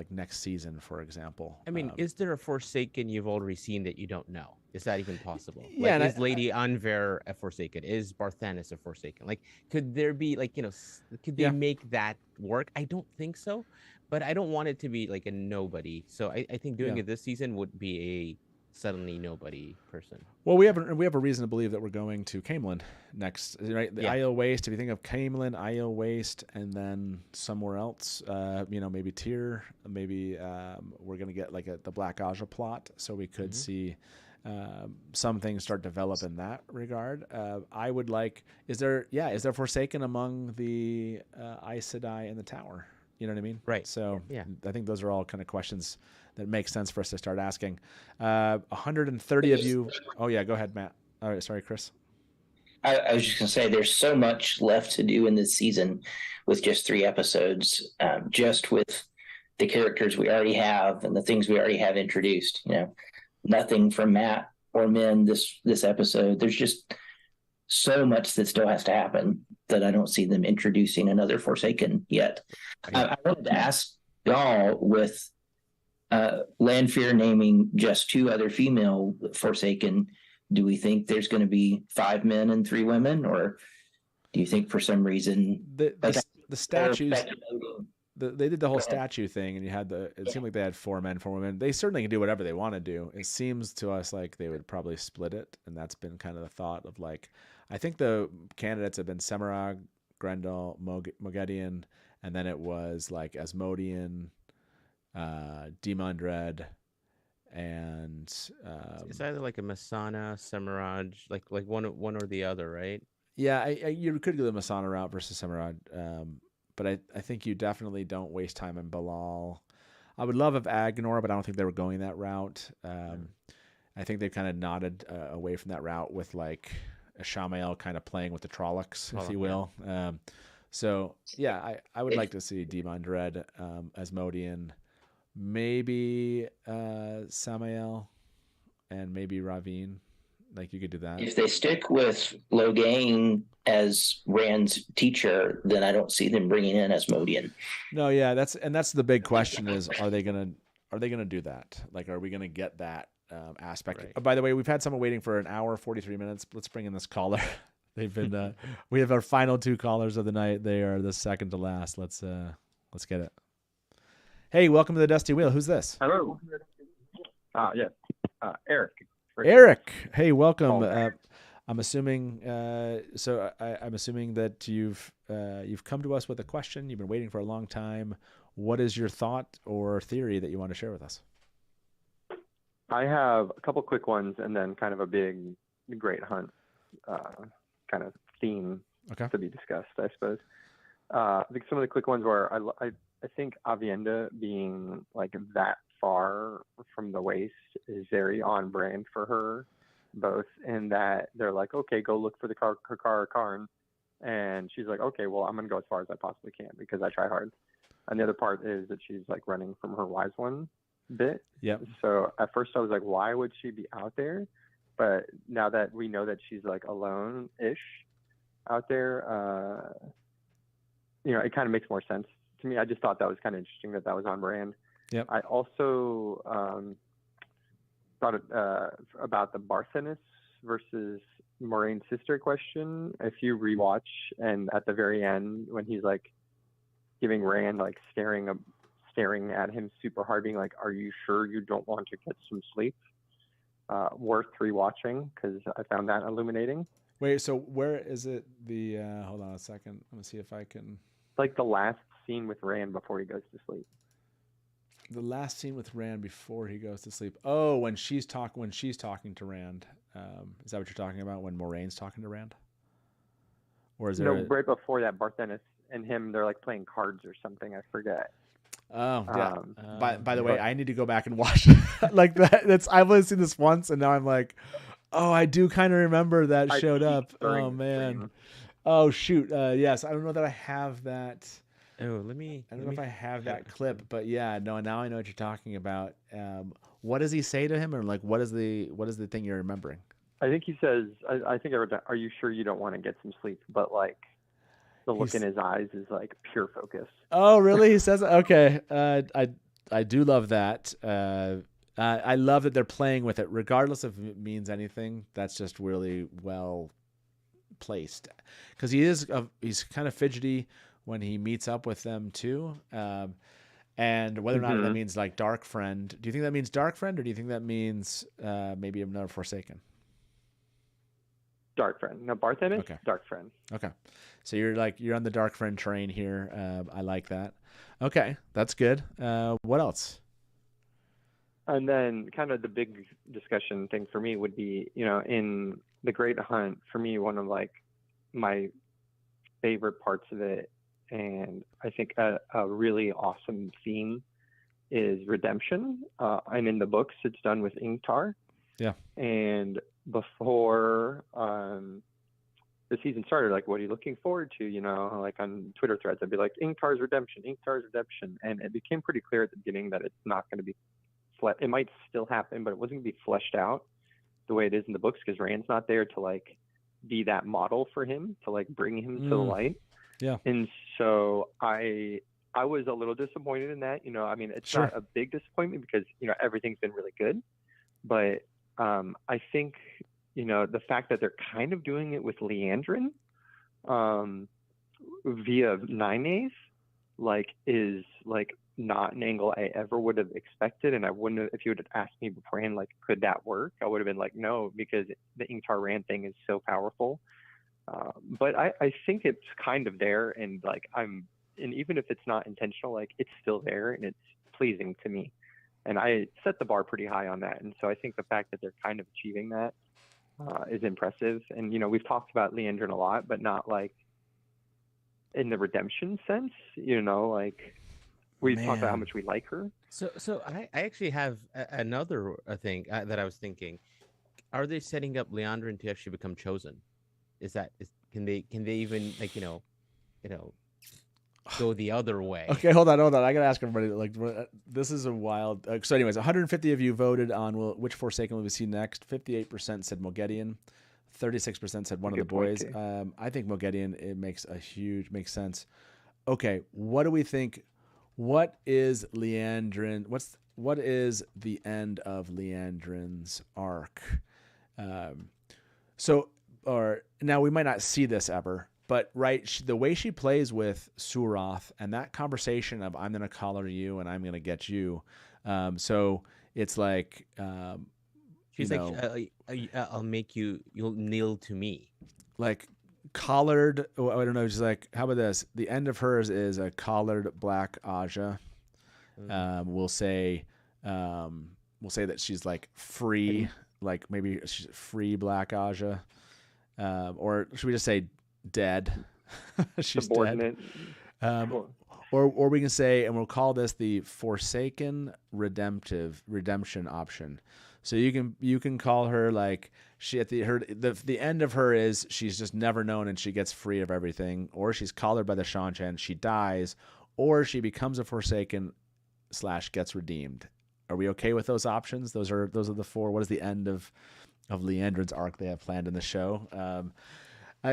next season, for example. I mean, is there a Forsaken you've already seen that you don't know? Is that even possible? Yeah, like, is Lady Anver a Forsaken? Is Barthanes a Forsaken? Like, could there be could they make that work? I don't think so, but I don't want it to be like a nobody. So I think doing it this season would be a suddenly nobody person. Well, we have a reason to believe that we're going to Camelin next, right? The Aiel Waste. If you think of Camelin, Aiel Waste, and then somewhere else, maybe Tyr, maybe we're going to get like the Black Aja plot, so we could see some things start develop in that regard. I would like. Is there Forsaken among the Aes Sedai in the tower? You know what I mean? Right. So Yeah. I think those are all kind of questions that make sense for us to start asking. 130 of you. Oh yeah, go ahead, Matt. All right, sorry, Chris. I was just going to say, there's so much left to do in this season with just 3 episodes, just with the characters we already have and the things we already have introduced. Nothing from Matt or Min this episode. There's just so much that still has to happen that I don't see them introducing another Forsaken yet. I wanted to ask y'all, with Lanfear naming just 2 other female Forsaken, do we think there's going to be 5 men and 3 women, or do you think for some reason the statues? They did the whole statue thing, and you had it seemed like they had 4 men, 4 women. They certainly can do whatever they want to do. It seems to us like they would probably split it, and that's been kind of the thought of like, I think the candidates have been Semirhage, Grendel, Moghedien, and then it was like Asmodean, Demandred, and it's either like a Masana, Semirhage, like one or the other, right? Yeah, you could go the Masana route versus Semirhage, but I think you definitely don't waste time in Balal. I would love Agnor, but I don't think they were going that route. I think they've kind of nodded away from that route with like a Shamael kind of playing with the Trollocs, if you will. Yeah. So yeah, I would like to see Demandred, Asmodean, maybe Samael, and maybe Ravine. Like you could do that. If they stick with Logain as Rand's teacher, then I don't see them bringing in Asmodean. No, yeah, that's the big question: is are they gonna do that? Like, are we gonna get that aspect? Right. Oh, by the way, we've had someone waiting for an hour 43 minutes. Let's bring in this caller. They've been we have our final 2 callers of the night. They are the second to last. Let's get it. Hey, welcome to the Dusty Wheel. Who's this? Hello. Yes. Eric. Eric. Hey, welcome. I'm assuming I'm assuming that you've come to us with a question. You've been waiting for a long time. What is your thought or theory that you want to share with us? I have a couple quick ones and then kind of a big Great Hunt kind of theme to be discussed, I suppose. I think some of the quick ones were I think Avienda being like that far from the waist is very on brand for her, both in that they're like, okay, go look for the Karn, and she's like, okay, well, I'm gonna go as far as I possibly can because I try hard. And the other part is that she's like running from her wise one bit. Yep. So at first I was like, why would she be out there? But now that we know that she's like alone-ish out there, it kind of makes more sense to me. I just thought that was kind of interesting that was on brand. Yep. I also thought about the Barthanes versus Moraine's sister question. If you rewatch, and at the very end when he's like giving Rand like staring at him super hard, being like, "Are you sure you don't want to get some sleep?" Worth rewatching because I found that illuminating. Wait, so where is it? The hold on a second. Let me see if I can. Like the last scene with Rand before he goes to sleep. The last scene with Rand before he goes to sleep. Oh, when she's talking to Rand. Is that what you're talking about? When Moraine's talking to Rand? Or is there right before that, Barthanes and him, they're like playing cards or something. I forget. Oh, yeah. By the way, I need to go back and watch like that. I've only seen this once, and now I'm like, oh, I do kind of remember that showed up. Oh man. Oh shoot. Yes, I don't know that I have that. Oh, I don't know if I have that clip, but yeah, no. Now I know what you're talking about. What does he say to him, or like what is the thing you're remembering? I think he says, I think I wrote down, "Are you sure you don't want to get some sleep?" But like, the look in his eyes is like pure focus. Oh, really? He says, okay. I do love that. I love that they're playing with it, regardless if it means anything. That's just really well placed, because he's kind of fidgety when he meets up with them too. And whether or not that means like dark friend. Do you think that means dark friend, or do you think that means maybe another Forsaken? Dark friend. No, Barthanes. Okay. Dark friend. Okay. So you're on the dark friend train here. I like that. Okay, that's good. What else? And then kind of the big discussion thing for me would be, in the Great Hunt, for me, one of like my favorite parts of it and I think a really awesome theme is redemption. And in the books, it's done with Ingtar. Yeah. And before the season started, like, what are you looking forward to? You know, like on Twitter threads, I'd be like, Ingtar's redemption, Ingtar's redemption. And it became pretty clear at the beginning that it's not going to be, it might still happen, but it wasn't going to be fleshed out the way it is in the books, because Rand's not there to like be that model for him, to like bring him to the light. Yeah. And so I was a little disappointed in that. You know, I mean, it's Sure. not a big disappointment because, you know, everything's been really good. But I think, you know, the fact that they're kind of doing it with Liandrin via Nynaeve, like, is like not an angle I ever would have expected. And I wouldn't have, if you would have asked me beforehand, like, could that work? I would have been like, no, because the Ingtar Rand thing is so powerful. But I think it's kind of there, and like and even if it's not intentional, like, it's still there and it's pleasing to me. And I set the bar pretty high on that. And so I think the fact that they're kind of achieving that is impressive. And, you know, we've talked about Liandrin a lot, but not like in the redemption sense, you know, like we've talked about how much we like her. So I actually have another thing that I was thinking. Are they setting up Liandrin to actually become chosen? Can they even, like, you know, go the other way? Okay, hold on. I gotta ask everybody. Like, this is a wild. So, anyways, 150 of you voted on which Forsaken will we see next. 58% said Moghedien. 36% said one of the boys. I think Moghedien, it makes sense. Okay, what do we think? What is Liandrin? What is the end of Liandrin's arc? Or now we might not see this ever, but right, the way she plays with Suroth and that conversation of I'm going to collar you and I'm going to get you. So it's like, she's like, I'll make you, you'll kneel to me. Like collared. I don't know. Just like, how about this? The end of hers is a collared black Aja. We'll say that she's like free, like maybe she's free black Aja. Or should we just say dead? She's dead. Or we can say, and we'll call this the Forsaken redemption option. So you can call her like she at the end of her is she's just never known and she gets free of everything, or she's collared by the Shanchan, she dies, or she becomes a Forsaken / gets redeemed. Are we okay with those options? Those are the four. What is the end of Liandrin's arc they have planned in the show?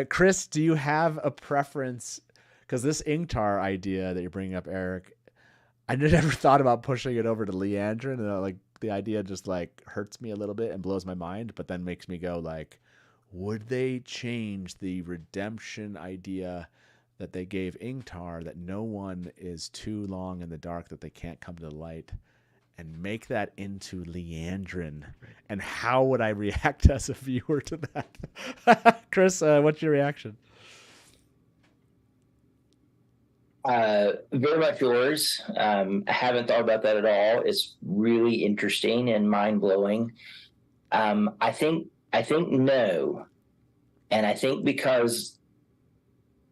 Chris, do you have a preference? Because this Ingtar idea that you're bringing up, Eric, I never thought about pushing it over to Liandrin, and like the idea just like hurts me a little bit and blows my mind, but then makes me go like, would they change the redemption idea that they gave Ingtar, that no one is too long in the dark, that they can't come to the light, and make that into Liandrin? And how would I react as a viewer to that? Chris, what's your reaction? Very much yours. I haven't thought about that at all. It's really interesting and mind-blowing. I think no. And I think because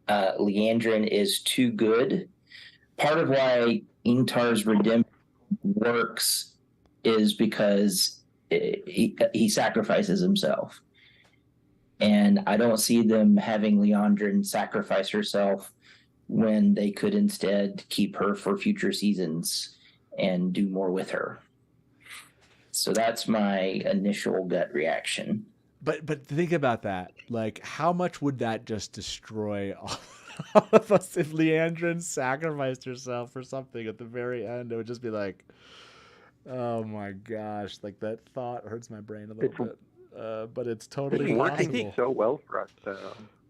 Liandrin is too good, part of why Ingtar's redemption works is because he sacrifices himself, and I don't see them having Liandrin sacrifice herself when they could instead keep her for future seasons and do more with her. So that's my initial gut reaction. But think about that. Like, how much would that just destroy all of us if Liandrin sacrificed herself for something at the very end? It would just be like, oh my gosh, like that thought hurts my brain a little bit. But it's totally working so well for us.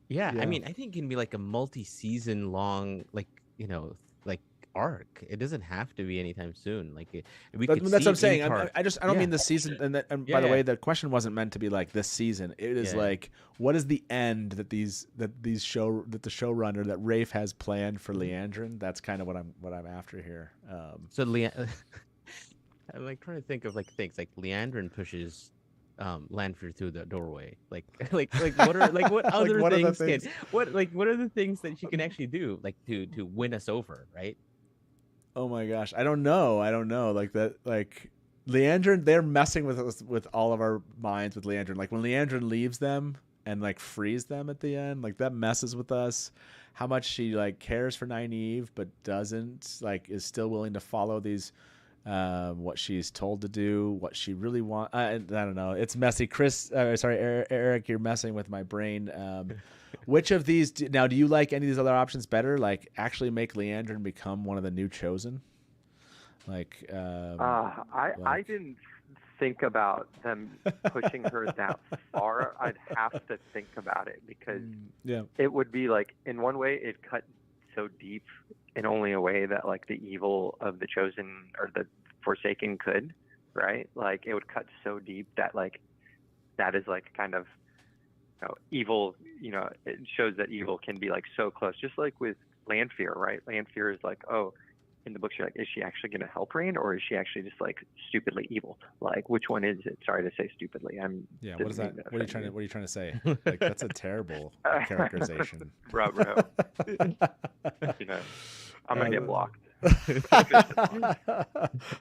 Yeah, I mean, I think it can be like a multi-season long, like, you know, like arc. It doesn't have to be anytime soon. Like, that's what I'm saying. I don't mean the season. And by the way, the question wasn't meant to be like this season. It is like, what is the end that the showrunner, that Rafe has planned for Liandrin? That's kind of what I'm after here. I'm like trying to think of like things like Liandrin pushes Lanfear through the doorway? Like what are what other what things, are the things? what are the things that she can actually do to win us over, right? Oh my gosh, I don't know. Like that, like Leandrin, they're messing with us with all of our minds with Leandrin. Like when Leandrin leaves them and like frees them at the end, like that messes with us. How much she like cares for Nynaeve but doesn't, like is still willing to follow these what she's told to do, what she really wants. I don't know. It's messy. Chris, sorry, Eric, you're messing with my brain. Which of these do you like any of these other options better? Like actually make Leandrin become one of the new chosen? Like, I didn't think about them pushing her that far. I'd have to think about it because it would be like, in one way, it cut so deep in only a way that like the evil of the chosen or the Forsaken could, right? Like it would cut so deep that like that is like kind of evil. It shows that evil can be like so close, just like with Lanfear, right? Lanfear is like, oh, in the books you're like, is she actually going to help Rain or is she actually just like stupidly evil? Like which one is it? Sorry to say stupidly. What is that? What are you trying to say? Like that's a terrible characterization. Bro. I'm gonna get blocked. It's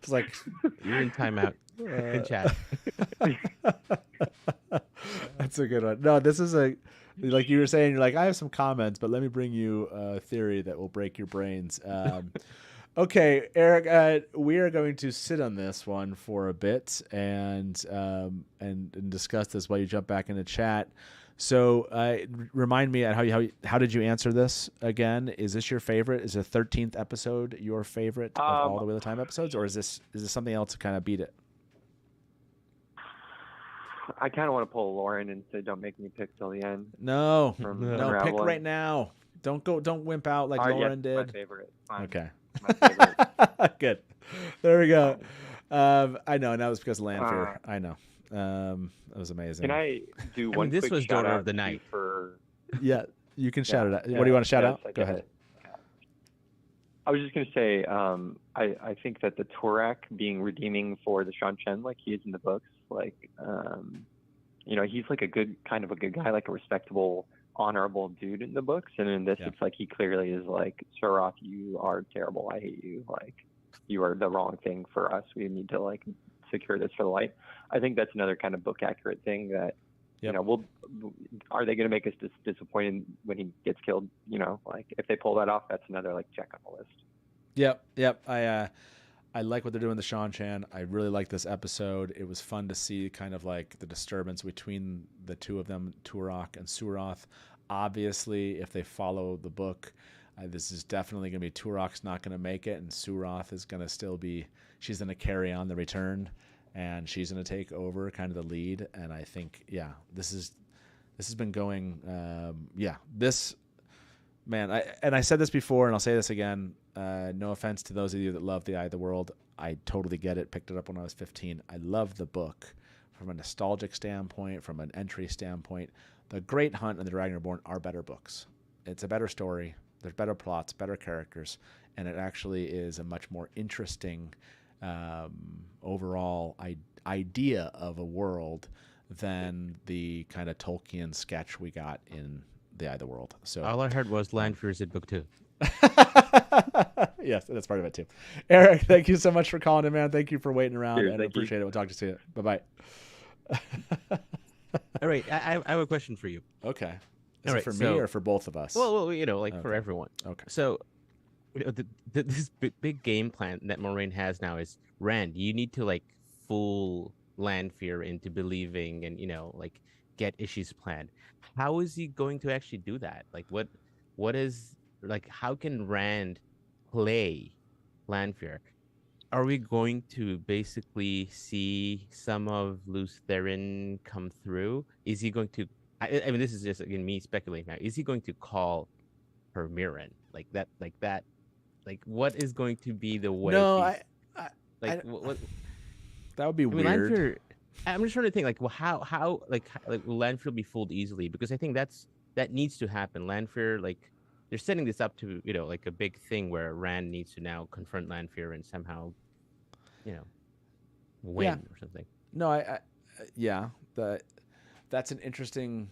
like you're in timeout in chat. That's a good one. No, this is like you were saying, you're like, I have some comments, but let me bring you a theory that will break your brains. Okay, Eric, we are going to sit on this one for a bit and discuss this while you jump back into chat. So remind me how did you answer this again? Is this your favorite? Is the 13th episode your favorite of all the Wheel of Time episodes, or is this something else to kind of beat it? I kind of want to pull Lauren and say, don't make me pick till the end. No, pick right now. Don't wimp out like Lauren did. My favorite. Fine. Okay. My favorite. Good. There we go. I know, and that was because of Lanfear. I know. That was amazing. Can I do one? This quick was shout Daughter out of the Night. Yeah, you can shout it out. What do you want to shout out? Go ahead. I was just going to say, I think that the Torak being redeeming for the Shan Chen, like he is in the books, like, he's like a good guy, like a respectable, honorable dude in the books. And in this, it's like he clearly is like, Suroth, you are terrible. I hate you. Like, you are the wrong thing for us. We need to like secure this for the light. I think that's another kind of book accurate thing that, are they going to make us disappointed when he gets killed? Like if they pull that off, that's another like check on the list. Yep. I like what they're doing with the Shan Chan. I really like this episode. It was fun to see kind of like the disturbance between the two of them, Turok and Suroth. Obviously, if they follow the book, this is definitely going to be Turok's not going to make it, and Suroth is going to still be. She's going to carry on the return, and she's going to take over kind of the lead. And I think, this has been going. This man. I said this before, and I'll say this again. No offense to those of you that love The Eye of the World. I totally get it. Picked it up when I was 15. I love the book from a nostalgic standpoint, from an entry standpoint. The Great Hunt and The Dragon Reborn are better books. It's a better story. There's better plots, better characters, and it actually is a much more interesting overall idea of a world than the kind of Tolkien sketch we got in The Eye of the World. So all I heard was Lanfear's in book 2. Yes, that's part of it too. Eric, thank you so much for calling in, man. Thank you for waiting around, and I appreciate it. We'll talk to you soon. Bye-bye. All right, I have a question for you. Okay. Is it for me or for both of us? Well, for everyone. Okay. So, this big game plan that Moraine has now is, Rand, you need to like fool Lanfear into believing and like get Ishi's plan. How is he going to actually do that? Like what is like, how can Rand play Lanfear? Are we going to basically see some of Luce Theron come through? Is he going to? I mean, this is just again me speculating now. Is he going to call her Mirren like that? Like what is going to be the way? No, what? That would be weird. Lanfear, I'm just trying to think. Like, well, how will Lanfear be fooled easily? Because I think that needs to happen. Lanfear, like, they're setting this up to like a big thing where Rand needs to now confront Lanfear and somehow, win or something. No, that's an interesting.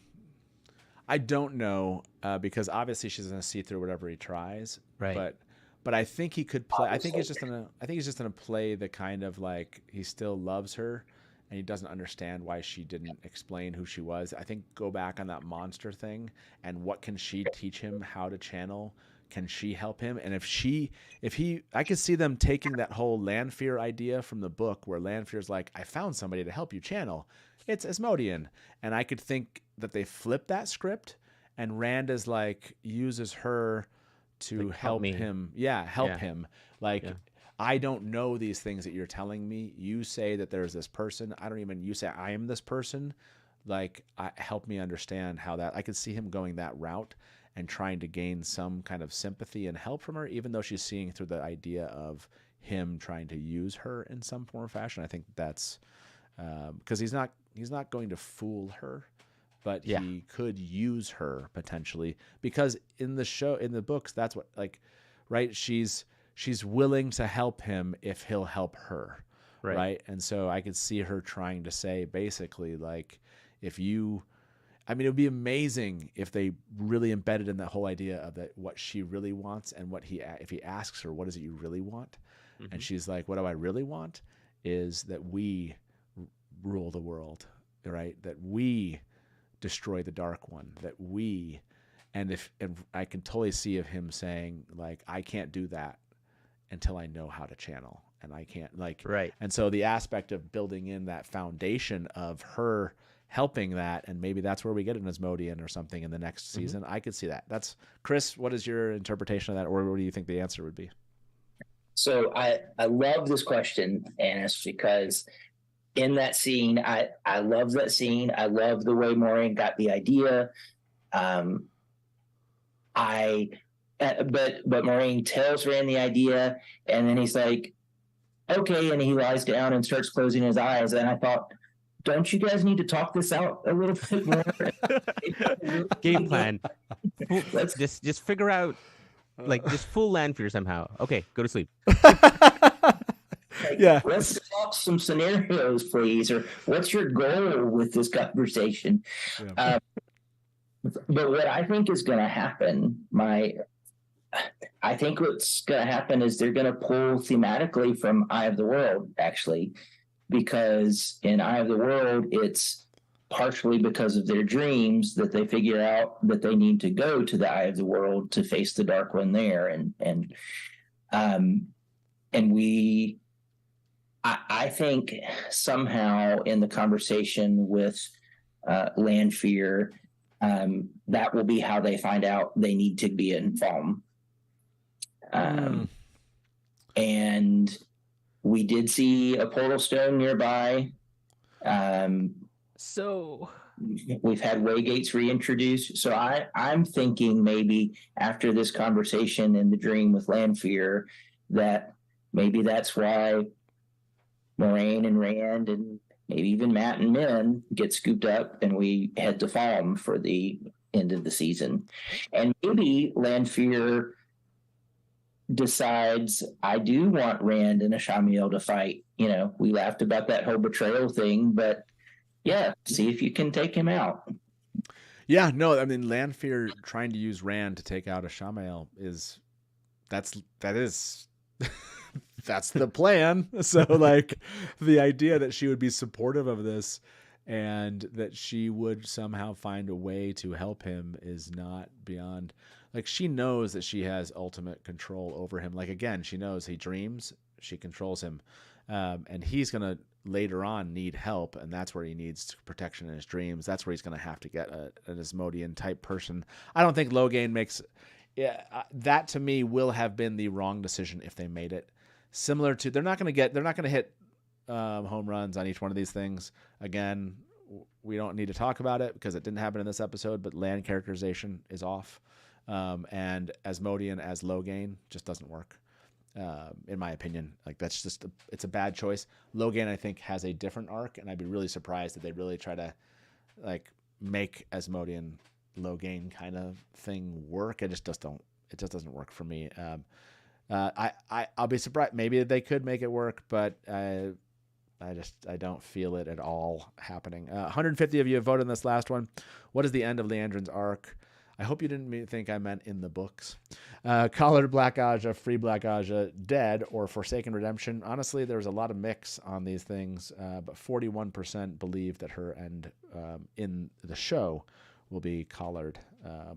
I don't know because obviously she's going to see through whatever he tries. Right. But I think he could play. I think he's just gonna play the kind of like he still loves her, and he doesn't understand why she didn't explain who she was. I think go back on that monster thing and what can she teach him how to channel? Can she help him? And I could see them taking that whole Lanfear idea from the book where Lanfear's like, I found somebody to help you channel. It's Asmodean. And I could think that they flip that script and Rand is like, uses her to Like, help him. Yeah, help Yeah. him. Like, Yeah. I don't know these things that you're telling me. You say that there's this person. You say I am this person. Like, help me understand how that. I could see him going that route and trying to gain some kind of sympathy and help from her, even though she's seeing through the idea of him trying to use her in some form or fashion. I think that's because he's not going to fool her, but he could use her potentially because in the books, that's what right. She's willing to help him if he'll help her. Right. And so I could see her trying to say basically like, it would be amazing if they really embedded in that whole idea of that what she really wants and if he asks her, what is it you really want? Mm-hmm. And she's like, what do I really want is that we rule the world, right? That we destroy the Dark One, and I can totally see of him saying like, I can't do that until I know how to channel and I can't right. And so the aspect of building in that foundation of her helping that, and maybe that's where we get an Asmodean or something in the next season. I could see that. That's Chris. What is your interpretation of that, or what do you think the answer would be? So I love this question, Anas, because in that scene, I love that scene. I love the way Moiraine got the idea. But Moiraine tells Rand the idea, and then he's like, okay, and he lies down and starts closing his eyes. And I thought, don't you guys need to talk this out a little bit more? Game plan. Let's just figure out, just fool Lanfear somehow. Okay, go to sleep. Let's talk some scenarios, please. Or what's your goal with this conversation? Yeah. But what I think is going to happen, I think what's going to happen is they're going to pull thematically from Eye of the World, actually. Because in Eye of the World, it's partially because of their dreams that they figure out that they need to go to the Eye of the World to face the Dark One there, I think somehow in the conversation with Lanfear, that will be how they find out they need to be in Falm, and. We did see a portal stone nearby. So we've had waygates reintroduced. So I'm thinking maybe after this conversation in the dream with Lanfear, that maybe that's why Moiraine and Rand and maybe even Matt and Min get scooped up and we head to Falm for the end of the season. And maybe Lanfear decides, I do want Rand and Ashamiel to fight. We laughed about that whole betrayal thing, but yeah, see if you can take him out. Yeah, no, I mean, Lanfear trying to use Rand to take out Ashamiel that's the plan. So the idea that she would be supportive of this and that she would somehow find a way to help him is not beyond. She knows that she has ultimate control over him. Again, she knows he dreams, she controls him. And he's going to later on need help, and that's where he needs protection in his dreams. That's where he's going to have to get an Asmodean type person. I don't think Logain makes... that to me will have been the wrong decision if they made it. Similar to... They're not going to hit home runs on each one of these things. Again, we don't need to talk about it because it didn't happen in this episode, but land characterization is off. And Asmodean as Logain just doesn't work, in my opinion. That's just it's a bad choice. Logain, I think, has a different arc, and I'd be really surprised if they really try to make Asmodean Logain kind of thing work. It just doesn't work for me. I'll be surprised. Maybe they could make it work, but I don't feel it at all happening. 150 of you have voted on this last one. What is the end of Leandrin's arc? I hope you didn't think I meant in the books. Collared Black Aja, Free Black Aja, Dead, or Forsaken Redemption. Honestly, there's a lot of mix on these things, but 41% believe that her end in the show will be collared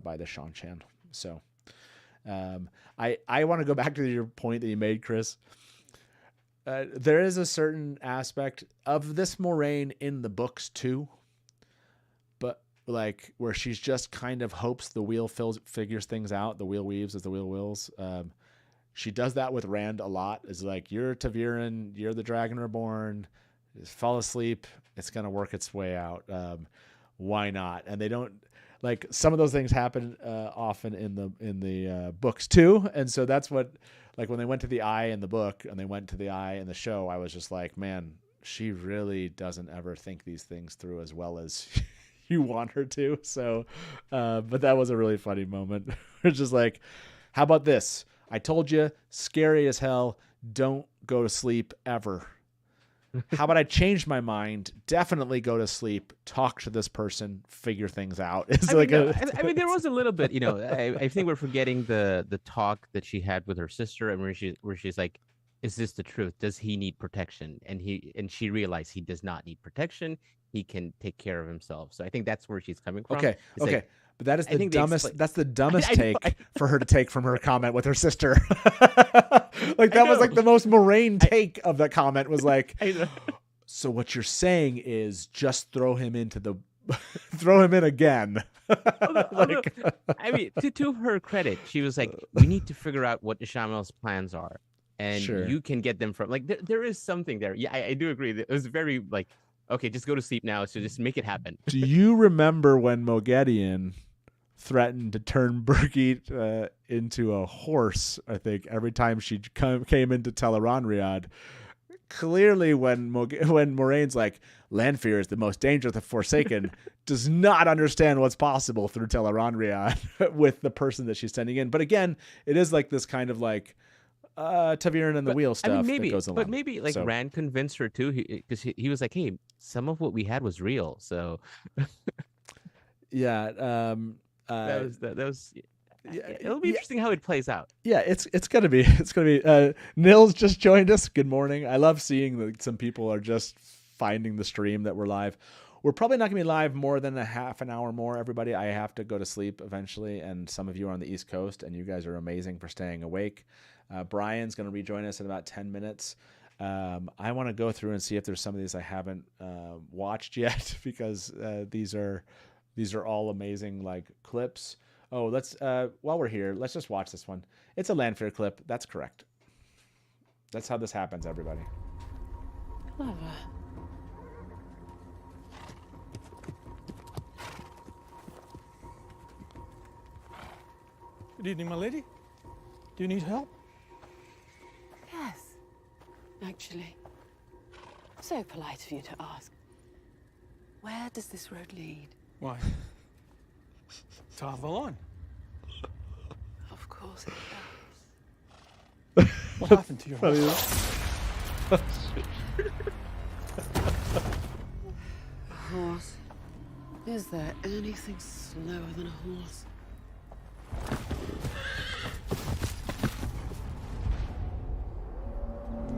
by the Shan-Chan. So I want to go back to your point that you made, Chris. There is a certain aspect of this Moraine in the books too, but like where she's just kind of hopes the wheel figures things out. The wheel weaves as the wheel wills. She does that with Rand a lot. It's like, you're Taviran, you're the Dragon Reborn. Just fall asleep. It's going to work its way out. Why not? And they don't, like, some of those things happen often in the books too. And so that's what, like when they went to the Eye in the book and they went to the Eye in the show, I was just like, man, she really doesn't ever think these things through as well as you want her to. So, but that was a really funny moment. It's just like, how about this? I told you, scary as hell. Don't go to sleep ever. How about I change my mind? Definitely go to sleep. Talk to this person. Figure things out. It's I mean, there was a little bit. I think we're forgetting the talk that she had with her sister, and where she's like, "Is this the truth? Does he need protection?" And she realized he does not need protection. He can take care of himself. So I think that's where she's coming from. Okay. It's like, but that is the dumbest. That's the dumbest take for her to take from her comment with her sister. Like that was like the most Moraine take of that comment was like, so what you're saying is just throw him in again. I mean, to her credit, she was like, we need to figure out what Ishamel's plans are, and you can get them from like there is something there. Yeah, I do agree. It was very like, okay, just go to sleep now. So just make it happen. Do you remember when Moghedien threatened to turn Birgit into a horse? I think every time she came into Tel'aran'rhiod. Clearly, when Moraine's like, Lanfear is the most dangerous of Forsaken, does not understand what's possible through Tel'aran'rhiod with the person that she's sending in. But again, it is like this kind of like Taviran and the wheel stuff that goes along. But maybe like Rand convinced her too, because he was like, hey, some of what we had was real. So yeah, that was. It'll be interesting how it plays out. Yeah, it's gonna be Nils just joined us. Good morning. I love seeing that some people are just finding the stream that we're live. We're probably not gonna be live more than a half an hour more, everybody. I have to go to sleep eventually, and some of you are on the East Coast, and you guys are amazing for staying awake. Brian's gonna rejoin us in about 10 minutes. I want to go through and see if there's some of these I haven't watched yet because these are all amazing like clips. Oh, let's while we're here, let's just watch this one. It's a Lanfear clip. That's correct. That's how this happens, everybody. Clever. Good evening, my lady. Do you need help? Yes, actually. So polite of you to ask. Where does this road lead? Why? To Avalon. Of course it does. What happened to your horse? A horse? Is there anything slower than a horse?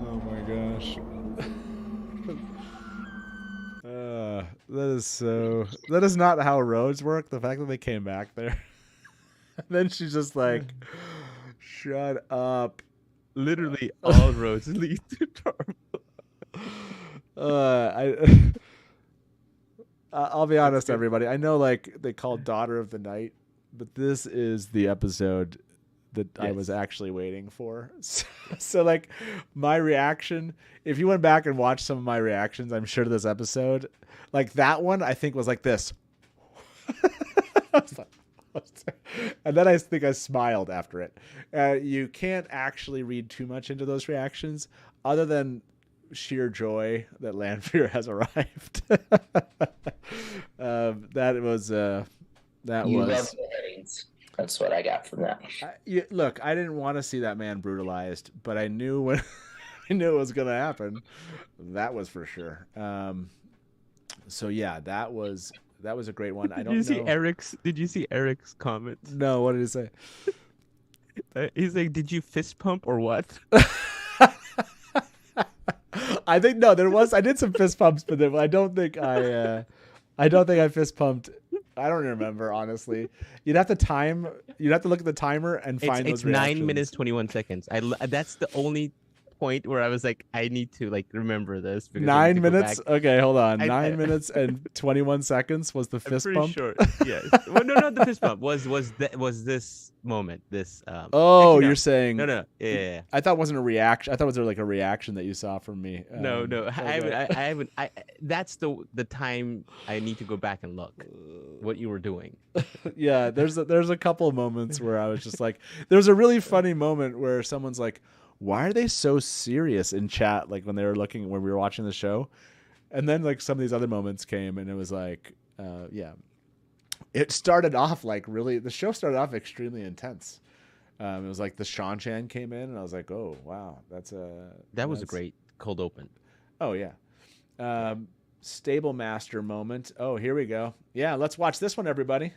Oh my gosh. That is not how roads work. The fact that they came back there. And then she's just like, shut up. Literally all roads lead to Tarbo. I'll be honest, everybody. I know like they call Daughter of the Night, but this is the episode that I was actually waiting for. So like my reaction, if you went back and watched some of my reactions, I'm sure to this episode, like that one I think was like this. And then I think I smiled after it. You can't actually read too much into those reactions other than sheer joy that Lanfear has arrived. That was love the headings. That's what I got from that. Look, I didn't want to see that man brutalized, but I knew I knew it was gonna happen. That was for sure. So yeah, that was a great one. I don't know. Did you see Eric's comments? No, what did he say? He's like, "Did you fist pump or what?" I think no, there was. I did some fist pumps, but I don't think I fist pumped. I don't remember, honestly. You'd have to look at the timer and find those reactions. 9 minutes 21 seconds. That's the only point where I was like, I need to like remember this. 9 minutes. Okay, hold on. 9 minutes and 21 seconds was the fist pump. Sure. Yes. Well, no, not the fist pump. Was this moment? This. Oh, actually, you're saying no. Yeah. I thought it wasn't a reaction. I thought it was like a reaction that you saw from me. No. Okay. I haven't. That's the time I need to go back and look what you were doing. Yeah, there's a couple of moments where I was just like, there was a really funny moment where someone's like, why are they so serious in chat? Like when we were watching the show, and then like some of these other moments came, and it was like, yeah, it started off like really. The show started off extremely intense. It was like the Shan Chan came in, and I was like, oh wow, that was a great cold open. Oh yeah, stable master moment. Oh, here we go. Yeah, let's watch this one, everybody.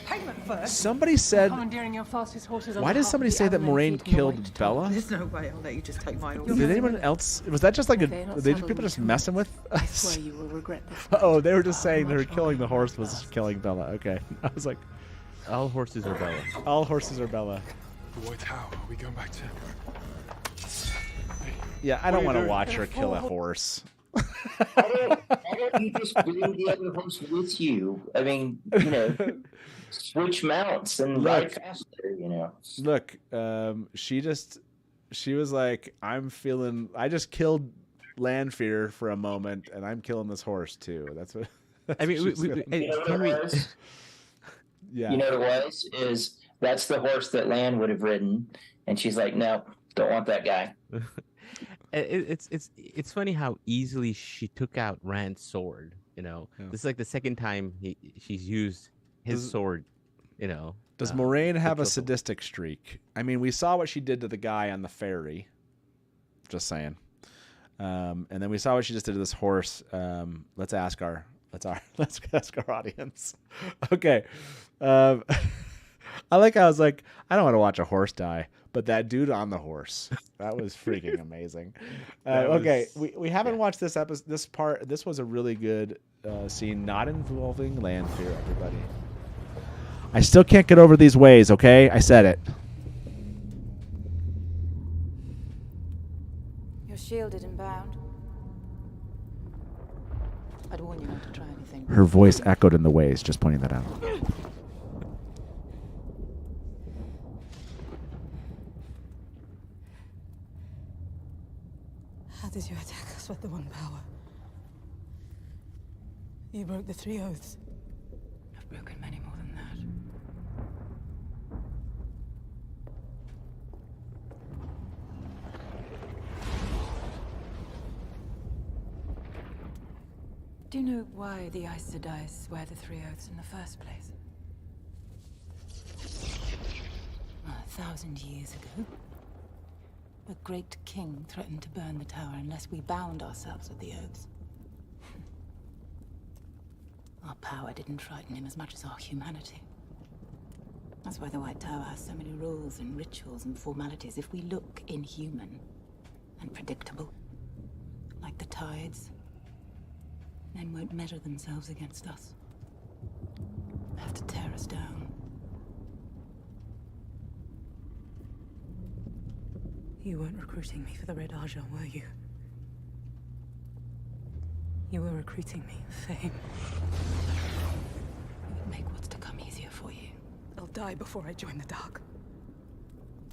Payment first. Somebody said. Commandeering your fastest horses on Why did behalf somebody of the say that Avalon Moraine fleet in the killed White Bella? Tower. There's no way I'll let you just take my horse. Did anyone else? Was that just like people just messing with I us? swear you will regret this. Oh, they were just saying they were killing the horse was killing Bella. Okay, I was like, all horses are Bella. All horses are Bella. The White Tower. Are we going back to? Yeah, I don't want to watch her kill a horse. Why don't you just bring the other horse with you? I mean, switch mounts and ride faster, Look, she was like, I just killed Lanfear for a moment, and I'm killing this horse too. That's what. I mean, yeah. You know what it was? That's the horse that Lan would have ridden, and she's like, no, don't want that guy. It's funny how easily she took out Rand's sword. This is like the second time she's used his sword. Does Moraine have a sadistic streak? I mean, we saw what she did to the guy on the ferry. Just saying. And then we saw what she just did to this horse. Let's ask our audience. Okay. I like how I was like, I don't want to watch a horse die, but that dude on the horse, that was freaking amazing. Okay, we haven't watched this episode. This was a really good scene, not involving Lanfear, everybody. I still can't get over these ways, okay? I said it. You're shielded and bound. I'd warn you not to try anything. Her voice echoed in the ways, just pointing that out. How did you attack us with the one power? You broke the 3 oaths. I've broken many more than that. Do you know why the Aes Sedai swear the 3 oaths in the first place? 1,000 years ago, a great king threatened to burn the tower unless we bound ourselves with the oaths. Our power didn't frighten him as much as our humanity. That's why the White Tower has so many rules and rituals and formalities. If we look inhuman and predictable, like the tides, men won't measure themselves against us. They have to tear us down. You weren't recruiting me for the Red Argent, were you? You were recruiting me for him. It would make what's to come easier for you. I'll die before I join the Dark.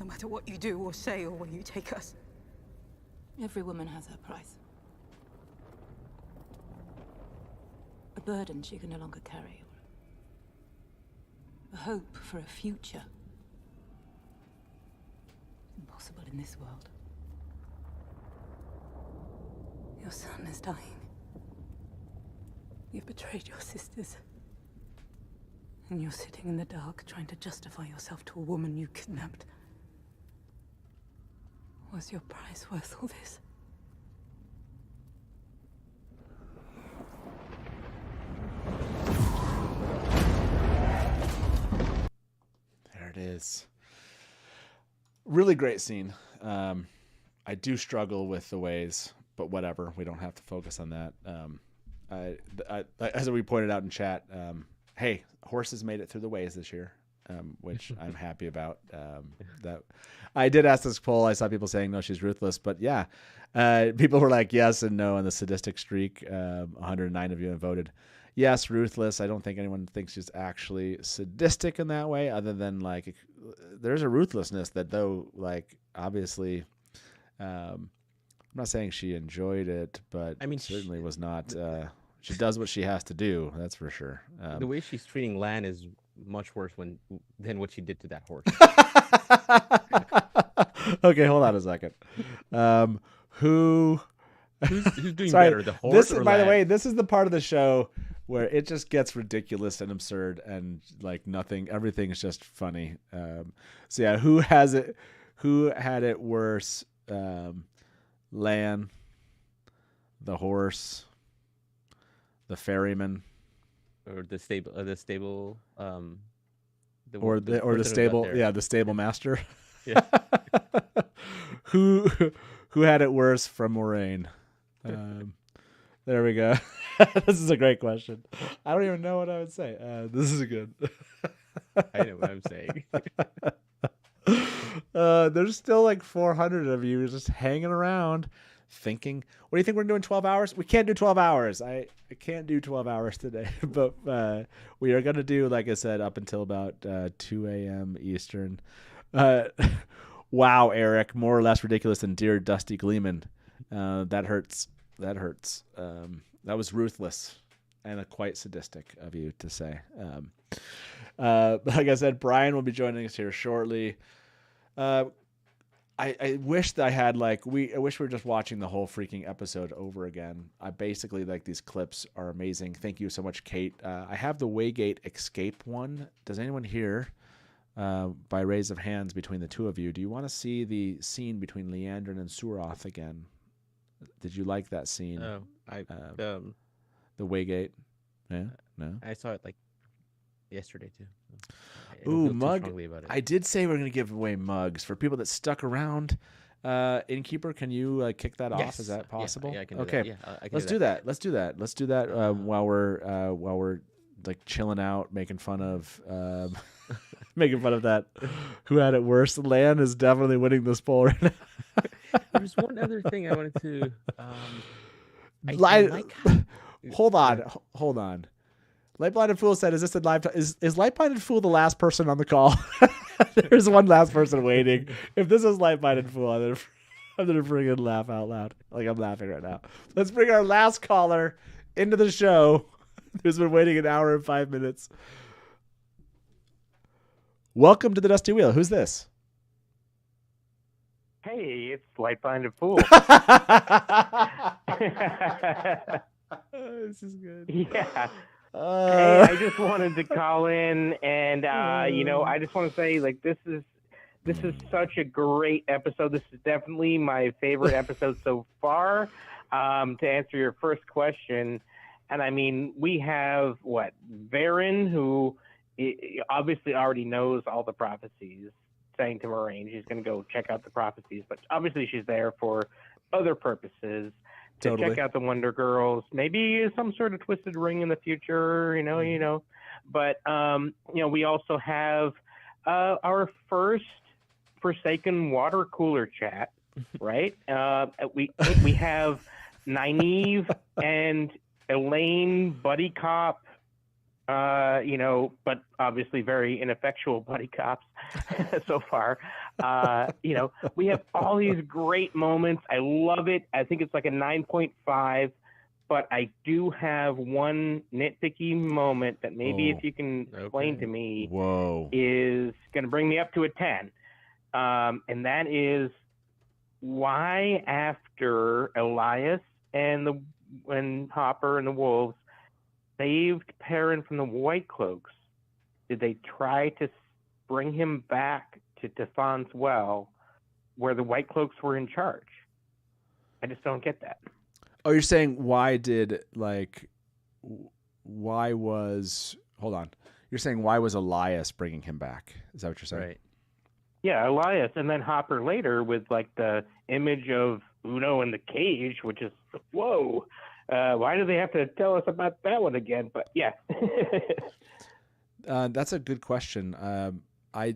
No matter what you do or say or where you take us. Every woman has her price. A burden she can no longer carry. A hope for a future. Impossible in this world. Your son is dying. You've betrayed your sisters. And you're sitting in the dark trying to justify yourself to a woman you kidnapped. Was your price worth all this? There it is. Really great scene. I do struggle with the ways, but whatever. We don't have to focus on that. As we pointed out in chat, hey, horses made it through the ways this year, which I'm happy about. That I did ask this poll. I saw people saying no, she's ruthless, but yeah, people were like yes and no on the sadistic streak. 109 of you have voted yes, ruthless. I don't think anyone thinks she's actually sadistic in that way, other than like there's a ruthlessness that, though, like obviously. I'm not saying she enjoyed it, but I mean, certainly was not. She does what she has to do. That's for sure. The way she's treating Lan is much worse than what she did to that horse. Okay, hold on a second. Who's doing better, the horse or by Lan? the way, this is the part of the show where it just gets ridiculous and absurd, and like nothing. Everything is just funny. So yeah, who had it worse? Lan, the horse, the ferryman, or the stable, the stable master. Yeah. Who had it worse from Moraine? There we go. This is a great question. I don't even know what I would say. This is good. I know what I'm saying. There's still like 400 of you just hanging around thinking, what do you think we're doing 12 hours? We can't do 12 hours. I can't do 12 hours today, but we are going to do, like I said, up until about 2 a.m. Eastern. Wow, Eric, more or less ridiculous than Dear Dusty Gleeman. That hurts. That hurts. That was ruthless and quite sadistic of you to say. Like I said, Brian will be joining us here shortly. I wish that I had I wish we were just watching the whole freaking episode over again. I basically like these clips are amazing. Thank you so much, Kate. I have the Waygate escape one. Does anyone here, by raise of hands between the two of you, do you want to see the scene between Leandrin and Suroth again? Did you like that scene? Oh, the Waygate. Yeah, no. I saw it like yesterday too. Ooh, mug! I did say we're going to give away mugs for people that stuck around. Innkeeper, can you kick that off? Is that possible? Yeah, I can do okay, that. Yeah, I can let's do that. Let's do that. Let's do that while we're like chilling out, making fun of that. Who had it worse? Lan is definitely winning this poll right now. There's one other thing I wanted to. Hold on. Light Blinded Fool said, "Is this a live? Is Light Blinded Fool the last person on the call?" There's one last person waiting. If this is Light Blinded Fool, I'm gonna bring in laugh out loud. Like I'm laughing right now. Let's bring our last caller into the show, who's been waiting an hour and 5 minutes. Welcome to the Dusty Wheel. Who's this? Hey, it's Light Blinded Fool. This is good. Yeah. Hey, I just wanted to call in and I just want to say, like, this is such a great episode. This is definitely my favorite episode so far. To answer your first question, and I mean, we have Varen, who obviously already knows all the prophecies, saying to Moraine she's going to go check out the prophecies, but obviously she's there for other purposes. To check out the Wonder Girls, maybe some sort of twisted ring in the future, But we also have our first Forsaken water cooler chat, right? We have Nynaeve and Elaine buddy cop, but obviously very ineffectual buddy cops so far. We have all these great moments. I love it. I think it's like a 9.5, but I do have one nitpicky moment that maybe if you can explain to me is going to bring me up to a 10. And that is why after Elias and Hopper and the Wolves saved Perrin from the White Cloaks, did they try to bring him back to Defan's Well where the White Cloaks were in charge. I just don't get that. Oh, you're saying You're saying why was Elias bringing him back? Is that what you're saying? Right. Yeah, Elias, and then Hopper later with like the image of Uno in the cage, which is whoa. Why do they have to tell us about that one again? But yeah. That's a good question. I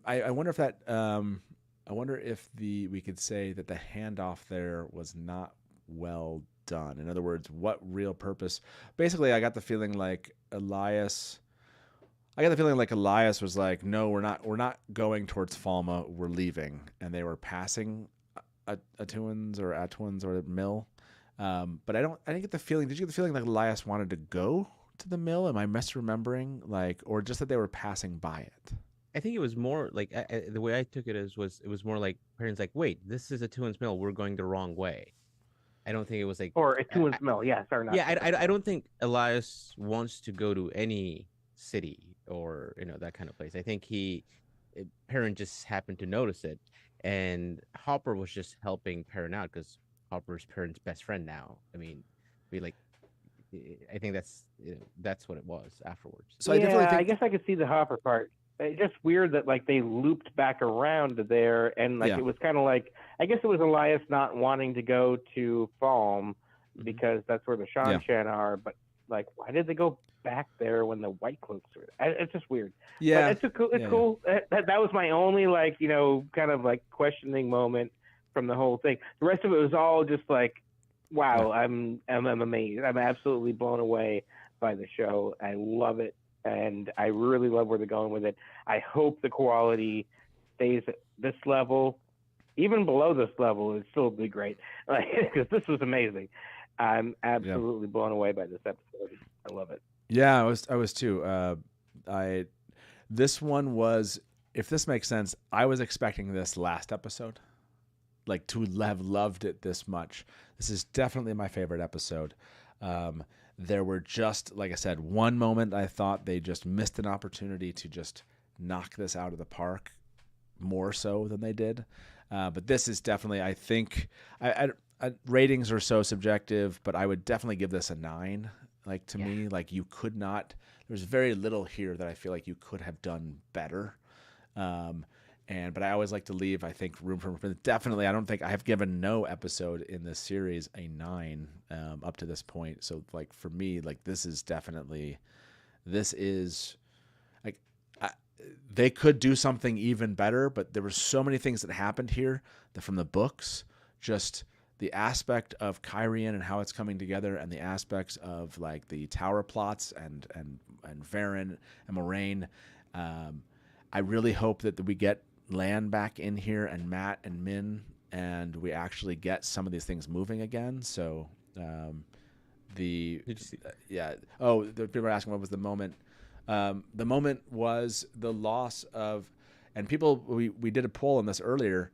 wonder if that. I wonder if we could say that the handoff there was not well done. In other words, what real purpose? Basically, I got the feeling like Elias was like, "No, we're not going towards Falma. We're leaving," and they were passing Atuans or Mill. But I didn't get the feeling. Did you get the feeling like Elias wanted to go to the mill? Am I misremembering? Or just that they were passing by it? I think it was more like the way I took it it was more like parents like, wait, this is Atuan's mill. We're going the wrong way. I don't think it was like or Atuan's mill. Yeah, sorry. Yeah, I don't think Elias wants to go to any city or that kind of place. I think Perrin just happened to notice it, and Hopper was just helping Perrin out because Hopper's Perrin's best friend now. I mean, I think that's what it was afterwards. So I guess I could see the Hopper part. It's just weird that like they looped back around there, and like it was kind of like I guess it was Elias not wanting to go to Falm because that's where the Shan are. But like, why did they go back there when the White Cloaks were? It's just weird. Yeah, but it's cool. That was my only like kind of like questioning moment from the whole thing. The rest of it was all just like, wow, I'm amazed. I'm absolutely blown away by the show. I love it. And I really love where they're going with it. I hope the quality stays at this level. Even below this level, it'd still be great. Because this was amazing. I'm absolutely blown away by this episode. I love it. Yeah, I was too. This one was, if this makes sense, I was expecting this last episode, like to have loved it this much. This is definitely my favorite episode. There were just, like I said, one moment I thought they just missed an opportunity to just knock this out of the park more so than they did. But this is definitely, I think, ratings are so subjective, but I would definitely give this a 9. Like to me, like you could not, there's very little here that I feel like you could have done better. But I always like to leave, I think, room for improvement. Definitely, I don't think I have given no episode in this series a 9 up to this point. So, like for me, like this is like they could do something even better. But there were so many things that happened here that from the books, just the aspect of Kyrian and how it's coming together, and the aspects of like the tower plots and Varen and Moraine. I really hope that we get Lan back in here and Matt and Min, and we actually get some of these things moving again. So the people are asking what was the moment. The moment was the loss of, and people, we did a poll on this earlier.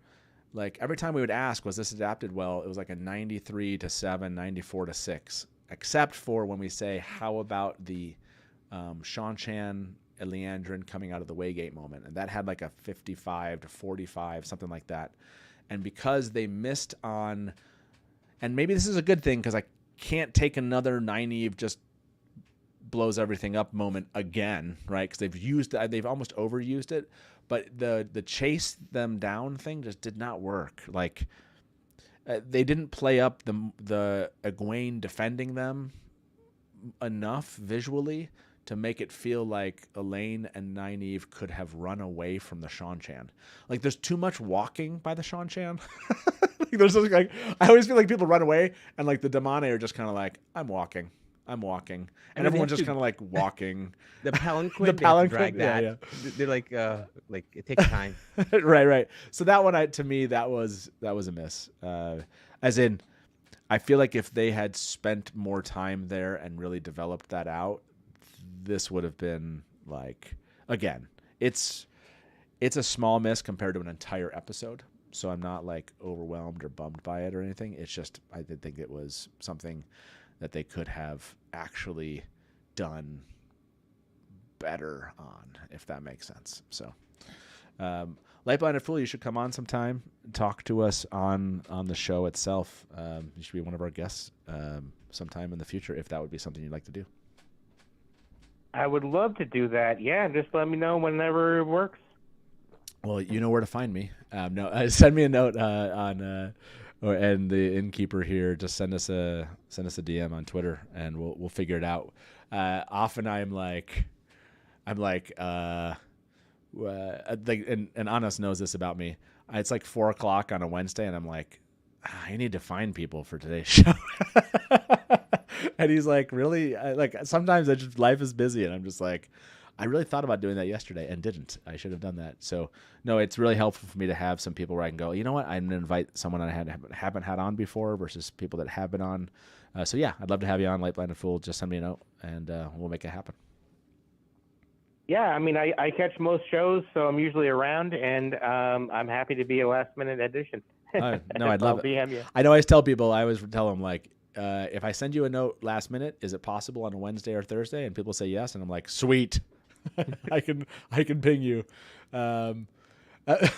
Like every time we would ask, was this adapted well? It was like a 93-7, 94-6, except for when we say, how about the Shan-Chan and Leandrin coming out of the Waygate moment, and that had like a 55-45, something like that. And because they missed on, and maybe this is a good thing because I can't take another Nynaeve just blows everything up moment again, right? Because they've almost overused it, but the chase them down thing just did not work. Like they didn't play up the Egwene defending them enough visually to make it feel like Elaine and Nynaeve could have run away from the Shan-Chan. Like there's too much walking by the Shan-Chan. Like I always feel like people run away, and like the Damane are just kind of like, I'm walking, and everyone's just kind of like walking. The palanquin, drag that. Yeah. They're like it takes time. right. So that one, to me, that was a miss. As in, I feel like if they had spent more time there and really developed that out, this would have been like, again, it's a small miss compared to an entire episode. So I'm not like overwhelmed or bummed by it or anything. It's just, I did think it was something that they could have actually done better on, if that makes sense. So, Light Blinded Fool, you should come on sometime, talk to us on the show itself. You should be one of our guests sometime in the future if that would be something you'd like to do. I would love to do that. Yeah, just let me know whenever it works. Well, you know where to find me. Send me a note and the Innkeeper here. Just send us a DM on Twitter, and we'll figure it out. Often and Anas knows this about me. It's like 4:00 on a Wednesday, and I'm like, I need to find people for today's show. And he's like, really? Sometimes life is busy, and I'm just like, I really thought about doing that yesterday and didn't. I should have done that. So no, it's really helpful for me to have some people where I can go, you know what? I'm going to invite someone I haven't had on before versus people that have been on. So yeah, I'd love to have you on, Light Blinded Fool. Just send me a note, and we'll make it happen. Yeah, I mean, I catch most shows, so I'm usually around, and I'm happy to be a last-minute addition. No, I'd love it. PM you. I know I tell people, I always tell them, like, if I send you a note last minute, is it possible on a Wednesday or Thursday? And people say yes, and I'm like, sweet. I can ping you.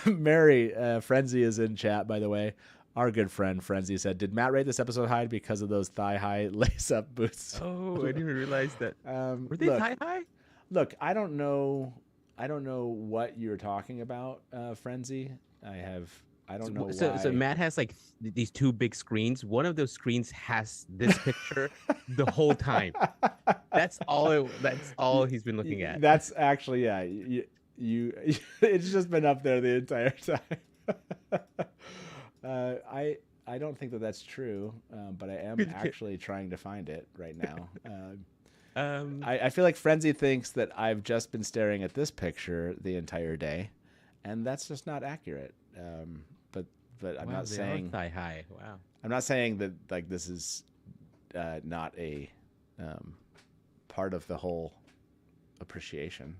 Mary Frenzy is in chat, by the way. Our good friend Frenzy said, "Did Matt rate this episode high because of those thigh-high lace-up boots?" Oh, I didn't even realize that. Were they thigh-high? Look, I don't know what you're talking about, Frenzy. I don't know why. So Matt has like these two big screens. One of those screens has this picture the whole time. That's all he's been looking at. That's actually, yeah. You it's just been up there the entire time. I don't think that that's true, but I am actually trying to find it right now. I feel like Frenzy thinks that I've just been staring at this picture the entire day, and that's just not accurate. But I'm not saying thigh high. Wow. I'm not saying that like this is not a part of the whole appreciation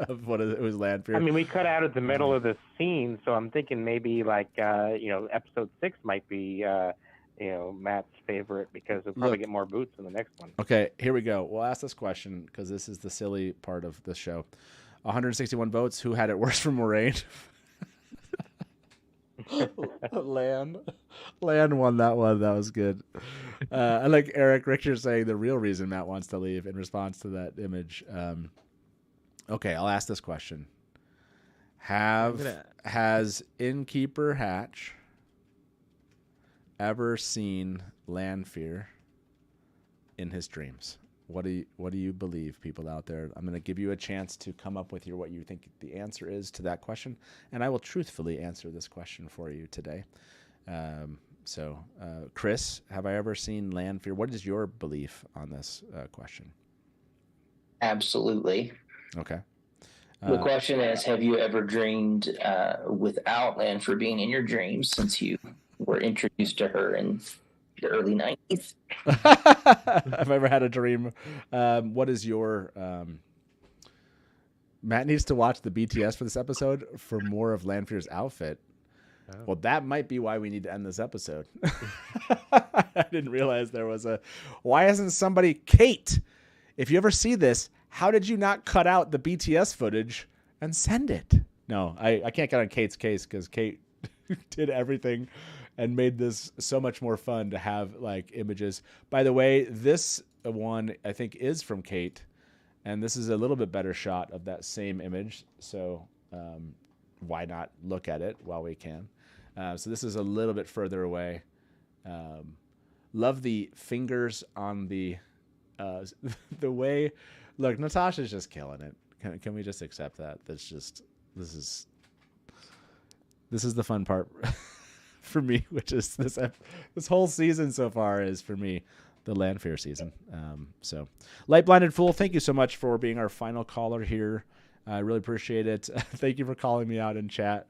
of what it was Lanfear. I mean, we cut out at the middle of the scene, so I'm thinking maybe like episode 6 might be Matt's favorite because we'll probably get more boots in the next one. Okay, here we go. We'll ask this question because this is the silly part of the show. 161 votes. Who had it worse from Moraine? Lan won that one. That was good. I like Eric Richter saying the real reason Matt wants to leave in response to that image. Okay, I'll ask this question. Has Innkeeper Hatch ever seen Lanfear in his dreams? What do you believe, people out there? I'm going to give you a chance to come up with what you think the answer is to that question, and I will truthfully answer this question for you today. So, Chris, have I ever seen Lanfear? What is your belief on this question? Absolutely. Okay. The question is, have you ever dreamed without Lanfear being in your dreams since you were introduced to her in the early 90s? I've ever had a dream. What is your... Matt needs to watch the BTS for this episode for more of Lanfear's outfit. Oh. Well, that might be why we need to end this episode. I didn't realize there was a... Why isn't somebody... Kate, if you ever see this, how did you not cut out the BTS footage and send it? No, I can't get on Kate's case because Kate did everything and made this so much more fun to have like images. By the way, this one I think is from Kate, and this is a little bit better shot of that same image. So why not look at it while we can? So this is a little bit further away. Love the fingers on the way. Look, Natasha's just killing it. Can we just accept that? This is the fun part for me, which is this whole season so far is for me the Lanfear season. So, Light Blinded Fool, thank you so much for being our final caller here. I really appreciate it. Thank you for calling me out in chat.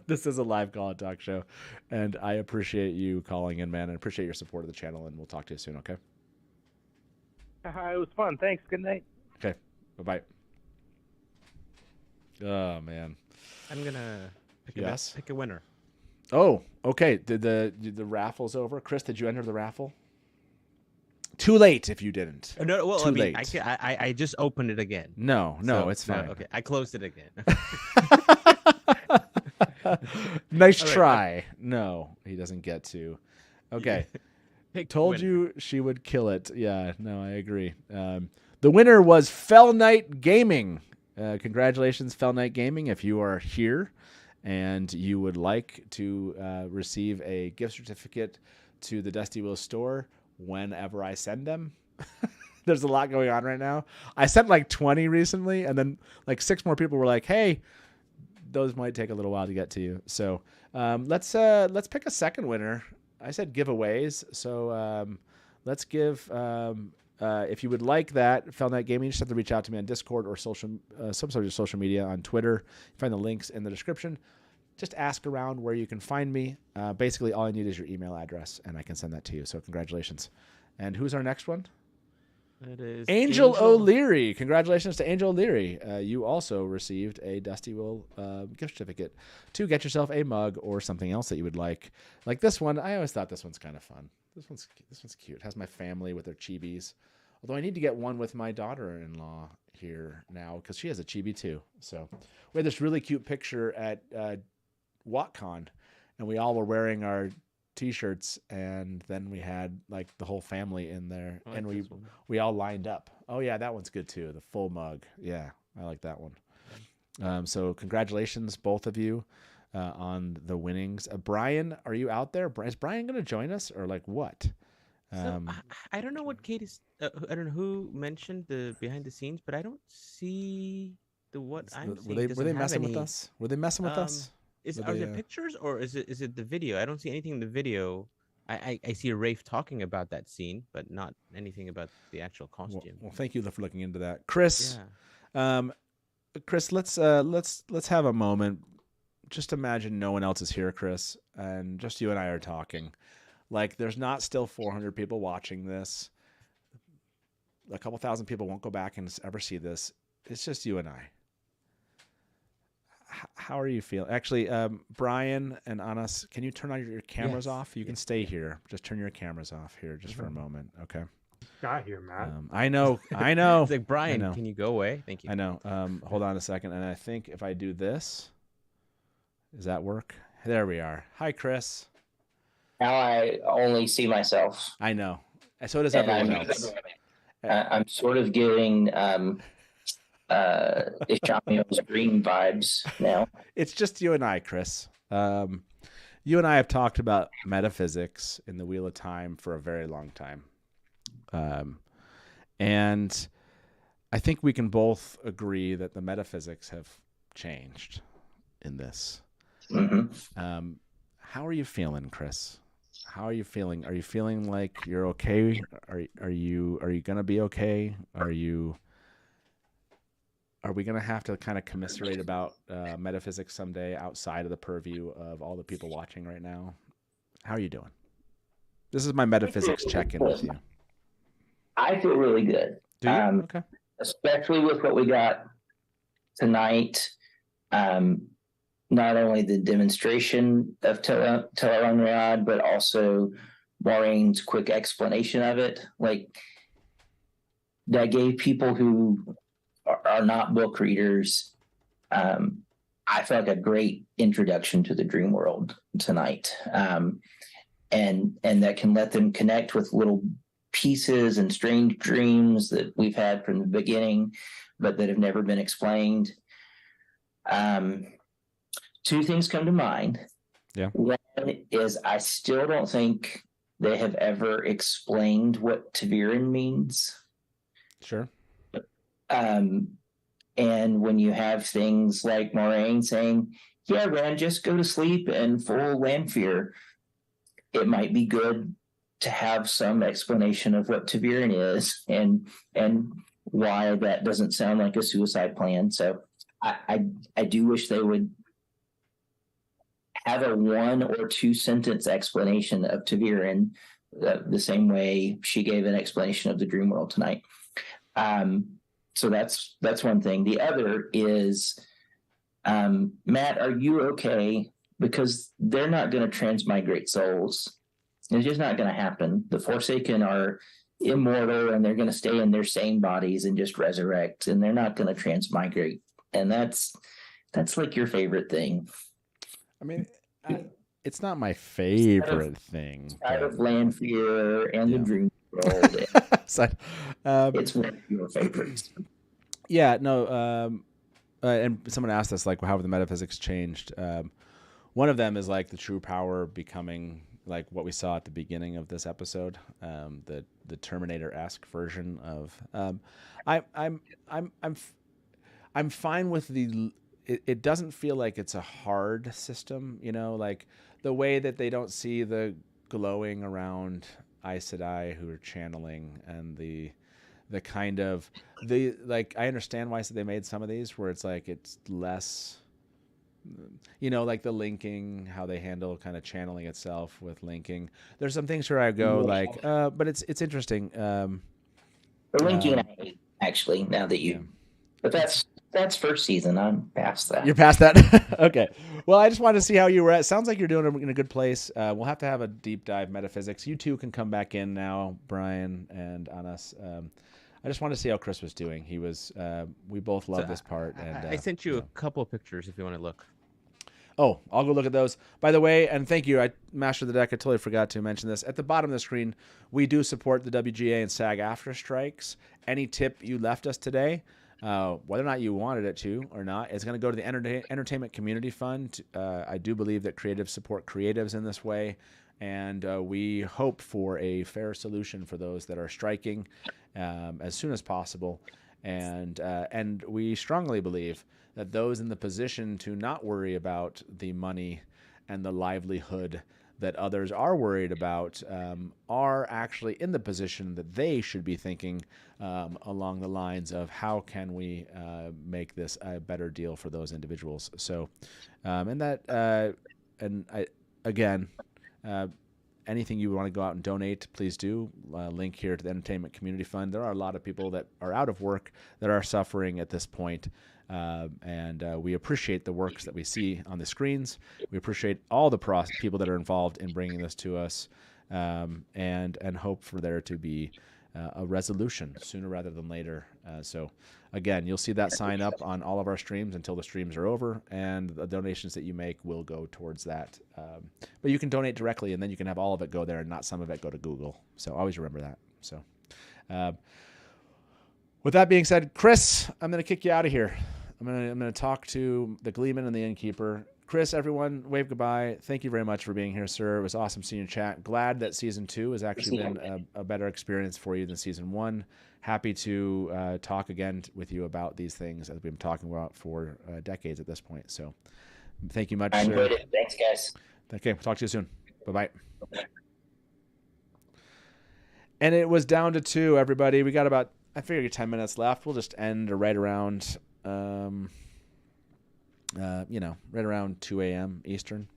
This is a live call and talk show, and I appreciate you calling in, man. I appreciate your support of the channel, and we'll talk to you soon. Okay. It was fun. Thanks. Good night. Okay. Bye-bye. Oh, man. I'm going to pick a winner. Oh, okay. Did the raffle's over? Chris, did you enter the raffle? Too late if you didn't. No, well, Too I mean, late. I just opened it again. No, it's fine. Okay, I closed it again. Nice All right. try. No, he doesn't get to. Okay. Told winner. you she would kill it. Yeah, no, I agree. The winner was Fell Knight Gaming. Congratulations, Fell Knight Gaming. If you are here and you would like to receive a gift certificate to the Dusty Wheel store whenever I send them. There's a lot going on right now. I sent like 20 recently, and then like 6 more people were like, hey, those might take a little while to get to you. So let's pick a second winner. I said giveaways, so let's give. If you would like that, Fell Knight Gaming, you just have to reach out to me on Discord or some sort of social media on Twitter. You find the links in the description. Just ask around where you can find me. Basically, all I need is your email address, and I can send that to you. So congratulations. And who's our next one? That is Angel O'Leary. Congratulations to Angel O'Leary. You also received a Dusty Will gift certificate to get yourself a mug or something else that you would like. Like this one, I always thought this one's kind of fun. This one's cute. It has my family with their chibis. Although I need to get one with my daughter-in-law here now because she has a chibi too. So we had this really cute picture at WatCon, and we all were wearing our T-shirts, and then we had like the whole family in there, and we all lined up. Oh yeah, that one's good too. The full mug. Yeah, I like that one. So congratulations, both of you, on the winnings. Brian, are you out there? Is Brian going to join us, or like what? So I don't know what Katie's. I don't know who mentioned the behind the scenes, but I don't see the what I'm seeing. Were they messing with us? Were they messing with us? Are there pictures or is it the video? I don't see anything in the video. I see Rafe talking about that scene, but not anything about the actual costume. Well, thank you for looking into that, Chris. Yeah. Chris, let's have a moment. Just imagine no one else is here, Chris, and just you and I are talking. Like, there's not still 400 people watching this. A couple thousand people won't go back and ever see this. It's just you and I. How are you feeling? Actually, Brian and Anas, can you turn on your cameras off? You can stay here. Just turn your cameras off here just for a moment. Okay. Got here, Matt. I know. It's like, Brian, can you go away? Thank you. I know. Hold on a second. And I think if I do this, does that work? There we are. Hi, Chris. Now I only see myself. I know. So does everyone else. I'm sort of getting Ishamio's green vibes now. It's just you and I, Chris. You and I have talked about metaphysics in the Wheel of Time for a very long time. And I think we can both agree that the metaphysics have changed in this. Mm-hmm. How are you feeling, Chris? How are you feeling? Are you feeling like you're okay? Are you gonna be okay? Are we gonna have to kind of commiserate about metaphysics someday outside of the purview of all the people watching right now? How are you doing? This is my metaphysics check-in with you. I feel really good. Do you? Okay. Especially with what we got tonight. Not only the demonstration of Teleranrad, but also Maureen's quick explanation of it. Like, that gave people who are not book readers, I felt like a great introduction to the dream world tonight. And that can let them connect with little pieces and strange dreams that we've had from the beginning, but that have never been explained. Two things come to mind. Yeah. One is I still don't think they have ever explained what Taviran means. Sure. And when you have things like Moraine saying, yeah, Rand, just go to sleep and full land fear, it might be good to have some explanation of what Taviran is and why that doesn't sound like a suicide plan. So I do wish they would have a 1 or 2 sentence explanation of Taviran, the same way she gave an explanation of the dream world tonight. So that's one thing. The other is, Matt, are you okay? Because they're not going to transmigrate souls. It's just not going to happen. The Forsaken are immortal and they're going to stay in their same bodies and just resurrect, and they're not going to transmigrate. And that's like your favorite thing. I mean, it's not my favorite thing. Out of Lanfear and the Dream World. It's one of your favorites. Yeah, no. And someone asked us, like, how have the metaphysics changed? One of them is like the true power becoming like what we saw at the beginning of this episode, the Terminator-esque version of. I'm fine with the. It doesn't feel like it's a hard system, you know, like the way that they don't see the glowing around Aes Sedai who are channeling, and the kind of like, I understand why they made some of these where it's like it's less, you know, like the linking, how they handle kind of channeling itself with linking. There's some things where I go like, but it's interesting. The linking I hate, actually, now that you, but that's first season. I'm past that. You're past that? Okay. Well, I just wanted to see how you were at. Sounds like you're doing it in a good place. We'll have to have a deep dive metaphysics. You two can come back in now, Brian and Anas. I just wanted to see how Chris was doing. He was. We both love this part. And I sent you a couple of pictures if you want to look. Oh, I'll go look at those. By the way, and thank you, I mastered the deck. I totally forgot to mention this. At the bottom of the screen, we do support the WGA and SAG after strikes. Any tip you left us today, whether or not you wanted it to or not, is going to go to the Entertainment Community Fund. I do believe that creatives support creatives in this way, and we hope for a fair solution for those that are striking as soon as possible. And we strongly believe that those in the position to not worry about the money and the livelihood that others are worried about are actually in the position that they should be thinking along the lines of how can we make this a better deal for those individuals. So, anything you want to go out and donate, please do. Link here to the Entertainment Community Fund. There are a lot of people that are out of work that are suffering at this point. And we appreciate the works that we see on the screens. We appreciate all the people that are involved in bringing this to us, and hope for there to be a resolution sooner rather than later. So, again, you'll see that sign up on all of our streams until the streams are over, and the donations that you make will go towards that. But you can donate directly, and then you can have all of it go there and not some of it go to Google. So always remember that. So with that being said, Chris, I'm going to kick you out of here. I'm gonna talk to the Gleeman and the Innkeeper. Chris, everyone, wave goodbye. Thank you very much for being here, sir. It was awesome seeing you chat. Glad that season 2 has actually been a better experience for you than season 1. Happy to talk again with you about these things that we've been talking about for decades at this point. So thank you much, I sir. enjoyed it. Thanks, guys. Okay, we'll talk to you soon. Bye-bye. And it was down to 2, everybody. We got about, I figured, 10 minutes left. We'll just end right around... right around 2 a.m. Eastern.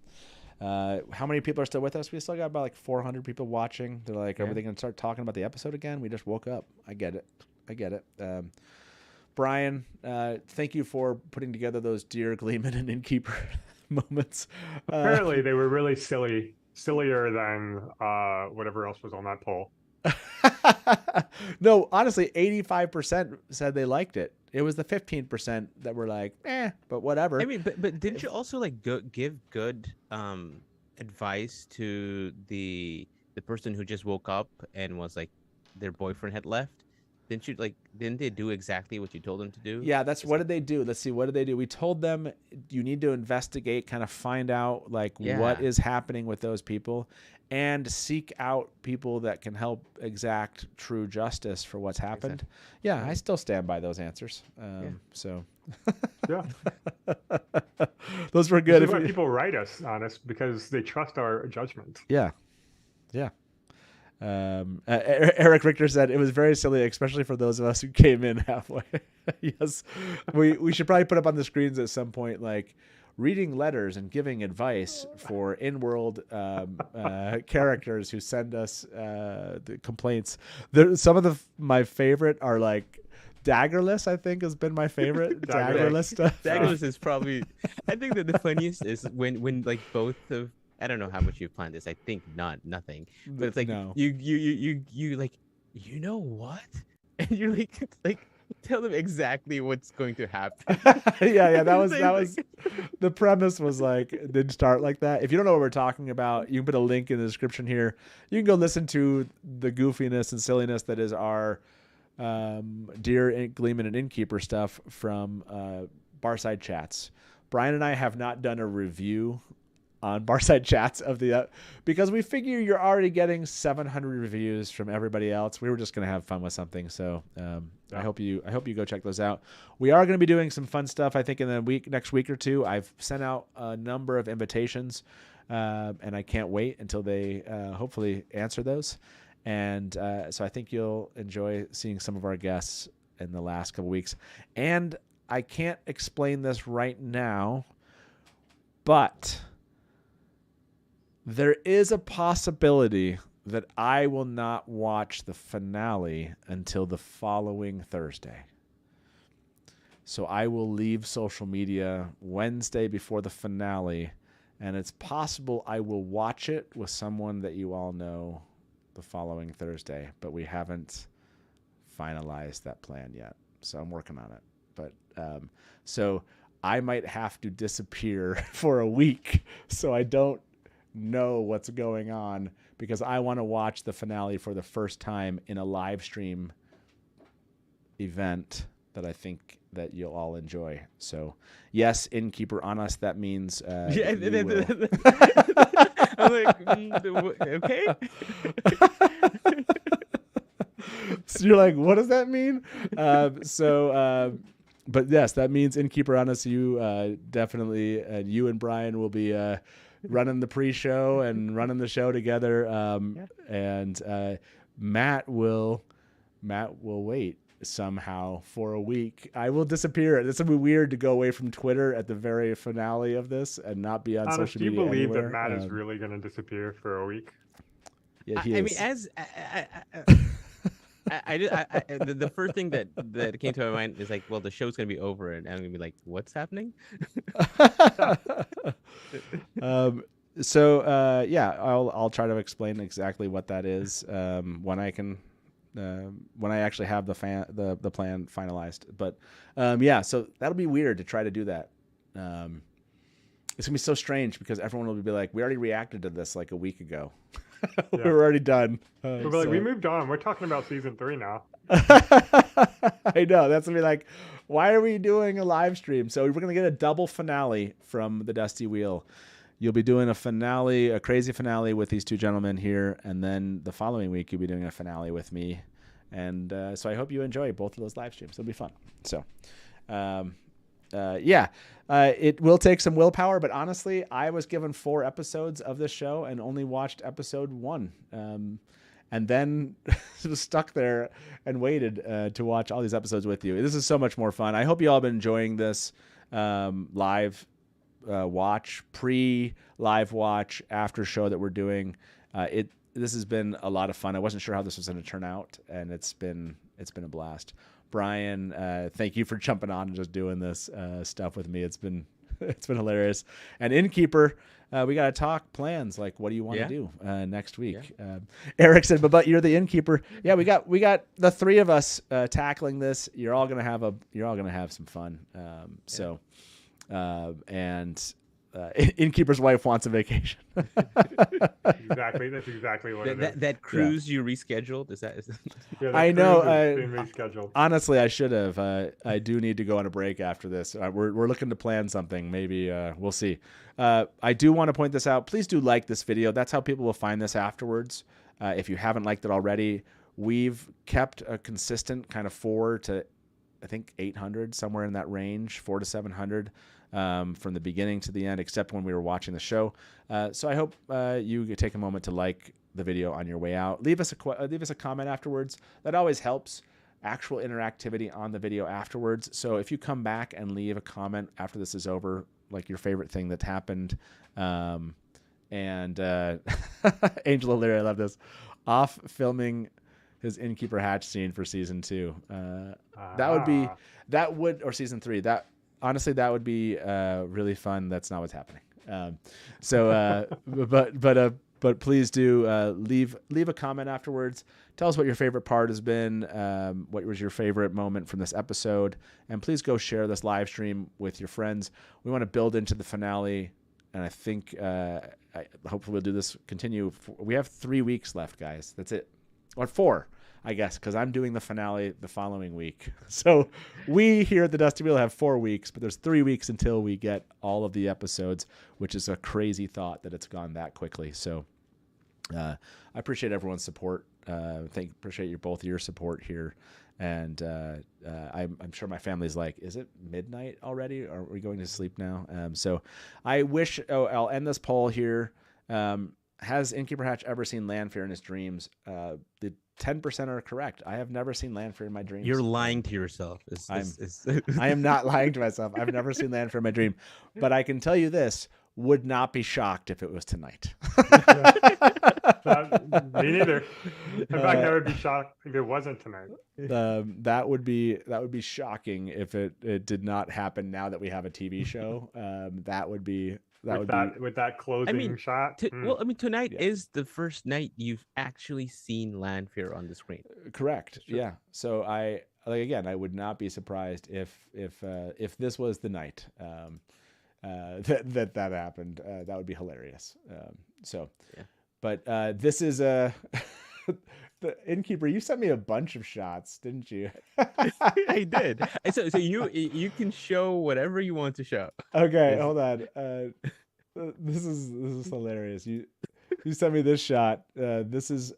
How many people are still with us? We still got about like 400 people watching. They're like, are we going to start talking about the episode again? We just woke up. I get it. Brian, thank you for putting together those dear Gleeman and Innkeeper moments. Apparently they were really sillier than whatever else was on that poll. No, honestly, 85% said they liked it. It was the 15% that were like, but whatever. I mean, but didn't you also like give good advice to the person who just woke up and was like their boyfriend had left? Didn't they do exactly what you told them to do? Yeah, what did they do? Let's see, what did they do? We told them you need to investigate, kind of find out what is happening with those people, and seek out people that can help exact true justice for what's happened. Exactly. Yeah, I still stand by those answers. So yeah, those were good. This is why people write us, Honest, because they trust our judgment. Yeah. Eric Richter said it was very silly, especially for those of us who came in halfway. Yes, we should probably put up on the screens at some point, like reading letters and giving advice for in-world characters who send us the complaints. Some of my favorite are like Daggerless, I think, has been my favorite. Daggerless stuff. Daggerless is probably. I think that the funniest is when like both of. I don't know how much you've planned this. I think nothing. But it's like you like you know what? And you're like tell them exactly what's going to happen. yeah, that was the premise was like, it didn't start like that. If you don't know what we're talking about, you can put a link in the description here. You can go listen to the goofiness and silliness that is our Dear Gleeman and Innkeeper stuff from BARSIDE chats. Brian and I have not done a review on BARSIDE chats of the because we figure you're already getting 700 reviews from everybody else. We were just going to have fun with something, so I hope you go check those out. We are going to be doing some fun stuff. I think in the next week or two. I've sent out a number of invitations, and I can't wait until they hopefully answer those. And so I think you'll enjoy seeing some of our guests in the last couple weeks. And I can't explain this right now, but there is a possibility that I will not watch the finale until the following Thursday. So I will leave social media Wednesday before the finale, and it's possible I will watch it with someone that you all know the following Thursday, but we haven't finalized that plan yet. So I'm working on it. But so I might have to disappear for a week so I don't know what's going on, because I want to watch the finale for the first time in a live stream event that I think that you'll all enjoy. So yes, Innkeeper Anas, that means yeah, I'm like, okay. So you're like, what does that mean? But yes, that means Innkeeper Anas, you definitely, you and Brian will be running the pre-show and running the show together. And Matt will wait somehow for a week. I will disappear. It's gonna be weird to go away from Twitter at the very finale of this and not be on social media. Do you believe anywhere. that Matt is really going to disappear for a week? Yeah, he is. I mean, the first thing that came to my mind is like, well, the show's gonna be over, and I'm gonna be like, what's happening? Yeah, I'll try to explain exactly what that is when I can, when I actually have the plan finalized. But yeah, so that'll be weird to try to do that. It's gonna be so strange because everyone will be like, we already reacted to this like a week ago. We were already done. We'll be like, we moved on. We're talking about season 3 now. I know. That's gonna be like, why are we doing a live stream? So we're gonna get a double finale from the Dusty Wheel. You'll be doing a finale, a crazy finale with these two gentlemen here, and then the following week you'll be doing a finale with me. And so I hope you enjoy both of those live streams. It'll be fun. So, it will take some willpower, but honestly, I was given 4 episodes of this show and only watched episode 1. And then was stuck there and waited to watch all these episodes with you. This is so much more fun. I hope you all have been enjoying this live watch, pre-live watch, after show that we're doing. This has been a lot of fun. I wasn't sure how this was going to turn out, and it's been a blast. Brian, thank you for jumping on and just doing this stuff with me. It's been hilarious. And Innkeeper, we got to talk plans. Like, what do you want to do next week? Yeah. Eric said, "But you're the Innkeeper." Yeah, we got the 3 of us tackling this. You're all gonna have some fun. Innkeeper's wife wants a vacation. Exactly. That's exactly what it is. That cruise you rescheduled? Is that? Yeah, I know. Been rescheduled. Honestly, I should have. I do need to go on a break after this. We're looking to plan something. Maybe we'll see. I do want to point this out. Please do like this video. That's how people will find this afterwards. If you haven't liked it already, we've kept a consistent kind of 4 to, I think, 800, somewhere in that range, 400 to 700. From the beginning to the end, except when we were watching the show. So I hope you could take a moment to like the video on your way out. Leave us a comment afterwards. That always helps. Actual interactivity on the video afterwards. So if you come back and leave a comment after this is over, like your favorite thing that happened, and Angel O'Leary, I love this, off filming his Innkeeper Hatch scene for season 2. Or season 3. Honestly, that would be really fun. That's not what's happening. But please do leave a comment afterwards. Tell us what your favorite part has been, what was your favorite moment from this episode, and please go share this live stream with your friends. We want to build into the finale, and I think hopefully we'll do this, continue. We have 3 weeks left, guys. That's it. Or 4, I guess, because I'm doing the finale the following week. So we here at the Dusty Wheel have 4 weeks, but there's 3 weeks until we get all of the episodes, which is a crazy thought that it's gone that quickly. So I appreciate everyone's support. Appreciate both of your support here. And I'm sure my family's like, is it midnight already? Are we going to sleep now? So I wish, I'll end this poll here. Has Innkeeper Hatch ever seen Lanfear in his dreams? The 10% are correct. I have never seen Lanfear in my dreams. You're lying to yourself. I am not lying to myself. I've never seen Lanfear in my dream. But I can tell you this, would not be shocked if it was tonight. Me neither. In fact, I would be shocked if it wasn't tonight. That would be shocking if it did not happen now that we have a TV show. That would be with that closing shot. Well, I mean, tonight is the first night you've actually seen Lanfear on the screen. Correct. Sure. Yeah. So I would not be surprised if this was the night that happened. That would be hilarious. Yeah. But this is the Innkeeper. You sent me a bunch of shots, didn't you? I did. So you can show whatever you want to show. Okay, hold on. This is hilarious. You sent me this shot. This is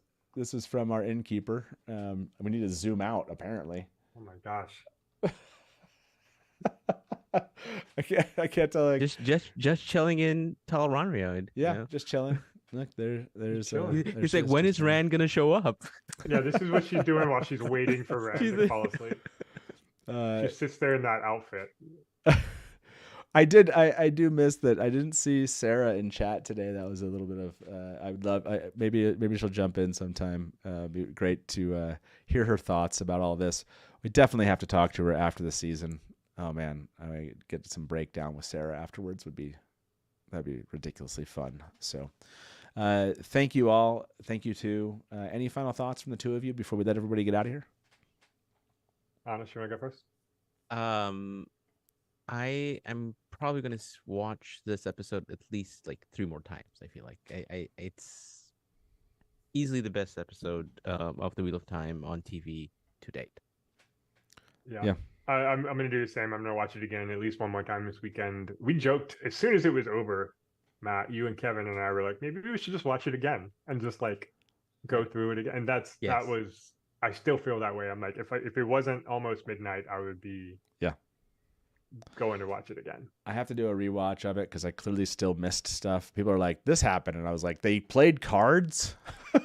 from our Innkeeper. We need to zoom out apparently. Oh my gosh. I can't tell. Like, just chilling in Tal'Ranrio. Yeah, you know? Just chilling. Look, there's. He's like, when is Rand gonna show up? Yeah, this is what she's doing while she's waiting for Rand to fall asleep. She sits there in that outfit. I do miss that. I didn't see Sarah in chat today. That was a little bit of. I would love. Maybe she'll jump in sometime. It'd be great to hear her thoughts about all this. We definitely have to talk to her after the season. Oh man, I get some breakdown with Sarah afterwards. That'd be ridiculously fun. So. Thank you all. Thank you too. Any final thoughts from the two of you before we let everybody get out of here? Anas, you want to go first? I am probably going to watch this episode at least like 3 more times. I feel like it's easily the best episode of the Wheel of Time on TV to date. Yeah. I'm going to do the same. I'm going to watch it again at least one more time this weekend. We joked as soon as it was over. Matt, you and Kevin and I were like, maybe we should just watch it again and just like go through it again. And that was, I still feel that way. I'm like, if it wasn't almost midnight, I would be going to watch it again. I have to do a rewatch of it because I clearly still missed stuff. People are like, this happened, and I was like, they played cards.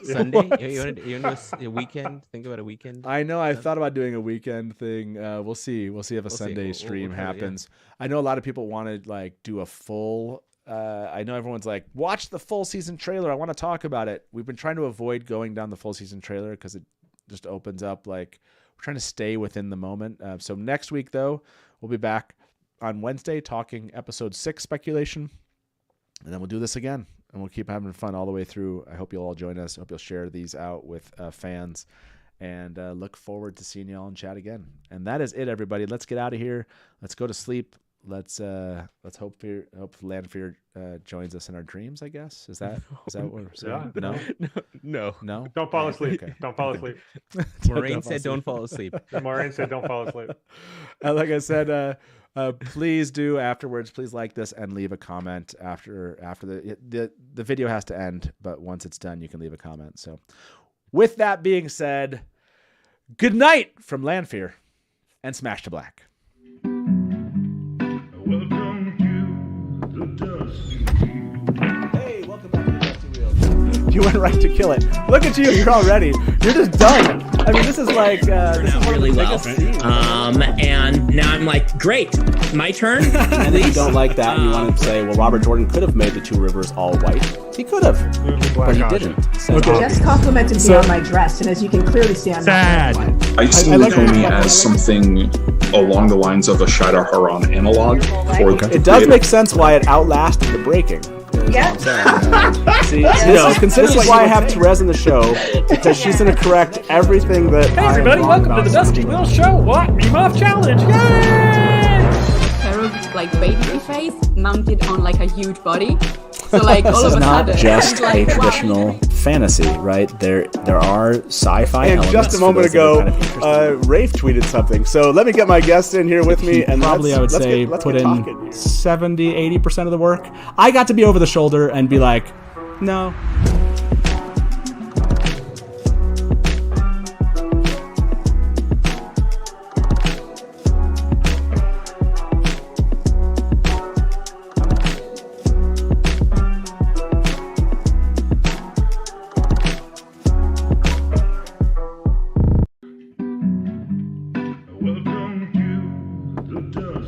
Sunday, you want to do a weekend? Think about a weekend. I know. I thought about doing a weekend thing. We'll see. We'll see if a Sunday stream happens. I know a lot of people want to like do a full. I know everyone's like, watch the full season trailer. I want to talk about it. We've been trying to avoid going down the full season trailer because it just opens up. Like, we're trying to stay within the moment. So next week, though, we'll be back on Wednesday talking episode 6 speculation. And then we'll do this again. And we'll keep having fun all the way through. I hope you'll all join us. I hope you'll share these out with fans. And look forward to seeing you all in chat again. And that is it, everybody. Let's get out of here. Let's go to sleep. Let's hope Lanfear joins us in our dreams. I guess is that what we're saying? No. Don't fall asleep. Okay. Don't fall asleep. Moraine said, "Don't fall asleep." Moraine said, "Don't fall asleep." Like I said, please do afterwards. Please like this and leave a comment after the video has to end. But once it's done, you can leave a comment. So, with that being said, good night from Lanfear and Smash to Black. Hey, welcome back to the Dusty Wheel. You went right to kill it. Look at you, you're all ready. You're just done. I mean, this is like this is really well. And now I'm like, great, my turn. And if you don't like that, and you want to say, well, Robert Jordan could have made the 2 rivers all white. He could have, but he didn't. So Just complimented me on my dress, and as you can clearly see, I'm sad. I see Nakomi as something along the lines of a Shadar Haran analog. It does make sense why it outlasted the breaking. That's all I'm saying. See, this is why I have Therese in the show, because she's going to correct everything that Hey everybody, welcome to the Dusty Will Show. What? Meme Off Challenge. Yay! Cherub's like baby face mounted on like a huge body. So like all This of is a not sudden, just it's a like, wow. traditional fantasy, right? There are sci-fi And elements. just a for moment those that are ago, kind of Rafe tweeted something. So let me get my guest in here with me. And probably, I would say, put in 70, 80% of the work. I got to be over the shoulder and be like, no.